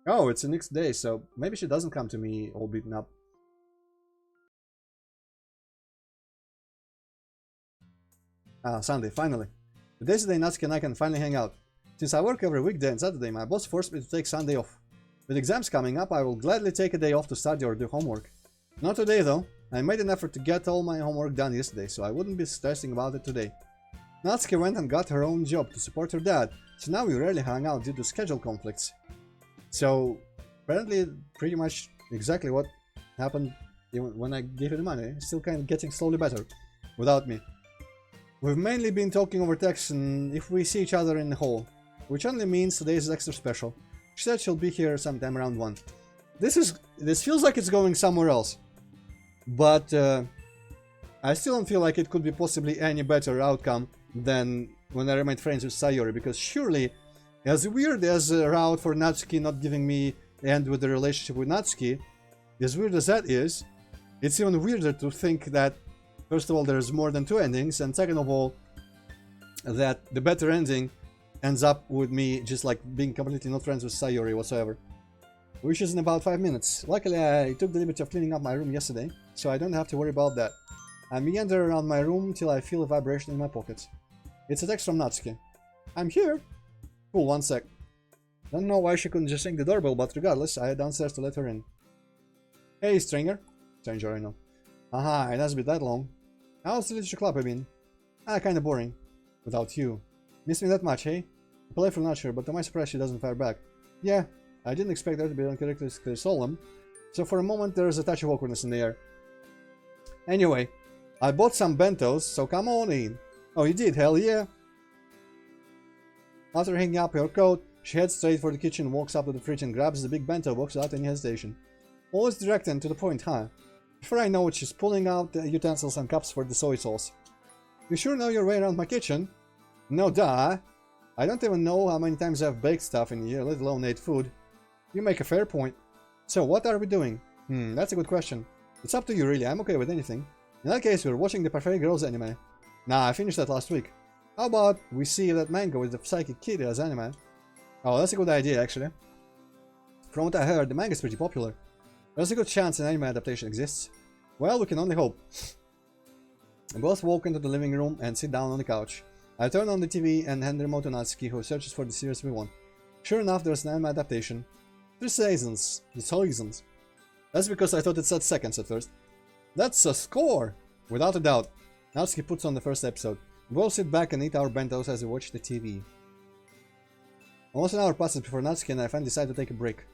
Oh, it's the next day, so maybe she doesn't come to me all beaten up. Ah, Sunday, finally. Today's the day Natsuki and I can finally hang out. Since I work every weekday and Saturday, my boss forced me to take Sunday off. With exams coming up, I will gladly take a day off to study or do homework. Not today though. I made an effort to get all my homework done yesterday, so I wouldn't be stressing about it today. Natsuki went and got her own job to support her dad, so now we rarely hang out due to schedule conflicts. So, apparently, pretty much exactly what happened even when I gave her the money. It's still kind of getting slowly better, without me. We've mainly been talking over text and if we see each other in the hall, which only means today is extra special. She said she'll be here sometime around 1. This feels like it's going somewhere else. But I still don't feel like it could be possibly any better outcome than when I remained friends with Sayori, because surely, as weird as a route for Natsuki not giving me end with the relationship with Natsuki, as weird as that is, it's even weirder to think that, first of all, there's more than 2 endings, and second of all, that the better ending ends up with me just like being completely not friends with Sayori whatsoever. Which is in about 5 minutes. Luckily, I took the liberty of cleaning up my room yesterday, so I don't have to worry about that. I meander around my room till I feel a vibration in my pocket. It's a text from Natsuki. I'm here! Cool, 1 sec. Don't know why she couldn't just ring the doorbell, but regardless, I head downstairs to let her in. Hey, stranger. Stranger, I know. Aha, it hasn't been that long. How's the literature club been? Kinda boring. Without you. Miss me that much, hey? Playful not sure, but to my surprise she doesn't fire back. Yeah, I didn't expect her to be uncharacteristically solemn, so for a moment there's a touch of awkwardness in the air. Anyway, I bought some bentos, so come on in. Oh, you did? Hell yeah! After hanging up her coat, she heads straight for the kitchen, walks up to the fridge and grabs the big bento box without any hesitation. Always direct and to the point, huh? Before I know it, she's pulling out the utensils and cups for the soy sauce. You sure know your way around my kitchen? No duh. I don't even know how many times I've baked stuff in here, let alone ate food. You make a fair point. So what are we doing? That's a good question. It's up to you really, I'm okay with anything. In that case, we're watching the Perfect Girls anime. Nah, I finished that last week. How about we see that manga with the psychic kid as anime? Oh, that's a good idea actually. From what I heard, the manga is pretty popular. There's a good chance an anime adaptation exists. Well, we can only hope. We both walk into the living room and sit down on the couch. I turn on the TV and hand the remote to Natsuki, who searches for the series we want. Sure enough, there's an anime adaptation. 3 seasons. 3 seasons. That's because I thought it said seconds at first. That's a score! Without a doubt. Natsuki puts on the first episode. We both sit back and eat our bentos as we watch the TV. Almost an hour passes before Natsuki and I finally decide to take a break.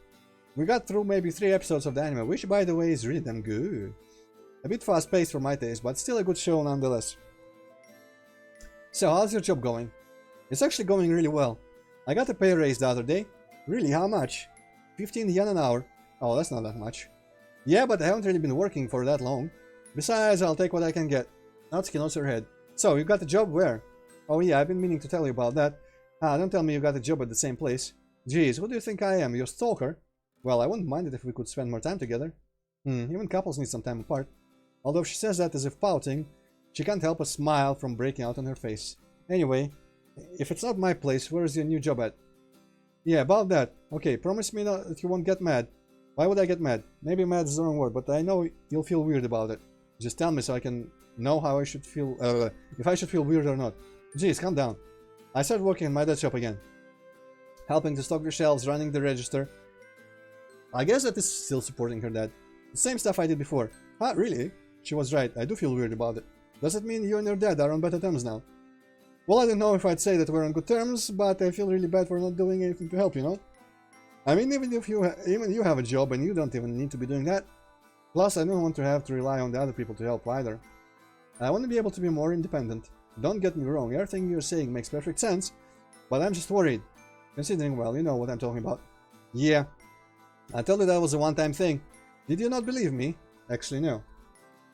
We got through maybe 3 episodes of the anime, which by the way is really damn good. A bit fast paced for my taste, but still a good show nonetheless. So, how's your job going? It's actually going really well. I got a pay raise the other day. Really, how much? 15 yen an hour. Oh, that's not that much. Yeah, but I haven't really been working for that long. Besides, I'll take what I can get. Natsuki nods her head. So, you got a job where? Oh yeah, I've been meaning to tell you about that. Don't tell me you got a job at the same place. Jeez, who do you think I am, your stalker? Well, I wouldn't mind it if we could spend more time together. Even couples need some time apart. Although she says that as if pouting, she can't help a smile from breaking out on her face. Anyway, if it's not my place, where is your new job at? Yeah, about that. Okay, promise me that you won't get mad. Why would I get mad? Maybe mad is the wrong word, but I know you'll feel weird about it. Just tell me so I can know how I should feel, if I should feel weird or not. Jeez, calm down. I started working in my dad's shop again. Helping to stock the shelves, running the register. I guess that is still supporting her dad. The same stuff I did before. Ah, really? She was right, I do feel weird about it. Does it mean you and your dad are on better terms now? Well, I don't know if I'd say that we're on good terms, but I feel really bad for not doing anything to help, you know? I mean, even you have a job and you don't even need to be doing that. Plus, I don't want to have to rely on the other people to help either. I want to be able to be more independent. Don't get me wrong, everything you're saying makes perfect sense, but I'm just worried. Considering, well, you know what I'm talking about. Yeah, I told you that was a one-time thing. Did you not believe me? Actually, no.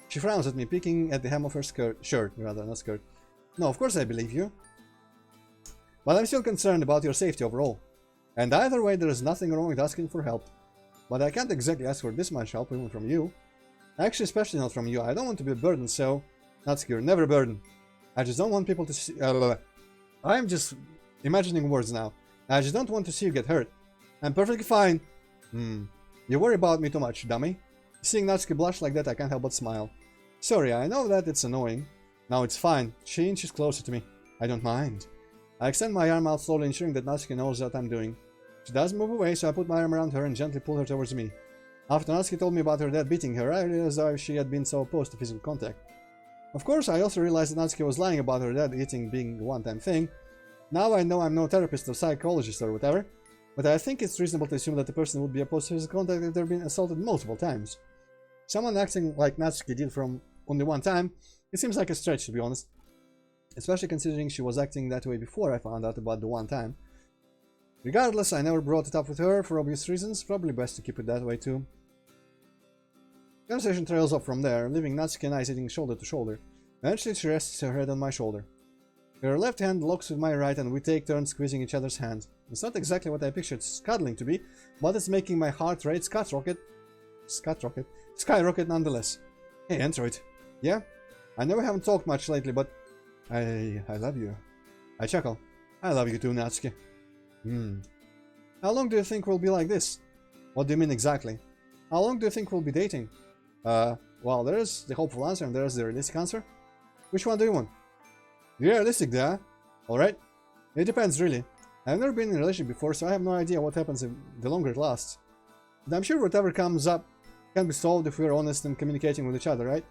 She frowns at me, peeking at the hem of her shirt, not skirt. No, of course I believe you. But I'm still concerned about your safety overall. And either way, there is nothing wrong with asking for help. but I can't exactly ask for this much help even from you. Actually, especially not from you. I don't want to be a burden, so... Natsuki, you're never a burden. I just don't want people to see... I'm just imagining words now. I just don't want to see you get hurt. I'm perfectly fine. You worry about me too much, dummy. Seeing Natsuki blush like that, I can't help but smile. Sorry, I know that it's annoying. Now it's fine. She inches closer to me. I don't mind. I extend my arm out slowly, ensuring that Natsuki knows what I'm doing. She does move away, so I put my arm around her and gently pull her towards me. After Natsuki told me about her dad beating her, I realized why she had been so opposed to physical contact. Of course, I also realized that Natsuki was lying about her dad eating being a one-time thing. Now I know I'm no therapist or psychologist or whatever, but I think it's reasonable to assume that the person would be opposed to physical contact if they've been assaulted multiple times. Someone acting like Natsuki did from only one time, it seems like a stretch, to be honest. Especially considering she was acting that way before I found out about the one time. Regardless, I never brought it up with her for obvious reasons, probably best to keep it that way too. Conversation trails off from there, leaving Natsuki and I sitting shoulder to shoulder. Eventually she rests her head on my shoulder. Her left hand locks with my right and we take turns squeezing each other's hands. It's not exactly what I pictured cuddling to be, but it's making my heart rate skyrocket nonetheless. Hey, Antroid. Yeah? I know we haven't talked much lately, but I love you. I chuckle. I love you too, Natsuki. How long do you think we'll be like this? What do you mean exactly? How long do you think we'll be dating? Well, there's the hopeful answer and there's the realistic answer. Which one do you want? You're realistic there. Alright. It depends, really. I've never been in a relationship before, so I have no idea what happens if the longer it lasts. But I'm sure whatever comes up can be solved if we're honest and communicating with each other, right?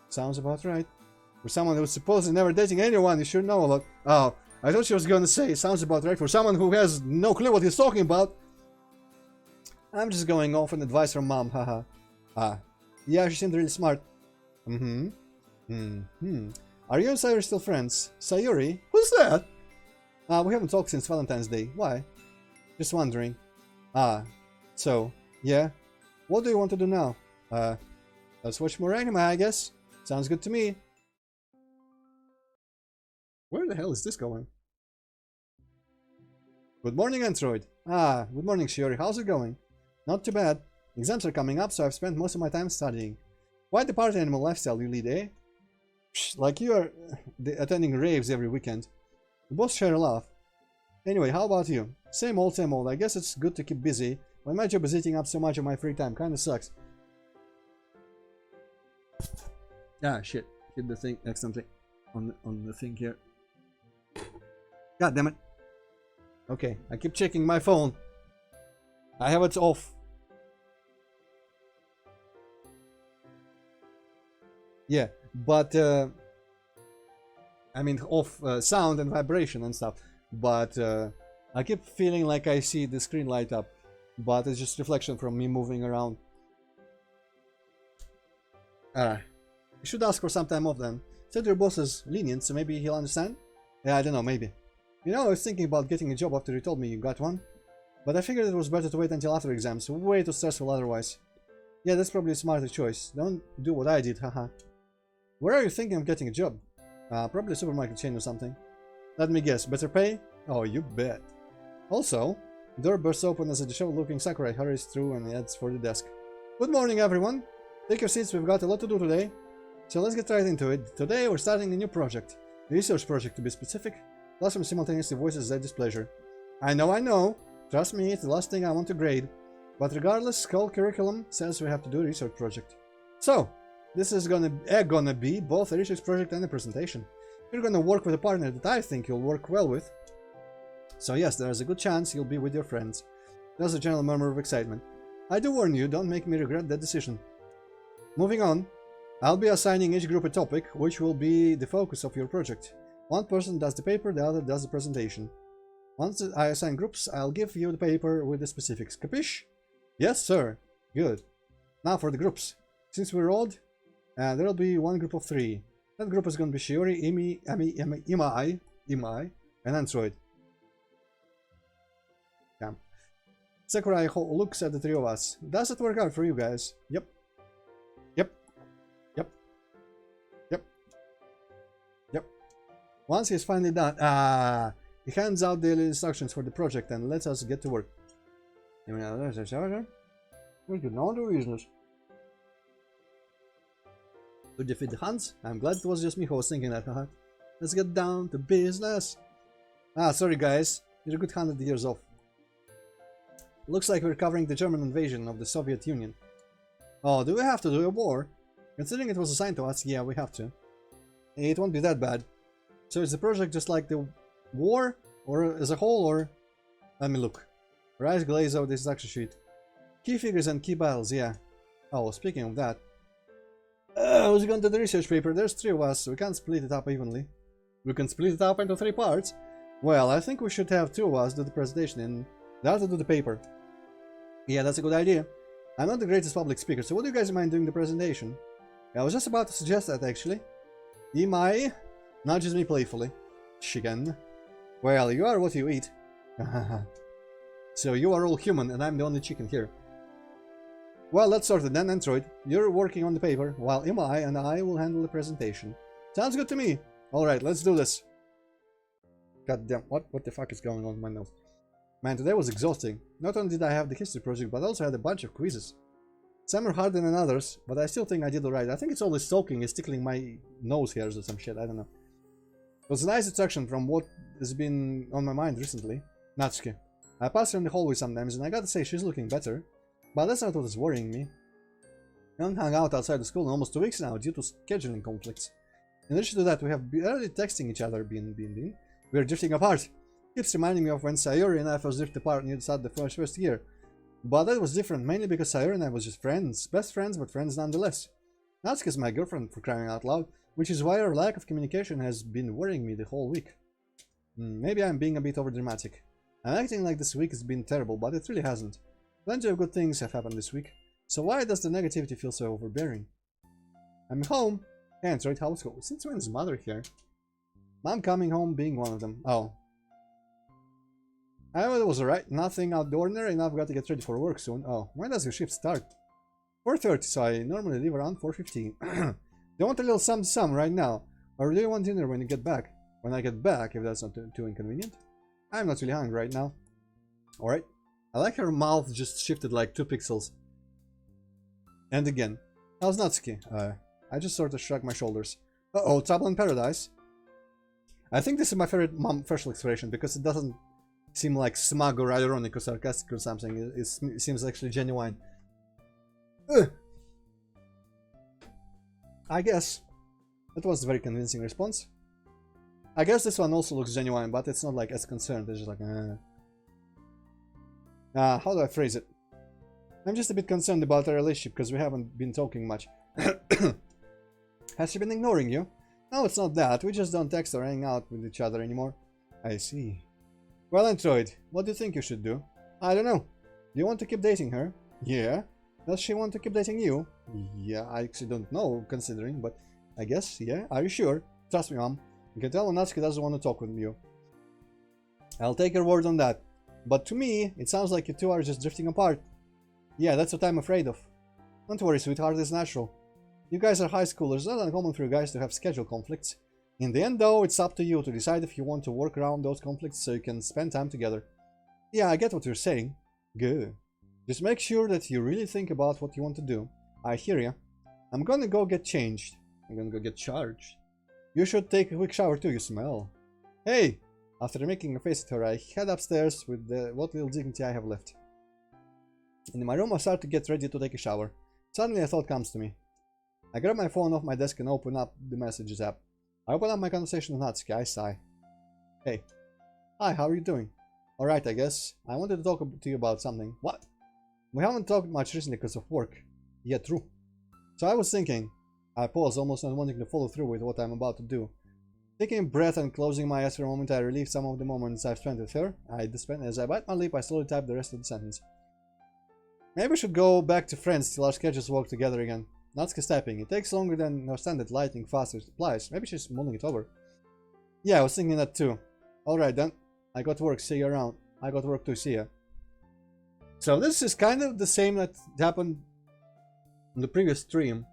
Sounds about right. For someone who's supposedly never dating anyone, you should know a lot. Oh, I thought she was going to say, sounds about right. For someone who has no clue what he's talking about. I'm just going off on advice from mom, haha. Yeah, she seemed really smart. Are you and Sayuri still friends? Sayuri? Who's that? We haven't talked since Valentine's Day. Why? Just wondering. So, yeah. What do you want to do now? Let's watch more anime, I guess. Sounds good to me. Where the hell is this going? Good morning, Antroid. Good morning, Shiori. How's it going? Not too bad. Exams are coming up, so I've spent most of my time studying. Quite the party animal lifestyle you lead, eh? Psh, like you are attending raves every weekend. We both share a laugh. Anyway, how about you? Same old, same old. I guess it's good to keep busy, but my job is eating up so much of my free time. Kinda sucks. Shit. Hit the thing accidentally on the thing here. God damn it. Okay, I keep checking my phone. I have it off. Yeah, but I mean off sound and vibration and stuff. But I keep feeling like I see the screen light up, but it's just reflection from me moving around. Alright. You should ask for some time off then. Said your boss is lenient, so maybe he'll understand? Yeah, I don't know, maybe. You know, I was thinking about getting a job after you told me you got one. But I figured it was better to wait until after exams, way too stressful otherwise. Yeah, that's probably a smarter choice. Don't do what I did, haha. Where are you thinking of getting a job? Probably a supermarket chain or something. Let me guess, better pay? Oh, you bet. Also, the door bursts open as a disheveled-looking Sakurai hurries through and heads for the desk. Good morning, everyone. Take your seats, we've got a lot to do today. So let's get right into it. Today we're starting a new project. A research project to be specific. Classroom simultaneously voices their displeasure. I know. Trust me, it's the last thing I want to grade. But regardless, school curriculum says we have to do a research project. So, this is gonna be both a research project and a presentation. You're gonna work with a partner that I think you'll work well with. So yes, there's a good chance you'll be with your friends. There's a general murmur of excitement. I do warn you, don't make me regret that decision. Moving on, I'll be assigning each group a topic, which will be the focus of your project. One person does the paper, the other does the presentation. Once I assign groups, I'll give you the paper with the specifics. Capiche? Yes, sir. Good. Now for the groups. Since we're odd, there'll be one group of 3. That group is going to be Shiori, Imai, and Antroid. Yeah. Sakurai looks at the 3 of us. Does it work out for you guys? Yep. Once he's finally done, he hands out the instructions for the project and lets us get to work. We get on to business. To defeat the Huns? I'm glad it was just me who was thinking that, haha. Let's get down to business. Ah, sorry guys. You're a good 100 years off. Looks like we're covering the German invasion of the Soviet Union. Oh, do we have to do a war? Considering it was assigned to us, yeah, we have to. It won't be that bad. So is the project just like the war? Or as a whole, or... Let me look. Our eyes glaze over this action sheet. Key figures and key battles, yeah. Oh, speaking of that. Who's going to the research paper? There's 3 of us, so we can't split it up evenly. We can split it up into 3 parts. Well, I think we should have 2 of us do the presentation and the other do the paper. Yeah, that's a good idea. I'm not the greatest public speaker, so would you guys mind doing the presentation? I was just about to suggest that, actually. Imai nudges me playfully. Chicken. Well, you are what you eat. So you are all human, and I'm the only chicken here. Well, that's sorted then, Antroid. You're working on the paper, while Imai and I will handle the presentation. Sounds good to me. Alright, let's do this. God damn, what the fuck is going on with my nose? Man, today was exhausting. Not only did I have the history project, but I also had a bunch of quizzes. Some are harder than others, but I still think I did alright. I think it's all this soaking is tickling my nose hairs or some shit, I don't know. It was a nice distraction from what has been on my mind recently. Natsuki. I pass her in the hallway sometimes, and I gotta say she's looking better. But that's not what is worrying me. We haven't hung out outside the school in almost 2 weeks now due to scheduling conflicts. In addition to that, we have barely texting each other, we are drifting apart. Keeps reminding me of when Sayori and I first drifted apart near the start of the first year. But that was different, mainly because Sayori and I was just friends. Best friends, but friends nonetheless. Natsuki is my girlfriend, for crying out loud, which is why our lack of communication has been worrying me the whole week. Maybe I'm being a bit overdramatic. I'm acting like this week has been terrible, but it really hasn't. Plenty of good things have happened this week, so why does the negativity feel so overbearing? I'm home. Hey, Antroid, how's it? Since when is Mother here? Mom coming home being one of them. Oh. I it was alright. Nothing out of the ordinary, and I've got to get ready for work soon. Oh, when does your shift start? 4:30, so I normally leave around 4:15. Do you want a little some right now? Or do you want dinner when you get back? When I get back, if that's not too inconvenient. I'm not really hungry right now. Alright. I like her mouth just shifted like 2 pixels. And again. How's Natsuki? I just sort of shrugged my shoulders. Uh-oh, trouble in paradise. I think this is my favorite mom facial expression because it doesn't seem like smug or ironic or sarcastic or something. It seems actually genuine. I guess. That was a very convincing response. I guess this one also looks genuine, but it's not like as concerned. It's just like, how do I phrase it? I'm just a bit concerned about our relationship because we haven't been talking much. Has she been ignoring you? No, it's not that. We just don't text or hang out with each other anymore. I see. Well, Antroid, what do you think you should do? I don't know. Do you want to keep dating her? Yeah. Does she want to keep dating you? Yeah, I actually don't know, considering, but I guess, yeah. Are you sure? Trust me, Mom. You can tell when Natsuki doesn't want to talk with you. I'll take your word on that. But to me, it sounds like you two are just drifting apart. Yeah, that's what I'm afraid of. Don't worry, sweetheart, it's natural. You guys are high schoolers, it's not uncommon for you guys to have schedule conflicts. In the end, though, it's up to you to decide if you want to work around those conflicts so you can spend time together. Yeah, I get what you're saying. Good. Just make sure that you really think about what you want to do. I hear ya. I'm gonna go get changed. I'm gonna go get charged. You should take a quick shower too, you smell. Hey! After making a face at her, I head upstairs with what little dignity I have left. In my room, I start to get ready to take a shower. Suddenly a thought comes to me. I grab my phone off my desk and open up the messages app. I open up my conversation with Natsuki. I sigh. Hey. Hi, how are you doing? Alright, I guess. I wanted to talk to you about something. What? We haven't talked much recently because of work. Yeah, true. So I was thinking. I pause, almost not wanting to follow through with what I'm about to do. Taking a breath and closing my eyes for a moment, I relieve some of the moments I've spent with her. As I bite my lip, I slowly type the rest of the sentence. Maybe we should go back to friends till our schedules work together again. Natsuki's typing. It takes longer than her standard lightning fast replies. Maybe she's mulling it over. Yeah, I was thinking that too. Alright then. I got work, see you around. I got work too, see ya. So this is kind of the same that happened in the previous stream.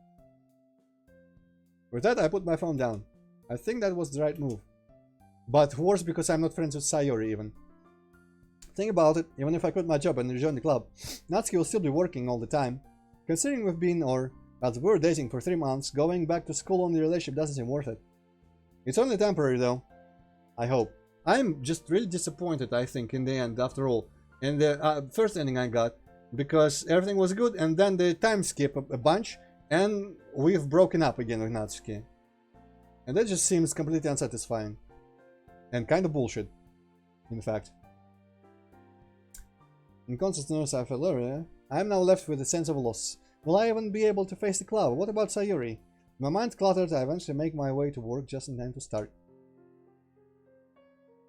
With that, I put my phone down. I think that was the right move. But worse because I'm not friends with Sayori even. Think about it, even if I quit my job and rejoin the club, Natsuki will still be working all the time. Considering we've been, or rather we were dating for 3 months, going back to school on the relationship doesn't seem worth it. It's only temporary though. I hope. I'm just really disappointed, I think, in the end, after all. In the first ending I got, because everything was good, and then the time skip a bunch, and we've broken up again with Natsuki. And that just seems completely unsatisfying. And kind of bullshit, in fact. In contrast to Nurse Afeleria, I am now left with a sense of loss. Will I even be able to face the club? What about Sayuri? My mind cluttered, I eventually make my way to work just in time to start.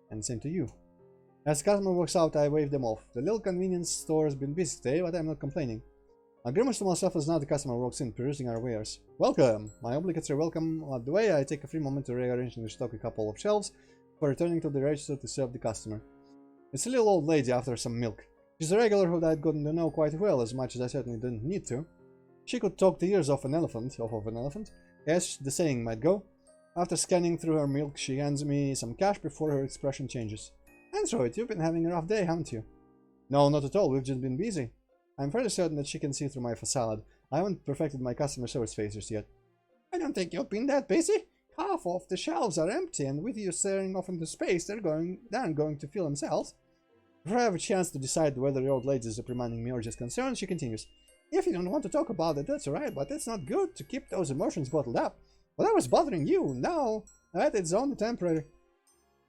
And same to you. As the customer walks out, I wave them off. The little convenience store has been busy today, but I'm not complaining. I grimace to myself as now the customer walks in, perusing our wares. Welcome! My obligatory welcome out the way, I take a free moment to rearrange and restock a couple of shelves before returning to the register to serve the customer. It's a little old lady after some milk. She's a regular who I'd gotten to know quite well, as much as I certainly didn't need to. She could talk the ears off of an elephant, as the saying might go. After scanning through her milk, she hands me some cash before her expression changes. Antroid, you've been having a rough day, haven't you? No, not at all, we've just been busy. I'm fairly certain that she can see through my facade. I haven't perfected my customer service phasers yet. I don't think you've been that busy. Half of the shelves are empty, and with you staring off into space, they aren't going to fill themselves. Before I have a chance to decide whether the old lady is reprimanding me or just concerned, she continues. If you don't want to talk about it, that's alright, but it's not good to keep those emotions bottled up. Whatever was bothering you, now that it's only temporary.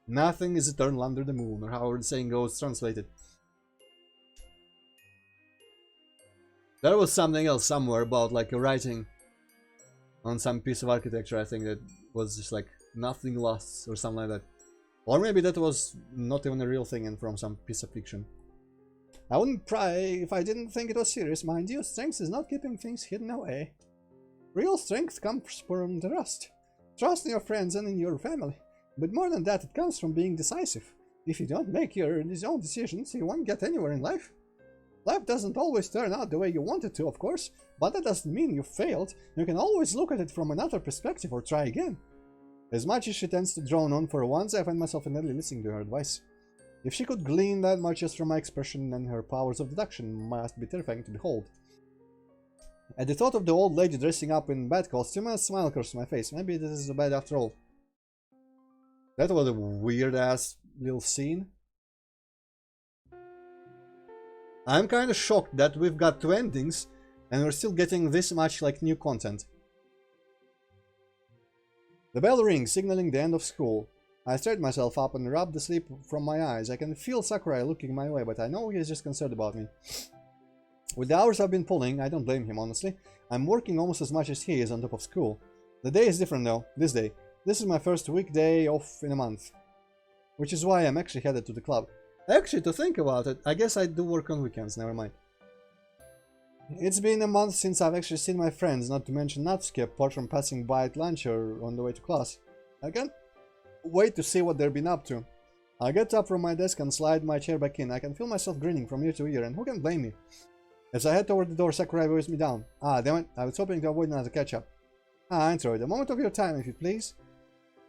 Nothing is eternal under the moon, or however the saying goes, translated. There was something else somewhere about like a writing on some piece of architecture, I think, that was just like nothing lasts or something like that. Or maybe that was not even a real thing and from some piece of fiction. I wouldn't pry if I didn't think it was serious, mind you. Strength is not keeping things hidden away. Real strength comes from trust. Trust in your friends and in your family. But more than that, it comes from being decisive. If you don't make your own decisions, you won't get anywhere in life. Life doesn't always turn out the way you want it to, of course, but that doesn't mean you failed. You can always look at it from another perspective or try again. As much as she tends to drone on for once, I find myself immediately listening to her advice. If she could glean that much just from my expression, then her powers of deduction must be terrifying to behold. At the thought of the old lady dressing up in bat costume, a smile crossed my face. Maybe this is bad after all. That was a weird-ass little scene. I'm kind of shocked that we've got 2 endings, and we're still getting this much like new content. The bell rings, signaling the end of school. I straighten myself up and rub the sleep from my eyes. I can feel Sakurai looking my way, but I know he's just concerned about me. With the hours I've been pulling, I don't blame him, honestly. I'm working almost as much as he is on top of school. The day is different though, this day. This is my first weekday off in a month. Which is why I'm actually headed to the club. Actually, to think about it, I guess I do work on weekends, never mind. It's been a month since I've actually seen my friends, not to mention Natsuki, apart from passing by at lunch or on the way to class. I can't wait to see what they've been up to. I get up from my desk and slide my chair back in. I can feel myself grinning from ear to ear, and who can blame me? As I head toward the door, Sakurai waves me down. Ah, damn it, I was hoping to avoid another catch-up. Ah, Antroid, a moment of your time, if you please.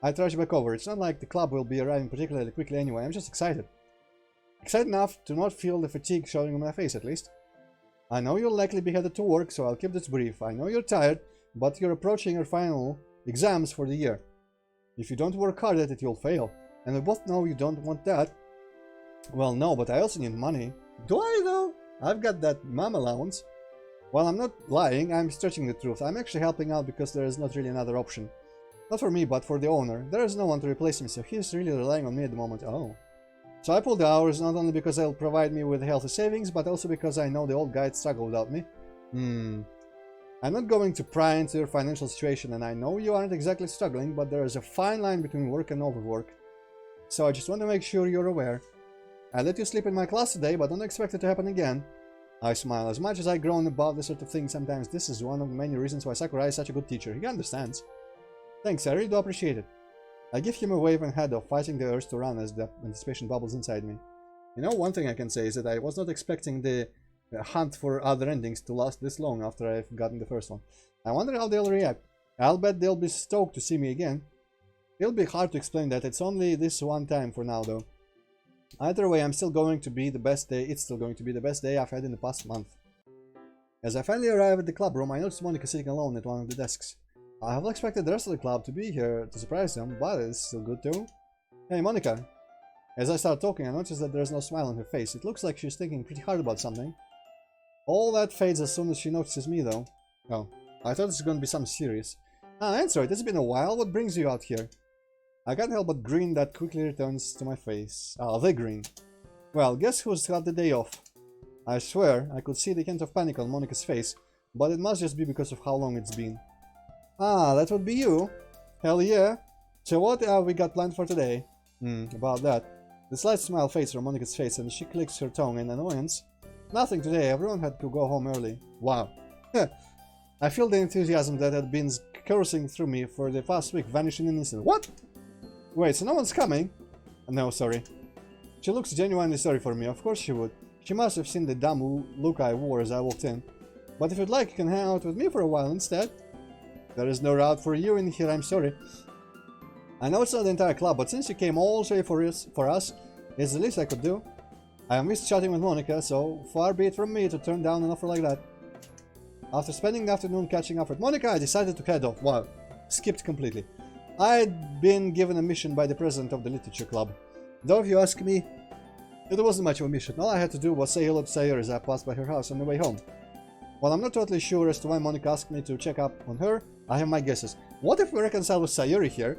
I trudge back over. It's not like the club will be arriving particularly quickly anyway. I'm just excited. Excited enough to not feel the fatigue showing on my face, at least. I know you'll likely be headed to work, so I'll keep this brief. I know you're tired, but you're approaching your final exams for the year. If you don't work hard at it, you'll fail. And we both know you don't want that. Well, no, but I also need money. Do I, though? I've got that mom allowance. Well, I'm not lying, I'm stretching the truth. I'm actually helping out because there is not really another option. Not for me, but for the owner. There is no one to replace me, so he's really relying on me at the moment. Oh. So I pulled the hours not only because they'll provide me with healthy savings, but also because I know the old guy'd struggle without me. I'm not going to pry into your financial situation, and I know you aren't exactly struggling, but there is a fine line between work and overwork. So I just want to make sure you're aware. I let you sleep in my class today, but don't expect it to happen again. I smile. As much as I groan about this sort of thing sometimes, this is one of the many reasons why Sakurai is such a good teacher. He understands. Thanks, I really do appreciate it. I give him a wave and head off, fighting the urge to run as the anticipation bubbles inside me. You know, one thing I can say is that I was not expecting the hunt for other endings to last this long after I've gotten the first one. I wonder how they'll react. I'll bet they'll be stoked to see me again. It'll be hard to explain that. It's only this one time for now, though. Either way, I'm still going to be the best day. It's still going to be the best day I've had in the past month. As I finally arrive at the club room, I notice Monica sitting alone at one of the desks. I have expected the rest of the club to be here to surprise them, but it's still good too. Hey, Monica. As I start talking, I notice that there's no smile on her face. It looks like she's thinking pretty hard about something. All that fades as soon as she notices me, though. Oh, I thought it's going to be something serious. Ah, Antroid, it's been a while. What brings you out here? I can't help but grin that quickly returns to my face. Ah, the grin. Well, guess who's got the day off? I swear, I could see the hint of panic on Monica's face, but it must just be because of how long it's been. Ah, that would be you? Hell yeah. So what have we got planned for today? About that. The slight smile fades from Monica's face and she clicks her tongue in annoyance. Nothing today, everyone had to go home early. Wow. I feel the enthusiasm that had been coursing through me for the past week vanish in an instant. What? Wait, so no one's coming? No, sorry. She looks genuinely sorry for me, of course she would. She must have seen the dumb look I wore as I walked in. But if you'd like, you can hang out with me for a while instead. There is no route for you in here, I'm sorry. I know it's not the entire club, but since you came all the way for us, it's the least I could do. I have missed chatting with Monica, so far be it from me to turn down an offer like that. After spending the afternoon catching up with Monica, I decided to head off. Wow, skipped completely. I had been given a mission by the president of the literature club. Though if you ask me, it wasn't much of a mission. All I had to do was say hello to Sayuri as I passed by her house on the way home. While I'm not totally sure as to why Monica asked me to check up on her, I have my guesses. What if we reconcile with Sayuri here?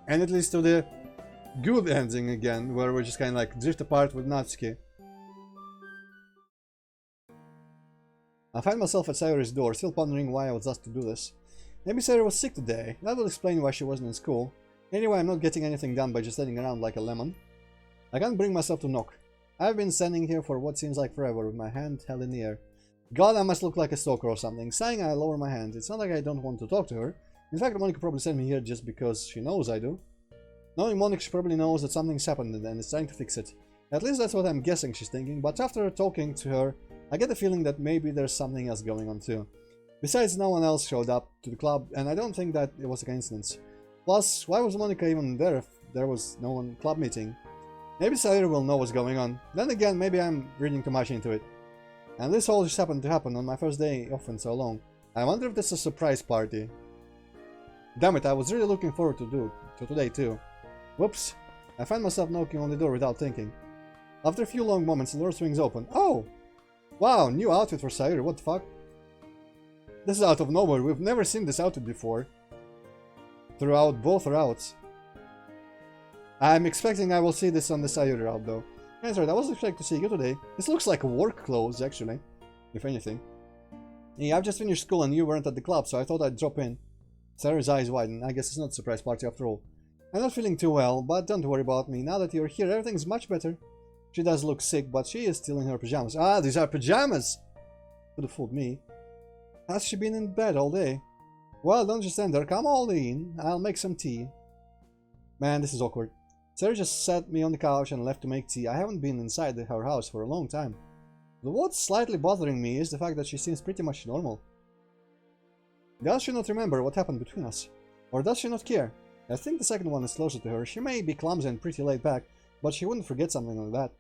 And it leads to the good ending again, where we just kind of like drift apart with Natsuki. I find myself at Sayuri's door, still pondering why I was asked to do this. Maybe Sayuri was sick today. That will explain why she wasn't in school. Anyway, I'm not getting anything done by just sitting around like a lemon. I can't bring myself to knock. I've been standing here for what seems like forever with my hand held in the air. God, I must look like a stalker or something. Sighing, I lower my hand. It's not like I don't want to talk to her. In fact, Monica probably sent me here just because she knows I do. Knowing Monica, she probably knows that something's happened and is trying to fix it. At least that's what I'm guessing she's thinking, but after talking to her, I get the feeling that maybe there's something else going on too. Besides, no one else showed up to the club, and I don't think that it was a coincidence. Plus, why was Monica even there if there was no one club meeting? Maybe Sayuri will know what's going on. Then again, maybe I'm reading too much into it. And this all just happened to happen on my first day off in so long. I wonder if this is a surprise party. Damn it, I was really looking forward to today too. Whoops. I find myself knocking on the door without thinking. After a few long moments, the door swings open. Oh! Wow, new outfit for Sayuri, what the fuck? This is out of nowhere, we've never seen this outfit before. Throughout both routes. I'm expecting I will see this on the Sayuri route though. That's right, I wasn't expecting to see you today. This looks like work clothes, actually. If anything. Yeah, I've just finished school and you weren't at the club, so I thought I'd drop in. Sayuri's eyes widen. I guess it's not a surprise party after all. I'm not feeling too well, but don't worry about me. Now that you're here, everything's much better. She does look sick, but she is still in her pajamas. Ah, these are pajamas! Could have fooled me. Has she been in bed all day? Well, don't just stand there. Come all in. I'll make some tea. Man, this is awkward. Sarah just sat me on the couch and left to make tea. I haven't been inside her house for a long time. But what's slightly bothering me is the fact that she seems pretty much normal. Does she not remember what happened between us? Or does she not care? I think the second one is closer to her. She may be clumsy and pretty laid back, but she wouldn't forget something like that.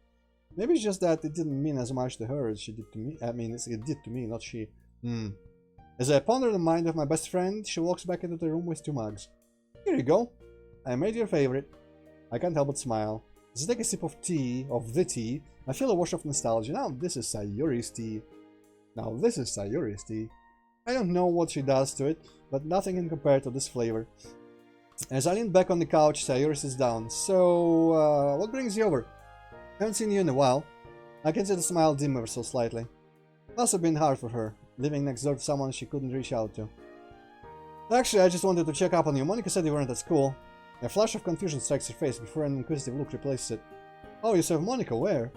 Maybe it's just that it didn't mean as much to her as she did to me. I mean, it did to me, not she. As I ponder the mind of my best friend, she walks back into the room with 2 mugs. Here you go. I made your favorite. I can't help but smile. As I take a sip of the tea, I feel a wash of nostalgia. Now this is Sayuri's tea. I don't know what she does to it, but nothing can compare to this flavor. As I lean back on the couch, Sayuri sits down. So, what brings you over? Haven't seen you in a while. I can see the smile dim ever so slightly. Must have been hard for her, living next door to someone she couldn't reach out to. Actually, I just wanted to check up on you. Monica said you weren't at school. A flash of confusion strikes her face before an inquisitive look replaces it. Oh, you saw Monica where?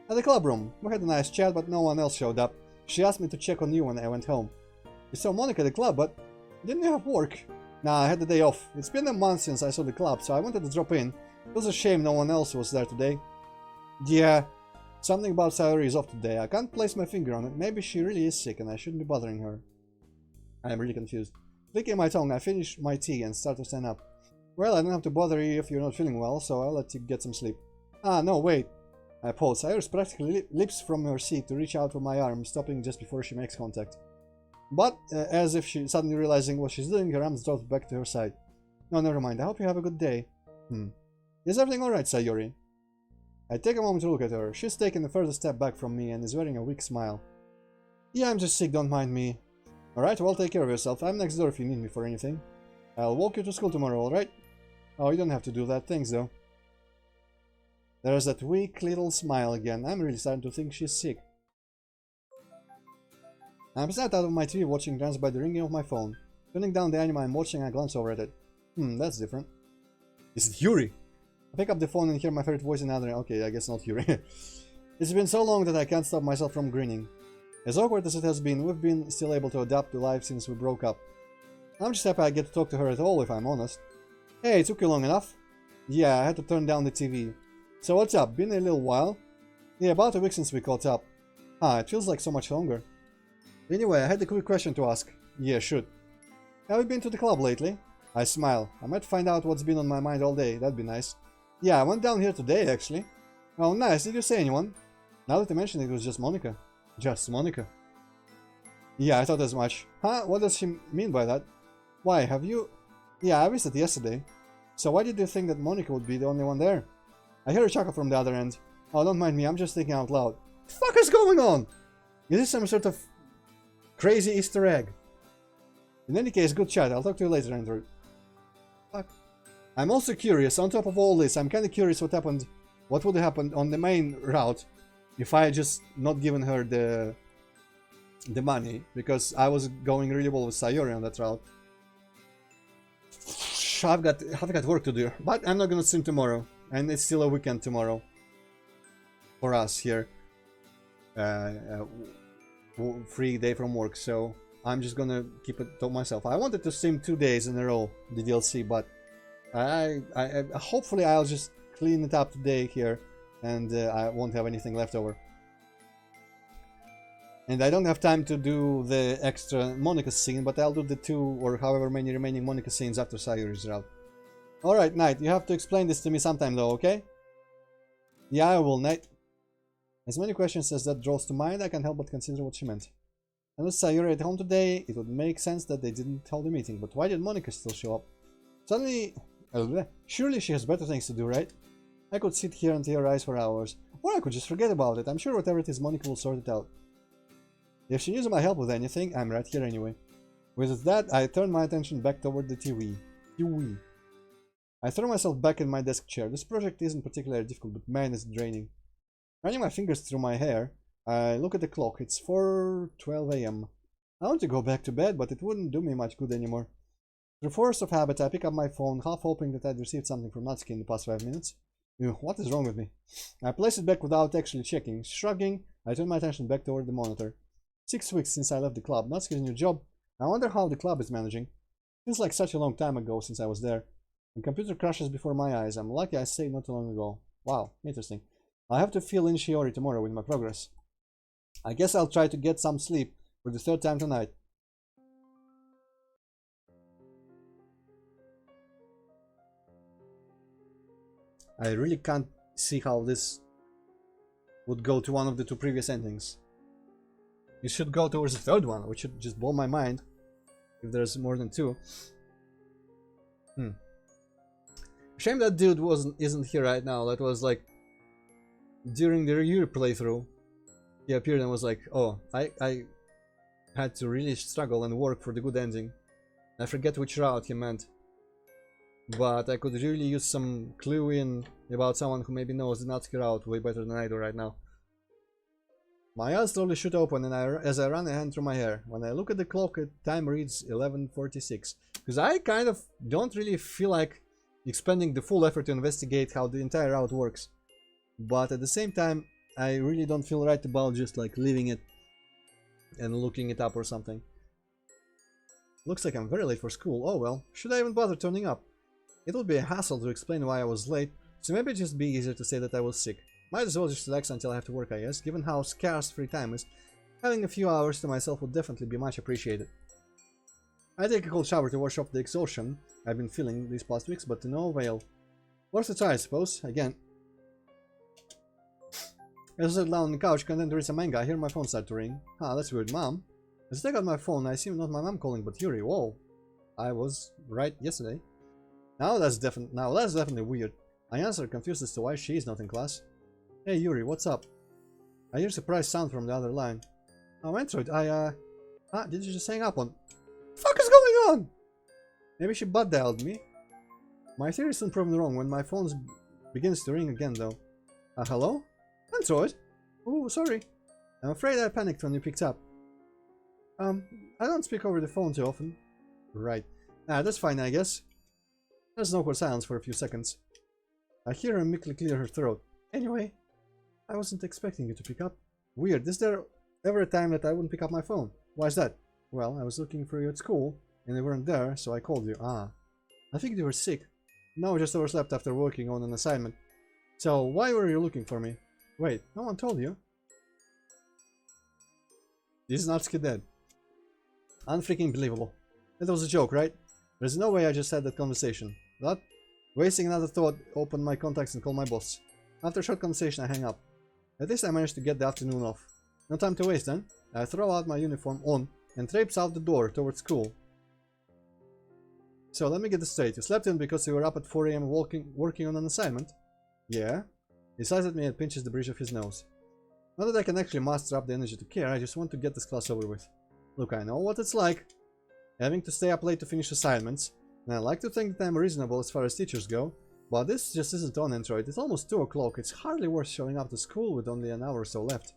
At the club room. We had a nice chat, but no one else showed up. She asked me to check on you when I went home. You saw Monica at the club, but didn't you have work? Nah, I had the day off. It's been a month since I saw the club, so I wanted to drop in. It was a shame no one else was there today. Yeah, something about Sayuri is off today. I can't place my finger on it. Maybe she really is sick and I shouldn't be bothering her. I am really confused. Licking my tongue, I finish my tea and start to stand up. Well, I don't have to bother you if you're not feeling well, so I'll let you get some sleep. Ah, no, wait. I pause. Sayori's practically leaps from her seat to reach out for my arm, stopping just before she makes contact. But, as if she suddenly realizing what she's doing, her arms drop back to her side. No, never mind. I hope you have a good day. Is everything alright, Sayori? I take a moment to look at her. She's taken a further step back from me and is wearing a weak smile. Yeah, I'm just sick, don't mind me. Alright, well, take care of yourself. I'm next door if you need me for anything. I'll walk you to school tomorrow, alright? Oh, you don't have to do that. Thanks, though. There's that weak little smile again. I'm really starting to think she's sick. I'm sat out of my TV watching Dance by the ringing of my phone. Turning down the anime I'm watching, I glance over at it. That's different. Is it Yuri? I pick up the phone and hear my favorite voice in another. Okay, I guess not Yuri. It's been so long that I can't stop myself from grinning. As awkward as it has been, we've been still able to adapt to life since we broke up. I'm just happy I get to talk to her at all, if I'm honest. Hey, it took you long enough? Yeah, I had to turn down the TV. So what's up? Been a little while? Yeah, about a week since we caught up. It feels like so much longer. Anyway, I had a quick question to ask. Yeah, shoot. Have you been to the club lately? I smile. I might find out what's been on my mind all day. That'd be nice. Yeah, I went down here today, actually. Oh, nice. Did you say anyone? Now that you mention it, it was just Monica. Just Monica. Yeah, I thought as much. Huh? What does she mean by that? Why, have you... Yeah, I visited yesterday. So why did you think that Monica would be the only one there? I hear a chuckle from the other end. Oh, don't mind me, I'm just thinking out loud. What the fuck is going on? Is this some sort of crazy Easter egg? In any case, good chat. I'll talk to you later, Android. Fuck. I'm also curious, on top of all this, I'm kinda curious what would happen on the main route if I had just not given her the money, because I was going really well with Sayori on that route. I've got work to do, but I'm not gonna stream tomorrow, and it's still a weekend tomorrow for us here. Free day from work, so I'm just gonna keep it to myself. I wanted to stream 2 days in a row, the DLC, but I hopefully I'll just clean it up today here, and I won't have anything left over. And I don't have time to do the extra Monica scene, but I'll do the 2 or however many remaining Monica scenes after Sayori's route. Alright, Knight, you have to explain this to me sometime though, okay? Yeah, I will, Knight. As many questions as that draws to mind, I can't help but consider what she meant. And with Sayori at home today, it would make sense that they didn't hold the meeting, but why did Monica still show up? Suddenly... surely she has better things to do, right? I could sit here and theorize for hours, or I could just forget about it. I'm sure whatever it is, Monica will sort it out. If she needs my help with anything, I'm right here anyway. With that, I turn my attention back toward the TV. I throw myself back in my desk chair. This project isn't particularly difficult, but man, it's draining. Running my fingers through my hair, I look at the clock. It's 4:12 AM. I want to go back to bed, but it wouldn't do me much good anymore. Through force of habit, I pick up my phone, half hoping that I'd received something from Natsuki in the past 5 minutes. Ew, what is wrong with me? I place it back without actually checking. Shrugging, I turn my attention back toward the monitor. 6 weeks since I left the club. Natsuki's new job. I wonder how the club is managing. Feels like such a long time ago since I was there. The computer crashes before my eyes. I'm lucky I stayed not too long ago. Wow, interesting. I'll have to fill in Shiori tomorrow with my progress. I guess I'll try to get some sleep for the 3rd time tonight. I really can't see how this would go to one of the 2 previous endings. It should go towards the 3rd one, which should just blow my mind if there's more than 2. Shame that dude isn't here right now. That was like during the Yuri playthrough. He appeared and was like, oh, I had to really struggle and work for the good ending. I forget which route he meant, but I could really use some clue in about someone who maybe knows the Natsuki route way better than I do right now. My eyes slowly shoot open and as I run a hand through my hair. When I look at the clock, time reads 11:46. Because I kind of don't really feel like expending the full effort to investigate how the entire route works. But at the same time, I really don't feel right about just like leaving it and looking it up or something. Looks like I'm very late for school. Oh well, should I even bother turning up? It would be a hassle to explain why I was late, so maybe it'd just be easier to say that I was sick. Might as well just relax until I have to work, I guess. Given how scarce free time is, having a few hours to myself would definitely be much appreciated. I take a cold shower to wash off the exhaustion I've been feeling these past weeks, but to no avail. Worth a try, I suppose. Again, As I sat down on the couch, content to read some manga, I hear my phone start to ring. Ah, that's weird. Mom? As I take out my phone, I see not my mom calling, but Yuri. Whoa. I was right yesterday. Now that's definitely weird. I answer, confused as to why she is not in class. Hey Yuri, what's up? I hear a surprised sound from the other line. Oh, Antroid, did you just hang up on? What the fuck is going on? Maybe she butt dialed me. My theory is still proven wrong when my phone begins to ring again, though. Hello? Antroid? Oh, sorry. I'm afraid I panicked when you picked up. I don't speak over the phone too often. Right. That's fine, I guess. There's an awkward silence for a few seconds. I hear her meekly clear her throat. Anyway, I wasn't expecting you to pick up. Weird. Is there ever a time that I wouldn't pick up my phone? Why is that? Well, I was looking for you at school, and you weren't there, so I called you. I think you were sick. No, just overslept after working on an assignment. So, why were you looking for me? Wait, no one told you? Is Natsuki dead? Unfreaking believable. It was a joke, right? There's no way I just had that conversation. But, wasting another thought, open my contacts and call my boss. After a short conversation, I hang up. At least I managed to get the afternoon off. No time to waste then. I throw out my uniform on and traipse out the door towards school. So let me get this straight. You slept in because you were up at 4 AM working on an assignment? Yeah. He sighs at me and pinches the bridge of his nose. Not that I can actually muster up the energy to care, I just want to get this class over with. Look, I know what it's like. Having to stay up late to finish assignments. And I like to think that I'm reasonable as far as teachers go. But this just isn't on, Antroid. It's almost 2 o'clock. It's hardly worth showing up to school with only an hour or so left.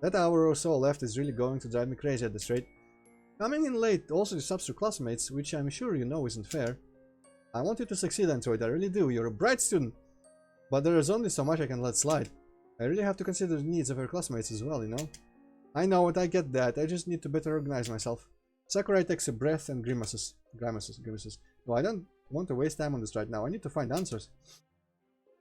That hour or so left is really going to drive me crazy at this rate. Coming in late also disrupts your classmates, which I'm sure you know isn't fair. I want you to succeed, Antroid. I really do. You're a bright student. But there is only so much I can let slide. I really have to consider the needs of your classmates as well, you know? I know it, I get that. I just need to better organize myself. Sakurai takes a breath and grimaces. No, I don't want to waste time on this right now. I need to find answers.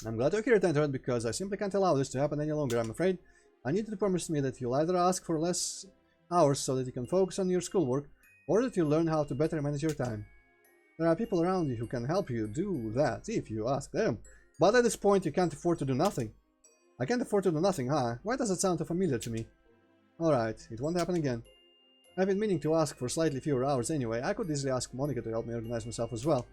I'm glad to hear it, Antroid, because I simply can't allow this to happen any longer, I'm afraid. I need you to promise me that you'll either ask for less hours so that you can focus on your schoolwork, or that you'll learn how to better manage your time. There are people around you who can help you do that, if you ask them. But at this point, you can't afford to do nothing. I can't afford to do nothing, huh? Why does it sound too familiar to me? Alright, it won't happen again. I've been meaning to ask for slightly fewer hours anyway. I could easily ask Monica to help me organize myself as well.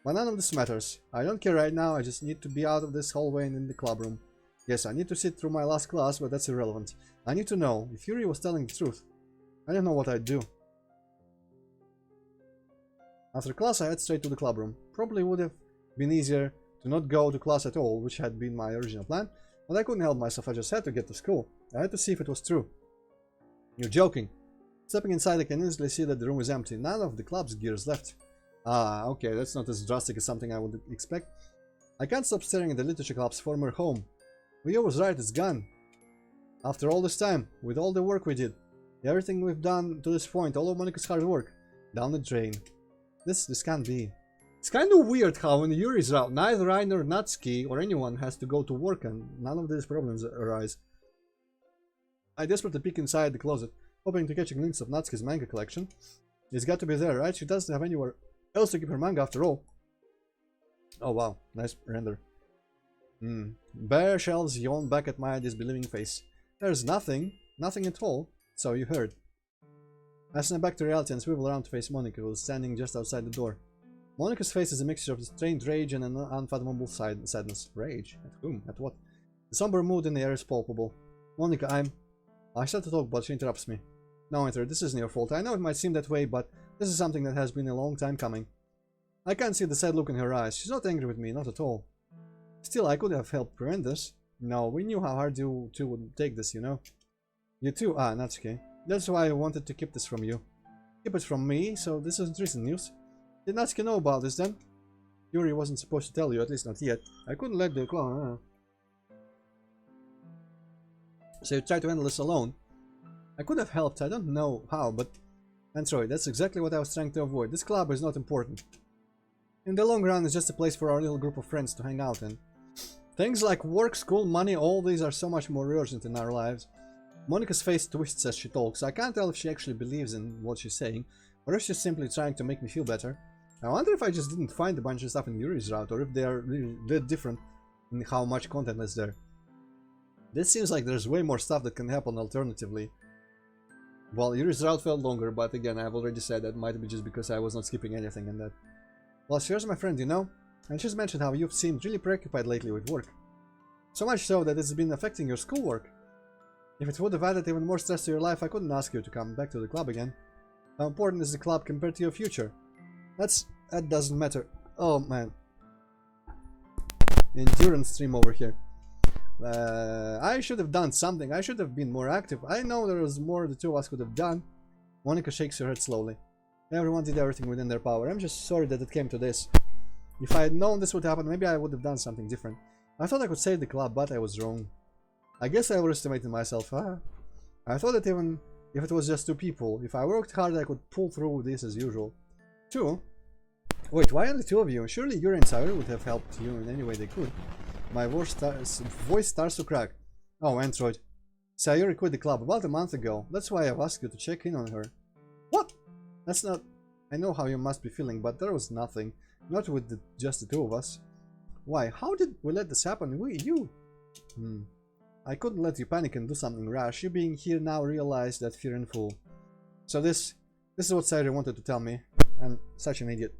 But none of this matters. I don't care right now, I just need to be out of this hallway and in the club room. Yes, I need to sit through my last class, but that's irrelevant. I need to know if Yuri was telling the truth. I don't know what I'd do. After class, I head straight to the club room. Probably would have been easier to not go to class at all, which had been my original plan, but I couldn't help myself. I just had to get to school. I had to see if it was true. You're joking. Stepping inside, I can easily see that the room is empty. None of the club's gear is left. Ah, okay, that's not as drastic as something I would expect. I can't stop staring at the literature club's former home. Leo was right, it's gone. After all this time, with all the work we did, everything we've done to this point, all of Monica's hard work, down the drain. This can't be. It's kind of weird how when Yuri's out, neither I nor Natsuki or anyone has to go to work and none of these problems arise. I desperately peek inside the closet, hoping to catch a glimpse of Natsuki's manga collection. It's got to be there, right? She doesn't have anywhere else to keep her manga after all. Oh wow, nice render. Bare shelves yawn back at my disbelieving face. There's nothing at all, so you heard. I snap back to reality and swivel around to face Monica, who's standing just outside the door. Monica's face is a mixture of strained rage and an unfathomable sadness. Rage? At whom? At what? The somber mood in the air is palpable. Monica, I start to talk, but she interrupts me. No, Enter, this isn't your fault. I know it might seem that way, but this is something that has been a long time coming. I can't see the sad look in her eyes. She's not angry with me, not at all. Still, I could have helped prevent this. No, we knew how hard you two would take this, you know. You too? Ah, Natsuki. That's why I wanted to keep this from you. Keep it from me, so this isn't recent news. Did Natsuki know about this then? Yuri wasn't supposed to tell you, at least not yet. I couldn't let the clone. So you tried to handle this alone. I could have helped, I don't know how, but... Antroid, that's exactly what I was trying to avoid. This club is not important. In the long run, it's just a place for our little group of friends to hang out in. Things like work, school, money, all these are so much more urgent in our lives. Monica's face twists as she talks. I can't tell if she actually believes in what she's saying, or if she's simply trying to make me feel better. I wonder if I just didn't find a bunch of stuff in Yuri's route, or if they are really different in how much content is there. This seems like there's way more stuff that can happen alternatively. Well, Yuri's route felt longer, but again, I've already said that might be just because I was not skipping anything and that. Well, here's my friend, you know, and she's mentioned how you've seemed really preoccupied lately with work. So much so that it's been affecting your schoolwork. If it would have added even more stress to your life, I couldn't ask you to come back to the club again. How important is the club compared to your future? That doesn't matter. Oh man. Endurance stream over here. I should have done something. I should have been more active. I know there was more the two of us could have done. Monica shakes her head slowly. Everyone did everything within their power. I'm just sorry that it came to this. If I had known this would happen, maybe I would have done something different. I thought I could save the club, but I was wrong. I guess I overestimated myself. I thought that even if it was just 2 people, if I worked hard, I could pull through this as usual. 2? Wait, why only 2 of you? Surely Yuri and Sayuri would have helped you in any way they could. My voice starts to crack. Oh, Antroid. Sayuri quit the club about a month ago. That's why I've asked you to check in on her. What? That's not... I know how you must be feeling, but there was nothing. Not with just the 2 of us. Why? How did we let this happen? You? I couldn't let you panic and do something rash. You being here now realize that fear in full. So this is what Sayuri wanted to tell me. I'm such an idiot.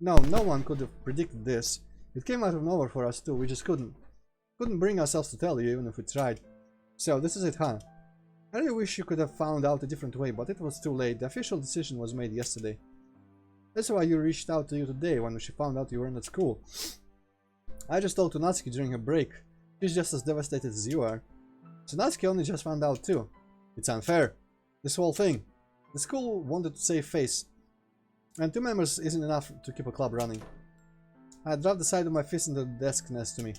No one could have predicted this. It came out of nowhere for us too. We just couldn't bring ourselves to tell you, even if we tried. So this is it, huh? I really wish you could have found out a different way, but it was too late. The official decision was made yesterday. That's why you reached out to you today when she found out you weren't at school. I just told to Natsuki during her break. She's just as devastated as you are. So Natsuki only just found out too. It's unfair. This whole thing. The school wanted to save face. And 2 members isn't enough to keep a club running. I dropped the side of my fist into the desk next to me.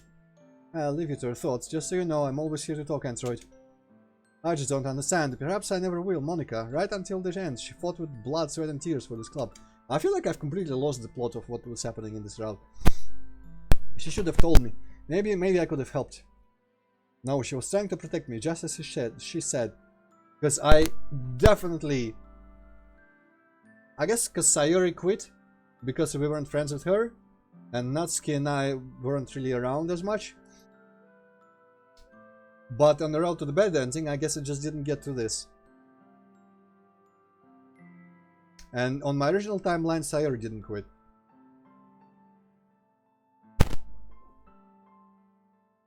I'll leave you to your thoughts. Just so you know, I'm always here to talk, Antroid. I just don't understand. Perhaps I never will. Monica, right until the end, she fought with blood, sweat and tears for this club. I feel like I've completely lost the plot of what was happening in this route. She should have told me. Maybe I could have helped. No, she was trying to protect me, just as she said. Because I definitely... I guess because Sayuri quit, because we weren't friends with her, and Natsuki and I weren't really around as much. But on the road to the bad ending, I guess it just didn't get to this. And on my original timeline, Sayuri didn't quit.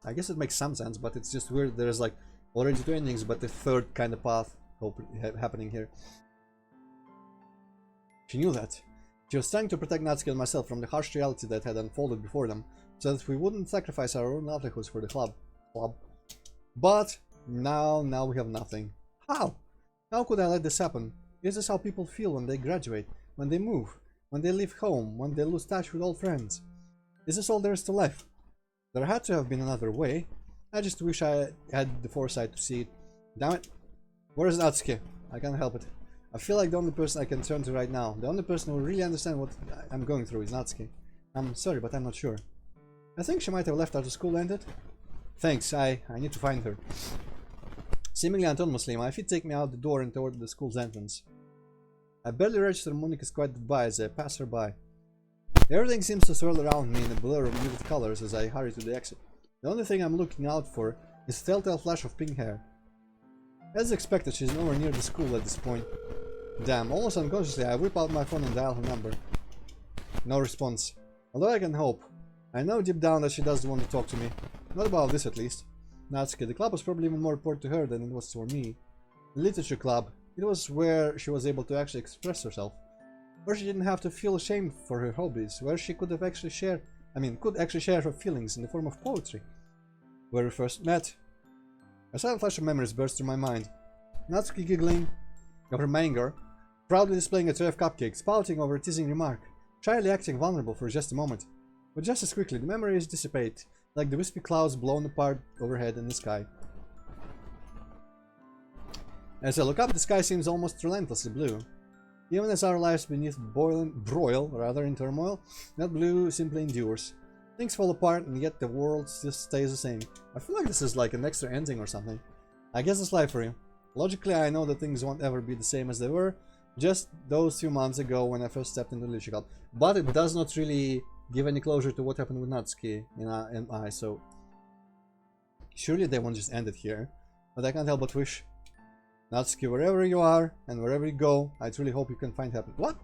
I guess it makes some sense, but it's just weird. There's like already 2 endings, but the 3rd kind of path happening here. She knew that. She was trying to protect Natsuki and myself from the harsh reality that had unfolded before them, so that we wouldn't sacrifice our own livelihoods for the club. But now we have nothing. How? How could I let this happen? Is this how people feel when they graduate, when they move, when they leave home, when they lose touch with old friends? Is this all there is to life? There had to have been another way. I just wish I had the foresight to see it. Damn it. Where is Natsuki? I can't help it. I feel like the only person I can turn to right now, the only person who will really understand what I'm going through is Natsuki. I'm sorry, but I'm not sure. I think she might have left after school ended. Thanks, I need to find her. Seemingly autonomously, my feet take me out the door and toward the school's entrance. I barely register Monica's quiet goodbye as I pass her by. Everything seems to swirl around me in a blur of muted colors as I hurry to the exit. The only thing I'm looking out for is a telltale flash of pink hair. As expected, she's nowhere near the school at this point. Damn, almost unconsciously I whip out my phone and dial her number. No response. Although I can hope. I know deep down that she doesn't want to talk to me. Not about this at least. Natsuki, the club was probably even more important to her than it was for me. The literature club. It was where she was able to actually express herself. Where she didn't have to feel ashamed for her hobbies. Where she could actually share her feelings in the form of poetry. Where we first met. A sudden flash of memories burst through my mind. Natsuki giggling over my anger, proudly displaying a tray of cupcakes, pouting over a teasing remark, shyly acting vulnerable for just a moment. But just as quickly, the memories dissipate, like the wispy clouds blown apart overhead in the sky. As I look up, the sky seems almost relentlessly blue. Even as our lives beneath broil in turmoil, that blue simply endures. Things fall apart, and yet the world just stays the same. I feel like this is like an extra ending or something. I guess it's life for you. Logically, I know that things won't ever be the same as they were just those few months ago when I first stepped into the Literature Club. But it does not really give any closure to what happened with Natsuki and I, so... Surely they won't just end it here. But I can't help but wish, Natsuki, wherever you are and wherever you go, I truly hope you can find happiness. What?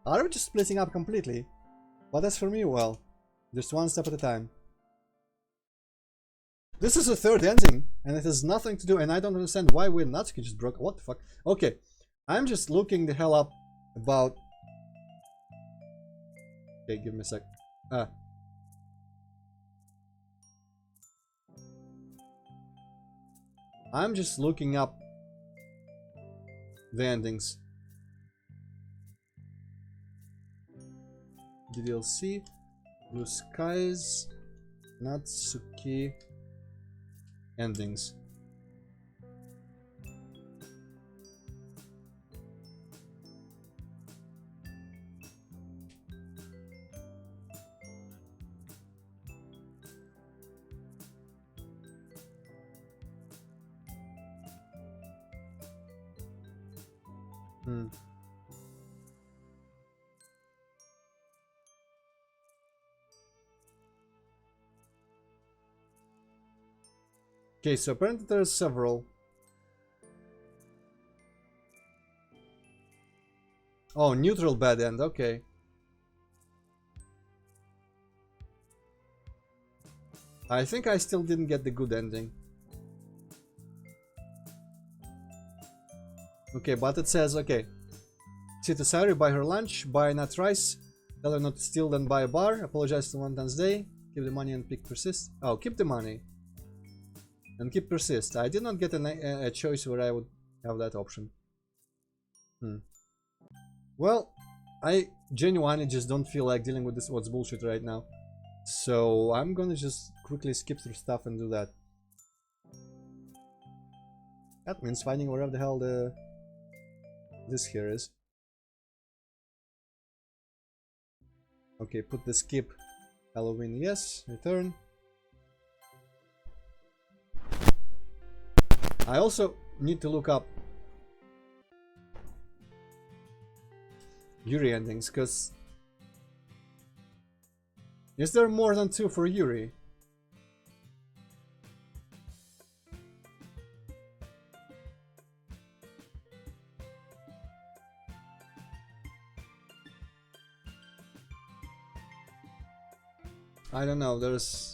Are we just splitting up completely? But as for me, well, just one step at a time. This is the third ending, and it has nothing to do, and I don't understand why we Natsuki just broke. What the fuck? Okay, I'm just looking the hell up about. Okay, give me a sec. I'm just looking up the endings. DDLC, Blue Skies, Natsuki, endings. Okay, so apparently there's several. Oh, neutral bad end, okay. I think I still didn't get the good ending. Okay, but it says, okay. See to Sayuri, buy her lunch, buy nut rice, tell her not to steal, then buy a bar, apologize to 1 times day, keep the money and pick persist. Oh, keep the money. And keep persist. I did not get a choice where I would have that option. Well, I genuinely just don't feel like dealing with this what's bullshit right now. So I'm gonna just quickly skip through stuff and do that. That means finding wherever the hell this here is. Okay, put the skip Halloween, yes, return. I also need to look up Yuri endings, because is there more than 2 for Yuri? I don't know, there's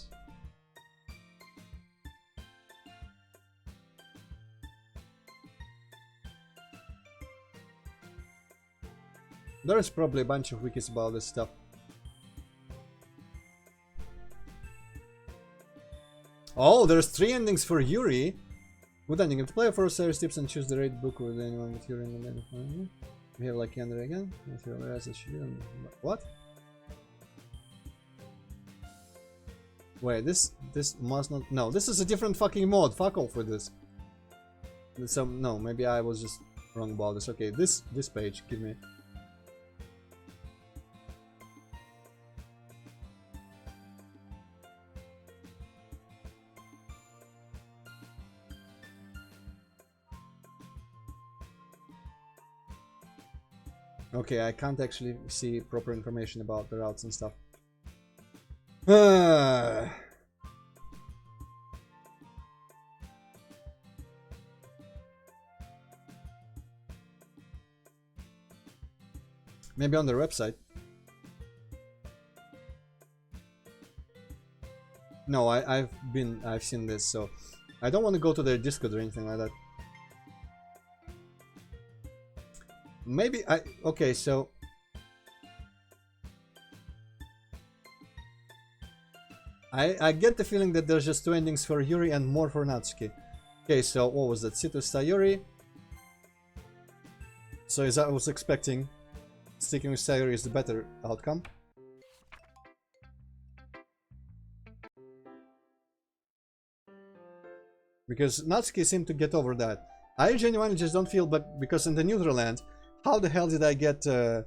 probably a bunch of wikis about this stuff. Oh, there's 3 endings for Yuri. Good ending. If the player follows series tips and choose the raid book with anyone with Yuri in the main. We have like Yandere again. What? Wait, this must not. No, this is a different fucking mod. Fuck off with this. No, maybe I was just wrong about this. Okay, this page, give me. Okay, I can't actually see proper information about the routes and stuff. Maybe on their website. No, I've seen this, so I don't want to go to their Discord or anything like that. Maybe okay, so I get the feeling that there's just 2 endings for Yuri and more for Natsuki. Okay, so what was that? Situ Sayuri. So as I was expecting, sticking with Sayuri is the better outcome. Because Natsuki seemed to get over that. I genuinely just don't feel, but because in the neutral land, how the hell did I get or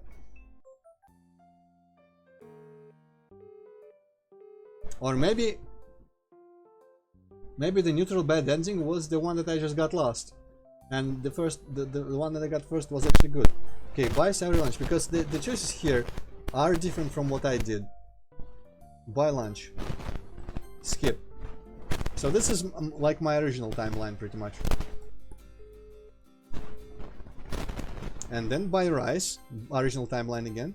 maybe the neutral bad ending was the one that I just got lost, and the one that I got first was actually good. Okay, buy Sayuri lunch, because the choices here are different from what I did. Buy lunch, skip, So this is like my original timeline, pretty much. And then buy rice, original timeline again.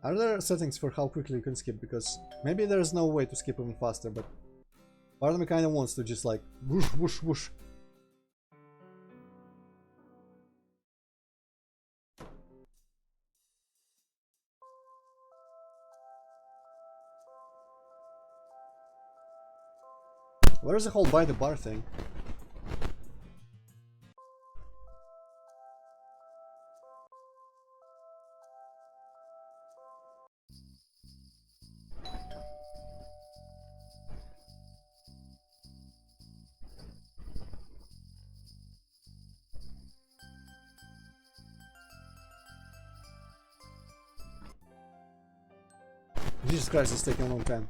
Are there settings for how quickly you can skip? Because maybe there's no way to skip even faster, but part of me kind of wants to just like whoosh, whoosh, whoosh. Where's the whole buy the bar thing? Jesus Christ, it's taking a long time.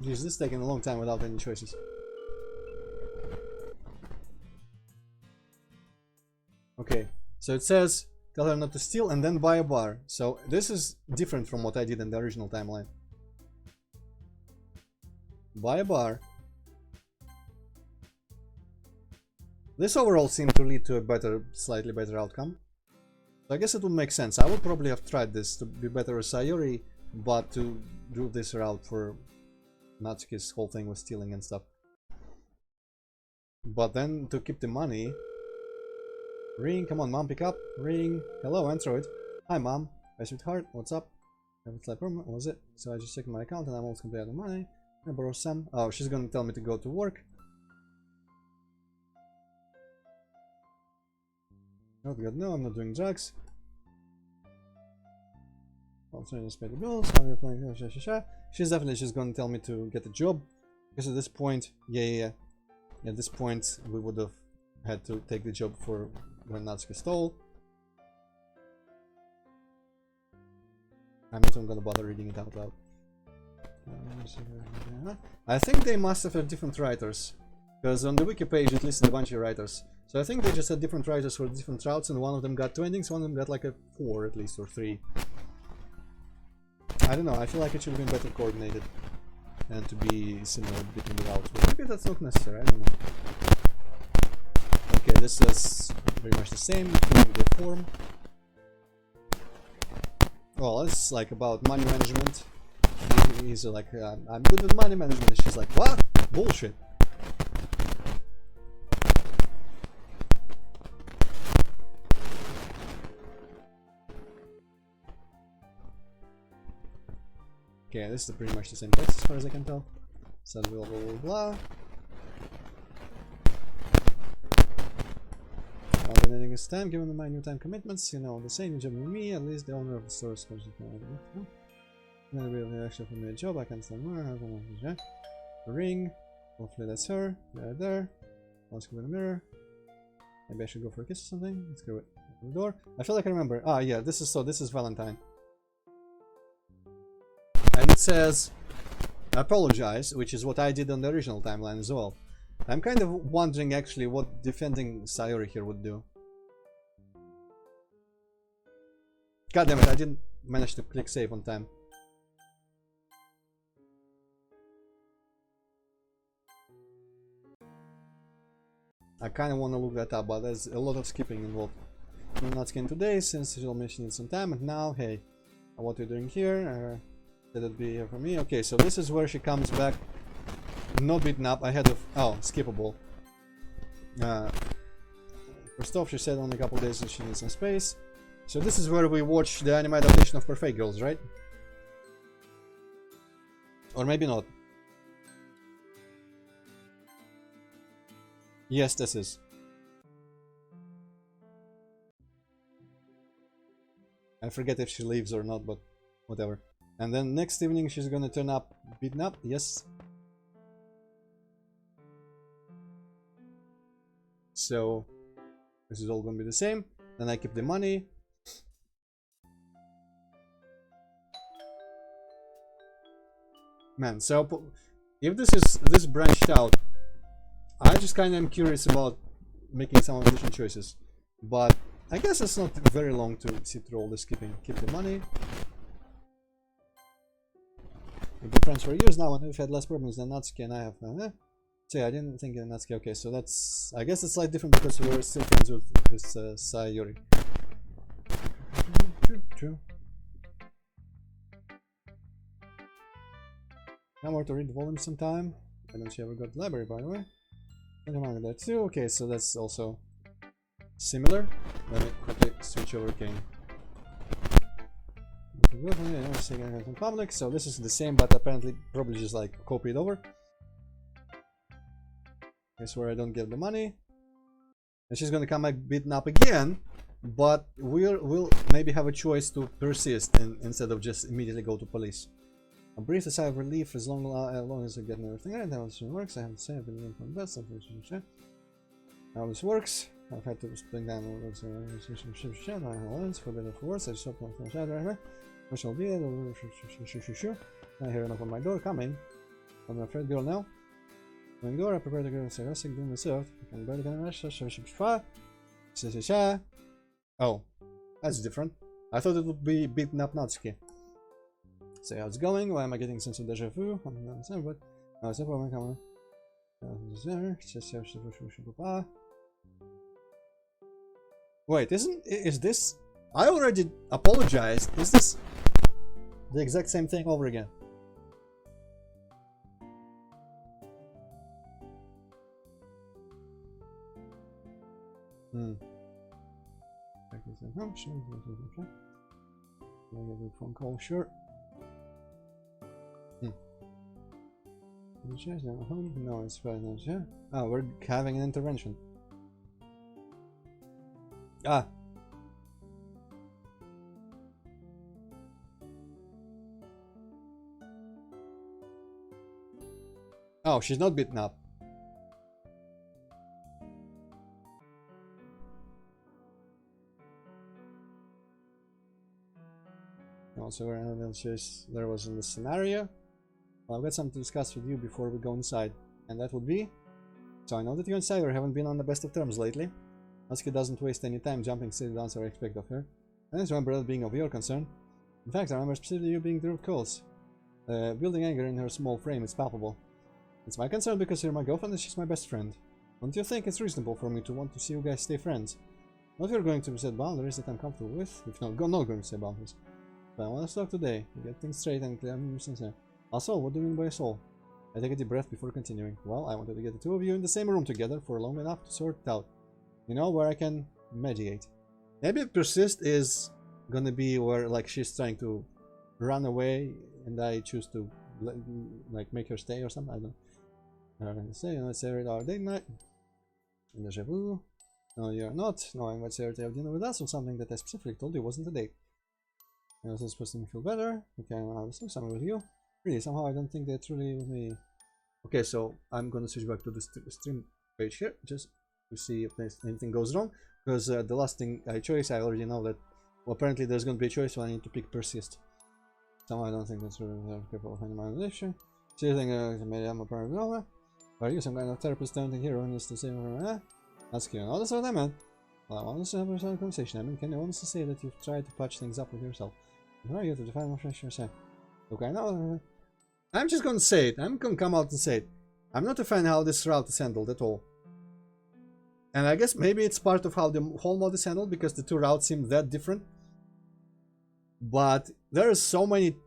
Jeez, this is taking a long time without any choices. Okay, so it says tell her not to steal and then buy a bar. So this is different from what I did in the original timeline. Buy a bar. This overall seemed to lead to a better, slightly better outcome. So I guess it would make sense. I would probably have tried this to be better with Sayori, but to do this route for Natsuki's whole thing with stealing and stuff. But then to keep the money... Ring, come on mom, pick up. Ring. Hello, Antroid. Hi mom. Hi sweetheart, what's up? Haven't slept what was it? So I just checked my account and I'm almost completely out of money. I borrow some. Oh, she's gonna tell me to go to work. Oh god, no, I'm not doing drugs. I'm trying to pay the bills. How are you playing? She's definitely just gonna tell me to get a job. Because at this point, yeah. At this point, we would have had to take the job for when Natsuki stole. I'm not even gonna bother reading it out loud. I think they must have had different writers. Because on the wiki page it listed a bunch of writers. So I think they just had different writers for different routes, and one of them got 2 endings, one of them got like a 4 at least, or 3. I don't know, I feel like it should have been better coordinated and to be similar between the routes, but maybe that's not necessary, I don't know. Okay, this is pretty much the same, the form. Well, it's like about money management. He's like, I'm good with money management, and she's like, what? Bullshit. Okay, this is pretty much the same text as far as I can tell. So blah blah blah blah. I've been ending this time, given my new time commitments, you know, the same job with me, at least the owner of the store is supposed to know. Then we have actually for me a job, I can stand more, ring, hopefully that's her, there. Let's go in the mirror. Maybe I should go for a kiss or something. Let's go to the door. I feel like I remember. Ah yeah, this is Valentine. And it says, apologize, which is what I did on the original timeline as well. I'm kind of wondering actually what defending Sayori here would do. God damn it, I didn't manage to click save on time. I kind of want to look that up, but there's a lot of skipping involved. I'm not skipping today since she'll mention it some time, and now, hey, what are you doing here? Let it be here for me. Okay, so this is where she comes back, not beaten up, ahead of... Oh, skippable. First off, she said only a couple days and she needs some space. So this is where we watch the anime adaptation of Perfect Girls, right? Or maybe not. Yes, this is. I forget if she leaves or not, but whatever. And then next evening she's gonna turn up beaten up. Yes. So this is all gonna be the same. Then I keep the money. Man, so if this branched out, I just kind of am curious about making some additional choices. But I guess it's not very long to sit through all the skipping. Keep the money. We've been friends for years now, and we've had less problems than Natsuki and I have. So yeah, I didn't think of Natsuki. Okay, so that's, I guess it's slightly different because we're still friends with this Sayuri. True. Now more to read the volume sometime. I don't see ever got the library, by the way. There too. Okay, so that's also similar. Let me quickly switch over game. Public, so this is the same, but apparently probably just like copied over. That's where I don't get the money. And she's gonna come like beaten up again, but we'll maybe have a choice to persist instead of just immediately go to police. A brief sigh of relief as long as I get everything right. How this works, I have to say I've been doing my best. How this works, I've had to bring down all those for better for worse. I just hope my shadow. I shall be able to I hear a knock on my door. Come in. I'm afraid girl now. Going door, I prepare to go and say, I do myself. I can barely get a rush, so she should fire. Oh, that's different. I thought it would be beaten up Natsuki. Say how it's going. Why am I getting sense of deja vu? I'm not understand, but no, it's a problem. Come on. Wait, is this? I already apologized. Is this the exact same thing over again? Phone call, sure. No, it's fine. Yeah. Oh, we're having an intervention. Ah. Oh, she's not beaten up. Also, there was in the scenario. Well, I've got something to discuss with you before we go inside, and that would be. So I know that you and Sayuri haven't been on the best of terms lately. Natsuki doesn't waste any time jumping silly the answer I expect of her. I don't remember that being of your concern. In fact, I remember specifically you being the root cause. Building anger in her small frame is palpable. It's my concern because you're my girlfriend and she's my best friend. Don't you think it's reasonable for me to want to see you guys stay friends? Not if you're going to set boundaries that I'm comfortable with, if not going to set boundaries. But I want to talk today, to get things straight and clear. Also, what do you mean by soul? I take a deep breath before continuing. Well, I wanted to get the two of you in the same room together for long enough to sort it out. You know, where I can mediate. Maybe persist is gonna be where, like, she's trying to run away and I choose to, like, make her stay or something. I don't say, let's say it our date night. Deja vu. No, you're not. No, I invite Sarah to have dinner with us on something that I specifically told you wasn't a date. This is supposed to make me feel better. Okay, I'll do something with you. Really, somehow I don't think that's really with me. Okay, so I'm gonna switch back to the stream page here, just to see if anything goes wrong. Because the last thing I chose, I already know that, well, apparently there's gonna be a choice, so I need to pick persist. Somehow I don't think that's really careful of finding my relation. So you think maybe I'm a part of it? Are you some kind of therapist standing here and it's the same? That's cute. Oh, that's what I meant. Well, I want to have a conversation. I mean, can you honestly say that you've tried to patch things up with yourself? How are you to define what you're saying? Okay, now I'm just gonna say it. I'm gonna come out and say it. I'm not a fan how this route is handled at all. And I guess maybe it's part of how the whole mod is handled because the two routes seem that different. But there are so many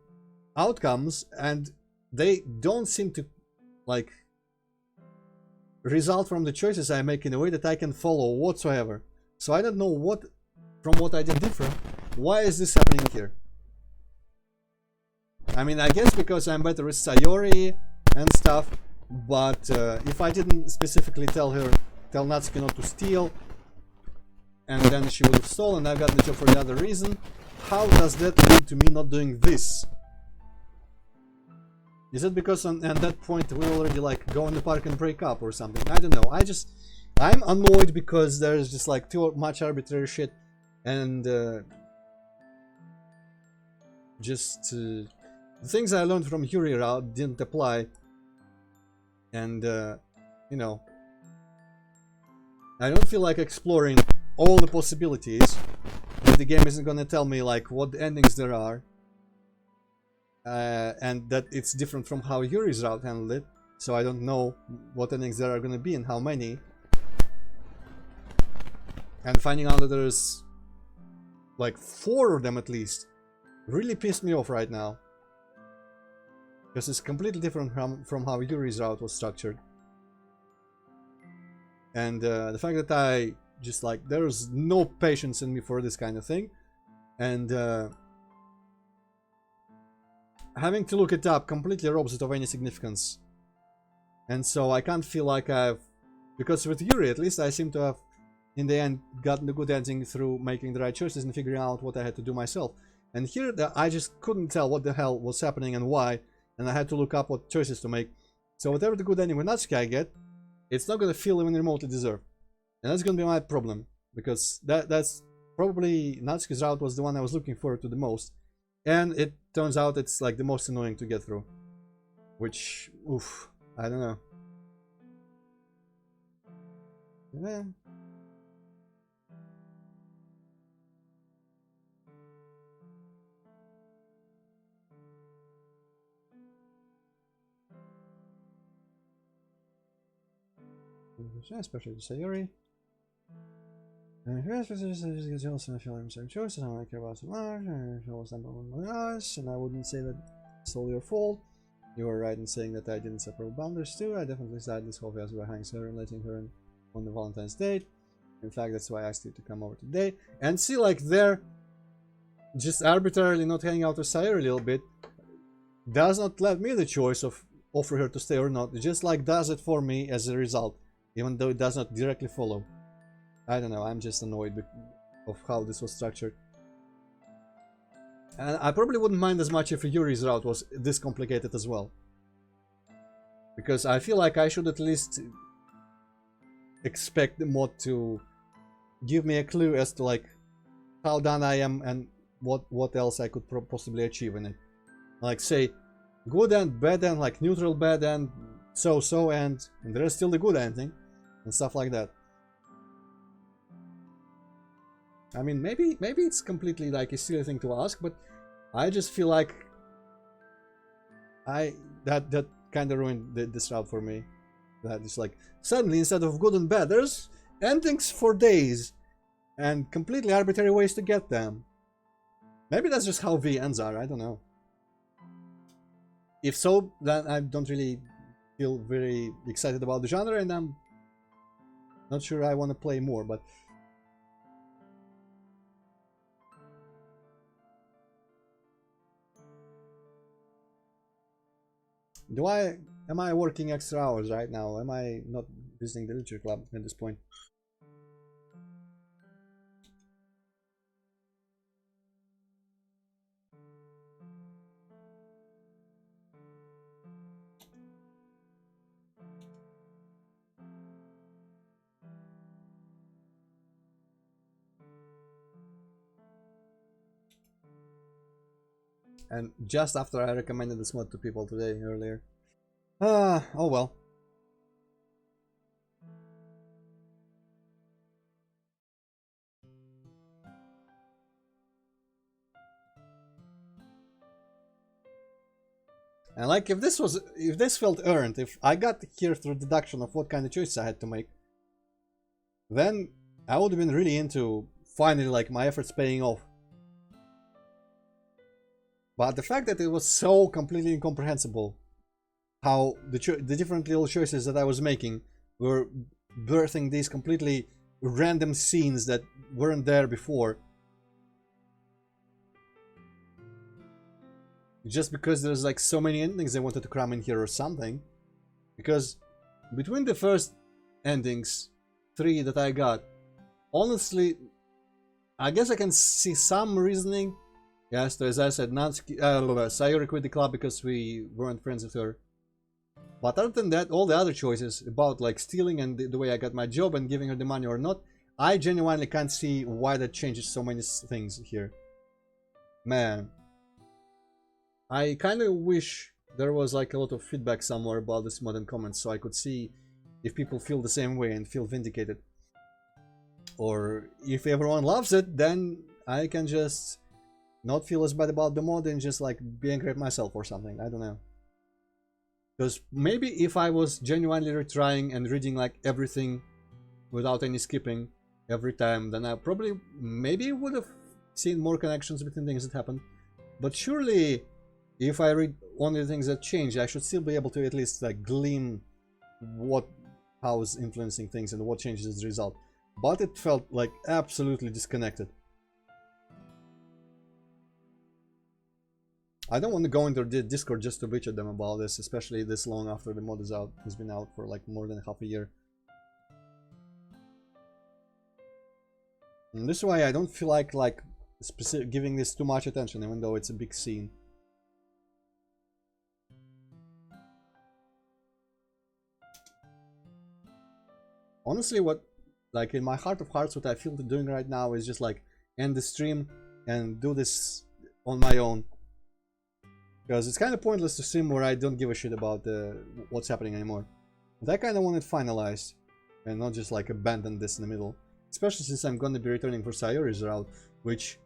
outcomes and they don't seem to, like, result from the choices I make in a way that I can follow whatsoever. So I don't know what, from what I did different, why is this happening here? I mean, I guess because I'm better with Sayori and stuff, but if I didn't specifically tell Natsuki not to steal, and then she would have stolen, I got the job for the other reason, how does that lead to me not doing this? Is it because at that point we already like go in the park and break up or something? I don't know. I'm annoyed because there's just like too much arbitrary shit, and the things I learned from Yuri route didn't apply, and you know, I don't feel like exploring all the possibilities. If the game isn't gonna tell me like what endings there are, and that it's different from how Yuri's route handled it, so I don't know what endings there are gonna be and how many. And finding out that there's like 4 of them at least really pissed me off right now, because it's completely different from how Yuri's route was structured. And the fact that I just like, there's no patience in me for this kind of thing, and having to look it up completely robs it of any significance. And so I can't feel like because with Yuri at least I seem to have in the end gotten the good ending through making the right choices and figuring out what I had to do myself. And here I just couldn't tell what the hell was happening and why, and I had to look up what choices to make. So whatever the good ending with Natsuki I get, it's not gonna feel even remotely deserved. And that's gonna be my problem, because that's probably Natsuki's route was the one I was looking forward to the most. And it turns out it's like the most annoying to get through. Which, oof, I don't know. Yeah. Especially to Sayuri. And I feel like I'm choices, I don't care about so much, and I wouldn't say that it's all your fault. You were right in saying that I didn't set proper boundaries too. I definitely started this whole fiasco by hanging her and letting her in on the Valentine's date. In fact, that's why I asked you to come over today. And see, like, they're just arbitrarily not hanging out with Sayuri a little bit does not let me the choice of offer her to stay or not. It just like does it for me as a result, even though it does not directly follow. I don't know, I'm just annoyed of how this was structured. And I probably wouldn't mind as much if Yuri's route was this complicated as well. Because I feel like I should at least expect the mod to give me a clue as to like how done I am and what else I could possibly achieve in it. Like say, good end, bad end, like neutral bad end, so end, and there's still the good ending, and stuff like that. I mean, maybe it's completely like a silly thing to ask, but I just feel like that kind of ruined this route for me. That is like suddenly instead of good and bad, there's endings for days, and completely arbitrary ways to get them. Maybe that's just how V ends are. I don't know. If so, then I don't really feel very excited about the genre, and I'm not sure I want to play more, but am I working extra hours right now? Am I not visiting the literature club at this point? And just after I recommended this mod to people today, earlier. Oh well. And like, if this felt earned, if I got here through deduction of what kind of choices I had to make, then I would have been really into finally like my efforts paying off. But the fact that it was so completely incomprehensible, how the different little choices that I was making were birthing these completely random scenes that weren't there before. Just because there's like so many endings I wanted to cram in here or something. Because between the first endings, 3 that I got, honestly, I guess I can see some reasoning Yes, so as I said, Natsuki, Sayori quit the club because we weren't friends with her. But other than that, all the other choices about like stealing and the way I got my job and giving her the money or not, I genuinely can't see why that changes so many things here. Man, I kind of wish there was like a lot of feedback somewhere about this mod in comments so I could see if people feel the same way and feel vindicated. Or if everyone loves it, then I can just not feel as bad about the mod and just like be angry at myself or something. I don't know. Because maybe if I was genuinely retrying and reading like everything without any skipping every time, then I probably maybe would have seen more connections between things that happen. But surely, if I read only the things that change, I should still be able to at least like glean how is influencing things and what changes as a result. But it felt like absolutely disconnected. I don't want to go into the Discord just to bitch at them about this, especially this long after the mod is out. It's been out for like more than half a year. And this is why I don't feel like giving this too much attention, even though it's a big scene. Honestly, what, like in my heart of hearts, what I feel doing right now is just like end the stream and do this on my own. Because it's kind of pointless to stream where I don't give a shit about what's happening anymore. But I kind of want it finalized and not just like abandon this in the middle. Especially since I'm going to be returning for Sayori's route, which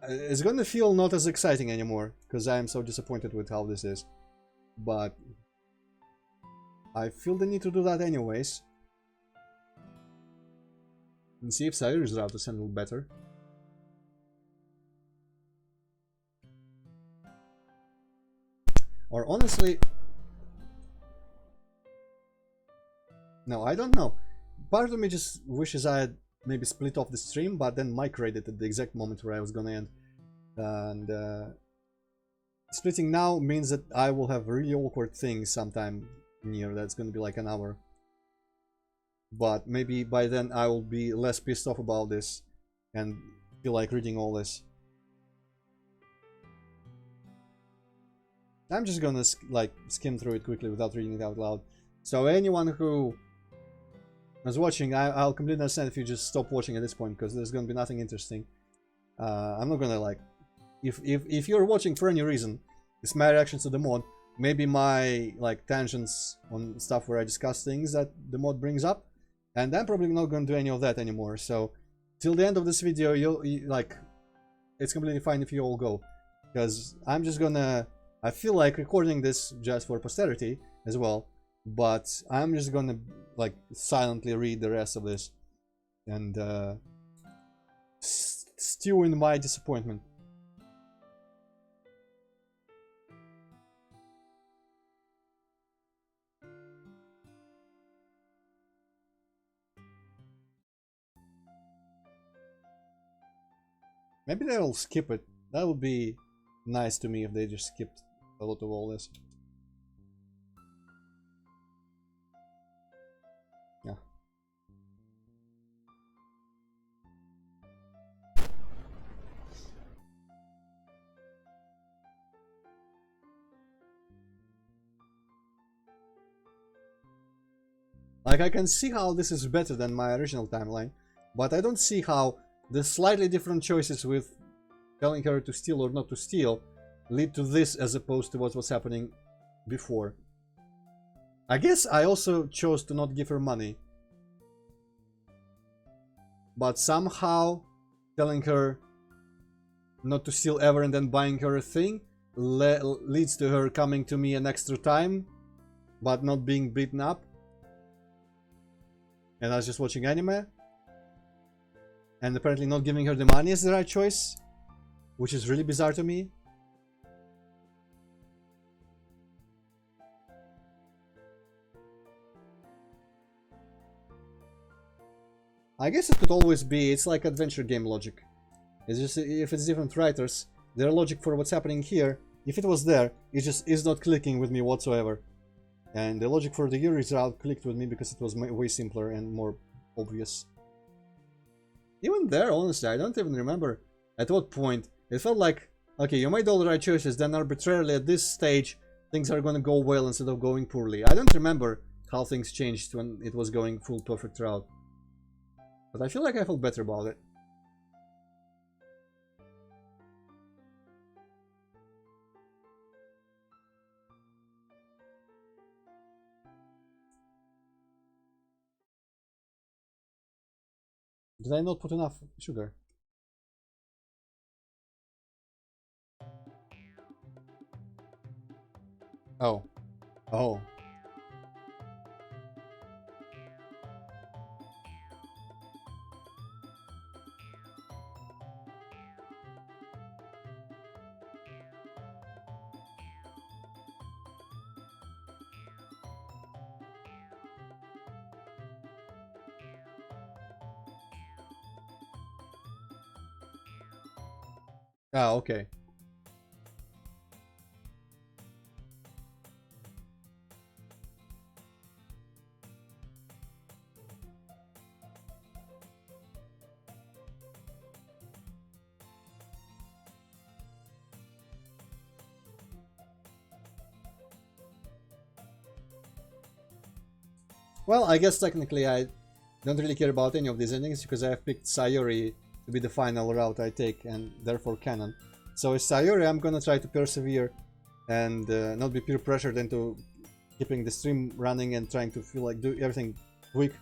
is going to feel not as exciting anymore because I am so disappointed with how this is. But I feel the need to do that anyways. And see if Sayori's route is handled better. Or honestly... No, I don't know. Part of me just wishes I had maybe split off the stream, but then migrated at the exact moment where I was gonna end. And splitting now means that I will have really awkward things sometime near. That's gonna be like an hour. But maybe by then I will be less pissed off about this and feel like reading all this. I'm just gonna like skim through it quickly without reading it out loud. So anyone who is watching, I'll completely understand if you just stop watching at this point because there's gonna be nothing interesting. I'm not gonna like, if you're watching for any reason, it's my reactions to the mod, maybe my like tangents on stuff where I discuss things that the mod brings up, and I'm probably not gonna do any of that anymore. So till the end of this video, you like, it's completely fine if you all go, because I'm just gonna. I feel like recording this just for posterity as well, but I'm just gonna like silently read the rest of this and stew in my disappointment. Maybe they'll skip it. That would be nice to me if they just skipped a lot of all this. Yeah. Like, I can see how this is better than my original timeline, but I don't see how the slightly different choices with telling her to steal or not to steal lead to this as opposed to what was happening before. I guess I also chose to not give her money, but somehow telling her not to steal ever and then buying her a thing leads to her coming to me an extra time but not being beaten up, and I was just watching anime, and apparently not giving her the money is the right choice, which is really bizarre to me. I guess it could always be, it's like adventure game logic. It's just, if it's different writers, their logic for what's happening here, if it was there, it just is not clicking with me whatsoever. And the logic for the Yuri's route clicked with me because it was way simpler and more obvious. Even there, honestly, I don't even remember At what point it felt like, okay, you made all the right choices, then arbitrarily at this stage things are gonna go well instead of going poorly. I don't remember how things changed when it was going full perfect route, but I feel like I felt better about it. Did I not put enough sugar? Oh. Oh. Ah, okay. Well, I guess technically I don't really care about any of these endings because I have picked Sayori to be the final route I take and therefore canon. So with Sayori I'm gonna try to persevere and not be peer pressured into keeping the stream running and trying to feel like do everything quick,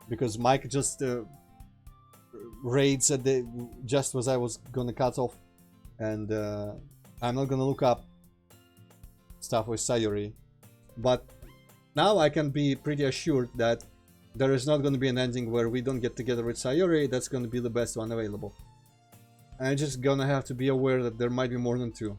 because Mike just raids at the just as I was gonna cut off, and I'm not gonna look up stuff with Sayori. But now I can be pretty assured that there is not going to be an ending where we don't get together with Sayori. That's going to be the best one available. I'm just gonna have to be aware that there might be more than two.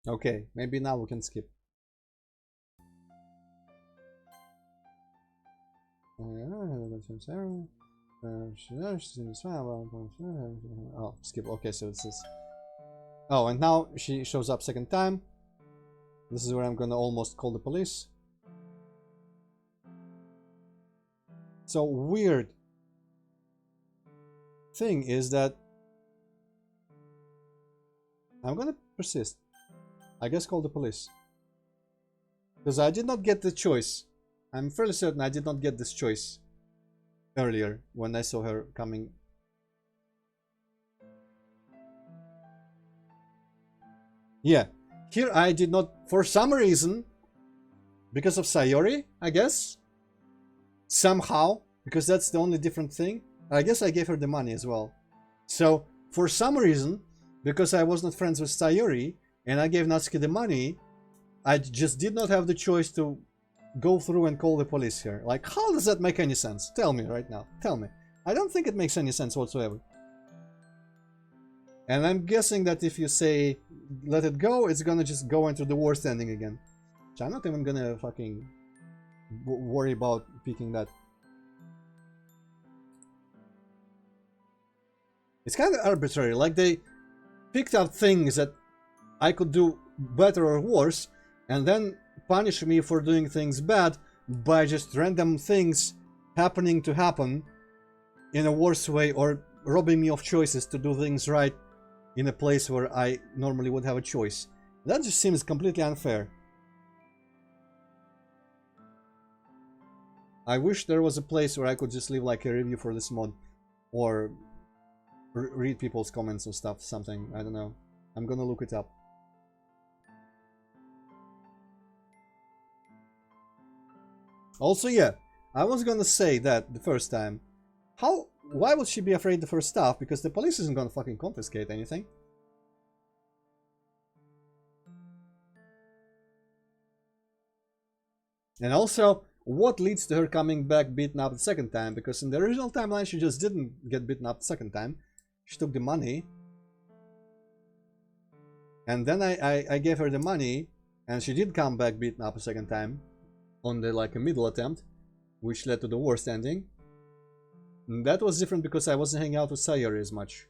Okay, maybe now we can skip. Oh, skip. Okay, so it's this. Oh, and now she shows up second time. This is where I'm gonna almost call the police. So weird thing is that I'm gonna persist. I guess call the police. Because I did not get the choice. I'm fairly certain I did not get this choice earlier when I saw her coming. Yeah, here I did not, for some reason, because of Sayori, I guess. Somehow, because that's the only different thing. I guess I gave her the money as well. So, for some reason, because I was not friends with Sayori, and I gave Natsuki the money, I just did not have the choice to go through and call the police here. Like, how does that make any sense? Tell me right now. Tell me. I don't think it makes any sense whatsoever. And I'm guessing that if you say, let it go, it's gonna just go into the worst ending again. So I'm not even gonna fucking worry about picking that. It's kind of arbitrary. Like, they picked up things that I could do better or worse, and then punish me for doing things bad by just random things happening to happen in a worse way, or robbing me of choices to do things right in a place where I normally would have a choice. That just seems completely unfair. I wish there was a place where I could just leave like a review for this mod, or read people's comments or stuff, something, I don't know. I'm gonna look it up. Also, yeah, I was gonna say that the first time. Why would she be afraid the first stuff? Because the police isn't gonna fucking confiscate anything. And also, what leads to her coming back beaten up the second time, because in the original timeline she just didn't get beaten up the second time. She took the money, and then I gave her the money, and she did come back beaten up a second time on the like a middle attempt, which led to the worst ending. And that was different because I wasn't hanging out with Sayori as much.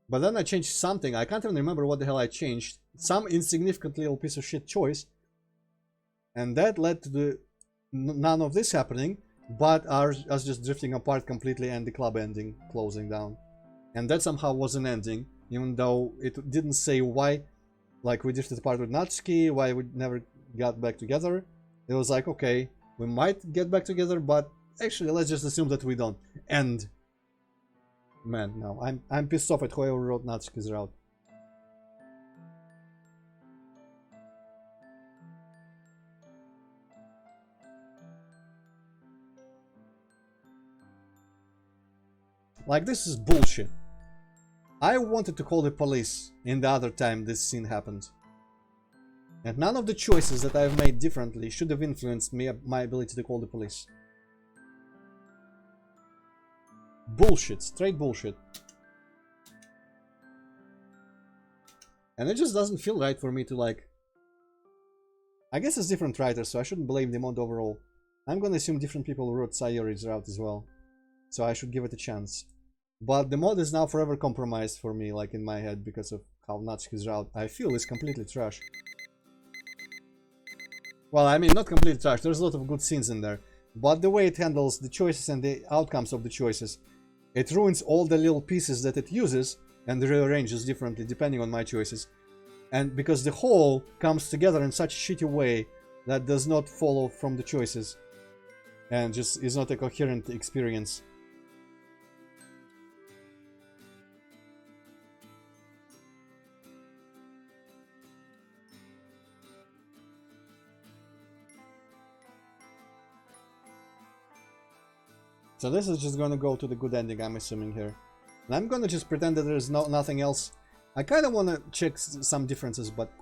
But then I changed something. I can't even remember what the hell I changed. Some insignificant little piece of shit choice. And that led to none of this happening, but us just drifting apart completely and the club ending, closing down. And that somehow was an ending, even though it didn't say why, like we drifted apart with Natsuki, why we never got back together. It was like, okay, we might get back together, but actually let's just assume that we don't. End. Man, no, I'm pissed off at whoever wrote Natsuki's route. Like, this is bullshit. I wanted to call the police in the other time this scene happened. And none of the choices that I've made differently should have influenced my ability to call the police. Bullshit, straight bullshit. And it just doesn't feel right for me to like... I guess it's different writers, so I shouldn't blame the mod overall. I'm gonna assume different people wrote Sayori's route as well. So I should give it a chance. But the mod is now forever compromised for me, like in my head, because of how Natsuki's route I feel is completely trash. Well, I mean, not completely trash, there's a lot of good scenes in there. But the way it handles the choices and the outcomes of the choices, it ruins all the little pieces that it uses and rearranges differently depending on my choices. And because the whole comes together in such a shitty way that does not follow from the choices. And just is not a coherent experience. So this is just gonna go to the good ending, I'm assuming here. And I'm gonna just pretend that there's nothing else. I kind of want to check some differences, but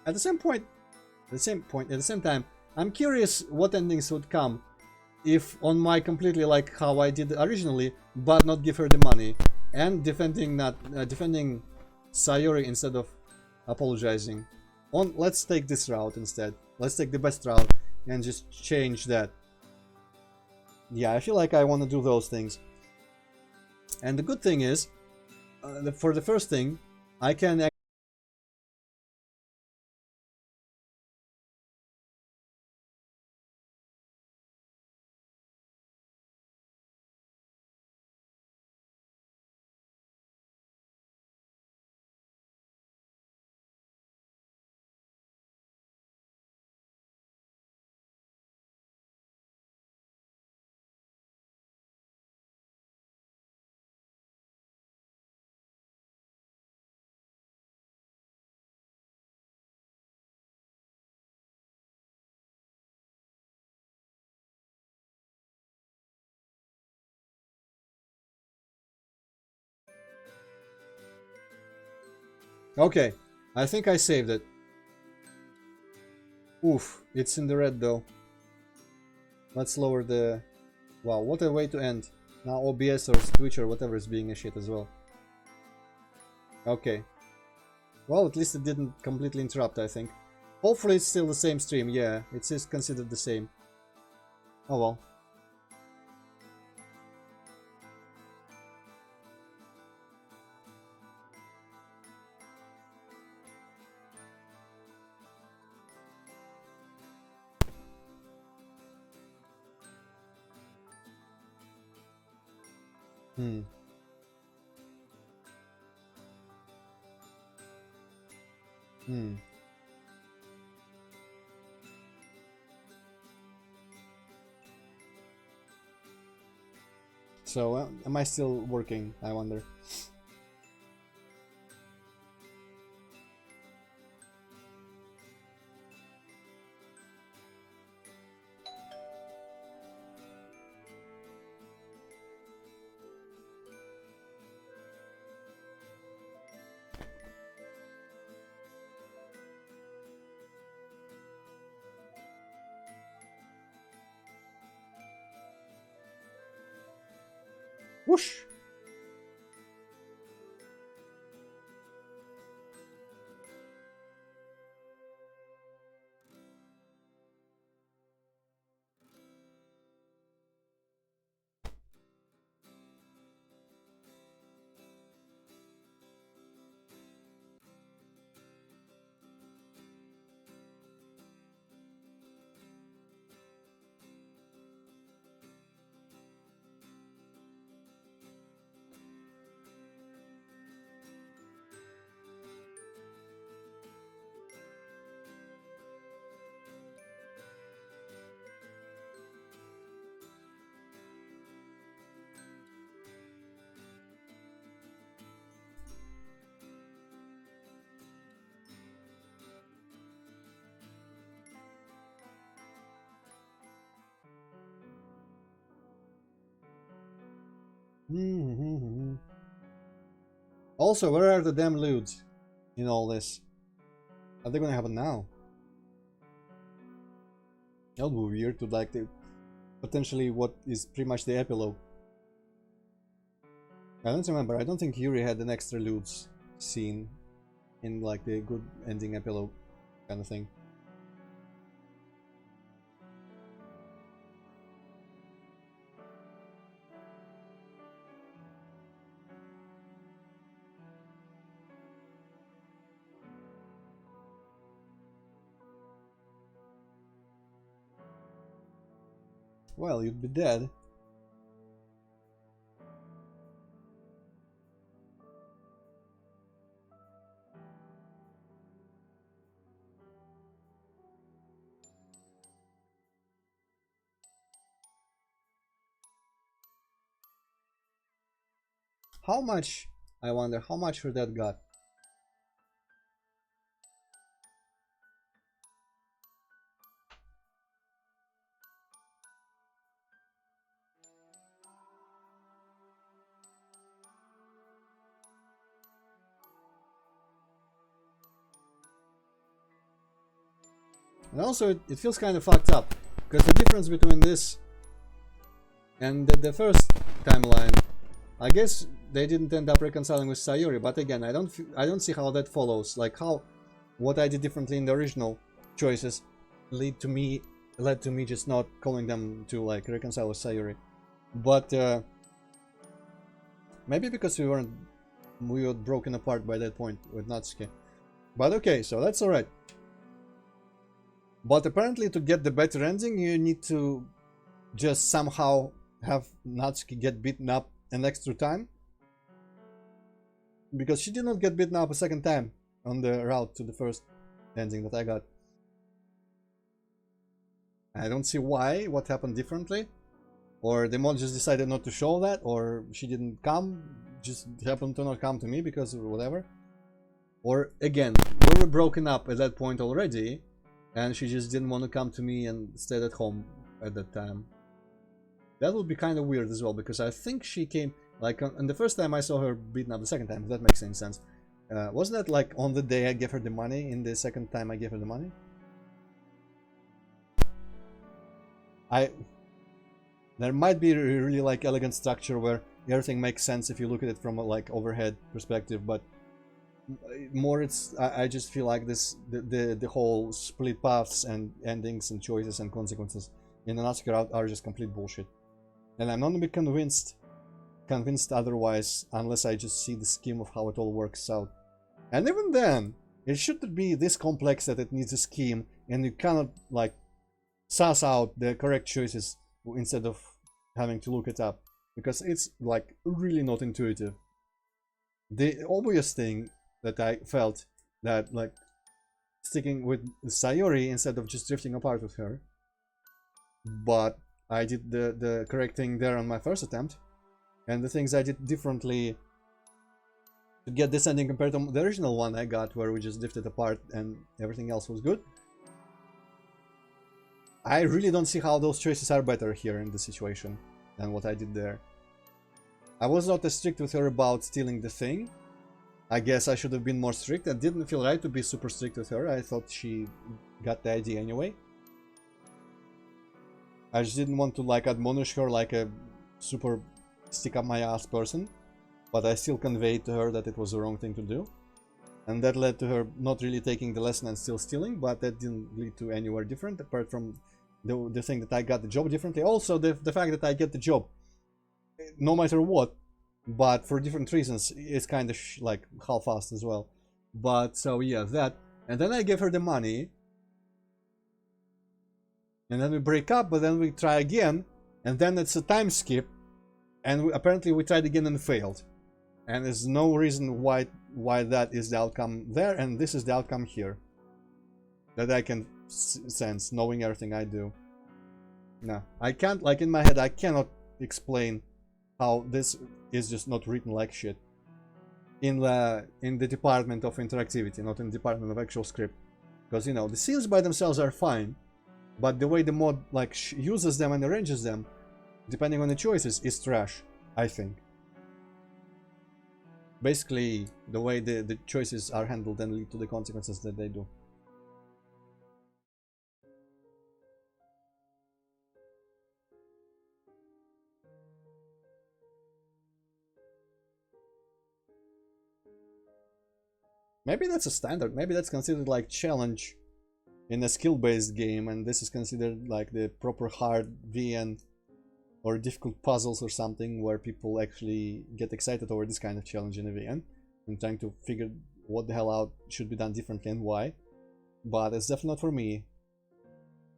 at the same time, I'm curious what endings would come if on my completely like how I did originally, but not give her the money and defending Sayori instead of apologizing. Let's take this route instead. Let's take the best route and just change that. Yeah, I feel like I want to do those things. And the good thing is, for the first thing, I can Okay, I think I saved it. Oof, it's in the red though. Let's lower the... Wow, what a way to end. Now OBS or Twitch or whatever is being a shit as well. Okay. Well, at least it didn't completely interrupt, I think. Hopefully it's still the same stream, yeah, it is considered the same. Oh well. Hmm. Hmm. So, am I still working, I wonder? Whoosh! Also, where are the damn lewds in all this? Are they gonna happen now? That would be weird to like the potentially what is pretty much the epilogue. I don't remember. I don't think Yuri had an extra lewds scene in like the good ending epilogue kind of thing. Well, you'd be dead. How much? I wonder how much for that got. And also, it feels kind of fucked up, because the difference between this and the first timeline, I guess they didn't end up reconciling with Sayuri, but again, I don't see how that follows. Like how what I did differently in the original choices led to me just not calling them to like reconcile with Sayuri. But maybe because we were broken apart by that point with Natsuki. But okay, so that's alright. But apparently to get the better ending, you need to just somehow have Natsuki get beaten up an extra time. Because she did not get beaten up a second time on the route to the first ending that I got. I don't see why, what happened differently. Or the mod just decided not to show that, or she didn't come, just happened to not come to me because of whatever. Or again, we were broken up at that point already, and she just didn't want to come to me and stayed at home at that time. That would be kind of weird as well, because I think she came, like, on the first time I saw her beaten up the second time, if that makes any sense. Wasn't that, like, on the day I gave her the money, in the second time I gave her the money? There might be a really, like, elegant structure where everything makes sense if you look at it from a, like, overhead perspective, but more I just feel like the whole split paths and endings and choices and consequences in the Natsuki route are just complete bullshit, and I'm not gonna be convinced otherwise unless I just see the scheme of how it all works out. And even then, it shouldn't be this complex that it needs a scheme and you cannot like suss out the correct choices instead of having to look it up, because it's like really not intuitive. The obvious thing that I felt that like sticking with Sayuri instead of just drifting apart with her, but I did the correct thing there on my first attempt, and the things I did differently to get this ending compared to the original one I got where we just drifted apart and everything else was good. I really don't see how those choices are better here in this situation than what I did there. I was not as strict with her about stealing the thing. I guess I should have been more strict. It didn't feel right to be super strict with her. I thought she got the idea anyway. I just didn't want to like admonish her like a super stick up my ass person, but I still conveyed to her that it was the wrong thing to do. And that led to her not really taking the lesson and still stealing, but that didn't lead to anywhere different, apart from the thing that I got the job differently. Also, the fact that I get the job, no matter what, but for different reasons, is kind of like half-assed as well. But, so yeah, that. And then I gave her the money. And then we break up, but then we try again. And then it's a time skip. And apparently we tried again and failed. And there's no reason why that is the outcome there, and this is the outcome here. That I can sense, knowing everything I do. No, I can't, like in my head, I cannot explain how this is just not written like shit. In the department of interactivity, not in the department of actual script. Because, you know, the scenes by themselves are fine, but the way the mod, like, uses them and arranges them, depending on the choices, is trash, I think. Basically, the way the choices are handled and lead to the consequences that they do. Maybe that's a standard, maybe that's considered like challenge in a skill-based game, and this is considered like the proper hard VN or difficult puzzles or something where people actually get excited over this kind of challenge in a VN and trying to figure what the hell out should be done differently and why. But it's definitely not for me.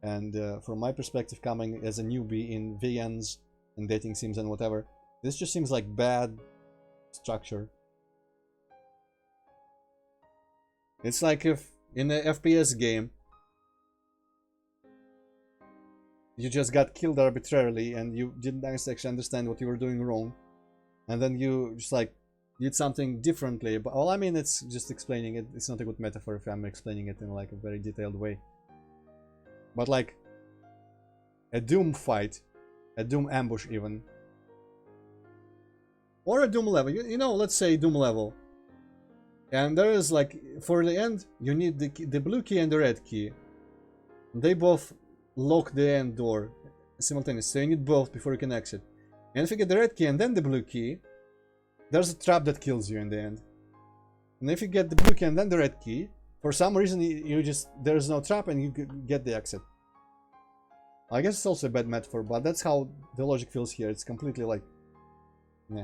And from my perspective, coming as a newbie in VNs and dating sims and whatever, this just seems like bad structure. It's like if in an FPS game you just got killed arbitrarily and you didn't actually understand what you were doing wrong, and then you just like did something differently. But well, I mean, it's just explaining it. It's not a good metaphor if I'm explaining it in like a very detailed way. But like a Doom fight, a Doom ambush even, or a Doom level. You know, let's say Doom level, and there is like for the end you need the blue key and the red key. They both lock the end door simultaneously, so you need both before you can exit. And if you get the red key and then the blue key, there's a trap that kills you in the end. And if you get the blue key and then the red key, for some reason you just, there's no trap and you get the exit. I guess it's also a bad metaphor, but that's how the logic feels here. It's completely like, yeah.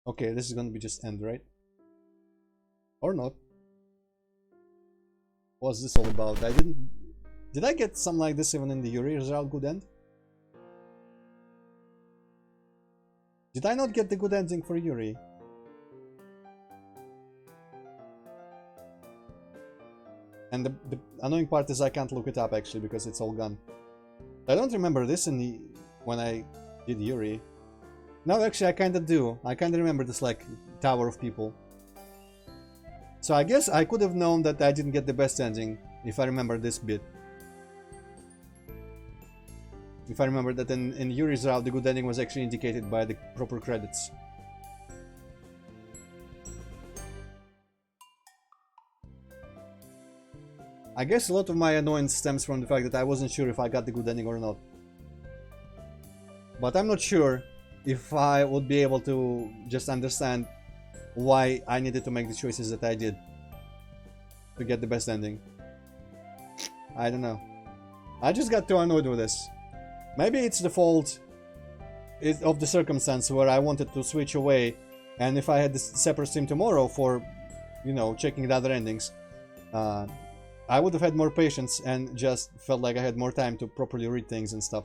Okay, this is gonna be just end, right? Or not. What's this all about? Did I get something like this even in the Yuri result good end? Did I not get the good ending for Yuri? And the annoying part is I can't look it up actually because it's all gone. I don't remember this when I did Yuri. No, actually I kinda do. I kinda remember this like tower of people. So I guess I could have known that I didn't get the best ending if I remember this bit. If I remember that in Yuri's route the good ending was actually indicated by the proper credits. I guess a lot of my annoyance stems from the fact that I wasn't sure if I got the good ending or not. But I'm not sure if I would be able to just understand why I needed to make the choices that I did to get the best ending. I don't know. I just got too annoyed with this. Maybe it's the fault of the circumstance where I wanted to switch away, and if I had this separate stream tomorrow for, you know, checking the other endings, I would have had more patience and just felt like I had more time to properly read things and stuff.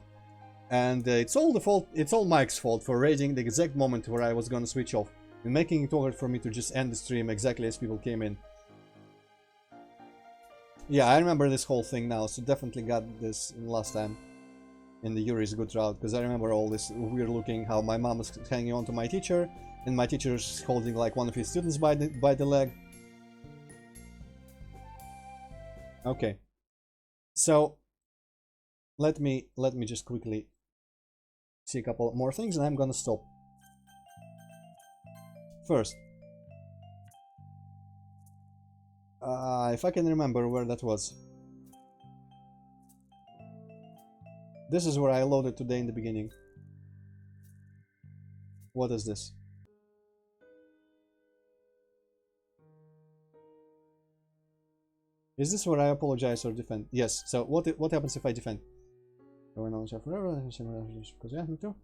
And it's all the fault, it's all Mike's fault for raising the exact moment where I was gonna switch off and making it awkward for me to just end the stream exactly as people came in. Yeah, I remember this whole thing now, so definitely got this last time in the Yuri's good route, because I remember all this weird looking, how my mom was hanging on to my teacher, and my teacher's holding like one of his students by the leg. Okay. So let me just quickly see a couple more things, and I'm gonna stop. First, if I can remember where that was. This is where I loaded today in the beginning. What is this? Is this where I apologize or defend? Yes. So what happens if I defend? Going on forever, because yeah, me too.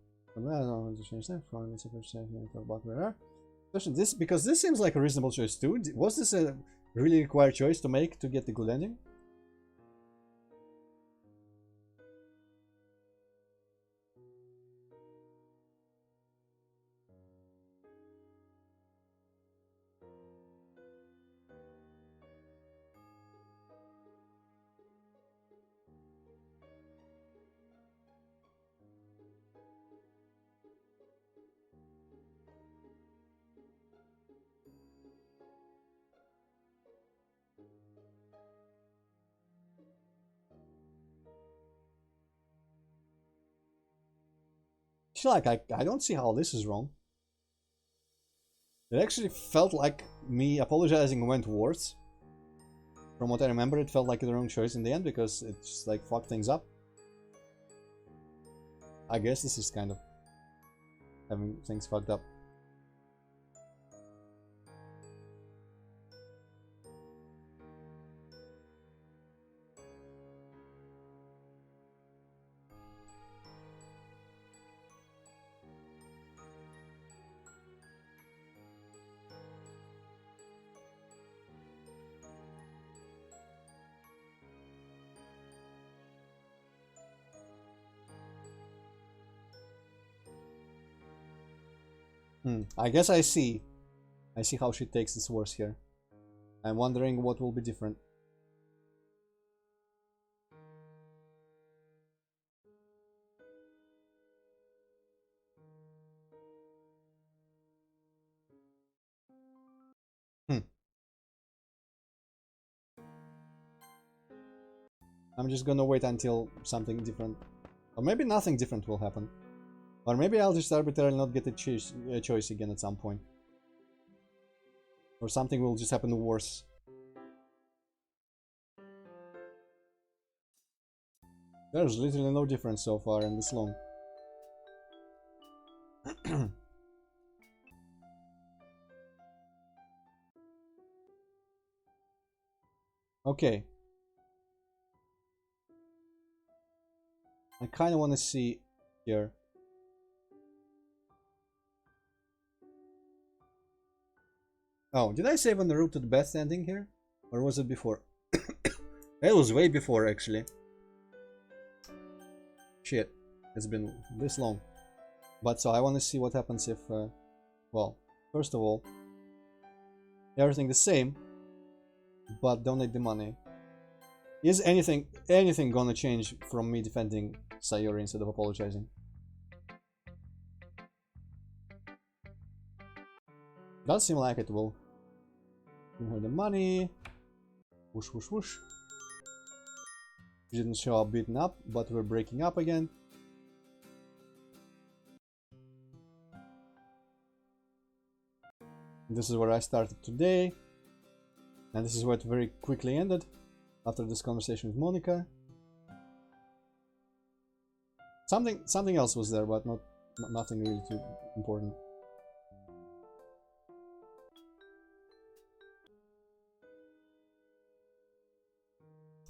This, because this seems like a reasonable choice too. Was this a really required choice to make to get the good ending? Like I don't see how this is wrong. It actually felt like me apologizing went worse. From what I remember, it felt like the wrong choice in the end because it just like fucked things up. I guess this is kind of having things fucked up. I guess I see how she takes this worse here. I'm wondering what will be different. I'm just gonna wait until something different, or maybe nothing different will happen, or maybe I'll just arbitrarily not get a choice again at some point, or something will just happen worse. There's literally no difference so far in this long. Okay. I kind of want to see here. Oh, did I save on the route to the best ending here? Or was it before? It was way before, actually. Shit. It's been this long. But so I want to see what happens if... well, first of all, everything the same, but donate the money. Is anything gonna change from me defending Sayori instead of apologizing? Does seem like it will. Give her the money. Whoosh whoosh whoosh. She didn't show up beaten up, but we're breaking up again. This is where I started today. And this is where it very quickly ended. After this conversation with Monica. Something else was there, but nothing really too important.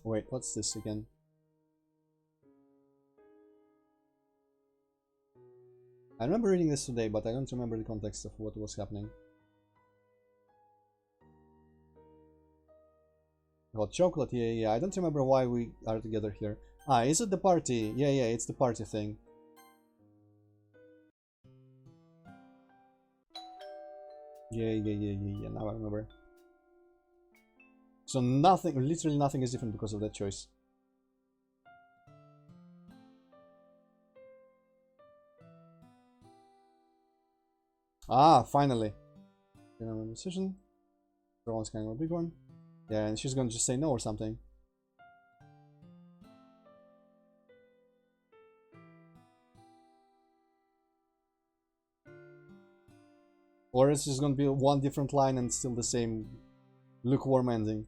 Wait, what's this again? I remember reading this today, but I don't remember the context of what was happening. Hot chocolate, yeah. I don't remember why we are together here. Ah, is it the party? Yeah, it's the party thing. Yeah, now I remember. So nothing, literally nothing is different because of that choice. Ah, finally. Decision. That one's kind of a big one. Yeah, and she's gonna just say no or something. Or it's just gonna be one different line and still the same lukewarm ending.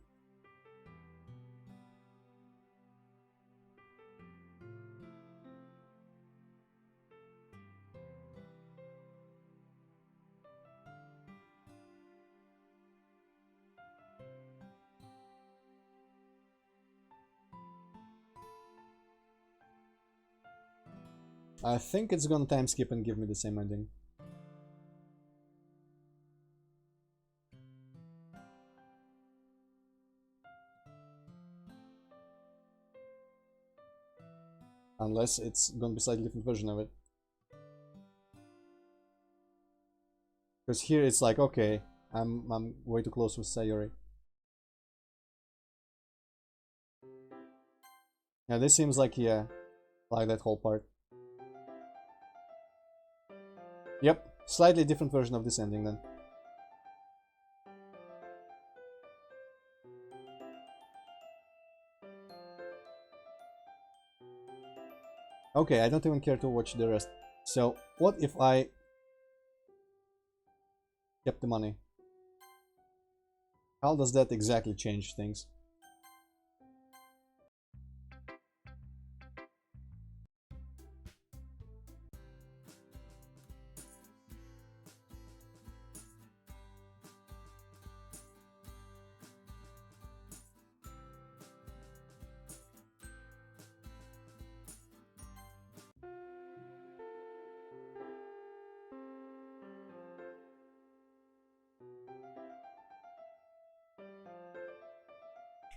I think it's gonna time skip and give me the same ending. Unless it's gonna be a slightly different version of it. Because here it's like, okay, I'm way too close with Sayori. Yeah, this seems like, yeah, like that whole part. Yep, slightly different version of this ending then. Okay, I don't even care to watch the rest. So, what if I kept the money? How does that exactly change things?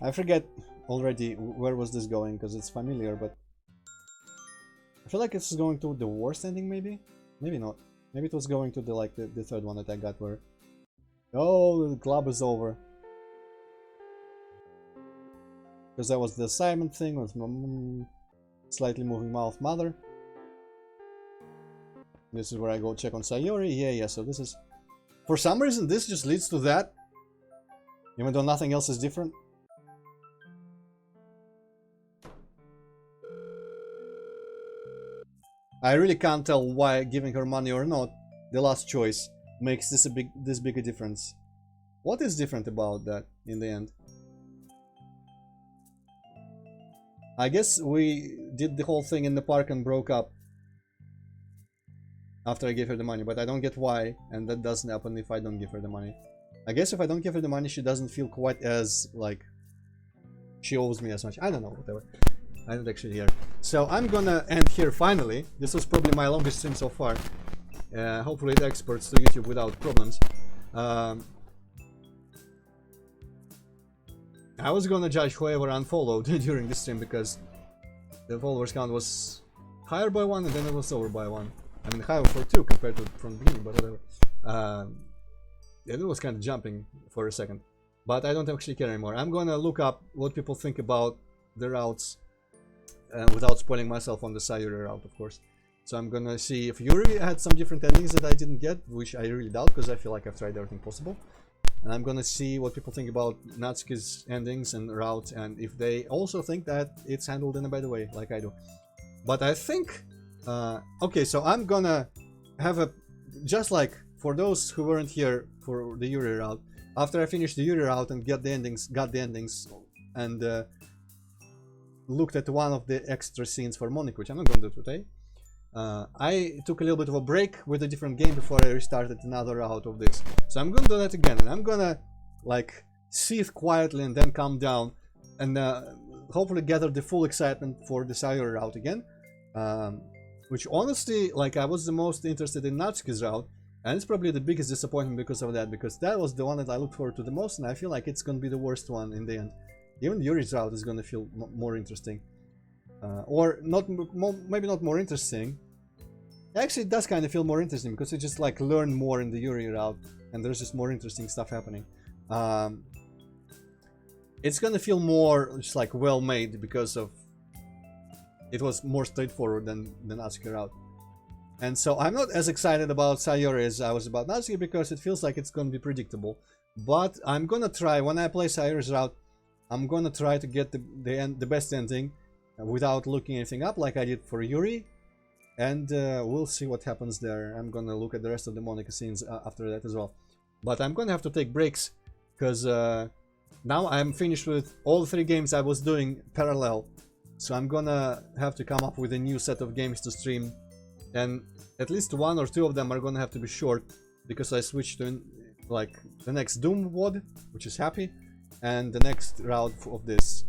I forget already where was this going, because it's familiar, but I feel like it's going to the worst ending, maybe? Maybe not. Maybe it was going to the third one that I got where... Oh, the club is over. Because that was the assignment thing with slightly moving mouth mother. This is where I go check on Sayori. Yeah, so this is... For some reason, this just leads to that. Even though nothing else is different. I really can't tell why giving her money or not, the last choice, makes this big a difference. What is different about that in the end? I guess we did the whole thing in the park and broke up after I gave her the money, but I don't get why, and that doesn't happen if I don't give her the money. I guess if I don't give her the money, she doesn't feel quite as, like, she owes me as much. I don't know, whatever. I don't actually hear. So I'm gonna end here finally. This was probably my longest stream so far. Hopefully it exports to YouTube without problems. I was gonna judge whoever unfollowed during this stream because the followers count was higher by 1 and then it was lower by 1. I mean higher for 2 compared to from the beginning, but whatever. It was kind of jumping for a second. But I don't actually care anymore. I'm gonna look up what people think about the routes. Without spoiling myself on the Sayuri route, of course. So I'm gonna see if Yuri had some different endings that I didn't get, which I really doubt, because I feel like I've tried everything possible. And I'm gonna see what people think about Natsuki's endings and route, and if they also think that it's handled in a better way, like I do. But I think... okay, so I'm gonna have a... Just like for those who weren't here for the Yuri route, after I finish the Yuri route and got the endings, and... looked at one of the extra scenes for Monica, which I'm not going to do today. I took a little bit of a break with a different game before I restarted another route of this. So I'm going to do that again, and I'm gonna like see it quietly and then calm down and hopefully gather the full excitement for the Sayori route again. Which honestly, like I was the most interested in Natsuki's route, and it's probably the biggest disappointment because of that, because that was the one that I looked forward to the most, and I feel like it's going to be the worst one in the end. Even Yuri's route is going to feel more interesting. Or not, maybe not more interesting. Actually, it does kind of feel more interesting because you just like learn more in the Yuri route and there's just more interesting stuff happening. It's going to feel more just like well made because of it was more straightforward than the Natsuki route. And so I'm not as excited about Sayori as I was about Natsuki because it feels like it's going to be predictable. But I'm going to try, when I play Sayori's route, I'm gonna try to get the best ending without looking anything up like I did for Yuri. and we'll see what happens there. I'm gonna look at the rest of the Monica scenes after that as well. But I'm gonna have to take breaks, because now I'm finished with all 3 games I was doing parallel. So I'm gonna have to come up with a new set of games to stream, and at least 1 or 2 of them are gonna have to be short, because I switched to like the next Doom WOD, which is happy, and the next route of this.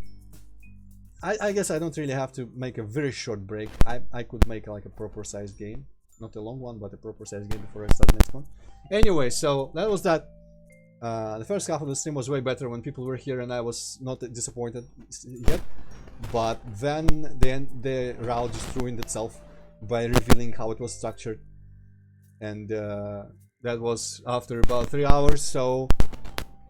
I guess I don't really have to make a very short break. I could make like a proper sized game, not a long one, but a proper sized game before I start the next one. Anyway, so that was that. The first half of the stream was way better when people were here and I was not disappointed yet. But then the route just ruined itself by revealing how it was structured. And that was after about 3 hours, so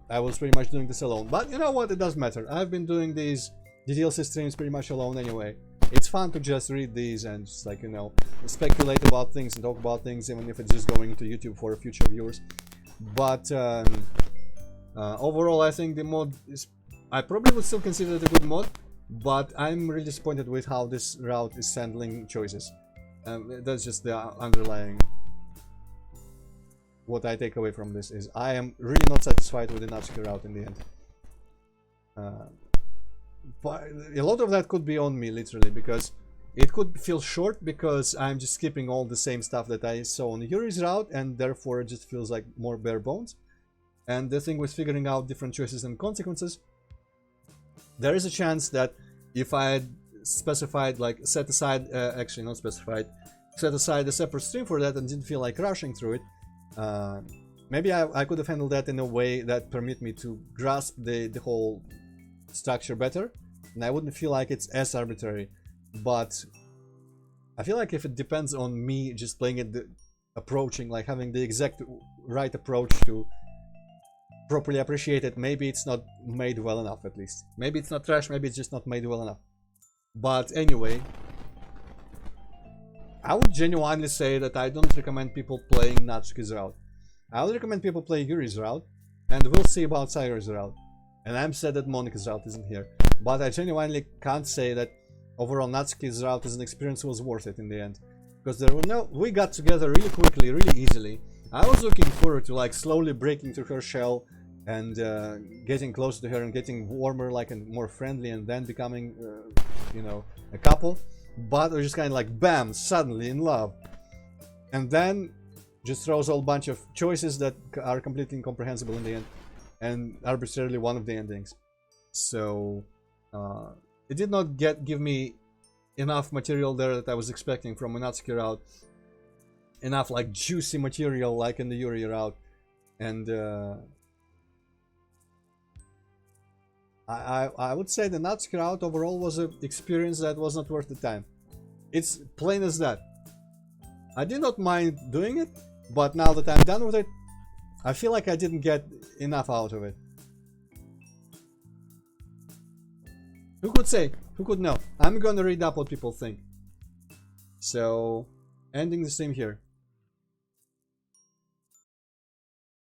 I was pretty much doing this alone. But you know what, it doesn't matter. I've been doing these DDLC streams pretty much alone anyway. It's fun to just read these and just, like, you know, speculate about things and talk about things, even if it's just going to YouTube for future viewers. But overall, I think the mod is... I probably would still consider it a good mod, but I'm really disappointed with how this route is handling choices. That's just the underlying... What I take away from this is I am really not satisfied with the Natsuki route in the end. But a lot of that could be on me, literally, because it could feel short because I'm just skipping all the same stuff that I saw on Yuri's route, and therefore it just feels like more bare bones. And the thing with figuring out different choices and consequences, there is a chance that if I had specified, like set aside, actually not specified, set aside a separate stream for that and didn't feel like rushing through it, maybe I could have handled that in a way that permit me to grasp the whole structure better, and I wouldn't feel like it's as arbitrary. But I feel like if it depends on me just playing it, approaching, like having the exact right approach to properly appreciate it, maybe it's not made well enough. At least maybe it's not trash, maybe it's just not made well enough. But anyway, I would genuinely say that I don't recommend people playing Natsuki's route. I would recommend people play Yuri's route, and we'll see about Sayori's route. And I'm sad that Monica's route isn't here, but I genuinely can't say that overall Natsuki's route as an experience was worth it in the end, because there were we got together really quickly, really easily. I was looking forward to like slowly breaking through her shell and getting closer to her and getting warmer, like, and more friendly, and then becoming you know, a couple. But we're just kind of like bam, suddenly in love, and then just throws a whole bunch of choices that are completely incomprehensible in the end, and arbitrarily one of the endings. So it did not give me enough material there that I was expecting from a Natsuki route, enough like juicy material like in the Yuri route, and I would say the Natsuki route overall was an experience that was not worth the time. It's plain as that. I did not mind doing it, but now that I'm done with it, I feel like I didn't get enough out of it. Who could say? Who could know? I'm gonna read up what people think. So, ending the stream here.